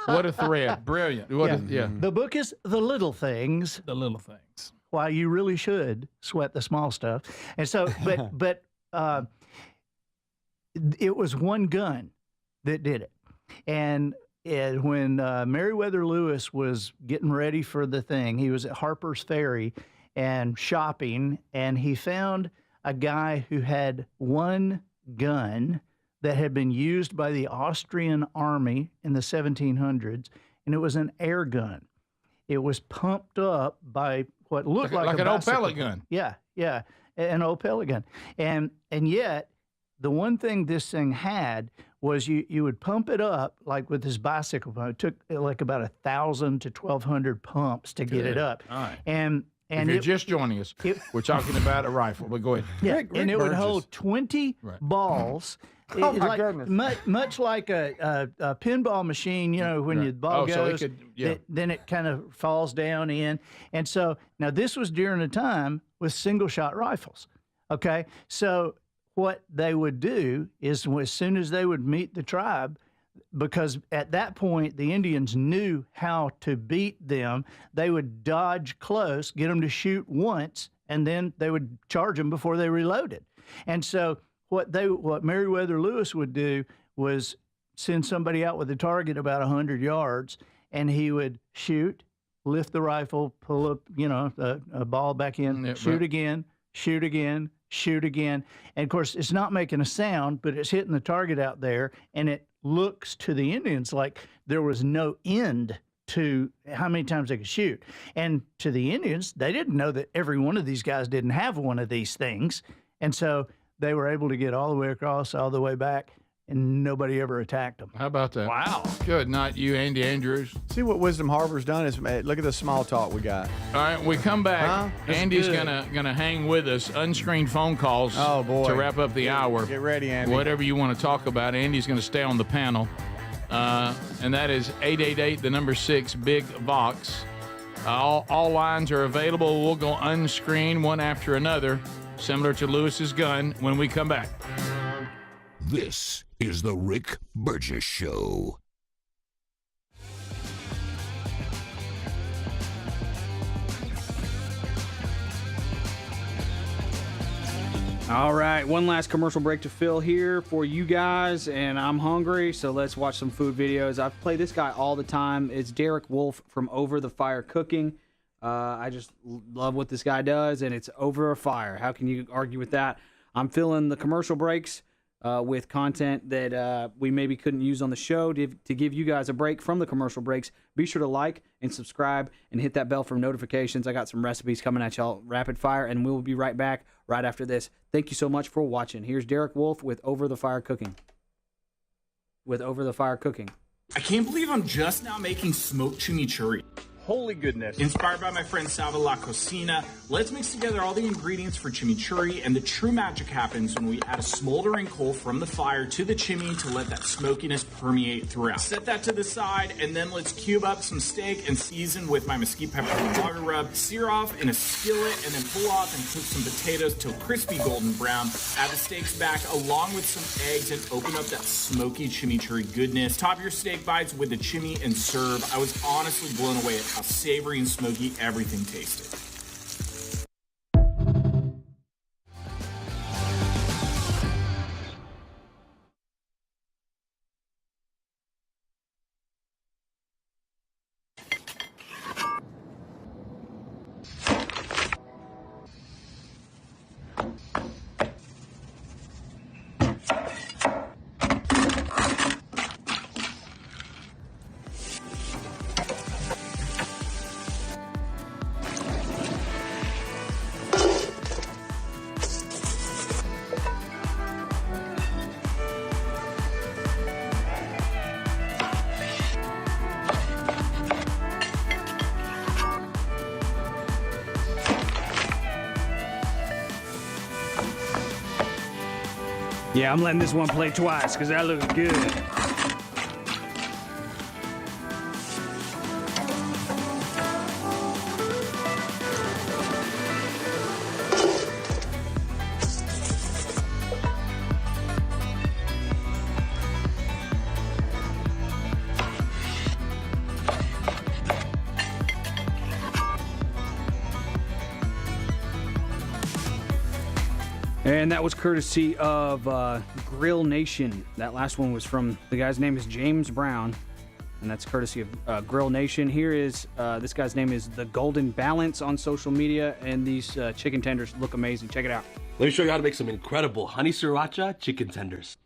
What a thread. Brilliant. The book is The Little Things. The Little Things. Why you really should sweat the small stuff. And so, but it was one gun that did it. And when Meriwether Lewis was getting ready for the thing, he was at Harper's Ferry and shopping, and he found a guy who had one gun that had been used by the Austrian army in the 1700s, and it was an air gun. It was pumped up by what looked like an old bicycle pellet gun. Yeah, an old pellet gun. And yet, the one thing this thing had was you would pump it up like with this bicycle pump. It took like about 1,000 to 1,200 pumps to get it up. All right. And if you're just joining us, we're talking about a rifle, but go ahead. yeah, Rick and it would Burgess. hold 20 balls. Oh, It's my like, goodness. Much like a pinball machine, you know, when Right. the ball Oh, so it goes, could- yeah. then it kind of falls down in. And so now this was during a time with single shot rifles. Okay. So what they would do is as soon as they would meet the tribe, because at that point the Indians knew how to beat them, they would dodge close, get them to shoot once, and then they would charge them before they reloaded. And so what Meriwether Lewis would do was send somebody out with a target about 100 yards, and he would shoot, lift the rifle, pull up, a ball back in, Yeah, shoot right. again, shoot again, shoot again. And of course, it's not making a sound, but it's hitting the target out there. And it looks to the Indians like there was no end to how many times they could shoot. And to the Indians, they didn't know that every one of these guys didn't have one of these things. And so they were able to get all the way across, all the way back, and nobody ever attacked them. How about that? Wow. Good. Not you, Andy Andrews. See what Wisdom Harbor's done is look at the small talk we got. All right, we come back. Huh? Andy's good. gonna hang with us. Unscreened phone calls. Oh, boy. To wrap up the hour. Get ready, Andy. Whatever you want to talk about, Andy's gonna stay on the panel, and that is 888 big Vox. All lines are available. We'll go unscreened one after another, similar to Lewis's gun. When we come back. This is the Rick Burgess Show. All right, one last commercial break to fill here for you guys, and I'm hungry, so let's watch some food videos. I play this guy all the time. It's Derek Wolf from Over the Fire Cooking. I just love what this guy does, and it's over a fire. How can you argue with that? I'm filling the commercial breaks with content that we maybe couldn't use on the show to give you guys a break from the commercial breaks. Be sure to like and subscribe and hit that bell for notifications. I got some recipes coming at y'all rapid fire, and we'll be right back right after this. Thank you so much for watching. Here's Derek Wolf with Over the Fire Cooking. I can't believe I'm just now making smoked chimichurri. Holy goodness. Inspired by my friend Salva La Cocina, let's mix together all the ingredients for chimichurri, and the true magic happens when we add a smoldering coal from the fire to the chimney to let that smokiness permeate throughout. Set that to the side, and then let's cube up some steak and season with my mesquite pepper and lager rub. Sear off in a skillet, and then pull off and cook some potatoes till crispy golden brown. Add the steaks back along with some eggs and open up that smoky chimichurri goodness. Top your steak bites with the chimney and serve. I was honestly blown away at how savory and smoky everything tasted. Yeah, I'm letting this one play twice because that looks good. And that was courtesy of Grill Nation. That last one was from, the guy's name is James Brown, and that's courtesy of Grill Nation. Here is, this guy's name is The Golden Balance on social media, and these chicken tenders look amazing. Check it out. Let me show you how to make some incredible honey sriracha chicken tenders.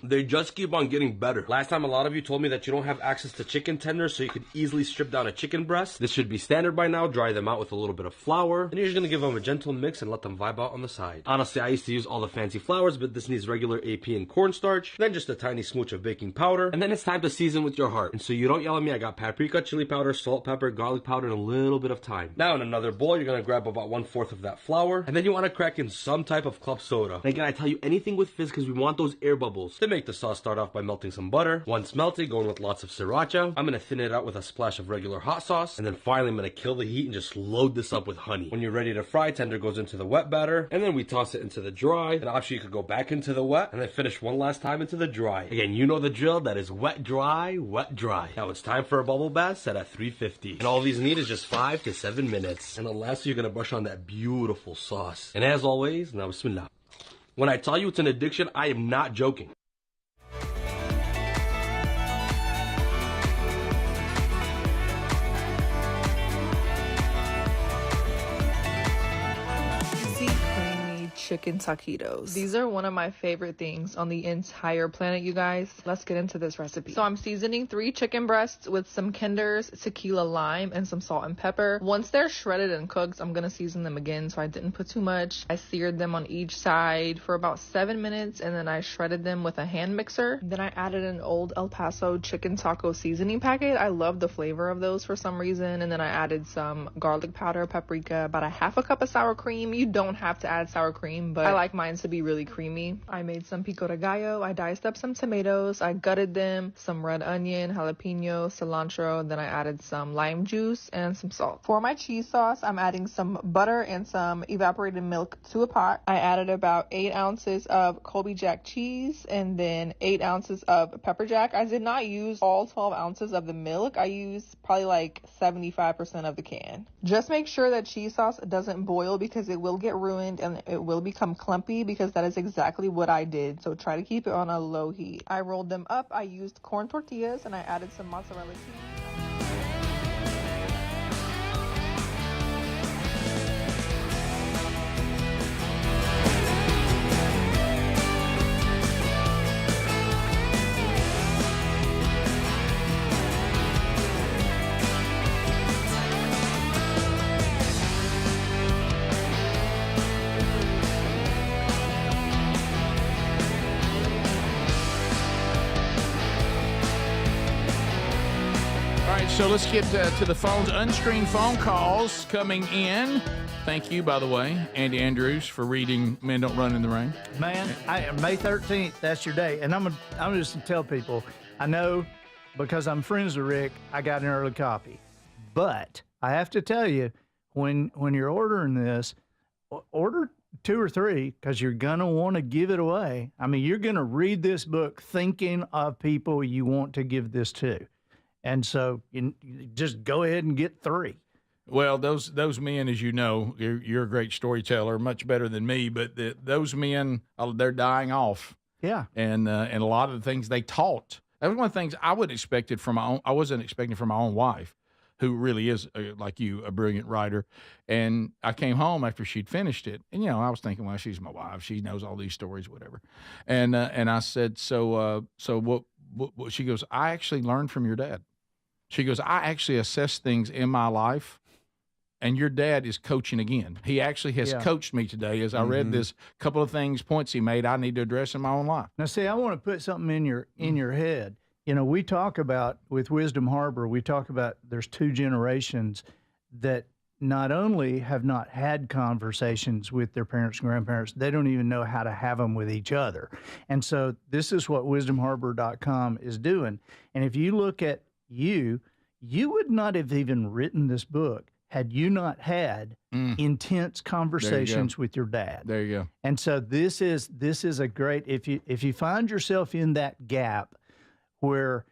They just keep on getting better. Last time a lot of you told me that you don't have access to chicken tenders so you could easily strip down a chicken breast. This should be standard by now. Dry them out with a little bit of flour. And you're just gonna give them a gentle mix and let them vibe out on the side. Honestly, I used to use all the fancy flours, but this needs regular AP and cornstarch. Then just a tiny smooch of baking powder. And then it's time to season with your heart. And so you don't yell at me, I got paprika, chili powder, salt, pepper, garlic powder, and a little bit of thyme. Now in another bowl, you're gonna grab about 1/4 of that flour. And then you wanna crack in some type of club soda. And again, I tell you anything with fizz because we want those air bubbles. To make the sauce, start off by melting some butter. Once melted, going with lots of sriracha. I'm gonna thin it out with a splash of regular hot sauce. And then finally, I'm gonna kill the heat and just load this up with honey. When you're ready to fry, tender goes into the wet batter. And then we toss it into the dry. And option, you could go back into the wet and then finish one last time into the dry. Again, you know the drill. That is wet, dry, wet, dry. Now it's time for a bubble bath set at 350. And all these need is just 5 to 7 minutes. And then lastly, you're gonna brush on that beautiful sauce. And as always, now bismillah. When I tell you it's an addiction, I am not joking. chicken taquitos. These are one of my favorite things on the entire planet, you guys. Let's get into this recipe. So I'm seasoning 3 chicken breasts with some Kinder's, tequila, lime, and some salt and pepper. Once they're shredded and cooked, I'm gonna season them again, so I didn't put too much. I seared them on each side for about 7 minutes, and then I shredded them with a hand mixer. Then I added an old El Paso chicken taco seasoning packet. I love the flavor of those for some reason. And then I added some garlic powder, paprika, about a half a cup of sour cream. You don't have to add sour cream, but I like mine to be really creamy. I made some pico de gallo. I diced up some tomatoes. I gutted them, some red onion, jalapeno, cilantro. Then I added some lime juice and some salt. For my cheese sauce, I'm adding some butter and some evaporated milk to a pot. I added about 8 ounces of Colby Jack cheese and then 8 ounces of pepper jack. I did not use all 12 ounces of the milk. I used probably like 75% of the can. Just make sure that cheese sauce doesn't boil because it will get ruined and it will become clumpy, because that is exactly what I did. So try to keep it on a low heat. I rolled them up. I used corn tortillas and I added some mozzarella cheese. So let's get to the phones. Unscreened phone calls coming in. Thank you, by the way, Andy Andrews, for reading Men Don't Run in the Rain. Man, May 13th, that's your day. And I'm just going to tell people, I know because I'm friends with Rick, I got an early copy. But I have to tell you, when you're ordering this, order 2 or 3 because you're going to want to give it away. I mean, you're going to read this book thinking of people you want to give this to. And so you just go ahead and get 3. Well, those men, as you know, you're a great storyteller, much better than me. But those men, they're dying off. Yeah. And a lot of the things they taught. That was one of the things I would expected from my own. I wasn't expecting from my own wife, who really is like you, a brilliant writer. And I came home after she'd finished it, and I was thinking, well, she's my wife. She knows all these stories, whatever. And I said, so what? She goes, I actually learned from your dad. She goes, I actually assess things in my life, and your dad is coaching again. He actually has coached me today as I read this couple of points he made I need to address in my own life. Now, see, I want to put something in your head. We talk about, with Wisdom Harbor, we talk about there's 2 generations that not only have not had conversations with their parents and grandparents, they don't even know how to have them with each other. And so this is what wisdomharbor.com is doing. And if you look at you would not have even written this book had you not had intense conversations with your dad. There you go. And so this is a great, if you find yourself in that gap where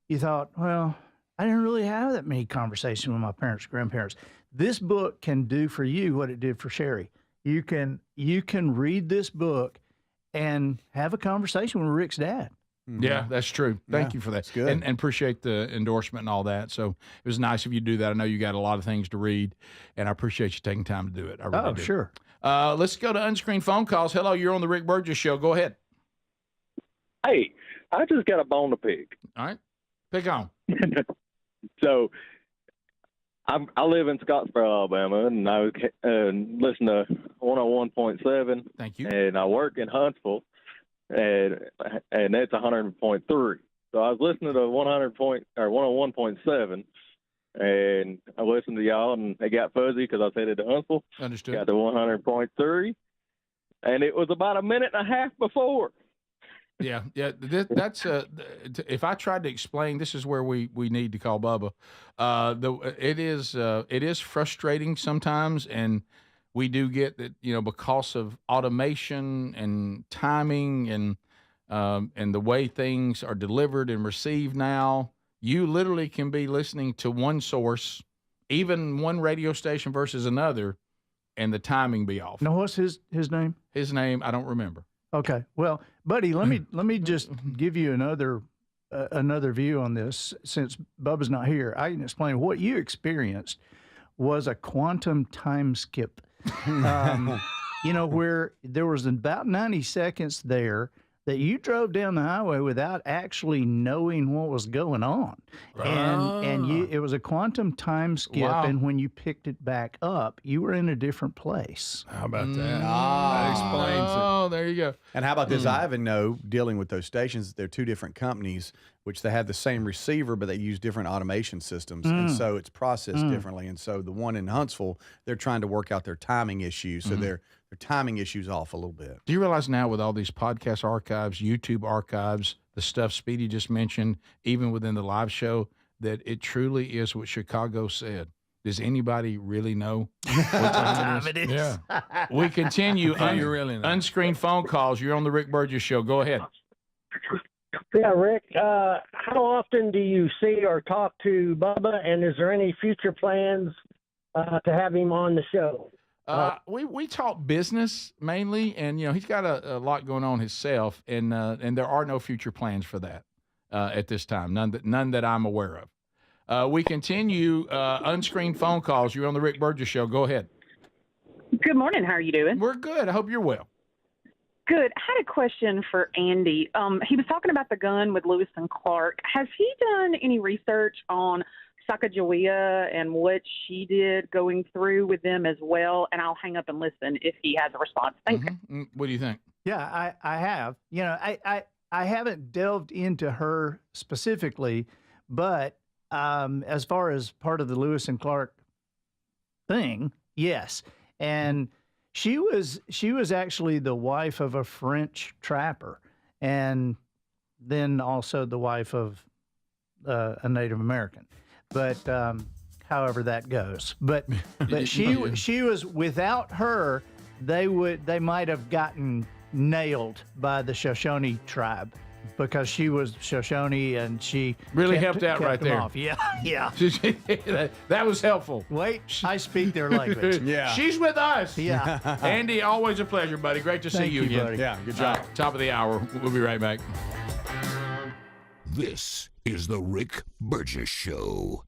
you thought, well, I didn't really have that many conversations with my parents, grandparents, this book can do for you what it did for Sherry. You can read this book and have a conversation with Rick's dad. Yeah, that's true. Thank you for that. good. And appreciate the endorsement and all that. So it was nice of you to do that. I know you got a lot of things to read, and I appreciate you taking time to do it. I really do. Sure. Let's go to unscreened phone calls. Hello, you're on the Rick Burgess Show. Go ahead. Hey, I just got a bone to pick. All right. Pick on. So I live in Scottsboro, Alabama, and I listen to 101.7. Thank you. And I work in Huntsville. And that's 100.3. So I was listening to 101.7, and I listened to y'all, and they got fuzzy because I said it to Huntsville. Understood. Got to 100.3, and it was about a minute and a half before. Yeah. That's if I tried to explain, this is where we need to call Bubba. It is frustrating sometimes, and we do get that, because of automation and timing and the way things are delivered and received now, you literally can be listening to one source, even one radio station versus another, and the timing be off. Now, what's his name? His name, I don't remember. Okay. Well, buddy, let me just give you another view on this. Since Bubba's not here, I can explain what you experienced was a quantum time skip. where there was about 90 seconds there that you drove down the highway without actually knowing what was going on. And it was a quantum time skip, and when you picked it back up, you were in a different place. How about that? That explains it. Oh, there you go. And how about this? I even know, dealing with those stations, they're two different companies, which they have the same receiver, but they use different automation systems. And so it's processed differently. And so the one in Huntsville, they're trying to work out their timing issues. So their timing issues off a little bit. Do you realize now with all these podcast archives, YouTube archives, the stuff Speedy just mentioned, even within the live show, that it truly is what Chicago said? Does anybody really know what time it is? Yeah. We continue You really know. unscreened phone calls. You're on the Rick Burgess Show. Go ahead. Yeah, Rick, how often do you see or talk to Bubba, and is there any future plans to have him on the show? We talk business mainly, and he's got a lot going on himself, and there are no future plans for that at this time. None that I'm aware of. We continue unscreened phone calls. You're on the Rick Burgess Show. Go ahead. Good morning. How are you doing? We're good. I hope you're well. Good. I had a question for Andy. He was talking about the gun with Lewis and Clark. Has he done any research on Sacagawea and what she did going through with them as well? And I'll hang up and listen if he has a response. Thanks. What do you think? Yeah, I have. I haven't delved into her specifically, but as far as part of the Lewis and Clark thing, yes. And she was actually the wife of a French trapper, and then also the wife of a Native American. But however that goes, but she was, without her, they might have gotten nailed by the Shoshone tribe, because she was Shoshone and she really helped out right them there. off. Yeah. That was helpful. Wait, I speak their language. Yeah. She's with us. Yeah. Andy, always a pleasure, buddy. Great to see Thank you you, again. buddy. Yeah, good job. Top of the hour. We'll be right back. This is the Rick Burgess Show.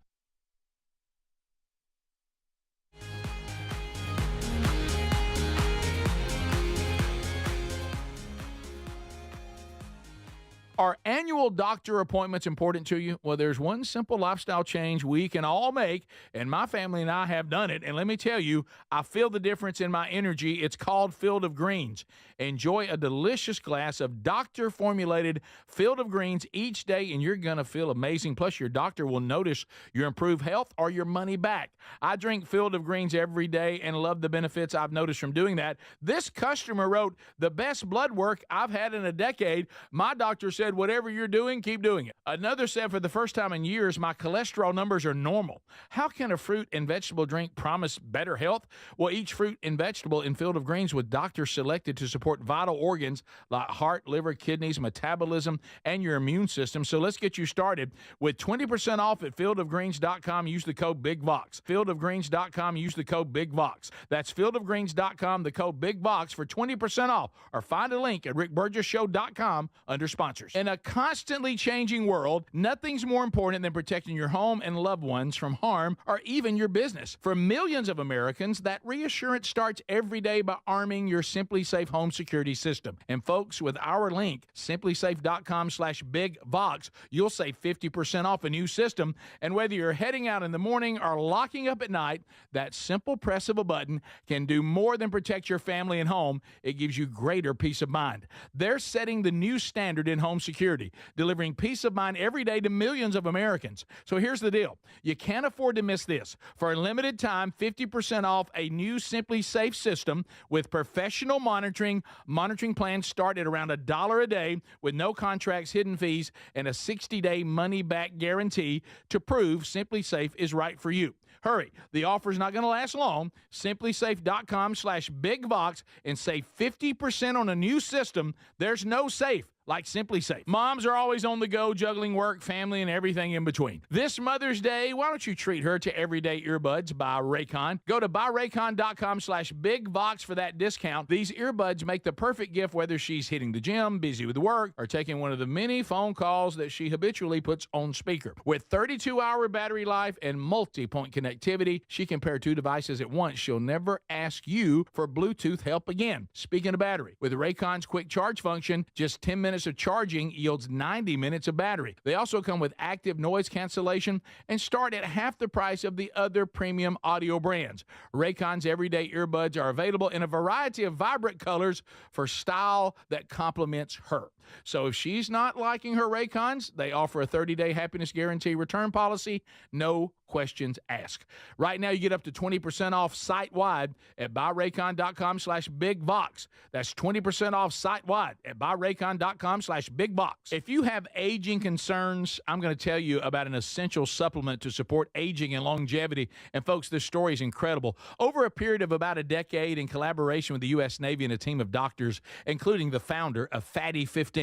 Are annual doctor appointments important to you? Well, there's one simple lifestyle change we can all make, and my family and I have done it. And let me tell you, I feel the difference in my energy. It's called Field of Greens. Enjoy a delicious glass of doctor-formulated Field of Greens each day, and you're going to feel amazing. Plus, your doctor will notice your improved health or your money back. I drink Field of Greens every day and love the benefits I've noticed from doing that. This customer wrote, "The best blood work I've had in a decade. My doctor said, whatever you're doing, keep doing it." Another said, "For the first time in years, my cholesterol numbers are normal." How can a fruit and vegetable drink promise better health? Well, each fruit and vegetable in Field of Greens with doctors selected to support vital organs like heart, liver, kidneys, metabolism, and your immune system. So let's get you started with 20% off at fieldofgreens.com. Use the code BIGVOX. Fieldofgreens.com. Use the code BIGVOX. That's fieldofgreens.com, the code BIGVOX for 20% off. Or find a link at rickburgessshow.com under sponsors. In a constantly changing world, nothing's more important than protecting your home and loved ones from harm or even your business. For millions of Americans, that reassurance starts every day by arming your Simply Safe home security system. And folks, with our link, simplysafe.com/BigVox, you'll save 50% off a new system. And whether you're heading out in the morning or locking up at night, that simple press of a button can do more than protect your family and home. It gives you greater peace of mind. They're setting the new standard in home security, delivering peace of mind every day to millions of Americans. So here's the deal. You can't afford to miss this. For a limited time, 50% off a new Simply Safe system with professional monitoring. Monitoring plans start at around $1 a day with no contracts, hidden fees, and a 60-day money-back guarantee to prove Simply Safe is right for you. Hurry. The offer is not going to last long. Simplysafe.com/BigVox and save 50% on a new system. There's no safe like Simply Safe. Moms are always on the go, juggling work, family, and everything in between. This Mother's Day, why don't you treat her to everyday earbuds by Raycon? Go to buyraycon.com/BigVox for that discount. These earbuds make the perfect gift whether she's hitting the gym, busy with work, or taking one of the many phone calls that she habitually puts on speaker. With 32-hour battery life and multi-point connectivity, she can pair 2 devices at once. She'll never ask you for Bluetooth help again. Speaking of battery, with Raycon's quick charge function, just 10 minutes of charging yields 90 minutes of battery. They also come with active noise cancellation and start at half the price of the other premium audio brands. Raycon's everyday earbuds are available in a variety of vibrant colors for style that complements her. So if she's not liking her Raycons, they offer a 30-day happiness guarantee return policy, no questions asked. Right now, you get up to 20% off site-wide at buyraycon.com/BigVox. That's 20% off site-wide at buyraycon.com/BigVox. If you have aging concerns, I'm going to tell you about an essential supplement to support aging and longevity. And folks, this story is incredible. Over a period of about a decade, in collaboration with the U.S. Navy and a team of doctors, including the founder of Fatty 15,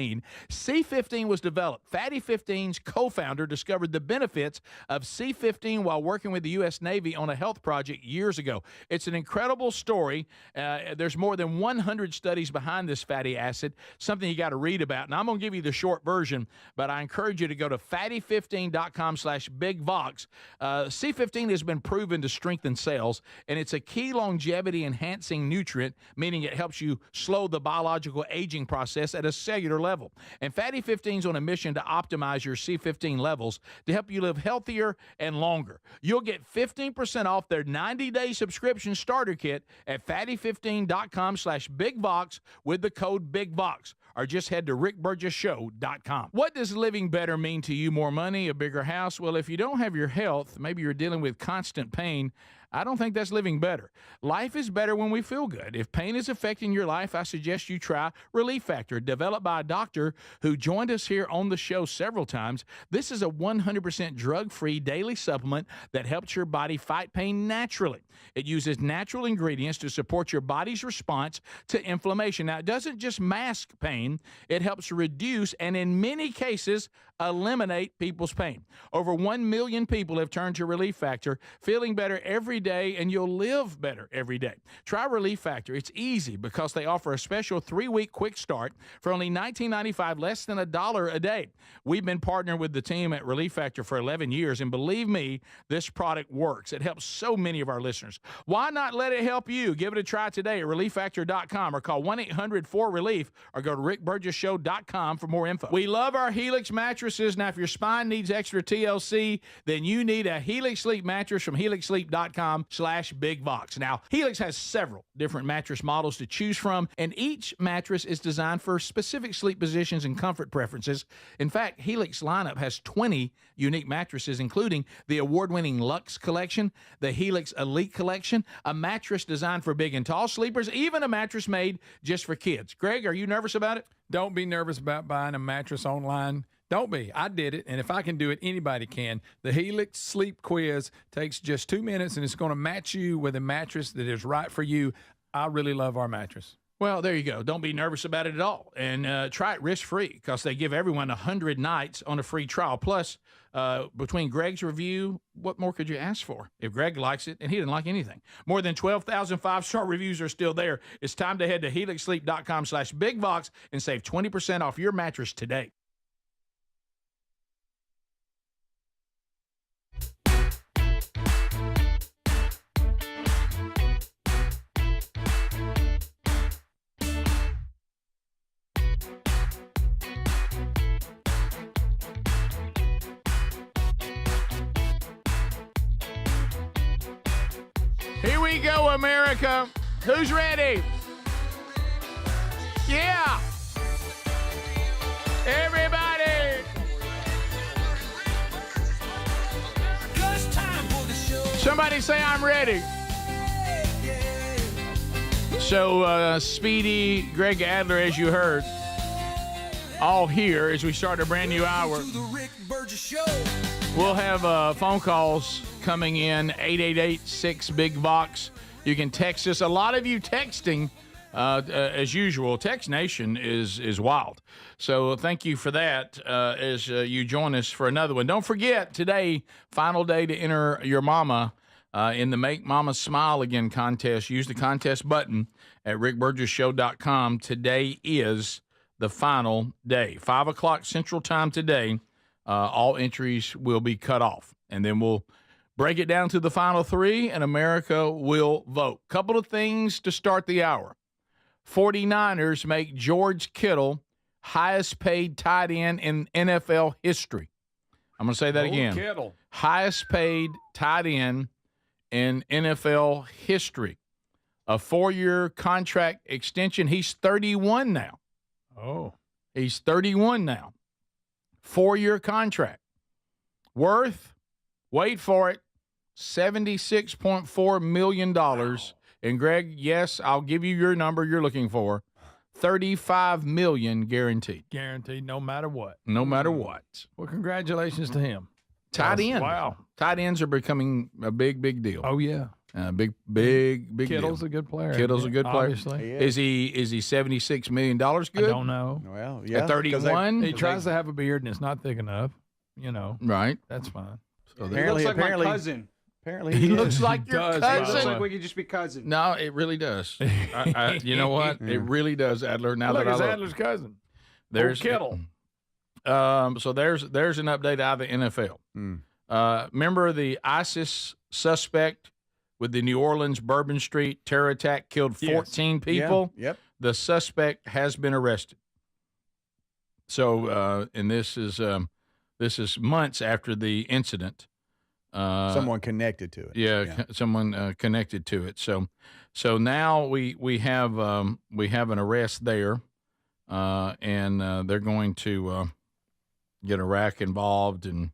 C15 was developed. Fatty 15's co-founder discovered the benefits of C15 while working with the U.S. Navy on a health project years ago. It's an incredible story. There's more than 100 studies behind this fatty acid, something you got to read about. And I'm going to give you the short version, but I encourage you to go to fatty15.com/BigVox. C15 has been proven to strengthen cells, and it's a key longevity-enhancing nutrient, meaning it helps you slow the biological aging process at a cellular level. And Fatty 15 is on a mission to optimize your C15 levels to help you live healthier and longer. You'll get 15% off their 90-day subscription starter kit at fatty15.com/BigVox with the code BigVox, or just head to rickburgessshow.com. What does living better mean to you? More money, a bigger house? Well, if you don't have your health, maybe you're dealing with constant pain, I don't think that's living better. Life is better when we feel good. If pain is affecting your life, I suggest you try Relief Factor, developed by a doctor who joined us here on the show several times. This is a 100% drug-free daily supplement that helps your body fight pain naturally. It uses natural ingredients to support your body's response to inflammation. Now, it doesn't just mask pain, it helps reduce and in many cases eliminate people's pain. Over 1 million people have turned to Relief Factor, feeling better every day, and you'll live better every day. Try Relief Factor. It's easy because they offer a special 3-week quick start for only $19.95, less than $1 a day. We've been partnering with the team at Relief Factor for 11 years, and believe me, this product works. It helps so many of our listeners. Why not let it help you? Give it a try today at relieffactor.com or call 1-800-4RELIEF or go to rickburgessshow.com for more info. We love our Helix mattresses. Now, if your spine needs extra TLC, then you need a Helix Sleep mattress from helixsleep.com/BigVox. Now, Helix has several different mattress models to choose from, and each mattress is designed for specific sleep positions and comfort preferences. In fact, Helix lineup has 20 unique mattresses, including the award-winning Luxe Collection, the Helix Elite Collection, a mattress designed for big and tall sleepers, even a mattress made just for kids. Greg, are you nervous about it? Don't be nervous about buying a mattress online. Don't be. I did it, and if I can do it, anybody can. The Helix Sleep Quiz takes just 2 minutes, and it's going to match you with a mattress that is right for you. I really love our mattress. Well, there you go. Don't be nervous about it at all. And try it risk-free because they give everyone 100 nights on a free trial. Plus, between Greg's review, what more could you ask for? If Greg likes it, and he didn't like anything. More than 12,000 5-star reviews are still there. It's time to head to helixsleep.com/BigVox and save 20% off your mattress today. Here we go, America. Who's ready? Yeah. Everybody. Somebody say I'm ready. So, Speedy, Greg Adler, as you heard, all here as we start a brand new hour. We'll have phone calls coming in, 888-6-BIG-VOX. You can text us. A lot of you texting As usual, Tex Nation is wild. So thank you for that as you join us for another one. Don't forget, today, final day to enter your mama in the Make Mama Smile Again contest. Use the contest button at rickburgessshow.com. Today is the final day. 5 o'clock Central Time today, all entries will be cut off. And then we'll break it down to the final 3, and America will vote. Couple of things to start the hour. 49ers make George Kittle highest paid tight end in NFL history. I'm going to say that again. Kittle. Highest paid tight end in NFL history. A 4-year contract extension. He's 31 now. Oh. He's 31 now. 4-year contract. Worth, wait for it, $76.4 million. Wow. And Greg, yes, I'll give you your number you're looking for. $35 million guaranteed. Guaranteed, no matter what. No matter what. Well, congratulations to him. Tight end. Wow. Tight ends are becoming a big deal. Oh, yeah. Big Kittle's deal. a good player. Kittle's a good player. Obviously. Is he $76 million good? I don't know. Well, yeah. At 31? He tries to have a beard and it's not thick enough. You know. Right. That's fine. So he looks like my cousin. Apparently he looks like your cousin. It looks like we could just be cousins. No, it really does. You know what? It really does, Adler. Now Look, that it's I look. Adler's cousin. There's Kittle. So there's an update out of the NFL. Remember the ISIS suspect with the New Orleans Bourbon Street terror attack killed 14 people? Yeah. Yep. The suspect has been arrested. So, and this is months after the incident. Someone connected to it. Yeah. Someone connected to it. So now we have an arrest there, and they're going to get Iraq involved and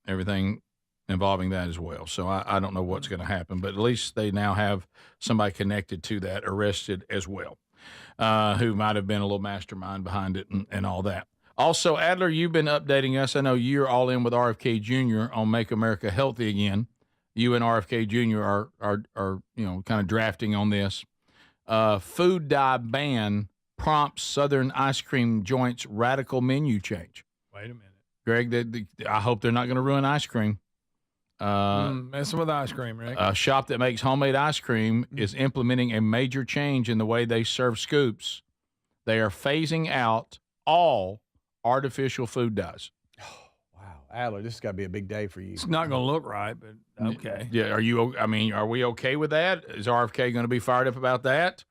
everything involving that as well. So I don't know what's going to happen, but at least they now have somebody connected to that arrested as well, who might have been a little mastermind behind it and all that. Also, Adler, you've been updating us. I know you're all in with RFK Jr. on Make America Healthy Again. You and RFK Jr. are kind of drafting on this. Food dye ban prompts Southern ice cream joints radical menu change. Wait a minute. Greg, I hope they're not going to ruin ice cream. Messing with ice cream, Rick. A shop that makes homemade ice cream is implementing a major change in the way they serve scoops. They are phasing out all artificial food dyes. Wow, Adler, this has got to be a big day for you. It's not going to look right, but okay. Yeah, are we okay with that? Is RFK going to be fired up about that?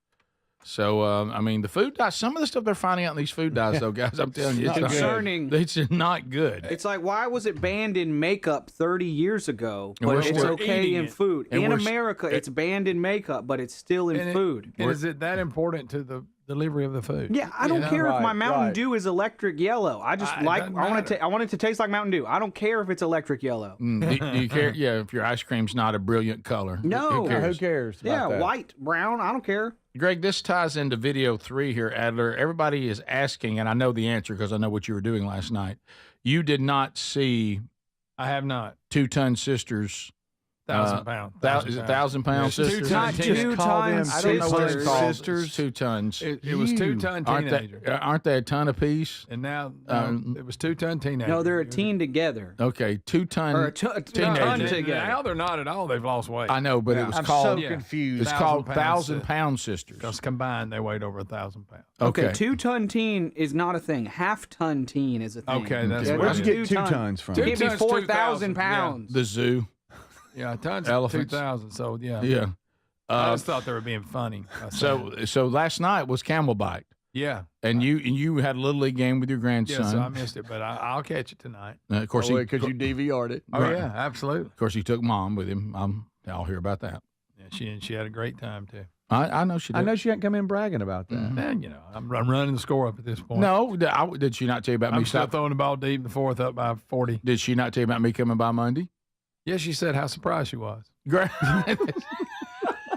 So, the food dyes, some of the stuff they're finding out in these food dyes, though, guys, I'm telling you, it's concerning. It's not good. It's like, why was it banned in makeup 30 years ago, And but we're it's still okay eating in it. food? And In we're America, it's banned in makeup, but it's still in food. And is it that important to the delivery of the food? Yeah, I don't care if my Mountain Dew is electric yellow. I just I want it to taste like Mountain Dew. I don't care if it's electric yellow. Do you care? Yeah, if your ice cream's not a brilliant color. No. Who cares? Who cares? Yeah, white, brown, I don't care. Greg, this ties into video 3 here, Adler. Everybody is asking, and I know the answer because I know what you were doing last night. You did not see. I have not. 2-ton sisters. 1,000 pounds. Is it 1,000 pound sisters? Not 2-ton I don't know what it's called. Sisters. 2 tons. It was 2-ton teenager. Aren't they a ton apiece? And now it was 2-ton teenager. No, they're a teen together. Okay, 2-ton Or a ton teenagers. together. Now they're not at all. They've lost weight. I know, but it was I'm called. so confused. It's called 1,000-pound sisters. Because combined, they weighed over 1,000 pounds. Okay, 2-ton teen is not a thing. Half-ton teen is a thing. Okay, that's Where'd you get 2 tons from? Give me 2 4,000 pounds. The zoo. Yeah, tons Elephants. 2,000. So yeah. Yeah. I just thought they were being funny. So last night was Camelbite. Yeah. And you had a little league game with your grandson. Yeah, so I missed it, but I'll catch it tonight. Of course, because you DVR'd it. Oh yeah, absolutely. Of course, he took Mom with him. I'll hear about that. Yeah, she had a great time too. I know she did. I know she hadn't come in bragging about that. And I'm running the score up at this point. No, did she not tell you about me? I'm still throwing the ball deep in the fourth, up by 40. Did she not tell you about me coming by Monday? Yeah, she said how surprised she was. Great.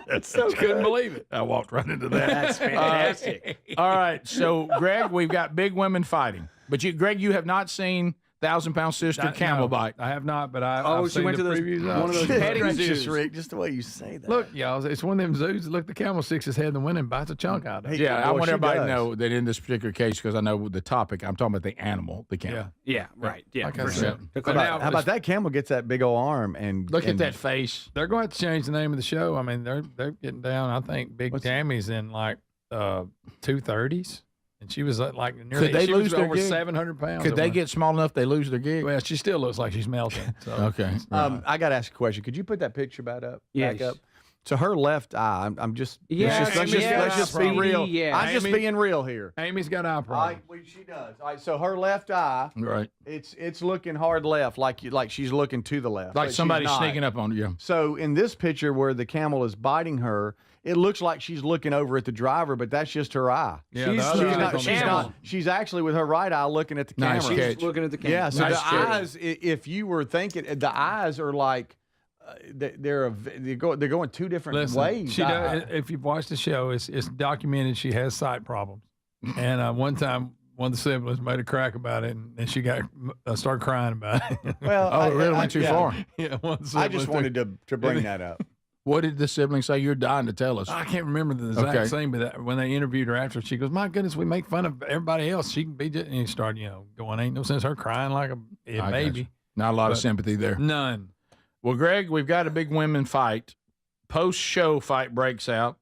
That's so couldn't believe it. I walked right into that. That's fantastic. All right, so Greg, we've got big women fighting, but Greg, you have not seen 1,000-pound sister camel bite? I have not, but Oh, I've she seen went the to those- previews. one of those petting zoos. Rick, just the way you say that. Look, y'all, it's one of them zoos. Look, the camel sticks his head in the window and bites a chunk out of it. Yeah, I want she everybody to does. know that in this particular case, because I know the topic, I'm talking about the animal, the camel. Yeah, right. Yeah, Like I for said. sure. How about that camel gets that big old arm and Look at and- that face. They're going to have to change the name of the show. I mean, they're getting down. I think Big Tammy's in like 230s, and she was like nearly. Could they she was lose their over gig? 700 pounds? Could at they one- get small enough they lose their gig? Well, she still looks like she's melting. So. Okay. I got to ask a question. Could you put that picture back up? Yes. Back up. So her left eye. I'm just. Yeah, let's just be real. yeah. I'm just being real here. Amy's got eye problems. She does. All right. So her left eye. Right. It's looking hard left, like she's looking to the left. Like but she's somebody's not. sneaking up on you. So in this picture where the camel is biting her, it looks like she's looking over at the driver, but that's just her eye. Yeah, She's actually with her right eye looking at the camera. Nice catch. She's looking at the camera. Yeah, so Nice the catch. eyes. If you were thinking, the eyes are like they're going two different ways. She does, if you've watched the show, it's documented she has sight problems. And one time, one of the siblings made a crack about it, and she got started crying about it. Well, it really went too far. Yeah, I just wanted to bring that up. What did the sibling say? You're dying to tell us. I can't remember the exact scene, but when they interviewed her after, she goes, "My goodness, we make fun of everybody else. She can be just," and he started, going, "Ain't no sense her crying like a I baby." got you. Not a lot of sympathy there. None. Well, Greg, we've got a big women fight. Post-show fight breaks out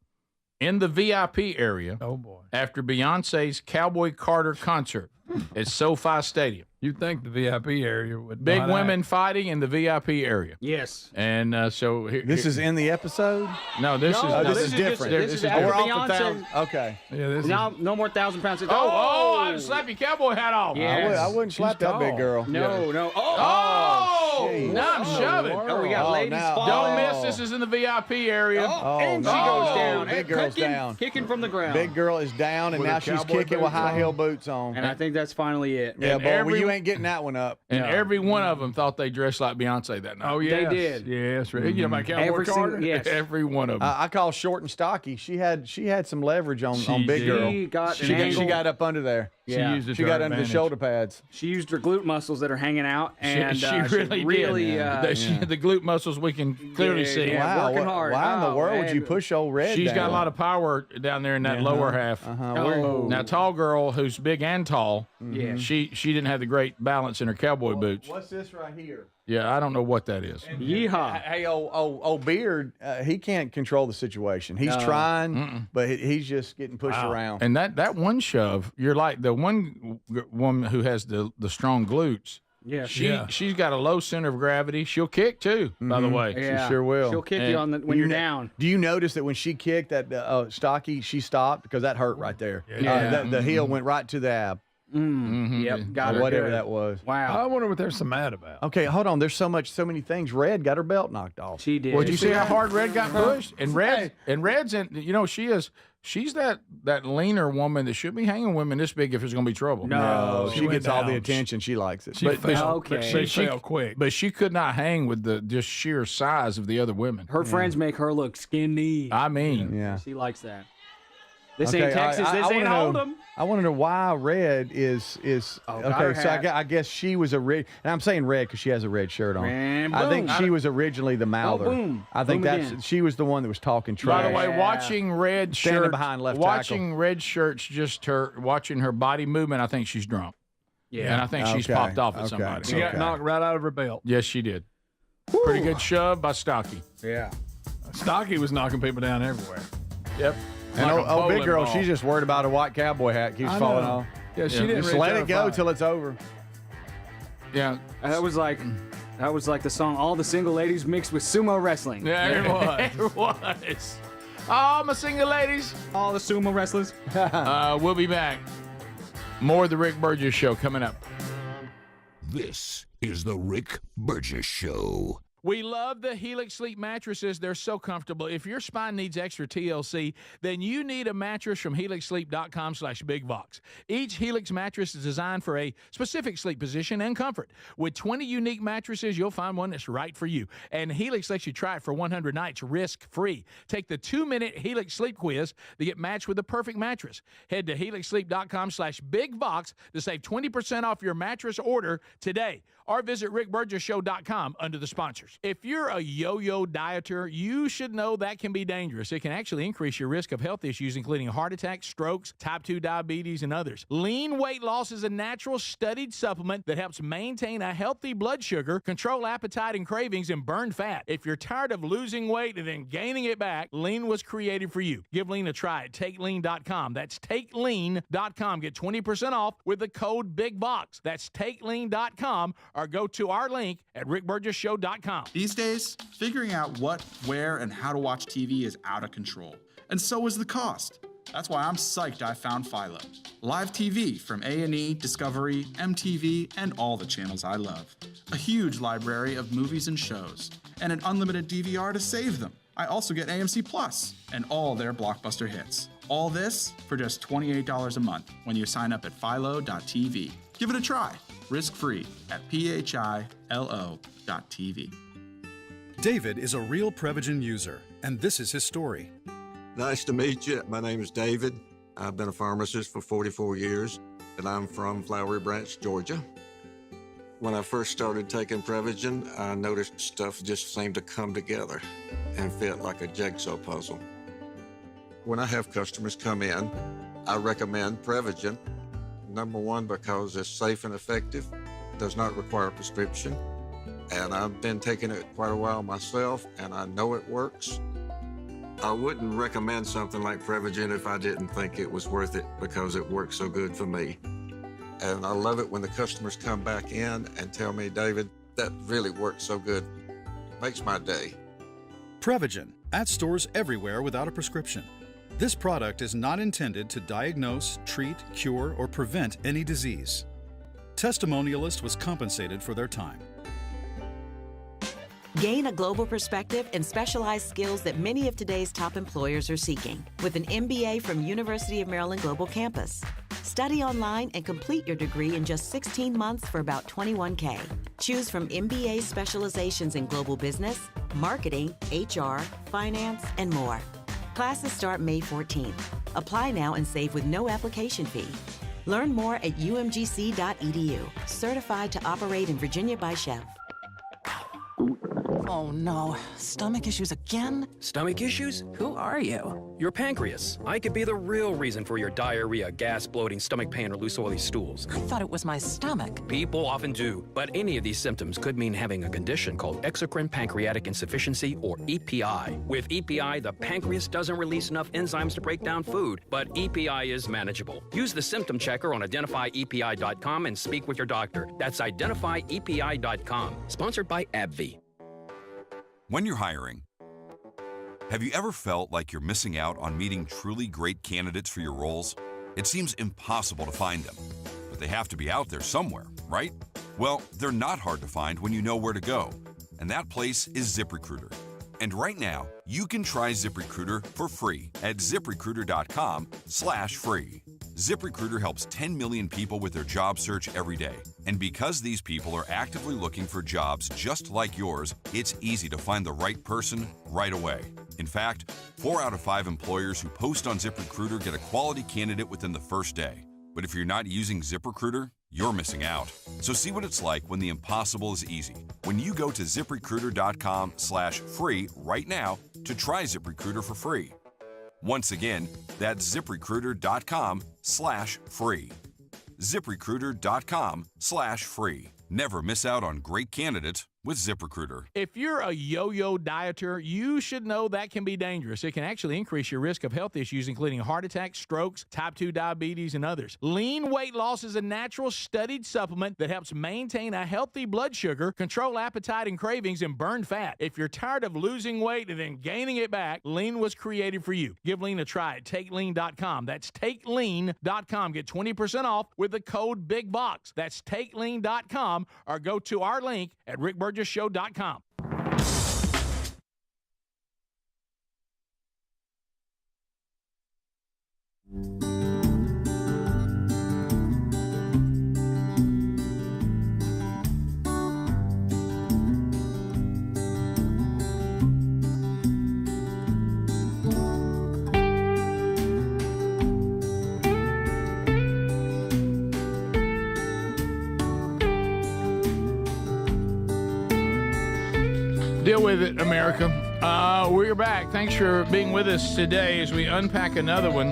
in the VIP area. Oh, boy. After Beyonce's Cowboy Carter concert at SoFi Stadium. You'd think the VIP area would Big not women act. fighting in the VIP area. Yes. And so This is in the episode. No, this is different. This is We're after off the Beyonce. Okay. Yeah, this Now, no more 1,000-pound sisters. I'd slap your cowboy hat off. Yes. I wouldn't slap that big girl. No, no. Oh, now I'm shoving. Oh, we got ladies now- falling. Don't miss. This is in the VIP area. And she no. goes down. Big girl's down. Kicking from the ground. Big girl is down, and With now her she's cowboy kicking with boots high on. heel boots on. And I think that's finally it. Yeah, And boy, every- you ain't getting that one up. And every one of them thought they dressed like Beyonce that night. Oh, yes. They did. Yes, right. You know about Cowboy Every Carter? single- yes. Every one of them. I call short and stocky. She had some leverage on She big did. girl. She got She an angle. got up under there. Yeah. used it She to got her under the advantage. shoulder pads. She used her glute muscles that are hanging out, and she really did. The glute muscles we can clearly see. Yeah, Wow, working what- hard. why in the Oh, world would man. you push old Red She's down? got a lot of power down there in that lower half. Oh. Now, tall girl who's big and tall, Yeah. she didn't have the great balance in her cowboy boots. What's this right here? Yeah, I don't know what that is. Yeehaw. Hey, old Beard, he can't control the situation. He's trying, but he's just getting pushed around. And that one shove, you're like the one woman who has the strong glutes. Yeah. She's got a low center of gravity. She'll kick too, by the way. Yeah. She sure will. She'll kick And you on when you're down. Do you notice that when she kicked that stocky, she stopped because that hurt right there? Yeah. The heel went right to the ab. Yep. Got Or her. whatever good. that was. Wow. I wonder what they're so mad about. Okay, hold on. There's so many things. Red got her belt knocked off. She did. Well, did you see how hard Red got pushed? And Red's in. She's that leaner woman that should be hanging women this big if there's going to be trouble. No. she went gets all the down. attention. She likes it. She But- fell, okay. but she fell quick. But she could not hang with the just sheer size of the other women. Her friends make her look skinny. I mean, yeah. She likes that. This Okay, ain't Texas. I This wanna ain't know- Oldham. I want to know why Red is got okay. her So hat. I guess she was a red, and I'm saying red because she has a red shirt on. And I think boom. she was originally the mouther. boom. I think Boom that's again. she was the one that was talking trash. by the way, Yeah. watching Red Standing shirts, behind left watching Red shirts, watching her body movement, I think she's drunk. Yeah. And I think she's Okay, popped off at okay. somebody. She got knocked right out of her belt. Yes, she did. Pretty good shove by Stocky. Yeah. Stocky was knocking people down everywhere. Yep. And Like a big bowling girl, ball. she's just worried about a white cowboy hat keeps I falling know. off. Yeah, she Yeah. didn't Just really let try it to go fight. till it's over. Yeah. That was like the song "All the Single Ladies" mixed with sumo wrestling. Yeah, it was. It was. All my single ladies. All the sumo wrestlers. We'll be back. More of the Rick Burgess Show coming up. This is the Rick Burgess Show. We love the Helix Sleep mattresses. They're so comfortable. If your spine needs extra TLC, then you need a mattress from helixsleep.com/bigbox. Each Helix mattress is designed for a specific sleep position and comfort. With 20 unique mattresses, you'll find one that's right for you. And Helix lets you try it for 100 nights risk-free. Take the 2-minute Helix Sleep quiz to get matched with the perfect mattress. Head to helixsleep.com/bigbox to save 20% off your mattress order today. Or visit rickburgessshow.com under the sponsors. If you're a yo-yo dieter, you should know that can be dangerous. It can actually increase your risk of health issues, including heart attacks, strokes, type 2 diabetes, and others. Lean weight loss is a natural studied supplement that helps maintain a healthy blood sugar, control appetite and cravings, and burn fat. If you're tired of losing weight and then gaining it back, Lean was created for you. Give Lean a try at TakeLean.com. That's TakeLean.com. Get 20% off with the code BIGBOX. That's TakeLean.com, or go to our link at rickburgessshow.com. These days, figuring out what, where, and how to watch TV is out of control. And so is the cost. That's why I'm psyched I found Philo. Live TV from A&E, Discovery, MTV, and all the channels I love. A huge library of movies and shows. And an unlimited DVR to save them. I also get AMC Plus and all their blockbuster hits. All this for just $28 a month when you sign up at philo.tv. Give it a try. Risk-free at philo.tv. David is a real Prevagen user, and this is his story. Nice to meet you. My name is David. I've been a pharmacist for 44 years, and I'm from Flowery Branch, Georgia. When I first started taking Prevagen, I noticed stuff just seemed to come together and fit like a jigsaw puzzle. When I have customers come in, I recommend Prevagen. Number one, because it's safe and effective, does not require a prescription, and I've been taking it quite a while myself, and I know it works. I wouldn't recommend something like Prevagen if I didn't think it was worth it, because it works so good for me. And I love it when the customers come back in and tell me, David, that really works so good. Makes my day. Prevagen, at stores everywhere without a prescription. This product is not intended to diagnose, treat, cure, or prevent any disease. Testimonialist was compensated for their time. Gain a global perspective and specialized skills that many of today's top employers are seeking with an MBA from University of Maryland Global Campus. Study online and complete your degree in just 16 months for about $21K. Choose from MBA specializations in global business, marketing, HR, finance, and more. Classes start May 14th. Apply now and save with no application fee. Learn more at umgc.edu. Certified to operate in Virginia by Chef. Oh no, stomach issues again? Stomach issues? Who are you? Your pancreas. I could be the real reason for your diarrhea, gas, bloating, stomach pain, or loose oily stools. I thought it was my stomach. People often do, but any of these symptoms could mean having a condition called exocrine pancreatic insufficiency, or EPI. With EPI, the pancreas doesn't release enough enzymes to break down food, but EPI is manageable. Use the symptom checker on identifyepi.com and speak with your doctor. That's identifyepi.com. Sponsored by AbbVie. When you're hiring, have you ever felt like you're missing out on meeting truly great candidates for your roles? It seems impossible to find them, but they have to be out there somewhere, right? Well, they're not hard to find when you know where to go, and that place is ZipRecruiter. And right now, you can try ZipRecruiter for free at ZipRecruiter.com/free. ZipRecruiter helps 10 million people with their job search every day. And because these people are actively looking for jobs just like yours, it's easy to find the right person right away. In fact, 4 out of 5 employers who post on ZipRecruiter get a quality candidate within the first day. But if you're not using ZipRecruiter, you're missing out. So see what it's like when the impossible is easy. When you go to ZipRecruiter.com/free right now to try ZipRecruiter for free. Once again, that's ZipRecruiter.com/free. ZipRecruiter.com/free. Never miss out on great candidates with ZipRecruiter. If you're a yo-yo dieter, you should know that can be dangerous. It can actually increase your risk of health issues, including heart attacks, strokes, type 2 diabetes, and others. Lean weight loss is a natural studied supplement that helps maintain a healthy blood sugar, control appetite and cravings, and burn fat. If you're tired of losing weight and then gaining it back, Lean was created for you. Give Lean a try at TakeLean.com. That's TakeLean.com. Get 20% off with the code BIGBOX. That's TakeLean.com, or go to our link at rickburgessshow.com. Deal with it, America. We're back. Thanks for being with us today as we unpack another one.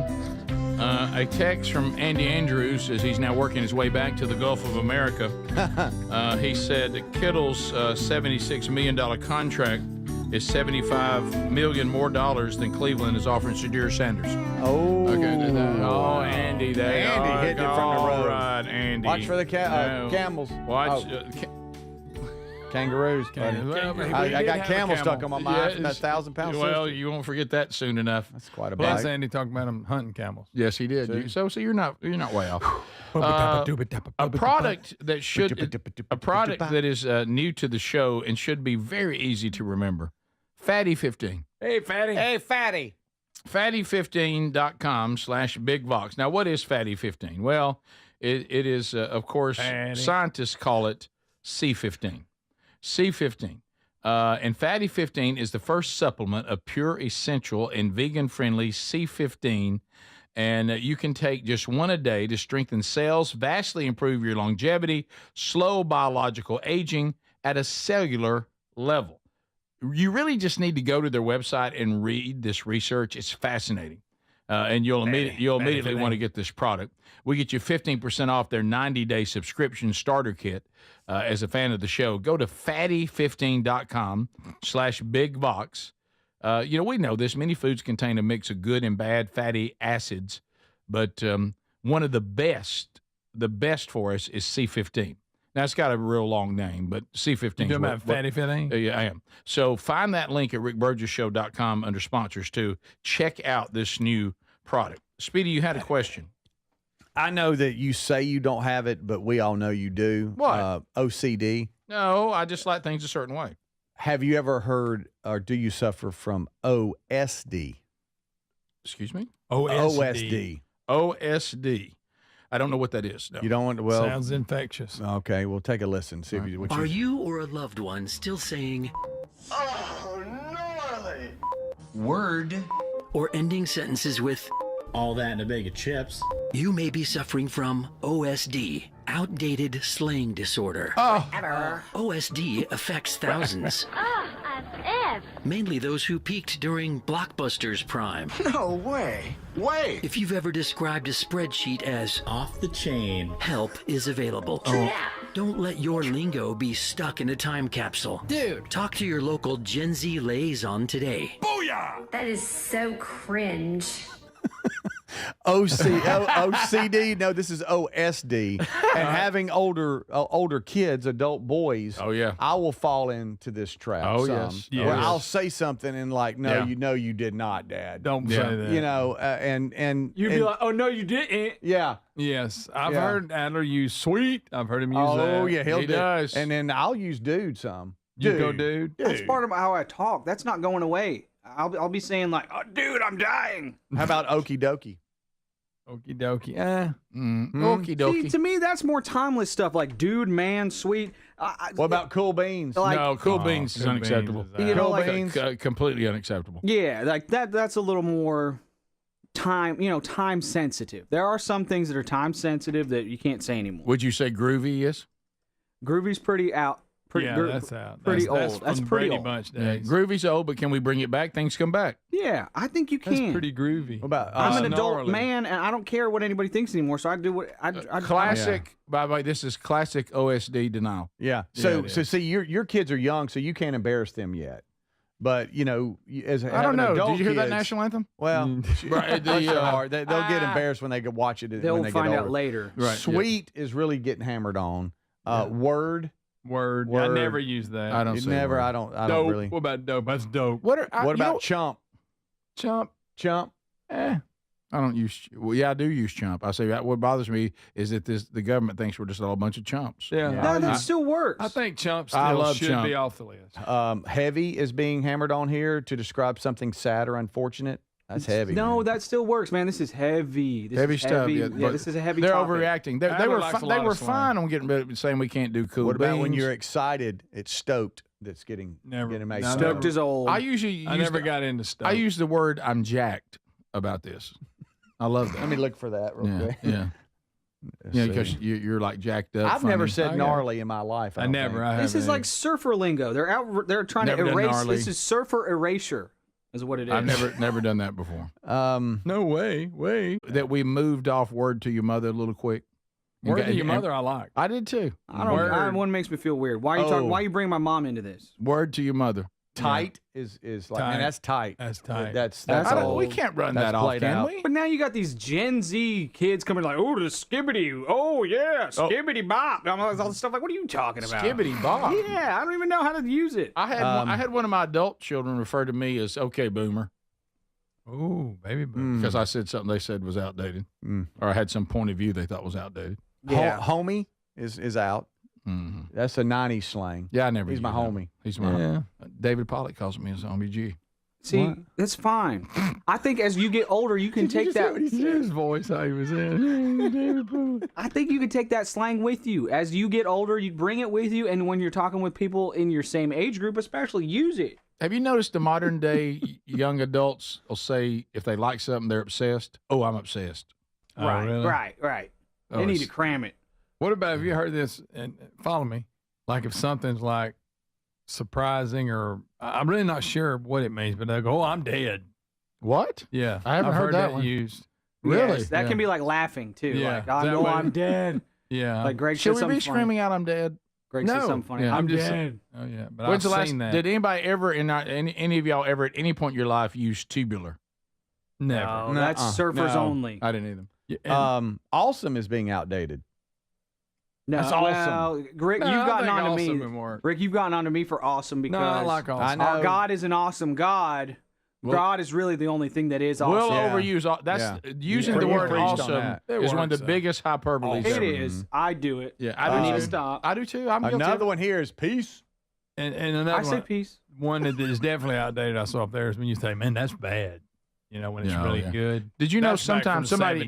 A text from Andy Andrews as he's now working his way back to the Gulf of America. He said that Kittle's $76 million contract is $75 million more than Cleveland is offering Shadir Sanders. Oh. Okay. Andy. Andy hitting it from the road. All right, Andy. Watch for the camels. Watch. Kangaroos. I got camel stuck on my mind from that 1,000-pound Well, sister. you won't forget that soon enough. That's quite a Plus, bite. Andy talked about him hunting camels. Yes, he did. So you're not way off. A product that is new to the show and should be very easy to remember. Fatty 15. Hey, Fatty. Hey, Fatty. Fatty15.com/BigVox. Now, what is Fatty 15? Well, it is, of course, scientists call it C15. C15. And Fatty 15 is the first supplement of pure, essential, and vegan-friendly C15. And you can take just one a day to strengthen cells, vastly improve your longevity, slow biological aging at a cellular level. You really just need to go to their website and read this research. It's fascinating. And you'll immediately want to get this product. We get you 15% off their 90-day subscription starter kit. As a fan of the show, go to fatty15.com/BigVox. We know this. Many foods contain a mix of good and bad fatty acids, but one of the best for us is C15. Now, it's got a real long name, but C15. You talking about Fatty 15? Yeah, I am. So find that link at rickburgesshow.com under sponsors, too. Check out this new product. Speedy, you had a question. I know that you say you don't have it, but we all know you do. What? OCD. No, I just like things a certain way. Have you ever heard or do you suffer from OSD? Excuse me? OSD. OSD. I don't know what that is. No. You don't want to, well. Sounds infectious. Okay, well, take a listen. See if you, what Are you or a loved one still saying, oh, gnarly? word, or ending sentences with, all that in a bag of chips? You may be suffering from OSD, outdated slang disorder. Ever. OSD affects thousands. Mainly those who peaked during Blockbuster's prime. No way. Way. If you've ever described a spreadsheet as off the chain, help is available. Don't let your lingo be stuck in a time capsule. Dude. Talk to your local Gen Z liaison today. Booyah! That is so cringe. OCD. No, this is OSD. And having older kids, adult boys. Oh yeah, I will fall into this trap. Oh yes. Where I'll say something and like, no, you did not, Dad. Don't say that. You know, and you'd be like, oh no, you didn't. Yeah. Yes, I've heard Adler use sweet. I've heard him use that. Oh yeah, he does. And then I'll use dude some. You go, dude. That's part of how I talk. That's not going away. I'll be saying like, oh, dude, I'm dying. How about okie dokie? Okie dokie. Okie dokie. See, to me, that's more timeless stuff like dude, man, sweet. What about cool beans? Like, no, cool beans is unacceptable. Cool beans, completely unacceptable. Yeah, like that's a little more time sensitive. There are some things that are time sensitive that you can't say anymore. Would you say groovy is? Groovy's pretty out. That's out. Pretty That's old. from That's the pretty Brady old. Bunch Yeah, days. groovy's old, but can we bring it back? Things come back. Yeah, I think you can. That's pretty groovy. What about I'm an adult gnarly. man, and I don't care what anybody thinks anymore. So I do what I classic. By the way, this is classic OSD denial. Yeah. So see, your kids are young, so you can't embarrass them yet. But you know, as I don't know. Adult Did you hear that kids- national anthem? Well, Right, bless their heart. They'll get embarrassed when they go watch it. They'll when they find get out older. later. Right. Sweet is really getting hammered on. Word. I never use that. I don't say Never. word. I don't dope. really. What about dope? That's dope. What about chump? Chump? Chump. I don't use. Well, yeah, I do use chump. I say what bothers me is that the government thinks we're just all a bunch of chumps. Yeah. No, that still works. I think chump I still love should chump. be off the list. Heavy is being hammered on here to describe something sad or unfortunate. That's heavy. No, man. that still works, man. This is heavy. This Heavy is stuff. Heavy. Yeah, Yeah, this is a heavy They're topic. overreacting. They Adler were likes a they lot were of slang. fine on getting rid of saying we can't do cool What about beans. when you're excited? It's stoked. That's getting made. Stoked is old. I usually I never got into stuff. I use the word I'm jacked about this. I love that. Let me look for that real quick. Yeah. Yeah, because you're like jacked up. I've never said gnarly in my life. I never. This is like surfer lingo. They're trying Never to done erase. gnarly. This is surfer erasure, is what it is. I've never done that before. No way. That we moved off word to your mother a little quick. Word to your mother, I like. I did too. One makes me feel weird. Why are you talking? Why are you bringing my mom into this? Word to your mother. Tight is like, man, that's tight. That's tight. That's old. We can't run that off, can we? But now you got these Gen Z kids coming like, oh, the skibbity. Oh, yeah, skibbity bop. I'm all this stuff like, what are you talking about? Skibbity bop. Yeah, I don't even know how to use it. I had one of my adult children refer to me as okay boomer. Ooh, baby boomer. Because I said something they said was outdated. Or I had some point of view they thought was outdated. Yeah. Homie is out. Mm-hmm. That's a 90s slang. Yeah, I never. He's my homie. He's my homie. David Pollock calls me his homie G. See, that's fine. I think as you get older, you can take that. His voice, how he was in. I think you can take that slang with you. As you get older, you bring it with you, and when you're talking with people in your same age group, especially, use it. Have you noticed the modern day young adults will say if they like something, they're obsessed? Oh, I'm obsessed. Right, really? right. Oh, They need it's- to cram it. What about, have you heard this, and follow me, like if something's like surprising or I'm really not sure what it means, but they go, oh, I'm dead. What? Yeah. I haven't I've heard that one. used. Really? Yes, that can be like laughing, too. Yeah. Like, I Is that know what- I'm dead. Yeah. Like Greg Should said we be something funny. screaming out I'm dead? Greg said something funny. Yeah. I'm just dead. Oh, yeah. But When's I've the last? seen that. Did anybody ever, any of y'all ever at any point in your life use tubular? Never. No, that's surfers No. only. I didn't either. Yeah, awesome is being outdated. No, That's awesome. well, Rick, No, you've I gotten think on to awesome me. would work. Rick, you've gotten on to me for awesome because No, I like awesome. our God is an awesome God. God is really the only thing that is awesome. We'll overuse all. That's using Yeah. the You word preached on awesome that. is one of the biggest hyperboles. It ever. is. I do it. Yeah, I need too. to stop. I do too. I'm guilty. Another one here is peace. And another I say one, peace. one that is definitely outdated I saw up there is when you say, man, that's bad. You know, when it's Yeah, really yeah. good. Did you know That's back from sometimes the somebody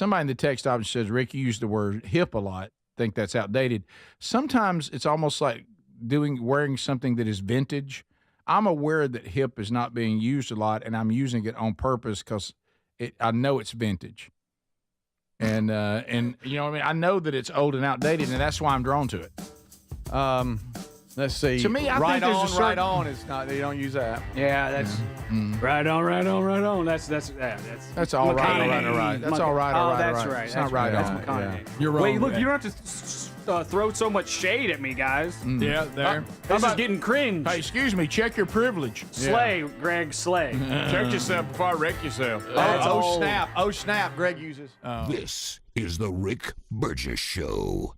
70s. in the text option says, Rick, you use the word hip a lot. Think that's outdated. Sometimes it's almost like wearing something that is vintage. I'm aware that hip is not being used a lot, and I'm using it on purpose because I know it's vintage. And you know what I mean? I know that it's old and outdated, and that's why I'm drawn to it. Let's see. To me, I right think there's on, a certain- right on. It's not. They don't use that. Yeah, that's right on, right on, right on. That's That's all right, McConaughey. all right. That's all right, Oh, all right, that's all right. right. It's That's not right, That's all right. McConaughey. You're wrong. Wait, look, man. you don't have to throw so much shade at me, guys. Yeah, there. This is getting cringe. Hey, excuse me. Check your privilege. Slay, Greg, slay. Check yourself before I wreck yourself. Oh snap! Oh snap! Greg uses. This is the Rick Burgess Show.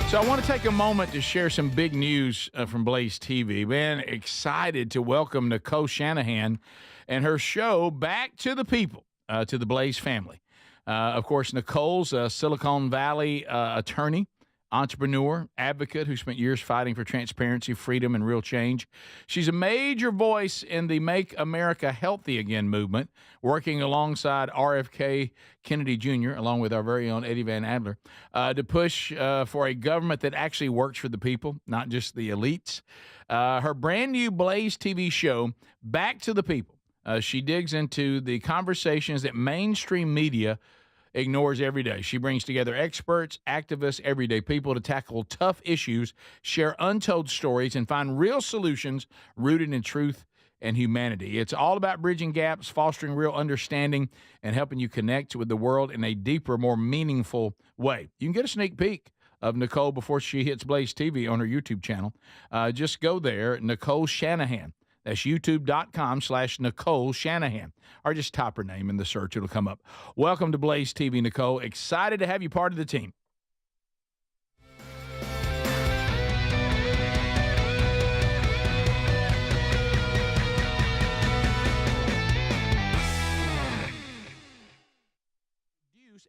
So I want to take a moment to share some big news from BlazeTV. Man, excited to welcome Nicole Shanahan and her show back to the people, to the Blaze family. Of course, Nicole's a Silicon Valley attorney, entrepreneur, advocate who spent years fighting for transparency, freedom, and real change. She's a major voice in the Make America Healthy Again movement, working alongside RFK Kennedy Jr., along with our very own Eddie Van Adler, to push for a government that actually works for the people, not just the elites. Her brand new Blaze TV show, Back to the People. She digs into the conversations that mainstream media ignores every day. She brings together experts, activists, everyday people to tackle tough issues, share untold stories, and find real solutions rooted in truth and humanity. It's all about bridging gaps, fostering real understanding, and helping you connect with the world in a deeper, more meaningful way. You can get a sneak peek of Nicole before she hits Blaze TV on her YouTube channel. Just go there, Nicole Shanahan. That's youtube.com/Nicole Shanahan. Or just type her name in the search. It'll come up. Welcome to Blaze TV, Nicole. Excited to have you part of the team.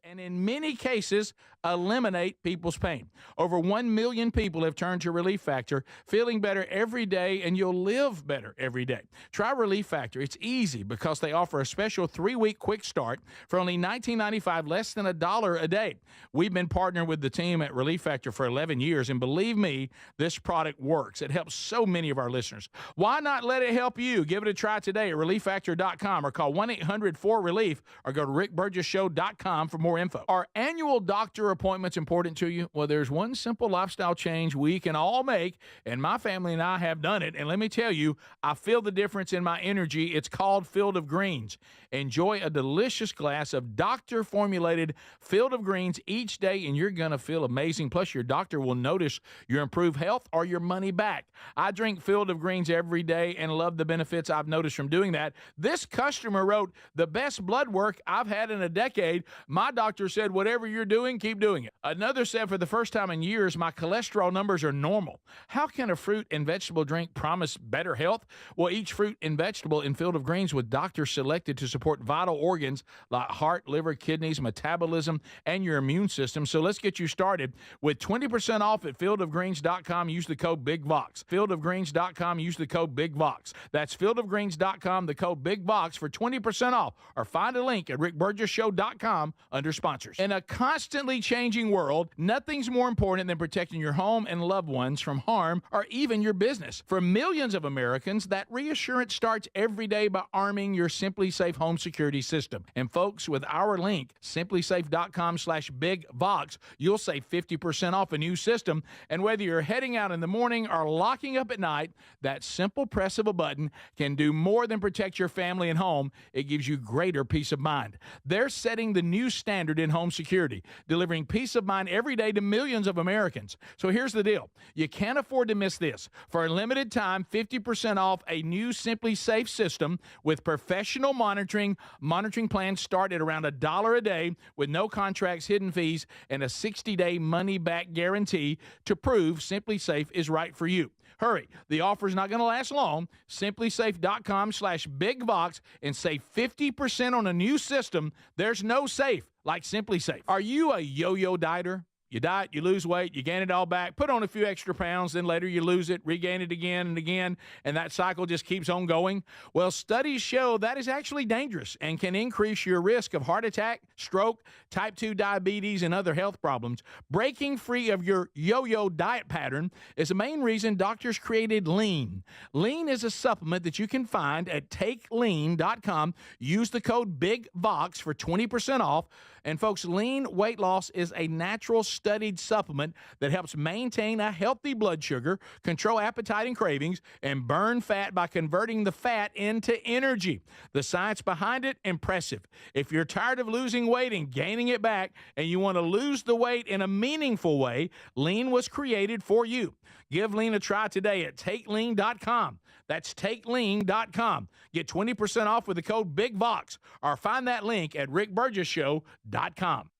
and in many cases, eliminate people's pain. Over 1 million people have turned to Relief Factor, feeling better every day, and you'll live better every day. Try Relief Factor. It's easy because they offer a special 3-week quick start for only $19.95, less than $1 a day. We've been partnering with the team at Relief Factor for 11 years, and believe me, this product works. It helps so many of our listeners. Why not let it help you? Give it a try today at ReliefFactor.com or call 1-800-4RELIEF or go to RickBurgessShow.com for more info. Are annual doctor appointments important to you? Well, there's one simple lifestyle change we can all make, and my family and I have done it. And let me tell you, I feel the difference in my energy. It's called Field of Greens. Enjoy a delicious glass of doctor-formulated Field of Greens each day, and you're going to feel amazing. Plus, your doctor will notice your improved health or your money back. I drink Field of Greens every day and love the benefits I've noticed from doing that. This customer wrote, the best blood work I've had in a decade. My doctor said, whatever you're doing, keep doing it. Another said, for the first time in years, my cholesterol numbers are normal. How can a fruit and vegetable drink promise better health? Well, each fruit and vegetable in Field of Greens with doctors selected to support vital organs like heart, liver, kidneys, metabolism, and your immune system. So let's get you started with 20% off at fieldofgreens.com. Use the code BIGVOX. Fieldofgreens.com. Use the code BIGVOX. That's fieldofgreens.com, the code BIGVOX for 20% off. Or find a link at rickburgesshow.com under sponsors. In a constantly changing world, nothing's more important than protecting your home and loved ones from harm or even your business. For millions of Americans, that reassurance starts every day by arming your Simply Safe home security system. And folks, with our link, simplysafe.com/BigVox, you'll save 50% off a new system. And whether you're heading out in the morning or locking up at night, that simple press of a button can do more than protect your family and home. It gives you greater peace of mind. They're setting the new standard in home security, delivering peace of mind every day to millions of Americans. So here's the deal. You can't afford to miss this. For a limited time, 50% off a new Simply Safe system with professional monitoring. Monitoring plans start at around $1 a day with no contracts, hidden fees, and a 60-day money-back guarantee to prove Simply Safe is right for you. Hurry. The offer is not going to last long. Simplysafe.com/BigVox and save 50% on a new system. There's no safe like Simply Safe. Are you a yo-yo dieter? You diet, you lose weight, you gain it all back, put on a few extra pounds, then later you lose it, regain it again and again, and that cycle just keeps on going. Well, studies show that is actually dangerous and can increase your risk of heart attack, stroke, type 2 diabetes, and other health problems. Breaking free of your yo-yo diet pattern is the main reason doctors created Lean. Lean is a supplement that you can find at takelean.com. Use the code BIGVOX for 20% off. And folks, Lean weight loss is a natural studied supplement that helps maintain a healthy blood sugar, control appetite and cravings, and burn fat by converting the fat into energy. The science behind it, impressive. If you're tired of losing weight and gaining it back, and you want to lose the weight in a meaningful way, Lean was created for you. Give Lean a try today at takelean.com. That's takelean.com. Get 20% off with the code BIGVOX, or find that link at rickburgesshow.com.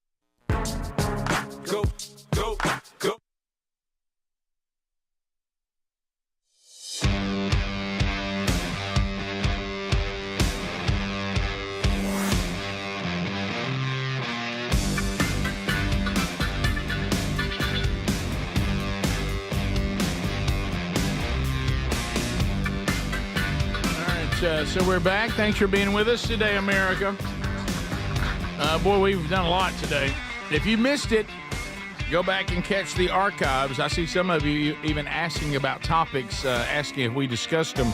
Go, go, go. So we're back. Thanks for being with us today, America. Boy, we've done a lot today. If you missed it, go back and catch the archives. I see some of you even asking about topics, asking if we discussed them,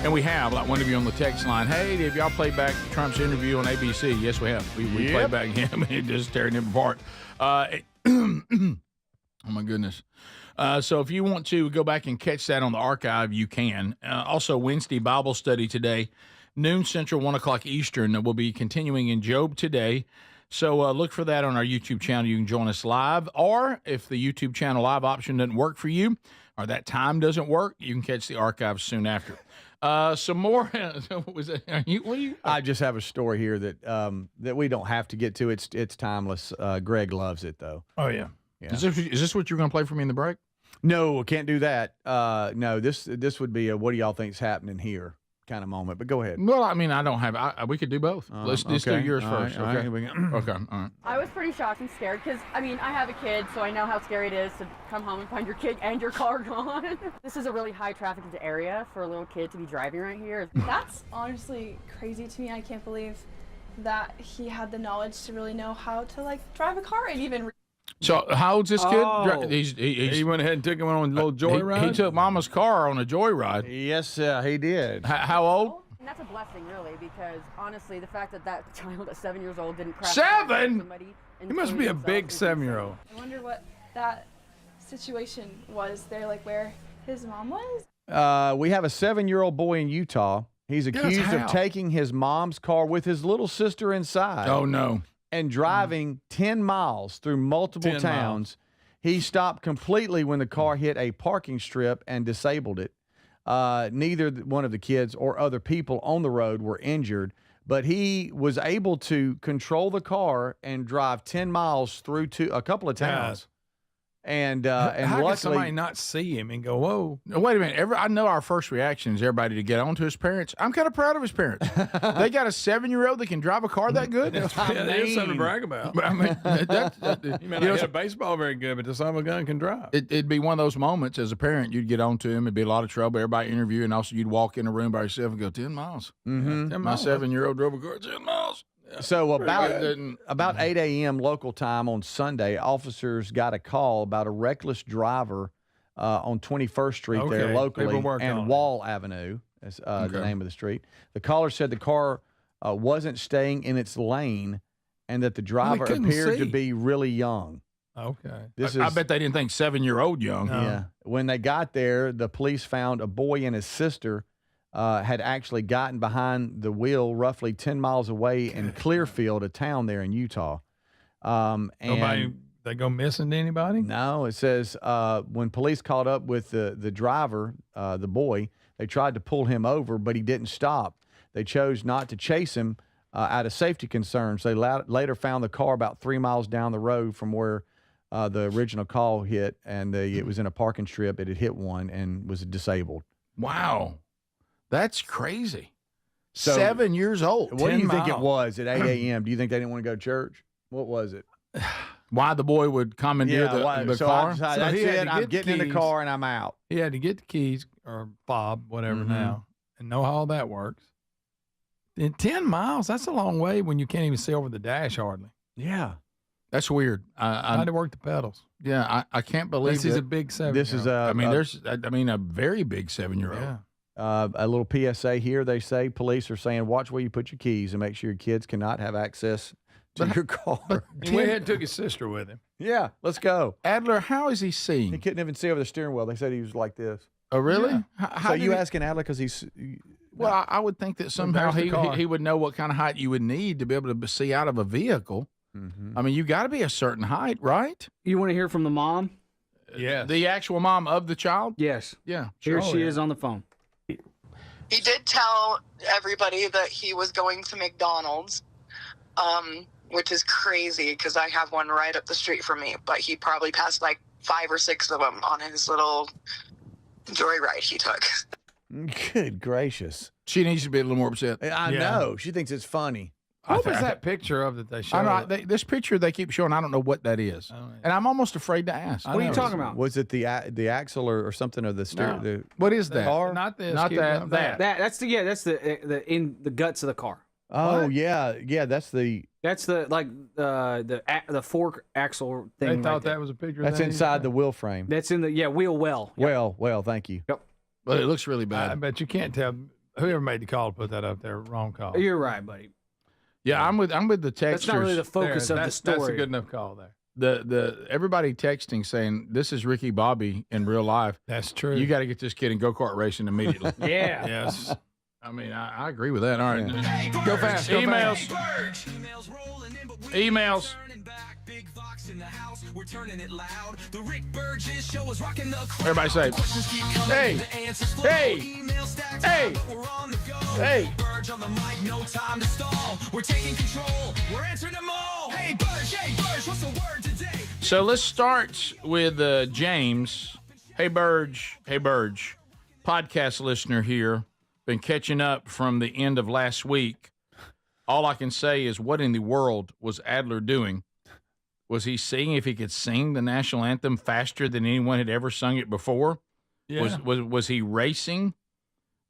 and we have. Like one of you on the text line, hey, have y'all played back Trump's interview on ABC? Yes, we have. We played back him and just tearing him apart. Oh, my goodness. So if you want to go back and catch that on the archive, you can. Also, Wednesday Bible study today, noon Central, 1 o'clock Eastern. We'll be continuing in Job today. So look for that on our YouTube channel. You can join us live. Or if the YouTube channel live option doesn't work for you or that time doesn't work, you can catch the archives soon after. Some more. Was that, I just have a story here that we don't have to get to. It's timeless. Greg loves it, though. Oh, yeah. Yeah. Is this what you're going to play for me in the break? No, can't do that. No, this would be a what do y'all think's happening here? kind of moment. But go ahead. Well, I mean, I don't have. We could do both. Let's do yours first. All right, here we go. Okay. All right. I was pretty shocked and scared because, I mean, I have a kid, so I know how scary it is to come home and find your kid and your car gone. This is a really high traffic area for a little kid to be driving right here. That's honestly crazy to me. I can't believe that he had the knowledge to really know how to, like, drive a car and even... So how old's this kid? Oh. He went ahead and took him on a little joyride? He took Mama's car on a joyride. Yes, he did. How old? And that's a blessing, really, because honestly, the fact that that child at 7 years old didn't crash... 7? He must be a big 7-year-old. I wonder what that situation was there, like where his mom was. We have a 7-year-old boy in Utah. He's accused of taking his mom's car with his little sister inside. Oh, no. And driving 10 miles through multiple towns. He stopped completely when the car hit a parking strip and disabled it. Neither one of the kids or other people on the road were injured, but he was able to control the car and drive 10 miles through a couple of towns. And how luckily, could somebody not see him and go, whoa? No, wait a minute. I know our first reaction is everybody to get on to his parents. I'm kind of proud of his parents. They got a 7-year-old that can drive a car that good. There's something to brag about. I mean, You may not hit a baseball very good, but the son of a gun can drive. It'd be one of those moments as a parent, you'd get on to him. It'd be a lot of trouble. Everybody interview, and also you'd walk in a room by yourself and go, 10 miles. Mm-hmm. My 7-year-old drove a car 10 miles. So about 8 a.m. local time on Sunday, officers got a call about a reckless driver on 21st Street there locally and Wall Avenue is the name of the street. The caller said the car wasn't staying in its lane and that the driver appeared to be really young. Okay. I bet they didn't think 7-year-old young. No. Yeah. When they got there, the police found a boy and his sister had actually gotten behind the wheel roughly 10 miles away in Clearfield, a town there in Utah. They go missing to anybody? No, it says when police caught up with the driver, the boy, they tried to pull him over, but he didn't stop. They chose not to chase him out of safety concerns. They later found the car about 3 miles down the road from where the original call hit, and it was in a parking strip. It had hit one and was disabled. Wow. That's crazy. So, 7 years old. What do you think it was at 8 a.m.? Do you think they didn't want to go to church? What was it? Why the boy would commandeer the car? That's it. I'm getting in the car and I'm out. He had to get the keys or fob, whatever now, and know how all that works. In 10 miles, that's a long way when you can't even see over the dash hardly. Yeah. That's weird. I had to work the pedals. Yeah, I can't believe this is a big 7-year-old. This is a very big 7-year-old. Yeah. A little PSA here. They say police are saying, watch where you put your keys and make sure your kids cannot have access to your car. He went ahead and took his sister with him. Yeah, let's go. Adler, how is he seeing? He couldn't even see over the steering wheel. They said he was like this. Oh, really? Yeah. How so you asking Adler because he's... Well, I would think that somehow he would know what kind of height you would need to be able to see out of a vehicle. I mean, you got to be a certain height, right? You want to hear from the mom? Yes. The actual mom of the child? Yes. Yeah. Here she is on the phone. He did tell everybody that he was going to McDonald's, which is crazy because I have one right up the street from me, but he probably passed like 5 or 6 of them on his little joyride he took. Good gracious. She needs to be a little more upset. I know. She thinks it's funny. What was that picture of that they showed? This picture they keep showing, I don't know what that is. And I'm almost afraid to ask. What are you talking about? Was it the axle or something of the steering? No. What is that? Car? Not this. Not that. That's the in the guts of the car. Oh yeah. That's the fork axle thing. They thought that was a picture. That's inside the wheel frame. That's in the wheel well. Yep. Well, thank you. Yep. But it looks really bad. I bet you can't tell whoever made the call to put that up there. Wrong call. You're right, buddy. Yeah, I'm with the texters. That's not really the focus of the story. That's a good enough call there. The everybody texting saying this is Ricky Bobby in real life. That's true. You got to get this kid in go-kart racing immediately. Yeah. Yes. I mean, I agree with that. All right. Yeah. Go fast. Emails. Emails. Everybody say, hey, hey, hey, hey. So let's start with James. Hey, Burge. Hey, Burge. Podcast listener here. been catching up from the end of last week. All I can say is, what in the world was Adler doing? Was he seeing if he could sing the national anthem faster than anyone had ever sung it before? Yeah. Was he racing?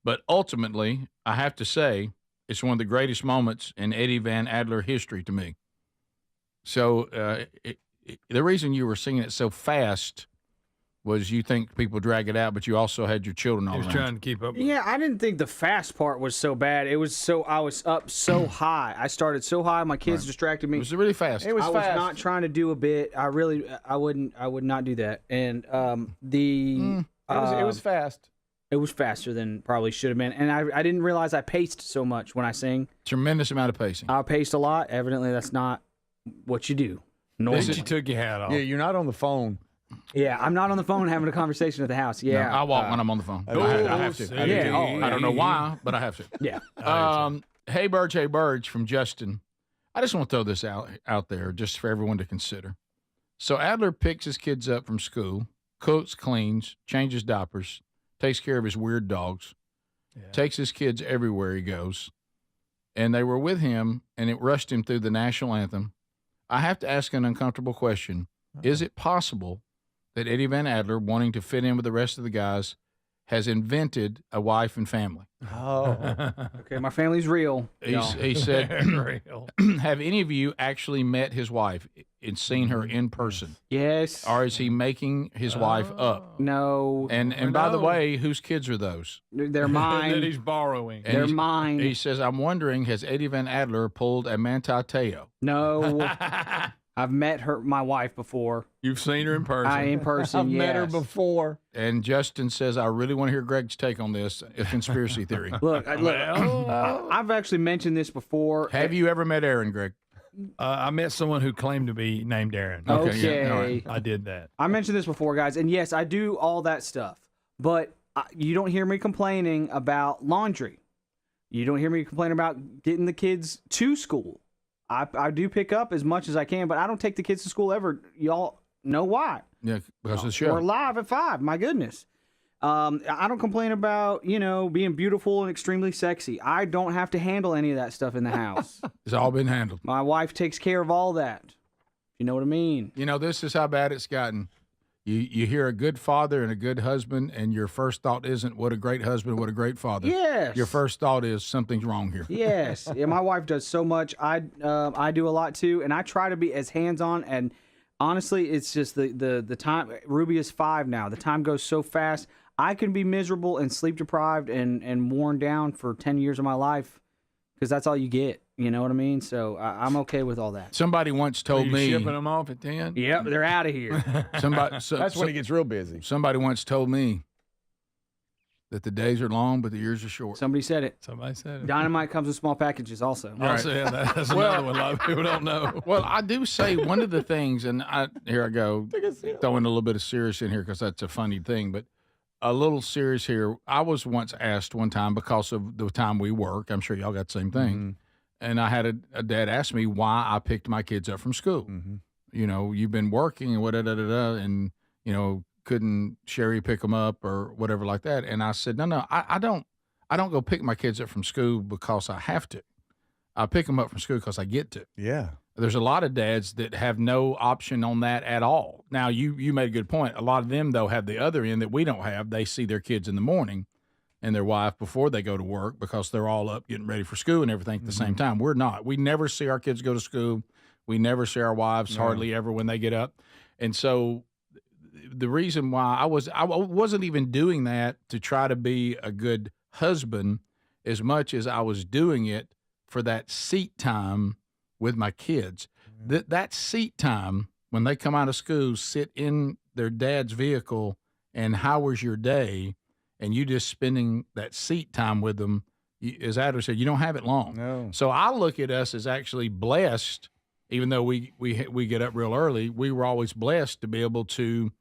But ultimately, I have to say, it's one of the greatest moments in Eddie Van Adler history to me. So the reason you were singing it so fast was you think people drag it out, but you also had your children all He was around. trying to keep up. Yeah, I didn't think the fast part was so bad. I was up so high. I started so high, my kids distracted me. It was really fast. It was I fast. was not trying to do a bit. I would not do that. And It was fast. It was faster than probably should have been. And I didn't realize I paced so much when I sing. Tremendous amount of pacing. I paced a lot. Evidently, that's not what you do. This you took your hat off. Yeah, you're not on the phone. Yeah, I'm not on the phone having a conversation at the house. Yeah, No, I walk when I'm on the phone. I have to. Yeah, I don't know why, but I have to. Yeah. Hey, Burge from Justin. I just want to throw this out there just for everyone to consider. So Adler picks his kids up from school, cooks, cleans, changes diapers, takes care of his weird dogs, takes his kids everywhere he goes, and they were with him, and it rushed him through the national anthem. I have to ask an uncomfortable question. Is it possible that Eddie Van Adler, wanting to fit in with the rest of the guys, has invented a wife and family? Oh. Okay, my family's real. He said, have any of you actually met his wife and seen her in person? Yes. Or is he making his wife up? No. And by the way, whose kids are those? They're mine. That he's borrowing. They're mine. He says, I'm wondering, has Eddie Van Adler pulled a Manti Teo? No. I've met my wife before. You've seen her in person. In person, I've met her before. And Justin says, I really want to hear Greg's take on this, a conspiracy theory. Look, I've actually mentioned this before. Have you ever met Aaron, Greg? I met someone who claimed to be named Aaron. Okay. Yeah, all right. I did that. I mentioned this before, guys, and yes, I do all that stuff. But you don't hear me complaining about laundry. You don't hear me complaining about getting the kids to school. I do pick up as much as I can, but I don't take the kids to school ever. Y'all know why? Yeah, because of the show. We're live at 5. My goodness. I don't complain about, being beautiful and extremely sexy. I don't have to handle any of that stuff in the house. It's all been handled. My wife takes care of all that. You know what I mean? This is how bad it's gotten. You hear a good father and a good husband, and your first thought isn't, what a great husband, what a great father. Yes. Your first thought is, something's wrong here. Yes. Yeah, my wife does so much. I do a lot too, and I try to be as hands-on. And honestly, it's just the time. Ruby is 5 now. The time goes so fast. I can be miserable and sleep deprived and worn down for 10 years of my life because that's all you get. You know what I mean? So I'm okay with all that. Somebody once told me, shipping them off at 10? Yep, they're out of here. That's when he gets real busy. Somebody once told me that the days are long, but the years are short. Somebody said it. Dynamite comes in small packages also. Also, yeah, that's another one a lot of people don't know. Well, I do say one of the things, and here I go, throwing a little bit of serious in here because that's a funny thing, but a little serious here. I was once asked one time, because of the time we work, I'm sure y'all got the same thing, and I had a dad ask me why I picked my kids up from school. You've been working and and couldn't Sherry pick them up or whatever like that. And I said, no, I don't go pick my kids up from school because I have to. I pick them up from school because I get to. Yeah. There's a lot of dads that have no option on that at all. Now, you made a good point. A lot of them, though, have the other end that we don't have. They see their kids in the morning and their wife before they go to work because they're all up getting ready for school and everything at the same time. We're not. We never see our kids go to school. We never see our wives hardly ever when they get up. And so the reason why I wasn't even doing that to try to be a good husband as much as I was doing it for that seat time with my kids. That seat time when they come out of school, sit in their dad's vehicle, and how was your day, and you just spending that seat time with them, as Adler said, you don't have it long. No. So I look at us as actually blessed, even though we get up real early. We were always blessed to be able to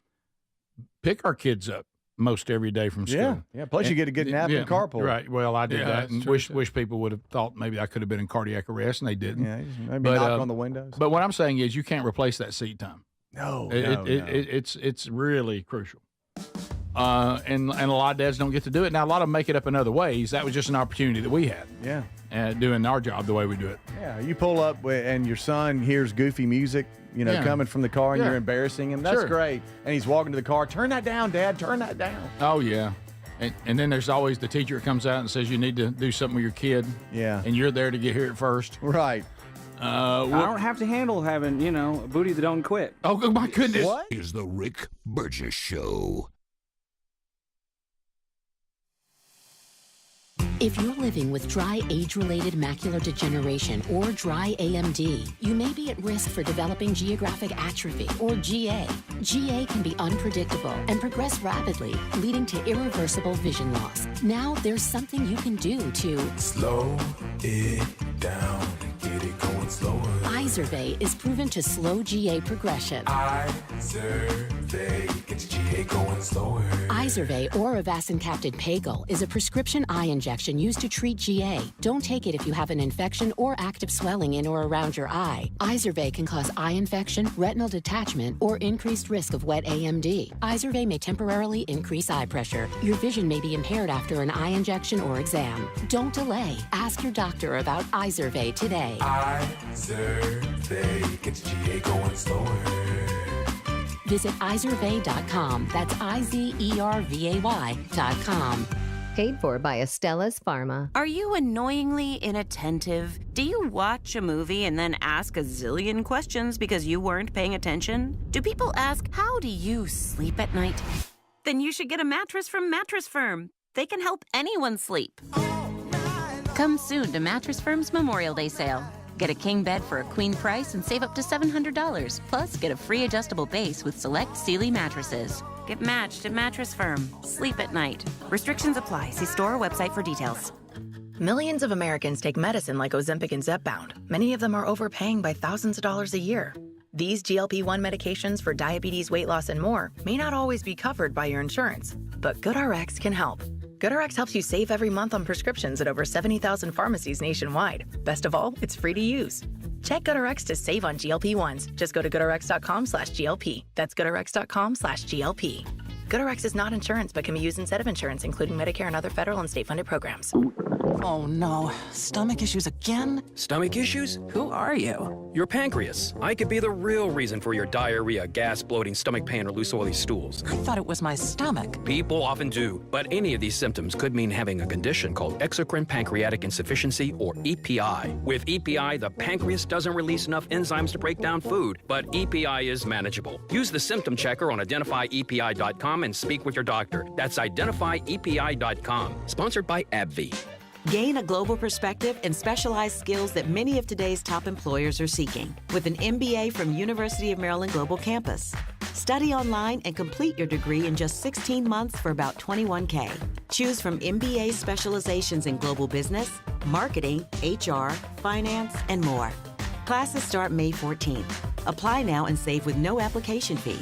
pick our kids up most every day from school. Yeah. Plus, you get a good nap in carpool. Right. Well, I did that, and true, wish people would have thought maybe I could have been in cardiac arrest, and they didn't. Yeah, maybe knock on the windows. But what I'm saying is, you can't replace that seat time. No, It's really crucial. And a lot of dads don't get to do it. Now, a lot of them make it up in other ways. That was just an opportunity that we had. Yeah. Doing our job the way we do it. Yeah, you pull up and your son hears goofy music, coming from the car, and you're embarrassing him. That's great. And he's walking to the car. Turn that down, Dad. Turn that down. Oh, yeah. And then there's always the teacher that comes out and says you need to do something with your kid. Yeah. And you're there to get here at first. Right. I don't have to handle having, a booty that don't quit. Oh, my goodness. What? Is the Rick Burgess Show. If you're living with dry age-related macular degeneration or dry AMD, you may be at risk for developing geographic atrophy or GA. GA can be unpredictable and progress rapidly, leading to irreversible vision loss. Now there's something you can do to slow it down, get it going slower. Izervay is proven to slow GA progression. Izervay gets GA going slower. Izervay or avacincaptad pagel is a prescription eye injection used to treat GA. Don't take it if you have an infection or active swelling in or around your eye. Izervay can cause eye infection, retinal detachment, or increased risk of wet AMD. Izervay may temporarily increase eye pressure. Your vision may be impaired after an eye injection or exam. Don't delay. Ask your doctor about Izervay today. Izervay gets GA going slower. Visit Izervay.com. That's IZERVAY.com. Paid for by Estella's Pharma. Are you annoyingly inattentive? Do you watch a movie and then ask a zillion questions because you weren't paying attention? Do people ask, how do you sleep at night? Then you should get a mattress from Mattress Firm. They can help anyone sleep. Come soon to Mattress Firm's Memorial Day sale. Get a king bed for a queen price and save up to $700. Plus, get a free adjustable base with select Sealy mattresses. Get matched at Mattress Firm. Sleep at night. Restrictions apply. See store or website for details. Millions of Americans take medicine like Ozempic and Zepbound. Many of them are overpaying by thousands of dollars a year. These GLP-1 medications for diabetes, weight loss, and more may not always be covered by your insurance, but GoodRx can help. GoodRx helps you save every month on prescriptions at over 70,000 pharmacies nationwide. Best of all, it's free to use. Check GoodRx to save on GLP-1s. Just go to GoodRx.com/GLP. That's GoodRx.com/GLP. GoodRx is not insurance, but can be used instead of insurance, including Medicare and other federal and state-funded programs. Oh no, stomach issues again? Stomach issues? Who are you? Your pancreas. I could be the real reason for your diarrhea, gas, bloating, stomach pain, or loose oily stools. I thought it was my stomach. People often do, but any of these symptoms could mean having a condition called exocrine pancreatic insufficiency, or EPI. With EPI, the pancreas doesn't release enough enzymes to break down food, but EPI is manageable. Use the symptom checker on identifyepi.com and speak with your doctor. That's identifyepi.com. Sponsored by AbbVie. Gain a global perspective and specialized skills that many of today's top employers are seeking with an MBA from University of Maryland Global Campus. Study online and complete your degree in just 16 months for about $21K. Choose from MBA specializations in global business, marketing, HR, finance, and more. Classes start May 14th. Apply now and save with no application fee.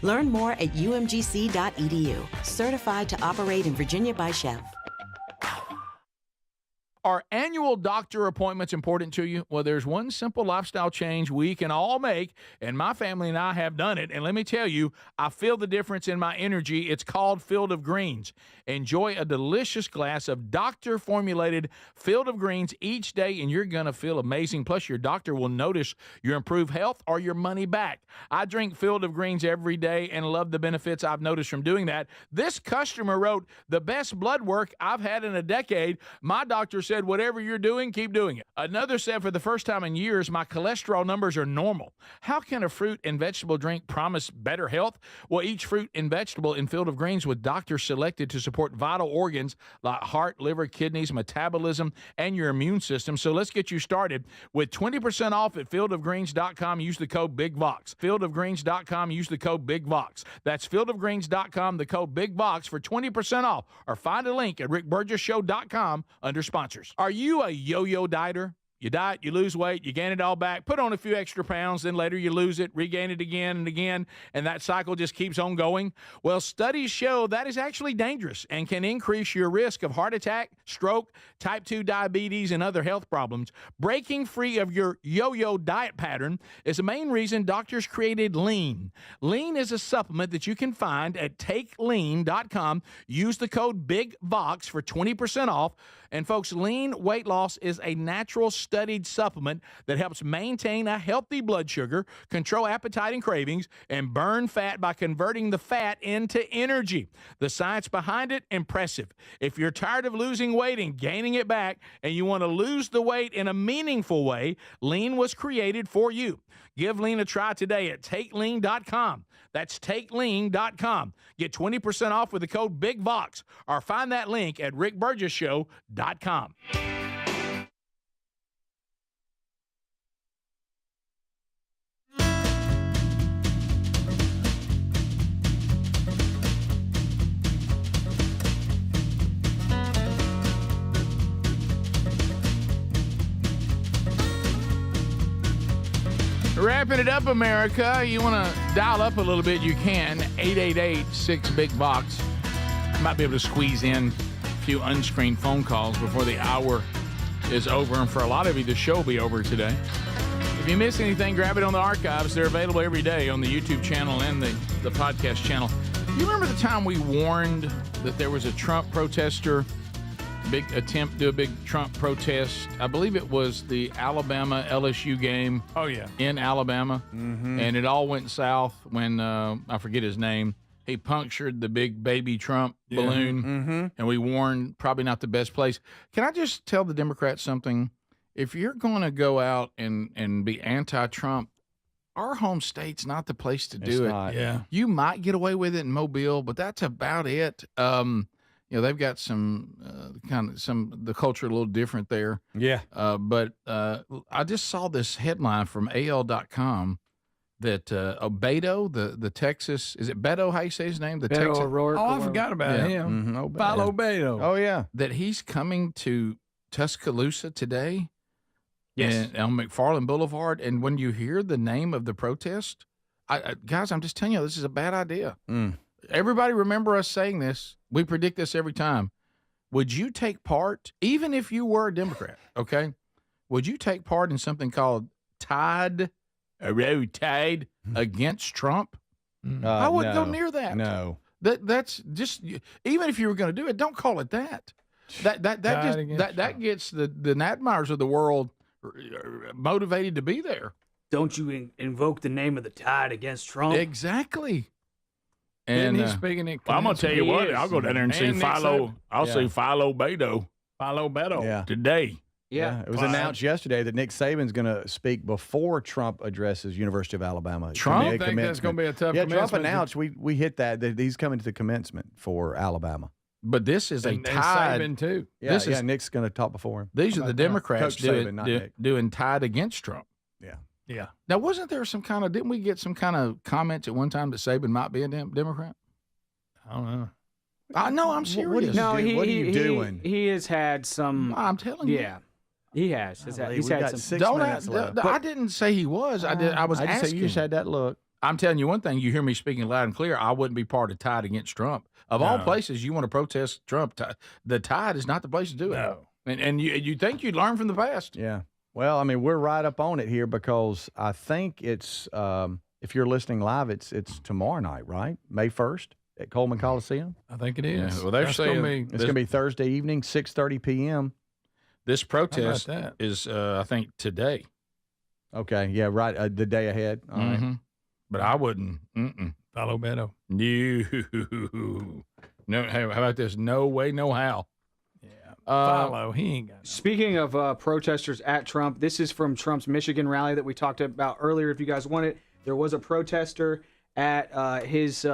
Learn more at umgc.edu. Certified to operate in Virginia by Chef. Are annual doctor appointments important to you? Well, there's one simple lifestyle change we can all make, and my family and I have done it. And let me tell you, I feel the difference in my energy. It's called Field of Greens. Enjoy a delicious glass of doctor-formulated Field of Greens each day, and you're going to feel amazing. Plus, your doctor will notice your improved health or your money back. I drink Field of Greens every day and love the benefits I've noticed from doing that. This customer wrote, the best blood work I've had in a decade. My doctor said, whatever you're doing, keep doing it. Another said, for the first time in years, my cholesterol numbers are normal. How can a fruit and vegetable drink promise better health? Well, each fruit and vegetable in Field of Greens with doctors selected to support vital organs like heart, liver, kidneys, metabolism, and your immune system. So let's get you started with 20% off at fieldofgreens.com. Use the code BIGVOX. Fieldofgreens.com. Use the code BIGVOX. That's fieldofgreens.com, the code BIGVOX for 20% off. Or find a link at rickburgesshow.com under sponsors. Are you a yo-yo dieter? You diet, you lose weight, you gain it all back, put on a few extra pounds, then later you lose it, regain it again and again, and that cycle just keeps on going. Well, studies show that is actually dangerous and can increase your risk of heart attack, stroke, type 2 diabetes, and other health problems. Breaking free of your yo-yo diet pattern is the main reason doctors created Lean. Lean is a supplement that you can find at takelean.com. Use the code BIGVOX for 20% off. And folks, Lean weight loss is a natural studied supplement that helps maintain a healthy blood sugar, control appetite and cravings, and burn fat by converting the fat into energy. The science behind it, impressive. If you're tired of losing weight and gaining it back, and you want to lose the weight in a meaningful way, Lean was created for you. Give Lean a try today at takelean.com. That's takelean.com. Get 20% off with the code BIGVOX, or find that link at rickburgessshow.com. Wrapping it up, America. You want to dial up a little bit, you can. 888-6-BIG-VOX. Might be able to squeeze in a few unscreened phone calls before the hour is over. And for a lot of you, the show will be over today. If you miss anything, grab it on the archives. They're available every day on the YouTube channel and the podcast channel. You remember the time we warned that there was a Trump protester, big attempt to do a big Trump protest? I believe it was the Alabama LSU game. Oh, yeah. In Alabama. Mm-hmm. And it all went south when, I forget his name, he punctured the big baby Trump balloon. Mm-hmm. And we warned probably not the best place. Can I just tell the Democrats something? If you're going to go out and be anti-Trump, our home state's not the place to do it. Not. Yeah. You might get away with it in Mobile, but that's about it. They've got some the culture a little different there. Yeah. But I just saw this headline from AL.com that Beto, the Texas, is it Beto? How you say his name? The Beto Texas. O'Rourke. Oh, I forgot about him. Mm-hmm. Follow Beto. Oh, yeah. That he's coming to Tuscaloosa today. Yes. On McFarland Boulevard. And when you hear the name of the protest, guys, I'm just telling you, this is a bad idea. Everybody remember us saying this. We predict this every time. Would you take part, even if you were a Democrat, okay? Would you take part in something called Tide against Trump? I wouldn't go near that. No. That's just, even if you were going to do it, don't call it that. That gets the Nadmeyers of the world motivated to be there. Don't you invoke the name of the tide against Trump? Exactly. And he's speaking in I'm going to tell you what, I'll go down there and see Philo. I'll see Philo Beto. Philo Beto. Today. Yeah. It was announced yesterday that Nick Saban's going to speak before Trump addresses University of Alabama. Trump? I think that's going to be a tough commencement. Trump announced, we hit that he's coming to the commencement for Alabama. But this is and tide. Saban too. Yeah, Nick's going to talk before him. These are the Democrats Saban, doing tide against Trump. Yeah. Now, wasn't there didn't we get some kind of comments at one time that Saban might be a Democrat? I don't know. No, I'm serious. What are you doing? He has had some. I'm telling you. Yeah. He has. He's had some. 6 minutes left. I didn't say he was. I was asking. You just had that look. I'm telling you one thing. You hear me speaking loud and clear. I wouldn't be part of Tide against Trump. Of all places, you want to protest Trump. The Tide is not the place to do it. No. And you think you'd learn from the past. Yeah. Well, I mean, we're right up on it here because I think it's if you're listening live, it's tomorrow night, right? May 1st at Coleman Coliseum. I think it is. Yeah, well, they're saying it's going to be Thursday evening, 6:30 p.m. This protest is, I think, today. Okay, yeah, right, the day ahead. All right. But I wouldn't. Follow Beto. No. Hey, how about this? No way, no how. Follow. He ain't got. Speaking of protesters at Trump, this is from Trump's Michigan rally that we talked about earlier. If you guys want it, there was a protester at his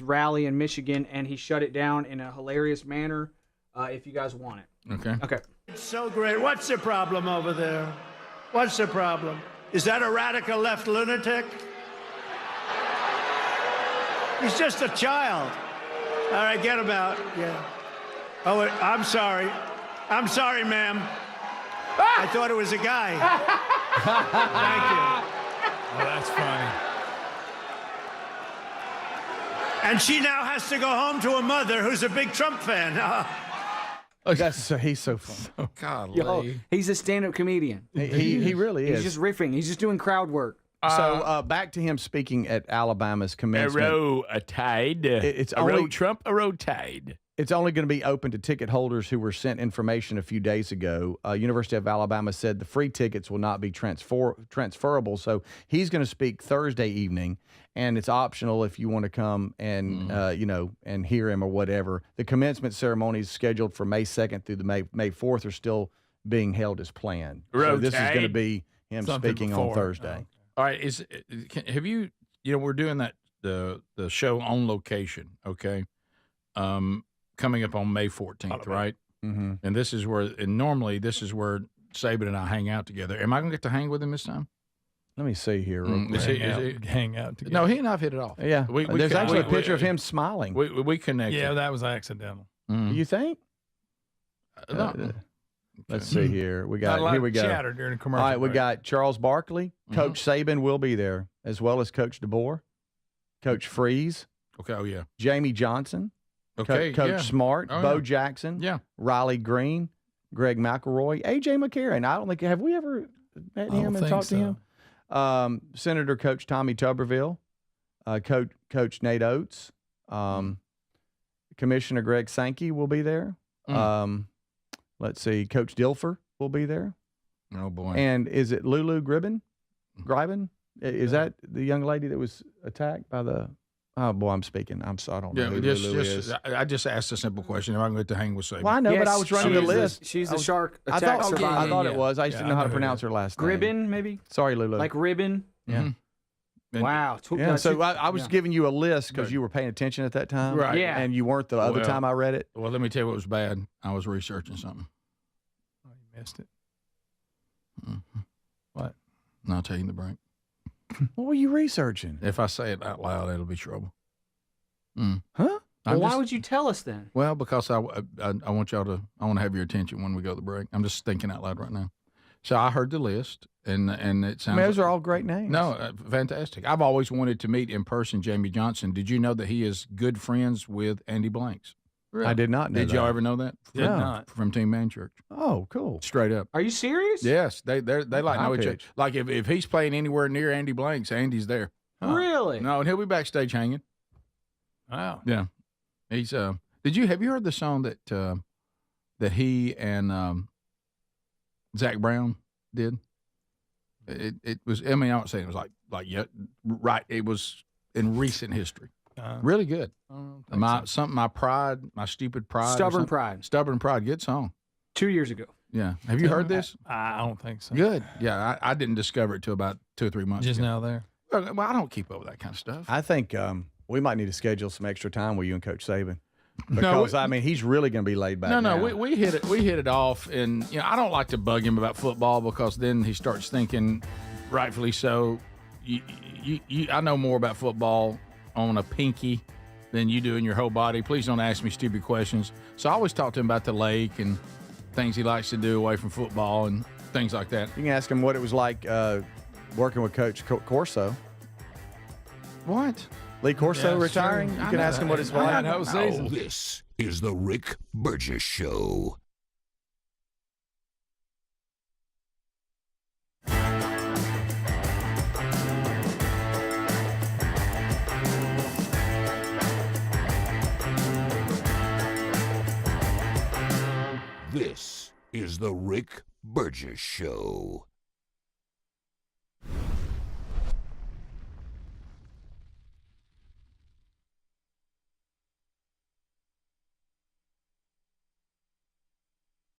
rally in Michigan, and he shut it down in a hilarious manner. If you guys want it, okay. It's so great. What's the problem over there? What's the problem? Is that a radical left lunatic? He's just a child. All right, get him out. Yeah. Oh, I'm sorry. I'm sorry, ma'am. I thought it was a guy. Thank you. Oh, that's funny. And she now has to go home to a mother who's a big Trump fan. He's so funny. Yo, he's a stand-up comedian. He really is. He's just riffing. He's just doing crowd work. So back to him speaking at Alabama's commencement. A row a tide. It's a only, row Trump, a row tide. It's only going to be open to ticket holders who were sent information a few days ago. University of Alabama said the free tickets will not be transferable. So he's going to speak Thursday evening, and it's optional if you want to come and and hear him or whatever. The commencement ceremony is scheduled for May 2nd through the May 4th are still being held as planned. So this is going to be him speaking on Thursday. All right, have you we're doing that the show on location, okay? Coming up on May 14th, right? Mm-hmm. And this is where normally this is where Saban and I hang out together. Am I going to get to hang with him this time? Let me see here. Real quick. Hang out together. No, he and I've hit it off. Yeah, there's actually a picture of him smiling. We connected. Yeah, that was accidental. You think? No. Let's see here. We got Not here we go. chatter during a commercial All right, we break. got Charles Barkley, Coach Saban will be there, as well as Coach DeBoer, Coach Freeze. Okay, oh yeah. Jamie Johnson. Okay, Coach yeah. Smart, Oh, Bo yeah. Jackson, Yeah. Riley Green, Greg McElroy, A.J. McCarron. I don't think have we ever met him and talked to him? Senator Coach Tommy Tuberville, Coach Nate Oates, Commissioner Greg Sankey will be there. Let's see, Coach Dilfer will be there. Oh boy! And is it Lulu Gribben? Is that the young lady that was attacked by the? Oh boy, I'm speaking. I don't know who Lulu is. I just asked a simple question. Am I going to hang with Saban? Well, I know, but I was running the list. She's the shark I attack thought survivor. it was. I just didn't know how to pronounce her last name. Gribben, maybe? Sorry, Lulu. Like ribbon? Yeah. Wow. Yeah, so I was giving you a list because you were paying attention at that time. Right. Yeah. And you weren't the other time I read it. Well, let me tell you what was bad. I was researching something. Oh, you missed it. What? And I'll tell you in the break. What were you researching? If I say it out loud, it'll be trouble. Huh? Well, why would you tell us then? Well, because I want y'all to, I want to have your attention when we go to the break. I'm just thinking out loud right now. So I heard the list, and it sounds. Those are all great names. No, fantastic. I've always wanted to meet in person Jamie Johnson. Did you know that he is good friends with Andy Blanks? Really? I did not know. Did y'all ever know that? Did not. From Team Man Church. Oh, cool. Straight up. Are you serious? Yes, they like know each other. Like if he's playing anywhere near Andy Blanks, Andy's there. Really? No, and he'll be backstage hanging. Wow. Yeah. He's have you heard the song that he and Zach Brown did? It was, I mean, I don't say it was like right. It was in recent history. Really good. My pride, my stupid pride. Stubborn Pride. Stubborn Pride. Good song. 2 years ago. Yeah. Have you heard this? I don't think so. Good. Yeah. I didn't discover it till about 2 or 3 months Just ago. now there. Well, I don't keep up with that kind of stuff. I think we might need to schedule some extra time with you and Coach Saban. Because I mean, he's really going to be laid back. No, now. we hit it off, and I don't like to bug him about football because then he starts thinking, rightfully so. I know more about football on a pinky than you do in your whole body. Please don't ask me stupid questions. So I always talk to him about the lake and things he likes to do away from football and things like that. You can ask him what it was like working with Coach Corso. What? Lee Corso Yeah, retiring? sure. You I can know ask him that. what it's I like. know. This is the Rick Burgess Show. This is the Rick Burgess Show.